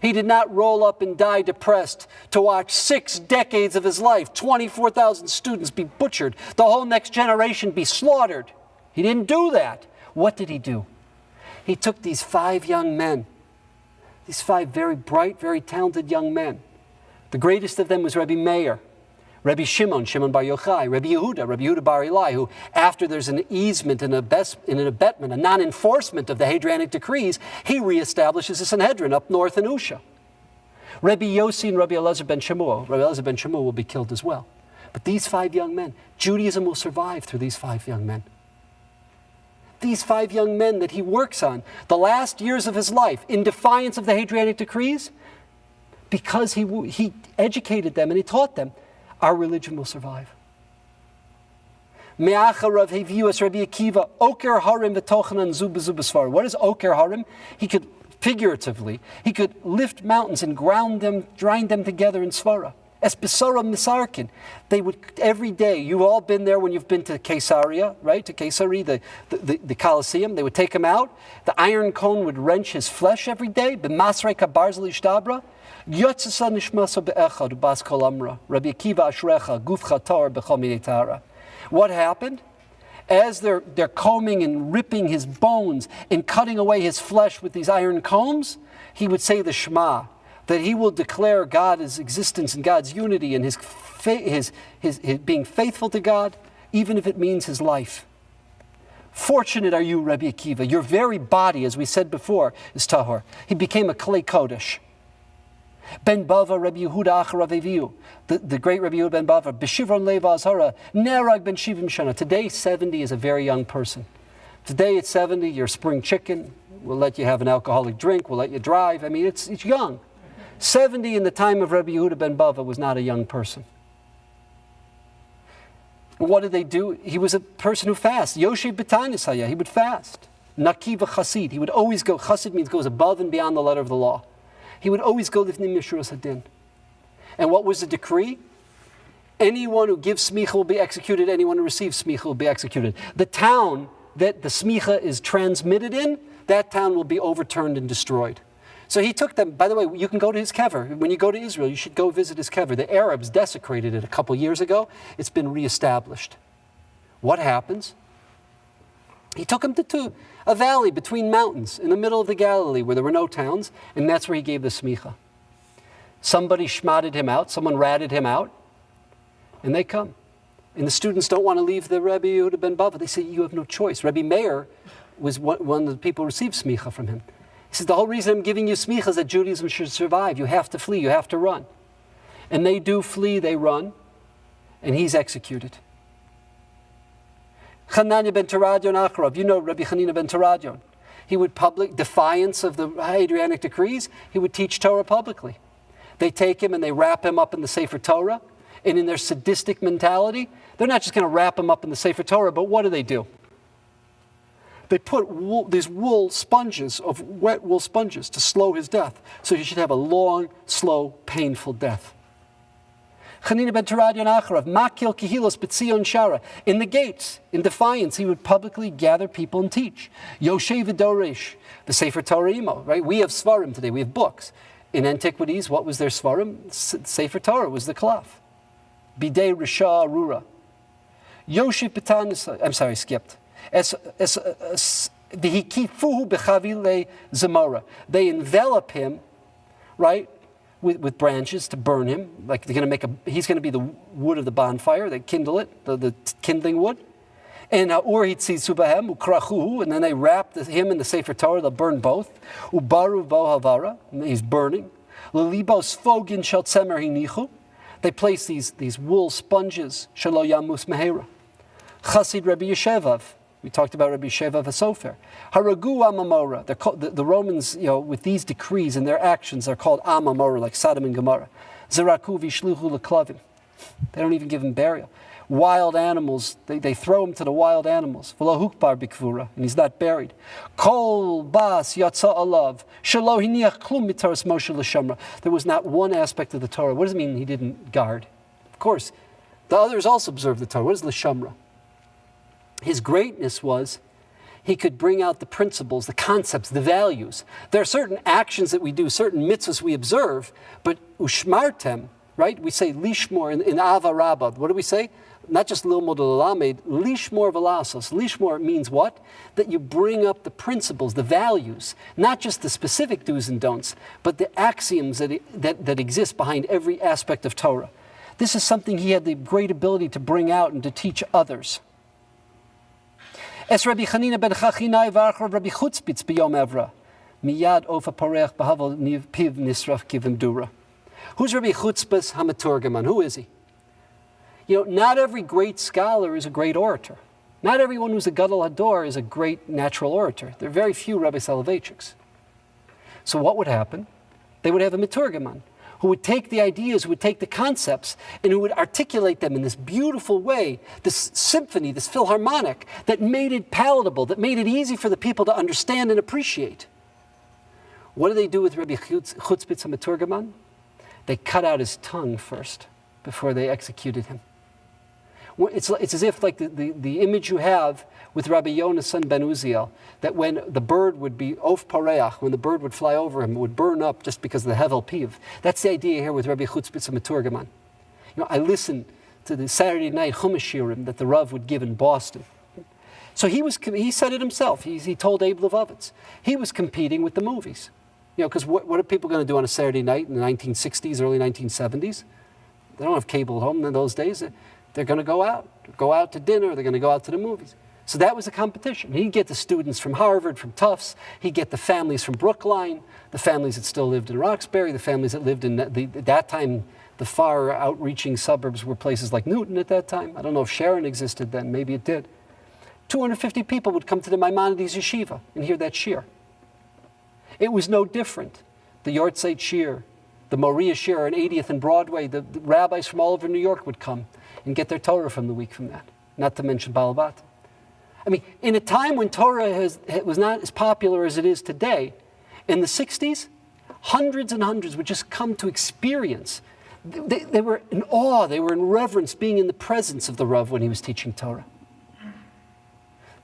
He did not roll up and die depressed to watch 6 decades of his life, 24,000 students be butchered, the whole next generation be slaughtered. He didn't do that. What did he do? He took these 5 young men, these 5 very bright, very talented young men. The greatest of them was Rabbi Meir, Rabbi Shimon Bar Yochai, Rabbi Yehuda Bar Ilai, who after there's an easement and an abetment, a non-enforcement of the Hadrianic decrees, he reestablishes the Sanhedrin up north in Usha. Rabbi Yossi and Rabbi Elazar ben Shemuel. Rabbi Elazar ben Shemuel will be killed as well. But these 5 young men, Judaism will survive through these 5 young men. These 5 young men that he works on the last years of his life in defiance of the Hadrianic decrees, because he educated them and he taught them, our religion will survive. Me'acharav hevius Rabbi Akiva oker harim v'tochanan zubasvar. What is oker harim? He could figuratively, he could lift mountains and grind them together in svara. Es besora misarkin. They would, every day, you've all been there when you've been to Caesarea, right? To Caesarea, the Colosseum. They would take him out. The iron cone would wrench his flesh every day. B'masrei kabarzli shtabra. Yotzesa nishmasa be'echad bas kol amra. Rabbi Akiva ashrecha gufcha tar b'chol minetara. What happened? As they're combing and ripping his bones and cutting away his flesh with these iron combs, he would say the Shema, that he will declare God's existence and God's unity and his being faithful to God, even if it means his life. Fortunate are you, Rabbi Akiva. Your very body, as we said before, is tahor. He became a klei kodesh. Ben Bava Rabbi Yehuda Acharav Eviu, the great Rabbi Yehuda Ben Bava, B'shivron Leva Azhara, Nerag Ben Shivim Shana. Today, 70 is a very young person. Today at 70, you're a spring chicken. We'll let you have an alcoholic drink. We'll let you drive. I mean, it's young. 70 in the time of Rabbi Yehuda Ben Bava was not a young person. What did they do? He was a person who fasted. Yoshev B'tanis, he would fast. Nakiva Chasid, he would always go. Chasid means goes above and beyond the letter of the law. He would always go lifnim Yeshuras Hadin. And what was the decree? Anyone who gives smicha will be executed. Anyone who receives smicha will be executed. The town that the smicha is transmitted in, that town will be overturned and destroyed. So he took them. By the way, you can go to his kever. When you go to Israel, you should go visit his kever. The Arabs desecrated it a couple years ago. It's been reestablished. What happens? He took him to a valley between mountains in the middle of the Galilee where there were no towns, and that's where he gave the smicha. Somebody shmatted him out, someone ratted him out, and they come. And the students don't want to leave the Rabbi Yehuda Ben Bava. They say, you have no choice. Rabbi Meir was one of the people who received smicha from him. He says, the whole reason I'm giving you smicha is that Judaism should survive. You have to flee, you have to run. And they do flee, they run, and he's executed. Chananya ben Teradion Acharov, you know Rabbi Chanina ben Teradion. He would defiance of the Hadrianic decrees, he would teach Torah publicly. They take him and they wrap him up in the Sefer Torah, and in their sadistic mentality, they're not just going to wrap him up in the Sefer Torah, but what do? They put these wet wool sponges to slow his death, so he should have a long, slow, painful death. Chanina ben Teradion Acharov, Makil Kihilos B'Tzion Shara. In the gates, in defiance, he would publicly gather people and teach. Yoshev V'Dorish, the Sefer Torah Imo, right? We have Svarim today, we have books. In antiquities, what was their Svarim? Sefer Torah was the Kalaf. Bidei Risha Arura. Yoshev B'Tanis, I'm sorry, skipped. V'Hikifuhu B'Chavile Zamora. They envelop him, right? With branches to burn him, like they're going to he's going to be the wood of the bonfire. They kindle it, the kindling wood. And and then they wrap him in the Sefer Torah. They'll burn both. Ubaru bo havara, he's burning. They place these wool sponges. Shelo yamus mehera. Chasid Rabbi Yeshevav. We talked about Rabbi Sheva Vasofer. Haragu Amamora. The Romans, with these decrees and their actions, they're called Amamora, like Sodom and Gomorrah. Zeraku vishluhu leklavim. They don't even give him burial. Wild animals, they throw him to the wild animals. V'lo hukbar bikvura, and he's not buried. Kol bas yatsa alav. Shelo hiniach klum mitaras Moshe l'shamra. There was not one aspect of the Torah. What does it mean he didn't guard? Of course, the others also observed the Torah. What is l'shamra? His greatness was he could bring out the principles, the concepts, the values. There are certain actions that we do, certain mitzvahs we observe, but ushmartem, right? We say lishmor in Ava Rabbah. What do we say? Not just lilmod l'lamed, lishmor v'lasos. Lishmor means what? That you bring up the principles, the values, not just the specific do's and don'ts, but the axioms that exist behind every aspect of Torah. This is something he had the great ability to bring out and to teach others. Es Rabbi Chanina ben Chachinai v'achrav Rabbi Chutzpitz b'yom evra. Miyad ofa parech b'havel piv nisraf kivim dura. Who's Rabbi Chutzpitz HaMaturgaman? Who is he? Not every great scholar is a great orator. Not everyone who's a Gadol Hador is a great natural orator. There are very few Rabbi Soloveitchiks. So what would happen? They would have a Maturgaman who would take the ideas, who would take the concepts, and who would articulate them in this beautiful way, this symphony, this philharmonic, that made it palatable, that made it easy for the people to understand and appreciate. What do they do with Rabbi Chutzpitz HaMaturgaman? They cut out his tongue first before they executed him. It's as if like the image you have with Rabbi Yonah's son Ben Uziel, that when the bird would be of pareach, when the bird would fly over him, it would burn up just because of the hevel piv. That's the idea here with Rabbi Chutzpitz Maturgaman. I listened to the Saturday night Chumash shiurim that the Rav would give in Boston. So he said it himself. He told Abe Levovitz. He was competing with the movies. Because what are people going to do on a Saturday night in the 1960s, early 1970s? They don't have cable at home in those days. They're going to go out to dinner, they're going to go out to the movies. So that was a competition. He'd get the students from Harvard, from Tufts, he'd get the families from Brookline, the families that still lived in Roxbury, the families that lived in at that time, the far outreaching suburbs were places like Newton at that time. I don't know if Sharon existed then, maybe it did. 250 people would come to the Maimonides Yeshiva and hear that shiur. It was no different. The Yortzeit shiur, the Moriah shiur on 80th and Broadway, the rabbis from all over New York would come and get their Torah from the week from that, not to mention Baal Bat. I mean, in a time when Torah was not as popular as it is today, in the 60s, hundreds and hundreds would just come to experience. They were in awe, they were in reverence being in the presence of the Rav when he was teaching Torah.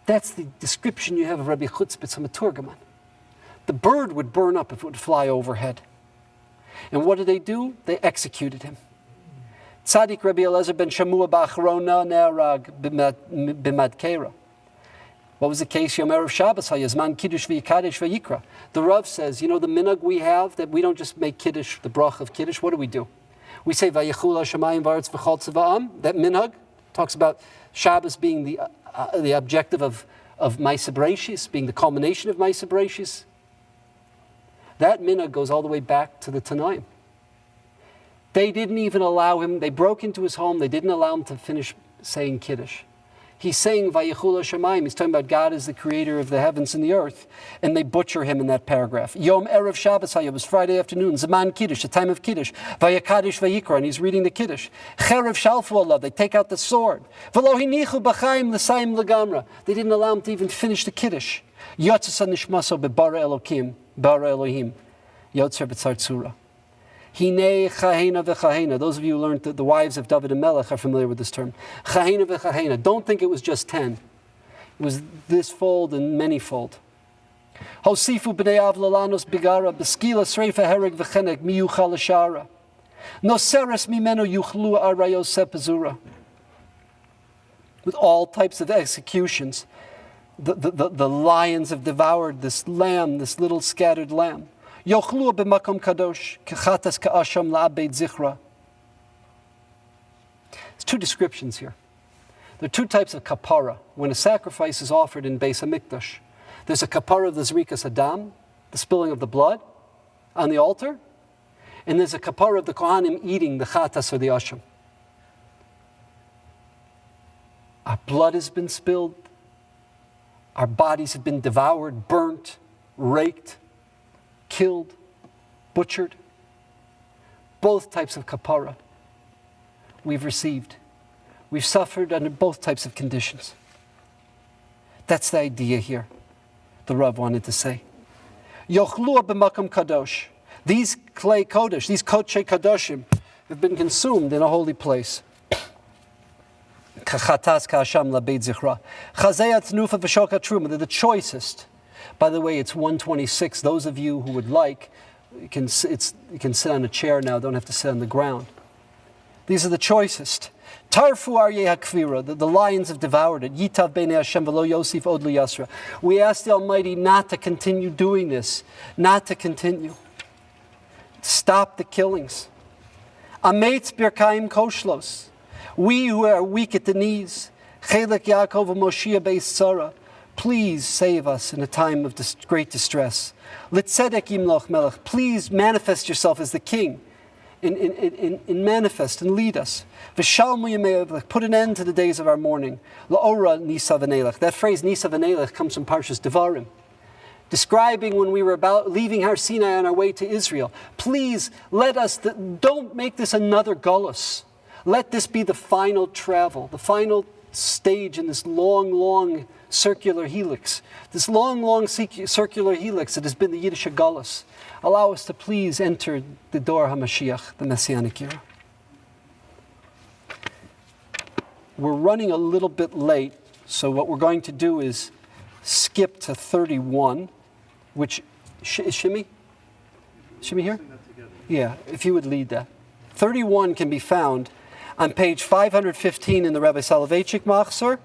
That's the description you have of Rabbi Chutzpitz HaMaturgaman. The bird would burn up if it would fly overhead. And what did they do? They executed him. Tzaddik Rabbi Eliezer ben Shamua ba'achrona ne'arag b'madkera. What was the case? Yom Erev Shabbos hayazman kiddush v'yikadesh v'yikra. The Rav says, the minhag we have, that we don't just make kiddush, the brach of kiddush. What do? We say v'yichul hashamayim v'aretz v'chol tzva'am. That minhag talks about Shabbos being the objective of Ma'aseh Bereishis, being the culmination of Ma'aseh Bereishis. That minhag goes all the way back to the Tanaim. They didn't even allow him, they broke into his home, they didn't allow him to finish saying Kiddush. He's saying Vayichul HaShamayim, he's talking about God as the creator of the heavens and the earth, and they butcher him in that paragraph. Yom Erev Shabbos Hayom, it was Friday afternoon, Zaman Kiddush, the time of Kiddush, Vayakadesh Vayikra, and he's reading the Kiddush. Cherev Shalfu Allah, they take out the sword. V'lo hinichu b'chaim l'sayim l'gamra, they didn't allow him to even finish the Kiddush. Yotzasa nishmaso be'bara Elokim, bara Elohim, Yotzer b'tzar tzura. Hinei chahena v'chahena. Those of you who learned that the wives of David and Melech are familiar with this term. Chahena v'chahena. Don't think it was just 10. It was this fold and many-fold. Hosifu b'nei av lalanos bigara b'skila sreifa hereg v'chenek miyucha l'shara. Noseres mimeno yuchlu arayos sepazura. With all types of executions. The lions have devoured this lamb, this little scattered lamb. Yochlu b'makom kadosh kechatas ka'asham la'abed zichra. There's two descriptions here. There are two types of kapara. When a sacrifice is offered in Beis HaMikdash, there's a kapara of the zrikas adam, the spilling of the blood on the altar, and there's a kapara of the kohanim eating the chatas or the asham. Our blood has been spilled. Our bodies have been devoured, burnt, raked, killed, butchered. Both types of kapara we've received. We've suffered under both types of conditions. That's the idea here, the Rav wanted to say. Yochlua b'makam kadosh. These clay kodesh, these kodesh kadoshim, have been consumed in a holy place. Kachatas ka'asham la'beit zichra. Chazayat nufa v'shoka truma. They're the choicest. By the way, it's 1:26. Those of you who would like, you can sit on a chair now, don't have to sit on the ground. These are the choicest. Tarfu aryeh hakvira, the lions have devoured it. Yitav b'nei Hashem v'lo yosif od liyasra. We ask the Almighty not to continue doing this, not to continue. Stop the killings. Ametz birkaim koshlos. We who are weak at the knees. Chelek Yaakov v'Moshiach beis tzara. Please save us in a time of great distress. Litzedek yimloch melech. Please manifest yourself as the king. In manifest and lead us. V'shalmu yemei, put an end to the days of our mourning. La'ora nisa v'nelech. That phrase nisa v'nelech comes from Parshas Devarim, describing when we were about leaving Har Sinai on our way to Israel. Please let us, don't make this another gullus. Let this be the final travel, the final stage in this long circular helix. This long circular helix that has been the Yiddish Galus. Allow us to please enter the door HaMashiach, the Messianic era. We're running a little bit late, so what we're going to do is skip to 31, which is Shimmy? Shimmy here? Yeah, if you would lead that. 31 can be found on page 515 in the Rabbi Soloveitchik Machzor,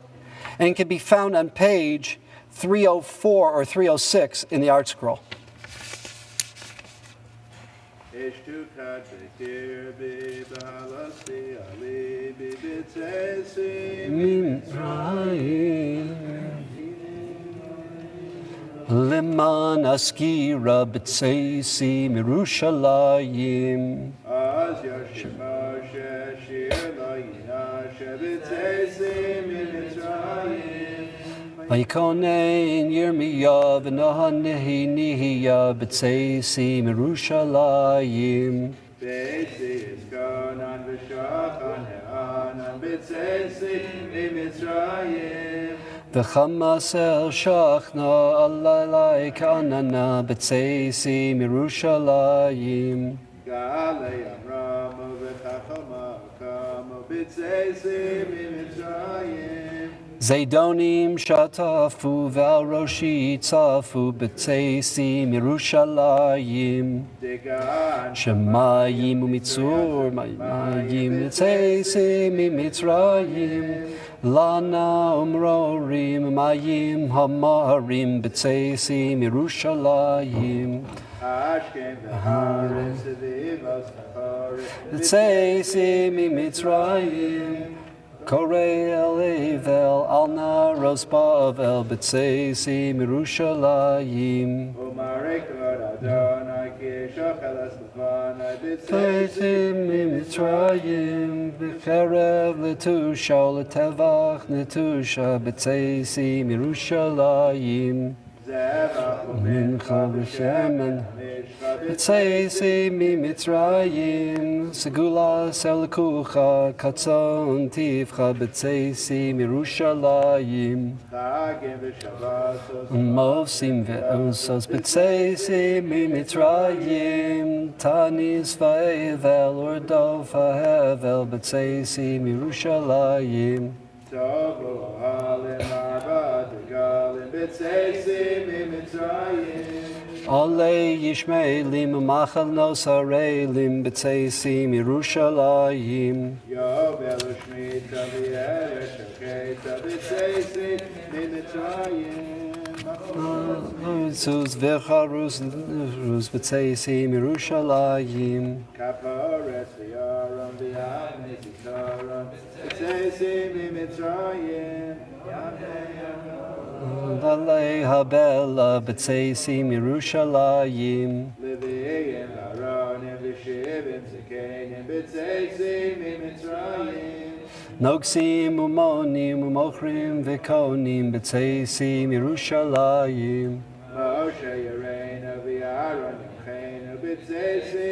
and can be found on page 304 or 306 in the Art Scroll. Leman askira b'tzeisi mirushalayim. Vayikonein Yirmiyav v'nahanehi nihiya b'tzeisi mirushalayim. B'tzi iskonan v'shachan he'anan b'tzeisi mitzrayim. V'chamas el shachna alalai kanana b'tzeisi mirushalayim. Galei Amramu v'chachama kamu b'tzeisi mitzrayim. Zaydonim shatafu v'al roshi tzafu b'tzeisi mirushalayim. Shemayim u'mitzur mayim b'tzeisi mitzrayim. Lana umrorim mayim hamarim b'tzeisi mirushalayim. B'tzeisi mitzrayim. Korei el Evel al naros Bavel b'tzeisi mirushalayim. B'tzeisi mitzrayim b'cherev letusha letevach netusha b'tzeisi mirushalayim. Mincha b'shemen b'tzeisi mitzrayim. Segula selkucha katzon tivcha b'tzeisi mirushalayim. Mosim ve'osos b'tzeisi mitzrayim. Tanis va'evel ordo va'hevel b'tzeisi mirushalayim. Olei Yishmeelim Machal Nosareilim b'tzeisi mirushalayim. Yovel Shmita v'yeresh Shoketa b'tzeisi mitzrayim. Sus v'charus b'tzeisi mirushalayim. Kaporet v'yaron v'yavnes v'toron b'tzeisi mitzrayim. Dalei habela b'tzeisi mirushalayim. Leviim haronim v'shivim zekenim b'tzeisi mitzrayim. Nogsim umonim umochrim v'konim b'tzeisi mirushalayim. Moshe Yereinu v'Aaron Yimcheinu b'tzeisi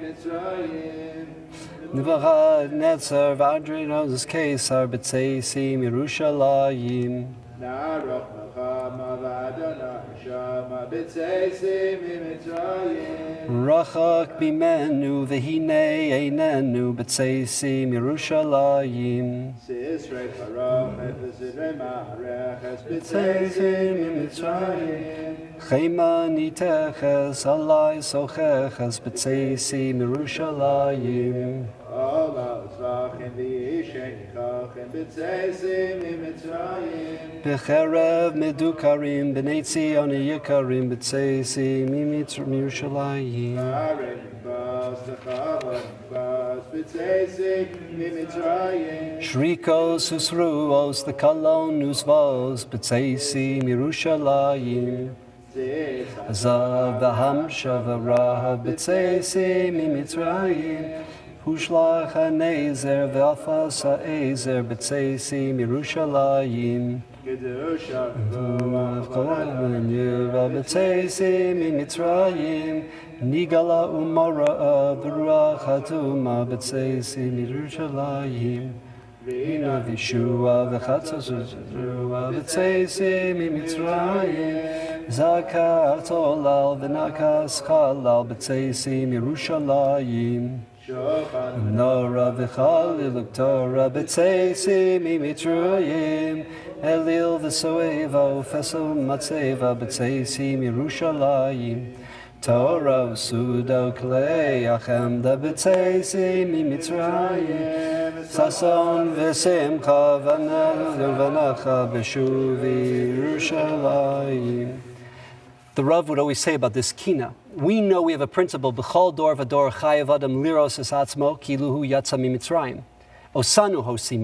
mitzrayim. Nivachad Netzer v'Adrinos Kesar b'tzeisi mirushalayim. Naroch Machama v'Adonai Shama b'tzeisi mitzrayim. Rachak bimenu v'hinei einenu b'tzeisi mirushalayim. Sisrei parochet v'sidrei ma'areches b'tzeisi mitzrayim. Chema niteches alai socheches b'tzeisi mirushalayim. Ola utzvachim v'yishen yichochem b'tzeisi mitzrayim. B'cherev medukarim b'nei tzion yikarim b'tzeisi mirushalayim. Arei mikvos t'chavot mikvos b'tzeisi mitzrayim. Shrikos usruos t'kalon usvos b'tzeisi mirushalayim. Azav v'hamsha v'raha b'tzeisi mitzrayim. Hushlach ha'nezer v'alfas ha'ezer b'tzeisi mirushalayim. Gedusha v'yirva b'tzeisi mitzrayim. Nigala umara v'ruach hatuma b'tzeisi mirushalayim. Rina v'shua v'chatzos v'shua v'tzeisi mimitzrayim zakat olal v'nakas chalal b'tzeisi mirushalayim Nora v'chalil Torah b'tzeisi mimitzrayim Elil v'soeva ufeso matzeva b'tzeisi mirushalayim Torah v'sudo klei achemda b'tzeisi mimitzrayim Sason v'simcha v'nacha b'shuvi Yerushalayim. The Rav would always say about this Kinot, we know we have a principle, b'chol dor v'dor chayav adam liros es atzmo kiluhu yatsa mimitzrayim. Osanu hotzi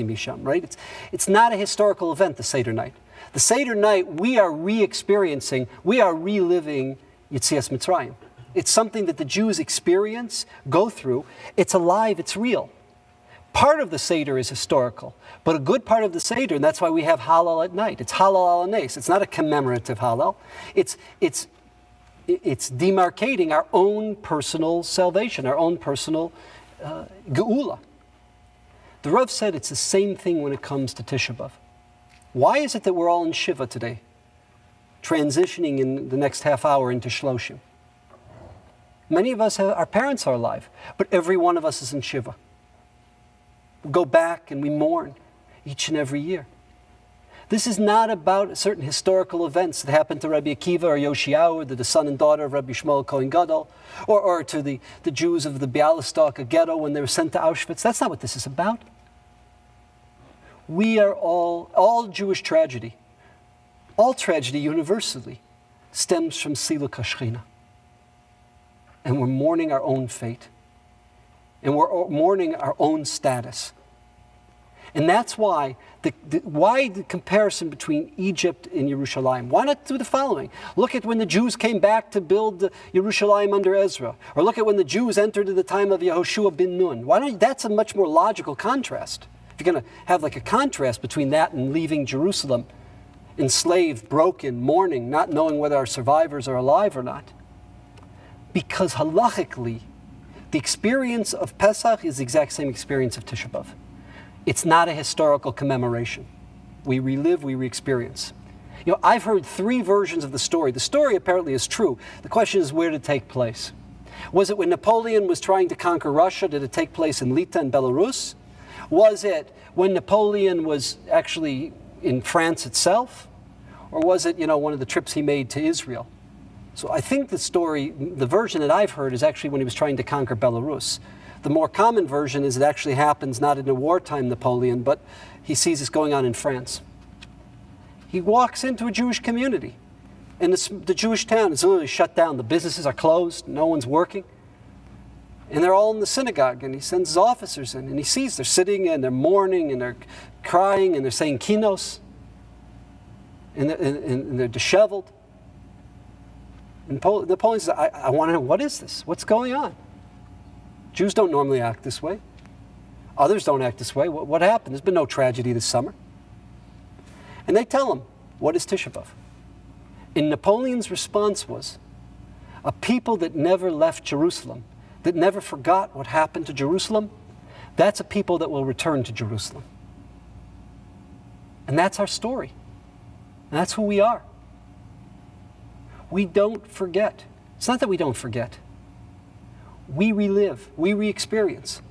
misham, right? It's not a historical event, the Seder night. The Seder night, we are re-experiencing, we are reliving Yetzias Mitzrayim. It's something that the Jews experience, go through. It's alive, it's real. Part of the Seder is historical, but a good part of the Seder, and that's why we have Hallel at night. It's Hallel al Nes. It's not a commemorative Hallel. It's demarcating our own personal salvation, our own personal Geula. The Rav said it's the same thing when it comes to Tisha B'Av. Why is it that we're all in Shiva today, transitioning in the next half hour into Shloshim? Many of us, our parents are alive, but every one of us is in Shiva. We go back and we mourn each and every year. This is not about certain historical events that happened to Rabbi Akiva or Yoshiyahu, the son and daughter of Rabbi Shmuel Kohen Gadol, or to the Jews of the Bialystok ghetto when they were sent to Auschwitz. That's not what this is about. We are all Jewish tragedy, all tragedy universally stems from Siluk HaShechina. And we're mourning our own fate. And we're mourning our own status. And that's why the comparison between Egypt and Yerushalayim. Why not do the following? Look at when the Jews came back to build Yerushalayim under Ezra. Or look at when the Jews entered at the time of Yehoshua bin Nun. That's a much more logical contrast. If you're going to have like a contrast between that and leaving Jerusalem, enslaved, broken, mourning, not knowing whether our survivors are alive or not. Because halachically, the experience of Pesach is the exact same experience of Tisha B'Av. It's not a historical commemoration. We relive, we re-experience. You know, I've heard 3 versions of the story. The story apparently is true. The question is where did it take place? Was it when Napoleon was trying to conquer Russia? Did it take place in Lita and Belarus? Was it when Napoleon was actually in France itself? Or was it, one of the trips he made to Israel? So I think the version that I've heard is actually when he was trying to conquer Belarus. The more common version is it actually happens not in a wartime Napoleon, but he sees this going on in France. He walks into a Jewish community, and the Jewish town is literally shut down. The businesses are closed, no one's working. And they're all in the synagogue, and he sends his officers in, and he sees they're sitting and they're mourning, and they're crying, and they're saying Kinot, and they're disheveled. And Napoleon says, I want to know, what is this? What's going on? Jews don't normally act this way. Others don't act this way. What happened? There's been no tragedy this summer. And they tell him, what is Tisha B'Av? And Napoleon's response was, a people that never left Jerusalem, that never forgot what happened to Jerusalem, that's a people that will return to Jerusalem. And that's our story. And that's who we are. We don't forget. It's not that we don't forget. We relive, we re-experience.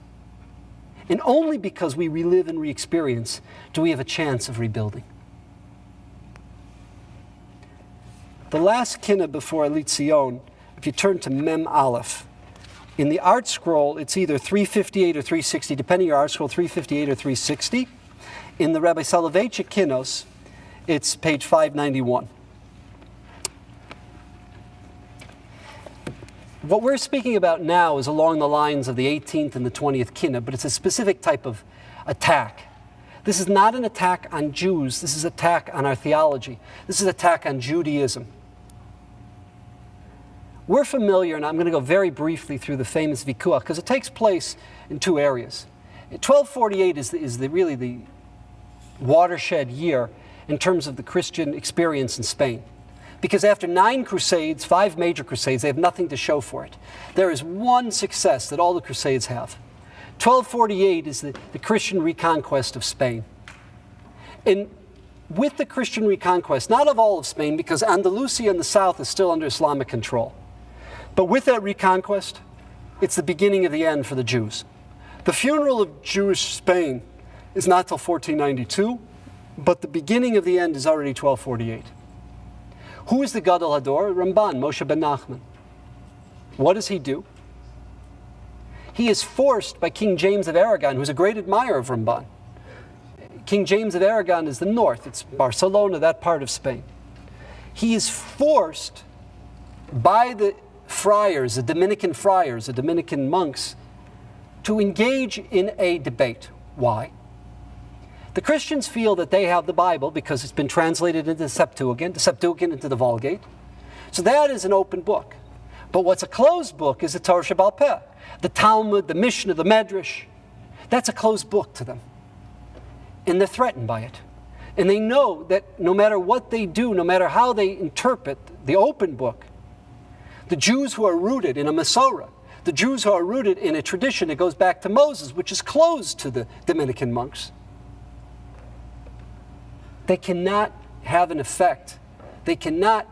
And only because we relive and re-experience do we have a chance of rebuilding. The last Kinot before Alit Zion, if you turn to Mem Aleph, in the art scroll, it's either 358 or 360, depending on your art scroll, 358 or 360. In the Rabbi Soloveitchik Kinos, it's page 591. What we're speaking about now is along the lines of the 18th and the 20th Kinot, but it's a specific type of attack. This is not an attack on Jews. This is an attack on our theology. This is an attack on Judaism. We're familiar, and I'm going to go very briefly through the famous Vikuach, because it takes place in 2 areas. 1248 is really the watershed year in terms of the Christian experience in Spain. Because after 9 crusades, 5 major crusades, they have nothing to show for it. There is one success that all the crusades have. 1248 is the Christian reconquest of Spain. And with the Christian reconquest, not of all of Spain, because Andalusia in the south is still under Islamic control, but with that reconquest, it's the beginning of the end for the Jews. The funeral of Jewish Spain is not till 1492, but the beginning of the end is already 1248. Who is the Gadol Hador? Ramban, Moshe ben Nachman. What does he do? He is forced by King James of Aragon, who's a great admirer of Ramban. King James of Aragon is the north. It's Barcelona, that part of Spain. He is forced by the friars, the Dominican monks, to engage in a debate. Why? The Christians feel that they have the Bible because it's been translated into the Septuagint into the Vulgate. So that is an open book. But what's a closed book is the Torah Shebaal Peh, the Talmud, the Mishnah, the Medrash. That's a closed book to them. And they're threatened by it. And they know that no matter what they do, no matter how they interpret the open book, the Jews who are rooted in a Masorah, the Jews who are rooted in a tradition that goes back to Moses, which is closed to the Dominican monks, they cannot have an effect. They cannot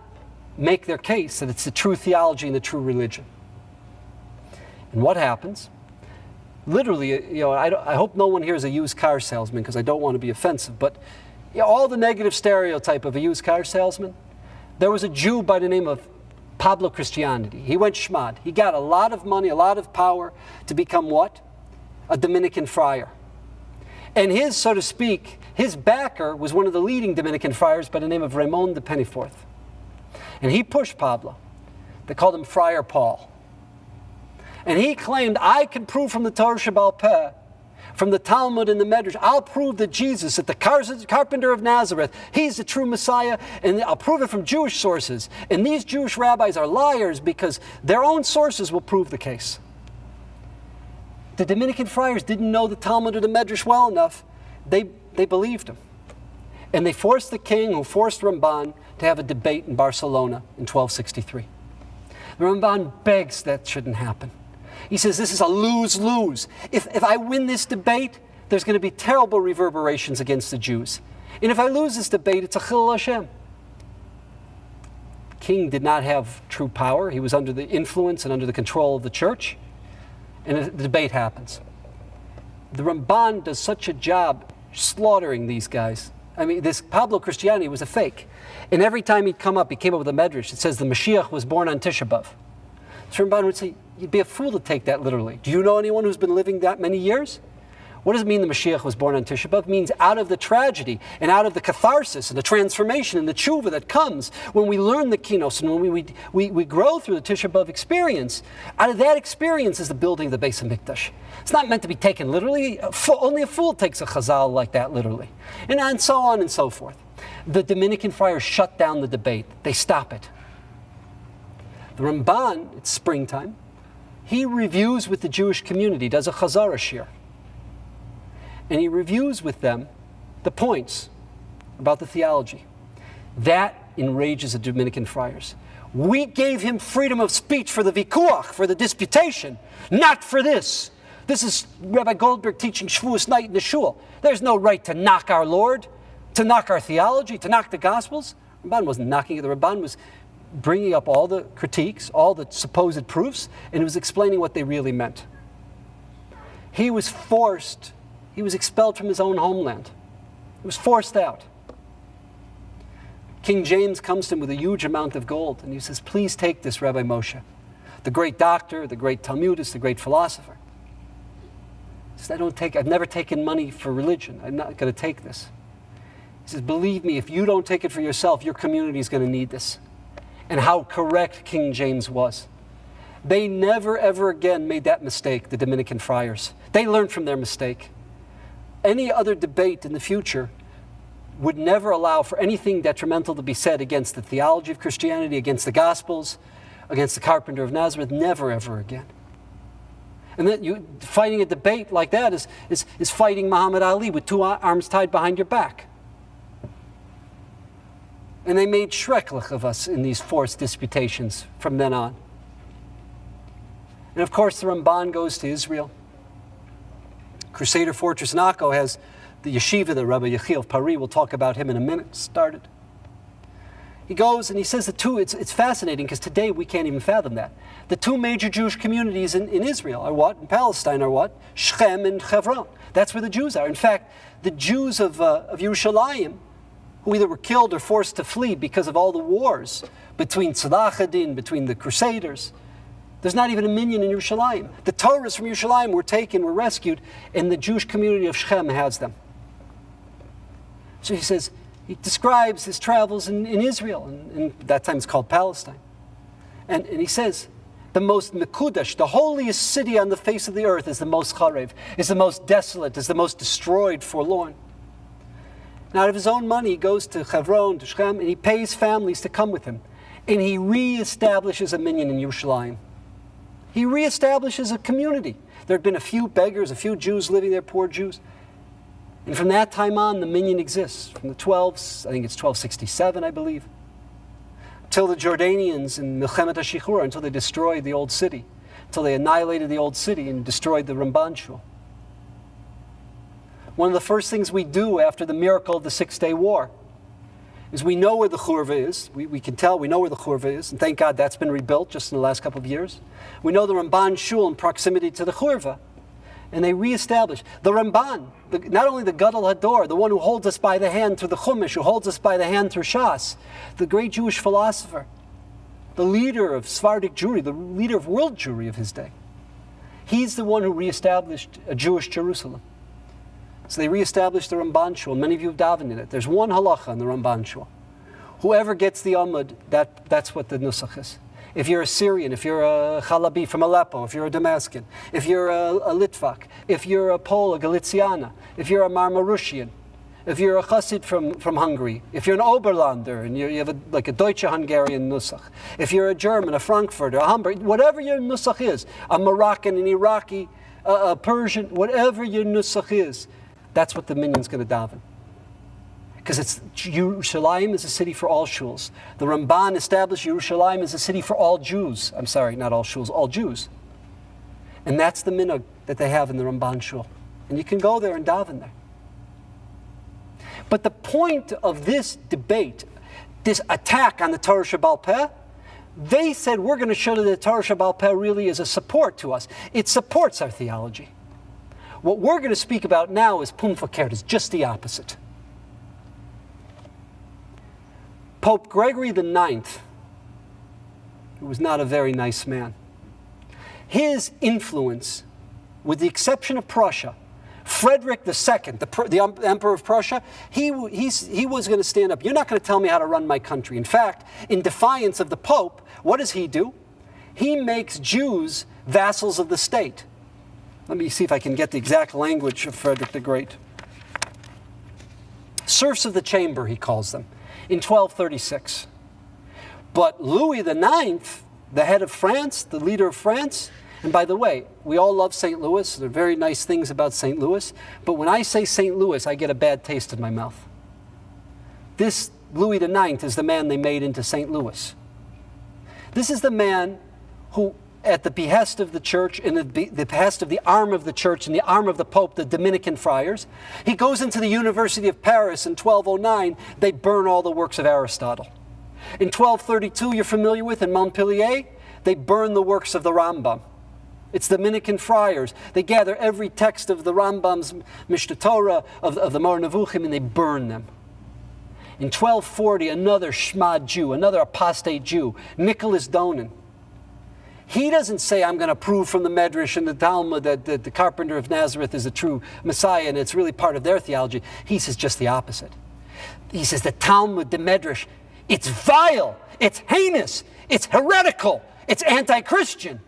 make their case that it's the true theology and the true religion. And what happens? Literally, I hope no one here is a used car salesman because I don't want to be offensive, but all the negative stereotype of a used car salesman. There was a Jew by the name of Pablo Christianity. He went shmad. He got a lot of money, a lot of power to become what? A Dominican friar. And his, so to speak, his backer was one of the leading Dominican friars by the name of Ramon de Pennyforth. And he pushed Pablo. They called him Friar Paul. And he claimed, I can prove from the Torah Shebaal Peh, from the Talmud and the Medrash, I'll prove that Jesus, that the carpenter of Nazareth, he's the true Messiah, and I'll prove it from Jewish sources. And these Jewish rabbis are liars because their own sources will prove the case. The Dominican friars didn't know the Talmud or the Medrash well enough. They believed him. And they forced the king, who forced Ramban, to have a debate in Barcelona in 1263. The Ramban begs that shouldn't happen. He says, this is a lose-lose. If I win this debate, there's going to be terrible reverberations against the Jews. And if I lose this debate, it's a chilul Hashem. The king did not have true power. He was under the influence and under the control of the church. And the debate happens. The Ramban does such a job slaughtering these guys. I mean, this Pablo Christianity was a fake. And every time he'd come up, he came up with a medrash. It says the Mashiach was born on Tisha B'Av. So Ramban would say, you'd be a fool to take that literally. Do you know anyone who's been living that many years? What does it mean the Mashiach was born on Tisha B'Av? It means out of the tragedy and out of the catharsis and the transformation and the tshuva that comes when we learn the Kinot and when we grow through the Tisha B'Av experience. Out of that experience is the building of the Beis HaMikdash. It's not meant to be taken literally. Only a fool takes a chazal like that literally. And so on and so forth. The Dominican friars shut down the debate. They stop it. The Ramban, it's springtime, he reviews with the Jewish community, does a chazara shir. And he reviews with them the points about the theology. That enrages the Dominican friars. We gave him freedom of speech for the vikuach, for the disputation, not for this. This is Rabbi Goldberg teaching Shavuos night in the shul. There's no right to knock our Lord, to knock our theology, to knock the Gospels. Ramban wasn't knocking it. The Ramban was bringing up all the critiques, all the supposed proofs, and he was explaining what they really meant. He was forced. He was expelled from his own homeland. He was forced out. King James comes to him with a huge amount of gold, and he says, please take this, Rabbi Moshe, the great doctor, the great Talmudist, the great philosopher. He says, I've never taken money for religion. I'm not going to take this. He says, believe me, if you don't take it for yourself, your community is going to need this. And how correct King James was. They never, ever again made that mistake, the Dominican friars. They learned from their mistake. Any other debate in the future would never allow for anything detrimental to be said against the theology of Christianity, against the Gospels, against the carpenter of Nazareth, never, ever again. And then fighting a debate like that is fighting Muhammad Ali with two arms tied behind your back. And they made shreklach of us in these forced disputations from then on. And of course, the Ramban goes to Israel. Crusader fortress in Akko has the yeshiva that Rabbi Yechiel of Paris, we'll talk about him in a minute, started. He goes and he says it's fascinating because today we can't even fathom that. The two major Jewish communities in Israel are what? In Palestine are what? Shechem and Hebron. That's where the Jews are. In fact, the Jews of Yerushalayim, who either were killed or forced to flee because of all the wars between Tzedach ad-Din, between the Crusaders, there's not even a minyan in Yerushalayim. The Torahs from Yerushalayim were taken, were rescued, and the Jewish community of Shechem has them. So he says, he describes his travels in Israel, and at that time it's called Palestine. And he says, the most Mekudesh, the holiest city on the face of the earth, is the most Charev, is the most desolate, is the most destroyed, forlorn. And out of his own money, he goes to Hebron, to Shechem, and he pays families to come with him. And he reestablishes a minyan in Yerushalayim. He reestablishes a community. There had been a few beggars, a few Jews living there, poor Jews. And from that time on, the minyan exists. From the 12s, I think it's 1267, I believe, till the Jordanians in Milchemet HaShichur, until they destroyed the old city, until they annihilated the old city and destroyed the Ramban Shul. One of the first things we do after the miracle of the Six-Day War is we know where the churva is. We can tell we know where the churva is, and thank God that's been rebuilt just in the last couple of years. We know the Ramban Shul in proximity to the churva, and they reestablish the Ramban, not only the Gadol Hador, the one who holds us by the hand through the Chumash, who holds us by the hand through Shas, the great Jewish philosopher, the leader of Sephardic Jewry, the leader of world Jewry of his day. He's the one who reestablished a Jewish Jerusalem. So they reestablished the Ramban Shul. Many of you have davened in it. There's one halacha in the Ramban Shul. Whoever gets the Amud, that's what the nusach is. If you're a Syrian, if you're a Chalabi from Aleppo, if you're a Damascus, if you're a Litvak, if you're a Pole, a Galiciana, if you're a Marmarushian, if you're a Chassid from Hungary, if you're an Oberlander and you have like a Deutsche Hungarian nusach, if you're a German, a Frankfurter, a Hamburg, whatever your nusach is, a Moroccan, an Iraqi, a Persian, whatever your nusach is, that's what the minyan's going to daven. Because Yerushalayim is a city for all shuls. The Ramban established Yerushalayim as a city for all Jews. I'm sorry, not all shuls, all Jews. And that's the minhag that they have in the Ramban Shul. And you can go there and daven there. But the point of this debate, this attack on the Torah Shebaal Peh, they said we're going to show that the Torah Shebaal Peh really is a support to us. It supports our theology. What we're going to speak about now is Pum Fakert, is just the opposite. Pope Gregory IX, who was not a very nice man, his influence, with the exception of Prussia, Frederick II, the Emperor of Prussia, he was going to stand up. You're not going to tell me how to run my country. In fact, in defiance of the Pope, what does he do? He makes Jews vassals of the state. Let me see if I can get the exact language of Frederick the Great. Serfs of the chamber, he calls them, in 1236. But Louis IX, the head of France, the leader of France, and by the way, we all love St. Louis. There are very nice things about St. Louis. But when I say St. Louis, I get a bad taste in my mouth. This Louis IX is the man they made into St. Louis. This is the man who, at the behest of the church, and the behest of the arm of the church and the arm of the Pope, the Dominican friars, he goes into the University of Paris in 1209. They burn all the works of Aristotle. In 1232, you're familiar with, in Montpellier, they burn the works of the Rambam. It's the Dominican friars. They gather every text of the Rambam's Mishnah Torah, of the Moreh Nevuchim, and they burn them. In 1240, another Shmad Jew, another apostate Jew, Nicholas Donin, he doesn't say, I'm going to prove from the Medrash and the Talmud that the carpenter of Nazareth is a true Messiah and it's really part of their theology. He says just the opposite. He says the Talmud, the Medrash, it's vile, it's heinous, it's heretical, it's anti-Christian,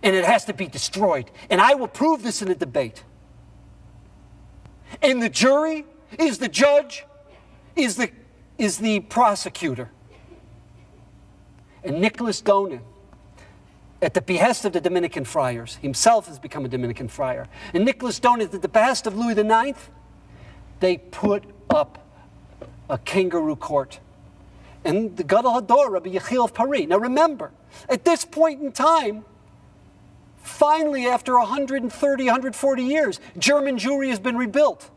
and it has to be destroyed. And I will prove this in a debate. And the jury is the judge, is the prosecutor. And Nicholas Donin, at the behest of the Dominican friars, himself has become a Dominican friar. And Nicholas Donin, at the behest of Louis IX, they put up a kangaroo court. And the Gadol Hador, Rabbi Yechiel of Paris. Now remember, at this point in time, Finally, after 130, 140 years, German Jewry has been rebuilt.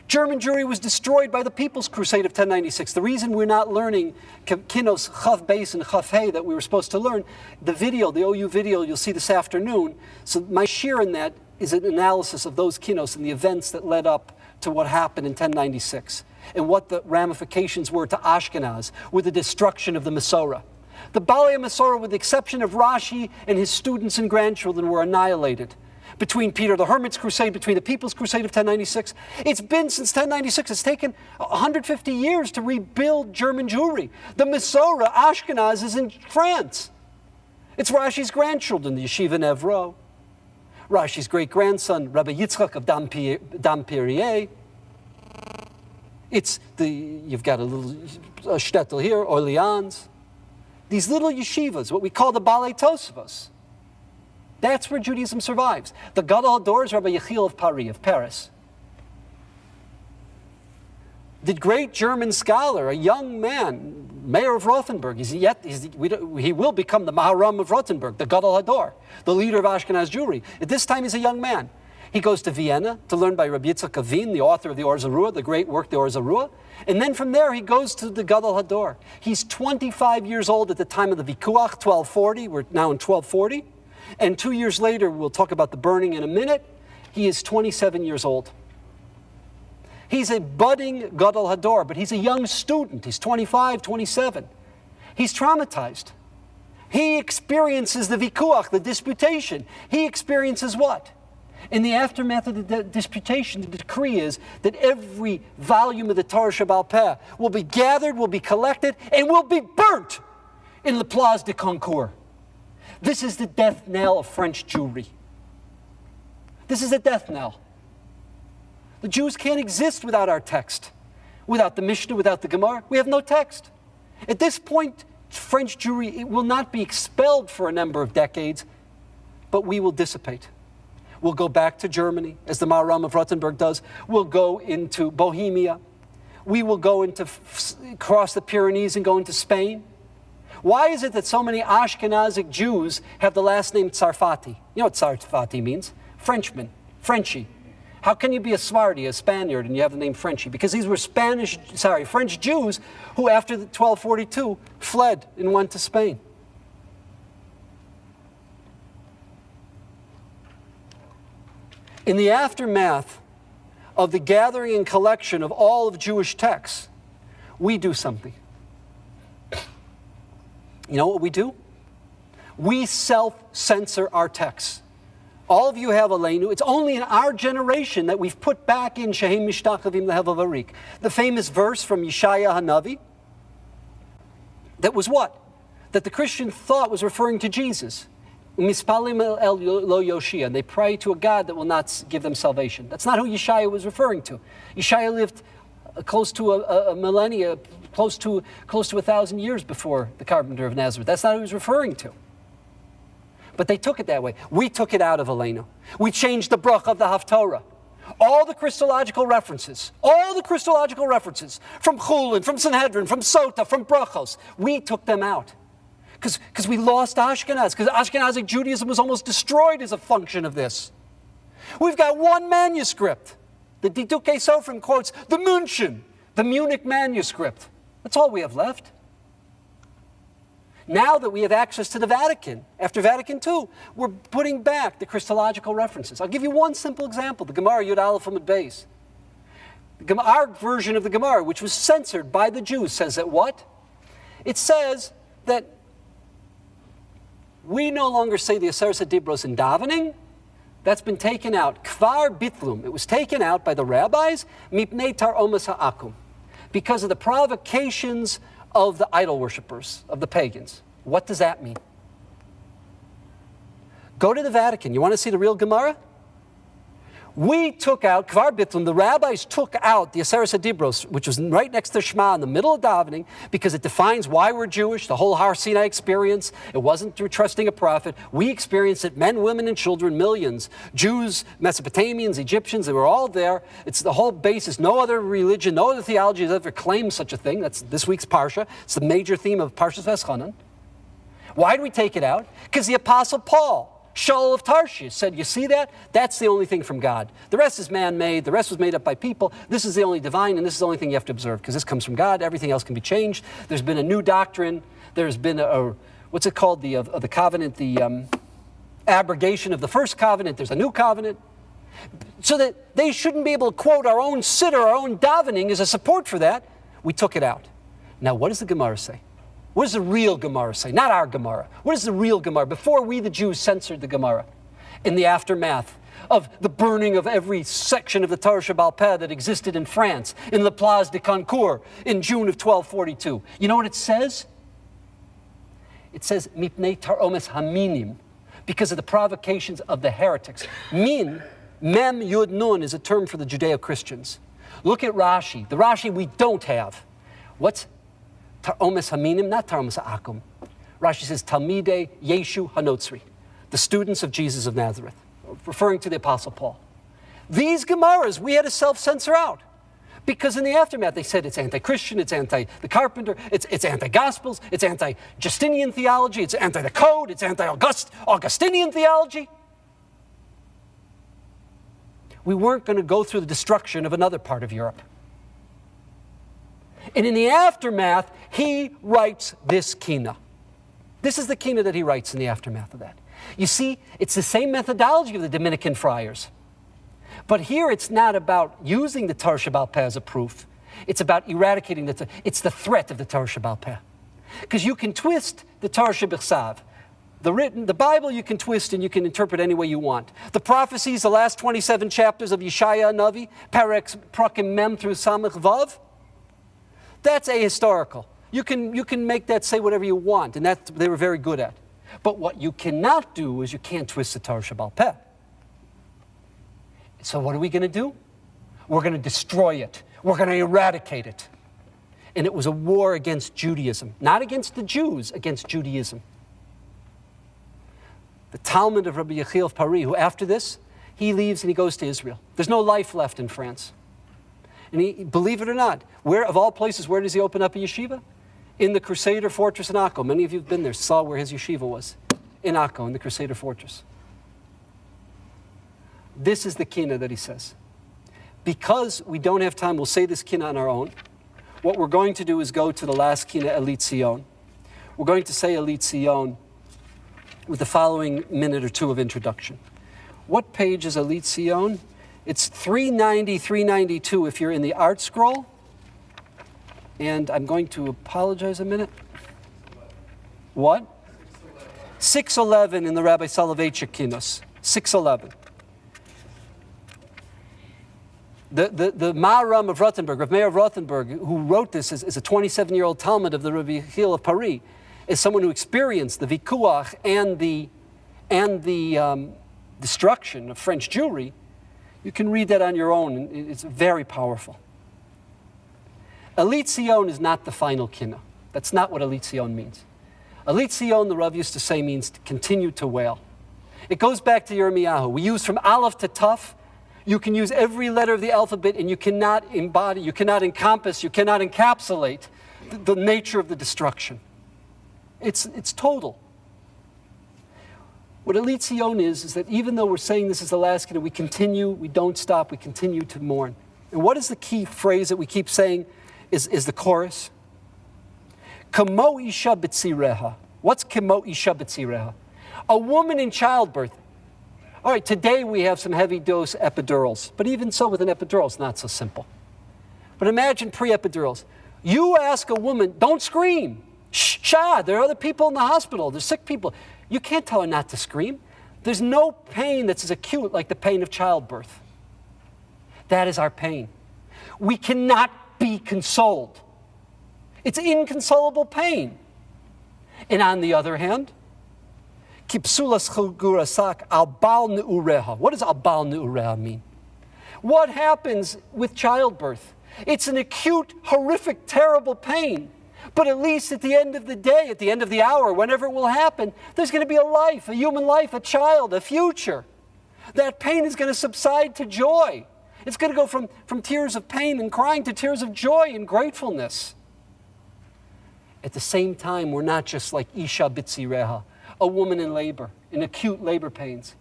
German Jewry was destroyed by the People's Crusade of 1096. The reason we're not learning Kinot's Chaf Beis and Chaf Hey that we were supposed to learn, the video, the OU video you'll see this afternoon, so my share in that is an analysis of those Kinos and the events that led up to what happened in 1096 and what the ramifications were to Ashkenaz with the destruction of the Masorah. The Balei Masorah, with the exception of Rashi and his students and grandchildren, were annihilated. Between Peter the Hermit's crusade, between the People's Crusade of 1096. It's been since 1096. It's taken 150 years to rebuild German Jewry. The Masorah, Ashkenaz, is in France. It's Rashi's grandchildren, the Yeshiva Nevro. Rashi's great-grandson, Rabbi Yitzchak of Dampierre. You've got a little shtetl here, Orleans. These little yeshivas, what we call the Balei Tosfos. That's where Judaism survives. The Gadol Hador is Rabbi Yechiel of Paris. The great German scholar, a young man, mayor of Rothenburg, he will become the Maharam of Rothenburg, the Gadol Hador, the leader of Ashkenaz Jewry. At this time, he's a young man. He goes to Vienna to learn by Rabbi Yitzchak of Wien, the author of the Or Zarua, the great work, the Or Zarua. And then from there, he goes to the Gadol Hador. He's 25 years old at the time of the Vikuach, 1240. We're now in 1240. And 2 years later, we'll talk about the burning in a minute, he is 27 years old. He's a budding Gadol Hador, but he's a young student. He's 25, 27. He's traumatized. He experiences the Vikuach, the disputation. He experiences what? In the aftermath of the disputation, the decree is that every volume of the Torah Shebaal Peh will be gathered, will be collected, and will be burnt in the Place de Concours. This is the death knell of French Jewry. This is a death knell. The Jews can't exist without our text, without the Mishnah, without the Gemara. We have no text. At this point, French Jewry, it will not be expelled for a number of decades, but we will dissipate. We'll go back to Germany, as the Maharam of Rothenburg does. We'll go into Bohemia. We will go cross the Pyrenees and go into Spain. Why is it that so many Ashkenazic Jews have the last name Tsarfati? You know what Tsarfati means? Frenchman, Frenchy. How can you be a Sephardi, a Spaniard, and you have the name Frenchy? Because these were French Jews who, after 1242, fled and went to Spain. In the aftermath of the gathering and collection of all of Jewish texts, we do something. You know what we do? We self-censor our texts. All of you have Aleinu. It's only in our generation that we've put back in Shehem Mishtachavim Lehevav Arik, the famous verse from Yeshaya Hanavi, that was what? That the Christian thought was referring to Jesus. Mispalim el lo Yoshia, and they pray to a God that will not give them salvation. That's not who Yeshaya was referring to. Yeshaya lived close to a millennia, close to 1,000 years before the carpenter of Nazareth. That's not who he was referring to. But they took it that way. We took it out of Aleinu. We changed the bracha of the Haftorah. All the Christological references from Chulin, from Sanhedrin, from Sota, from Brachos, we took them out. Because we lost Ashkenaz, because Ashkenazic Judaism was almost destroyed as a function of this. We've got one manuscript. The Diduke Sofrim quotes the München, the Munich manuscript. That's all we have left. Now that we have access to the Vatican, after Vatican II, we're putting back the Christological references. I'll give you one simple example, the Gemara Yud Aleph Amud Beis. Our version of the Gemara, which was censored by the Jews, says that what? It says that we no longer say the Aseret Dibros in davening. That's been taken out. Kvar bitlum. It was taken out by the rabbis, mipnei tar omas ha'akum, because of the provocations of the idol worshippers, of the pagans. What does that mean? Go to the Vatican. You want to see the real Gemara? We took out, Kvar Bitlum, the rabbis took out the Aseret Dibros, which was right next to Shema in the middle of davening, because it defines why we're Jewish, the whole Har Sinai experience. It wasn't through trusting a prophet. We experienced it, men, women, and children, millions. Jews, Mesopotamians, Egyptians, they were all there. It's the whole basis. No other religion, no other theology has ever claimed such a thing. That's this week's Parsha. It's the major theme of Parshas Veschanan. Why did we take it out? Because the Apostle Paul Shaul of Tarshish said, you see that? That's the only thing from God. The rest is man-made. The rest was made up by people. This is the only divine, and this is the only thing you have to observe, because this comes from God. Everything else can be changed. There's been a new doctrine. There's been what's it called, the covenant, the abrogation of the first covenant. There's a new covenant. So that they shouldn't be able to quote our own siddur, our own davening as a support for that. We took it out. Now, what does the Gemara say? What does the real Gemara say? Not our Gemara. What is the real Gemara? Before we, the Jews, censored the Gemara, in the aftermath of the burning of every section of the Torah Shebaal Peh that existed in France, in La Place de Concours, in June of 1242. You know what it says? It says, Mipnei taromes haminim, because of the provocations of the heretics. Min, mem yud nun, is a term for the Judeo-Christians. Look at Rashi. The Rashi we don't have. What's taromes haminim? Not taromes ha'akum. Rashi says, Talmidei Yeshu Hanotzri, the students of Jesus of Nazareth, referring to the Apostle Paul. These Gemaras we had to self-censor out. Because in the aftermath, they said it's anti-Christian, it's anti-the carpenter, it's anti-Gospels, it's anti-Justinian theology, it's anti-the code, it's anti-Augustinian theology. We weren't going to go through the destruction of another part of Europe. And in the aftermath, he writes this Kinot. This is the Kinot that he writes in the aftermath of that. You see, it's the same methodology of the Dominican friars. But here it's not about using the Torah Shebaal Peh as a proof. It's about eradicating it's the threat of the Torah Shebaal Peh. Because you can twist the Torah Shebechsav. The Bible you can twist and you can interpret any way you want. The prophecies, the last 27 chapters of Yeshaya Navi, Perek Prakim Mem through Samech Vav, that's ahistorical. You can make that say whatever you want, and that they were very good at. But what you cannot do is you can't twist the Torah Shebaal Peh. So what are we going to do? We're going to destroy it. We're going to eradicate it. And it was a war against Judaism. Not against the Jews, against Judaism. The Talmud of Rabbi Yechiel of Paris, who after this, he leaves and he goes to Israel. There's no life left in France. And he, believe it or not, where of all places, where does he open up a yeshiva? In the Crusader fortress in Akko. Many of you have been there, saw where his yeshiva was. In Akko, in the Crusader fortress. This is the Kinot that he says. Because we don't have time, we'll say this Kinot on our own. What we're going to do is go to the last Kinot, Elit Sion. We're going to say Elit Sion with the following minute or two of introduction. What page is Elit Sion? It's 390, 392 if you're in the art scroll. And I'm going to apologize a minute. What? 611 in the Rabbi Soloveitchik Kinos. 611. The Maharam of Rothenburg, Rav Meir of Rothenburg, who wrote this is a 27-year-old Talmud of the Rabbi Yechiel of Paris, is someone who experienced the vikuach and the destruction of French Jewry. You can read that on your own, and it's very powerful. Elit Sion is not the final Kinot. That's not what Elit Sion means. Elit Sion, the Rav used to say, means to continue to wail. It goes back to Yirmiyahu. We use from Aleph to Taf. You can use every letter of the alphabet, and you cannot embody, you cannot encompass, you cannot encapsulate the nature of the destruction. It's total. What Elit Sion is that even though we're saying this is the last Kinot, we continue, we don't stop, we continue to mourn. And what is the key phrase that we keep saying is the chorus? Kamo isha b'tzireha. What's kamo isha b'tzireha? A woman in childbirth. All right, today we have some heavy dose epidurals, but even so with an epidural, it's not so simple. But imagine pre-epidurals. You ask a woman, don't scream. Shh, there are other people in the hospital, there's sick people. You can't tell her not to scream. There's no pain that's as acute like the pain of childbirth. That is our pain. We cannot be consoled. It's inconsolable pain. And on the other hand, Kipsulas chugurasak albal neureha. What does albal neureha mean? What happens with childbirth? It's an acute, horrific, terrible pain. But at least at the end of the day, at the end of the hour, whenever it will happen, there's going to be a life, a human life, a child, a future. That pain is going to subside to joy. It's going to go from tears of pain and crying to tears of joy and gratefulness. At the same time, we're not just like Isha Bitzireha, a woman in labor, in acute labor pains.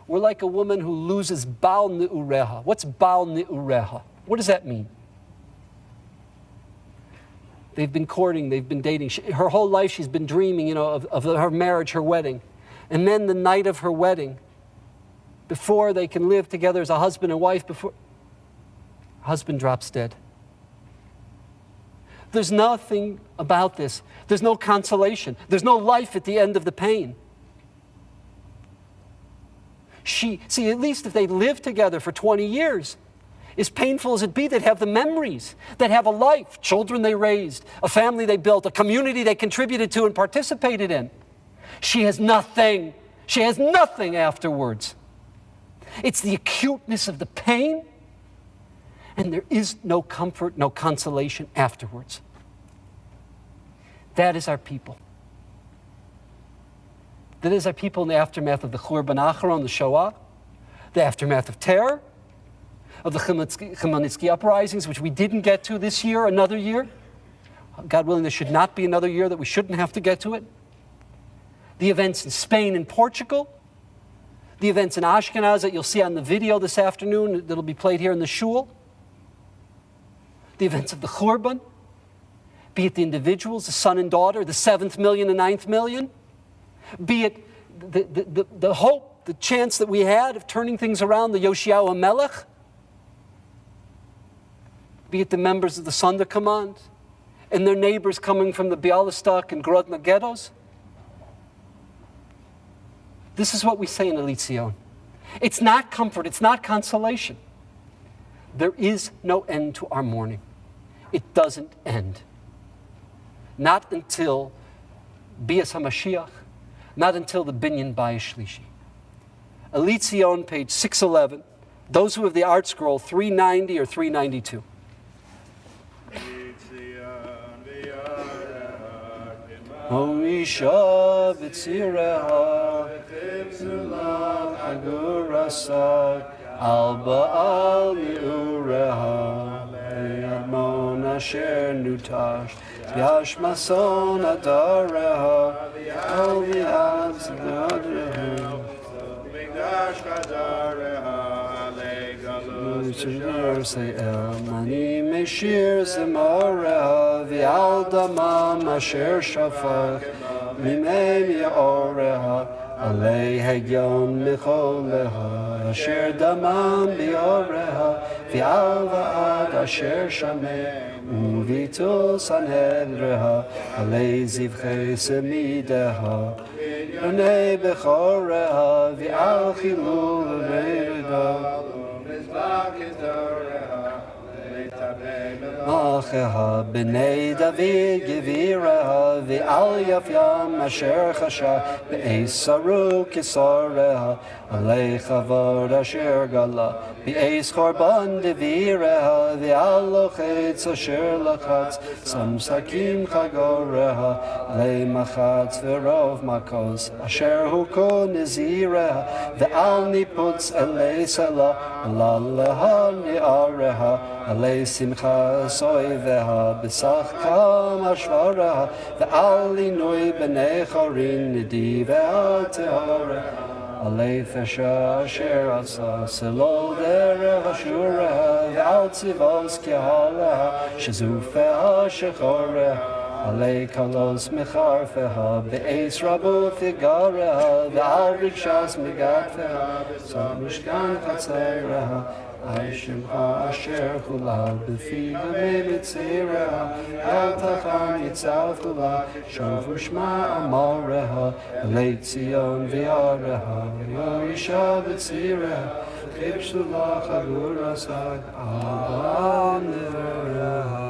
We're like a woman who loses Baal Ni'ureha. What's Baal Ni'ureha? What does that mean? They've been courting, they've been dating. Her whole life she's been dreaming, of her marriage, her wedding. And then the night of her wedding, before they can live together as a husband and wife, before husband drops dead. There's nothing about this. There's no consolation. There's no life at the end of the pain. At least if they lived together for 20 years, as painful as it be, they'd have the memories, they'd have a life, children they raised, a family they built, a community they contributed to and participated in. She has nothing. She has nothing afterwards. It's the acuteness of the pain, and there is no comfort, no consolation afterwards. That is our people. That is our people in the aftermath of the Churban Acharon, the Shoah, the aftermath of terror, of the Chmielnitsky uprisings, which we didn't get to this year, another year. God willing, there should not be another year that we shouldn't have to get to it. The events in Spain and Portugal, the events in Ashkenaz that you'll see on the video this afternoon that'll be played here in the shul, the events of the Churban, be it the individuals, the son and daughter, the 7th million and 9th million, be it the hope, the chance that we had of turning things around, the Yoshiyahu HaMelech, be it the members of the Sonderkommand and their neighbors coming from the Bialystok and Grodno ghettos. This is what we say in Elit Zion. It's not comfort, it's not consolation. There is no end to our mourning. It doesn't end. Not until Bias HaMashiach, not until the Binyan Bayis Shlishi. Elit Zion, page 611. Those who have the art scroll, 390 or 392. Moisha v'tzireha v'tibzulah agurasak al ba'al mi'ureha le'admon asher nutash v'yashmason adareha v'yal v'yal z'gadreha v'migdash chadareha Mani Meshir Zemareha V'al Damam Asher Shafach Mimei Yaoreha Alei Hegyon Micholeha Asher Damam Bioreha V'al Va'ad Asher Shameh Uvitul Sanhedreha Alei Zivchei Semideha Yonei Bechoreha V'al Chilul Reidah Malcheha b'nei David Gevireha V'al Yafyam Asher Chasha B'eis Saru Kisareha Alei Chavod Asher Gala B'eis Korban Devireha V'al Lochetz Asher Lachatz Sam Sakim Chagoreha Alei Machatz V'rov Makos Asher Huko Nizireha V'al Niputz Elei Selah Laleha Ni'areha Alei Simcha Soiveha B'sach Kam Ashvareha V'al Linui B'nei Chorin Nidi V'al Tehoreha Alei Fesha Asher Asa Selo Derech Ashureha V'al Tzivos Kehaleha Shezufeha Shechoreha Alei Kalos Mecharfeha Be'ez Rabu Figareha V'al Rikshas Megatfeha V'sam Mishkan Chatzereha Aishimcha Asher Chula B'fi B'mei B'tzireha Al Tachan Yitzav Chula Shovu Shma Amareha Alei Tzion V'yareha Yorisha B'tzireha Chib Shula Chagur Asad Al Ba'al Nivereha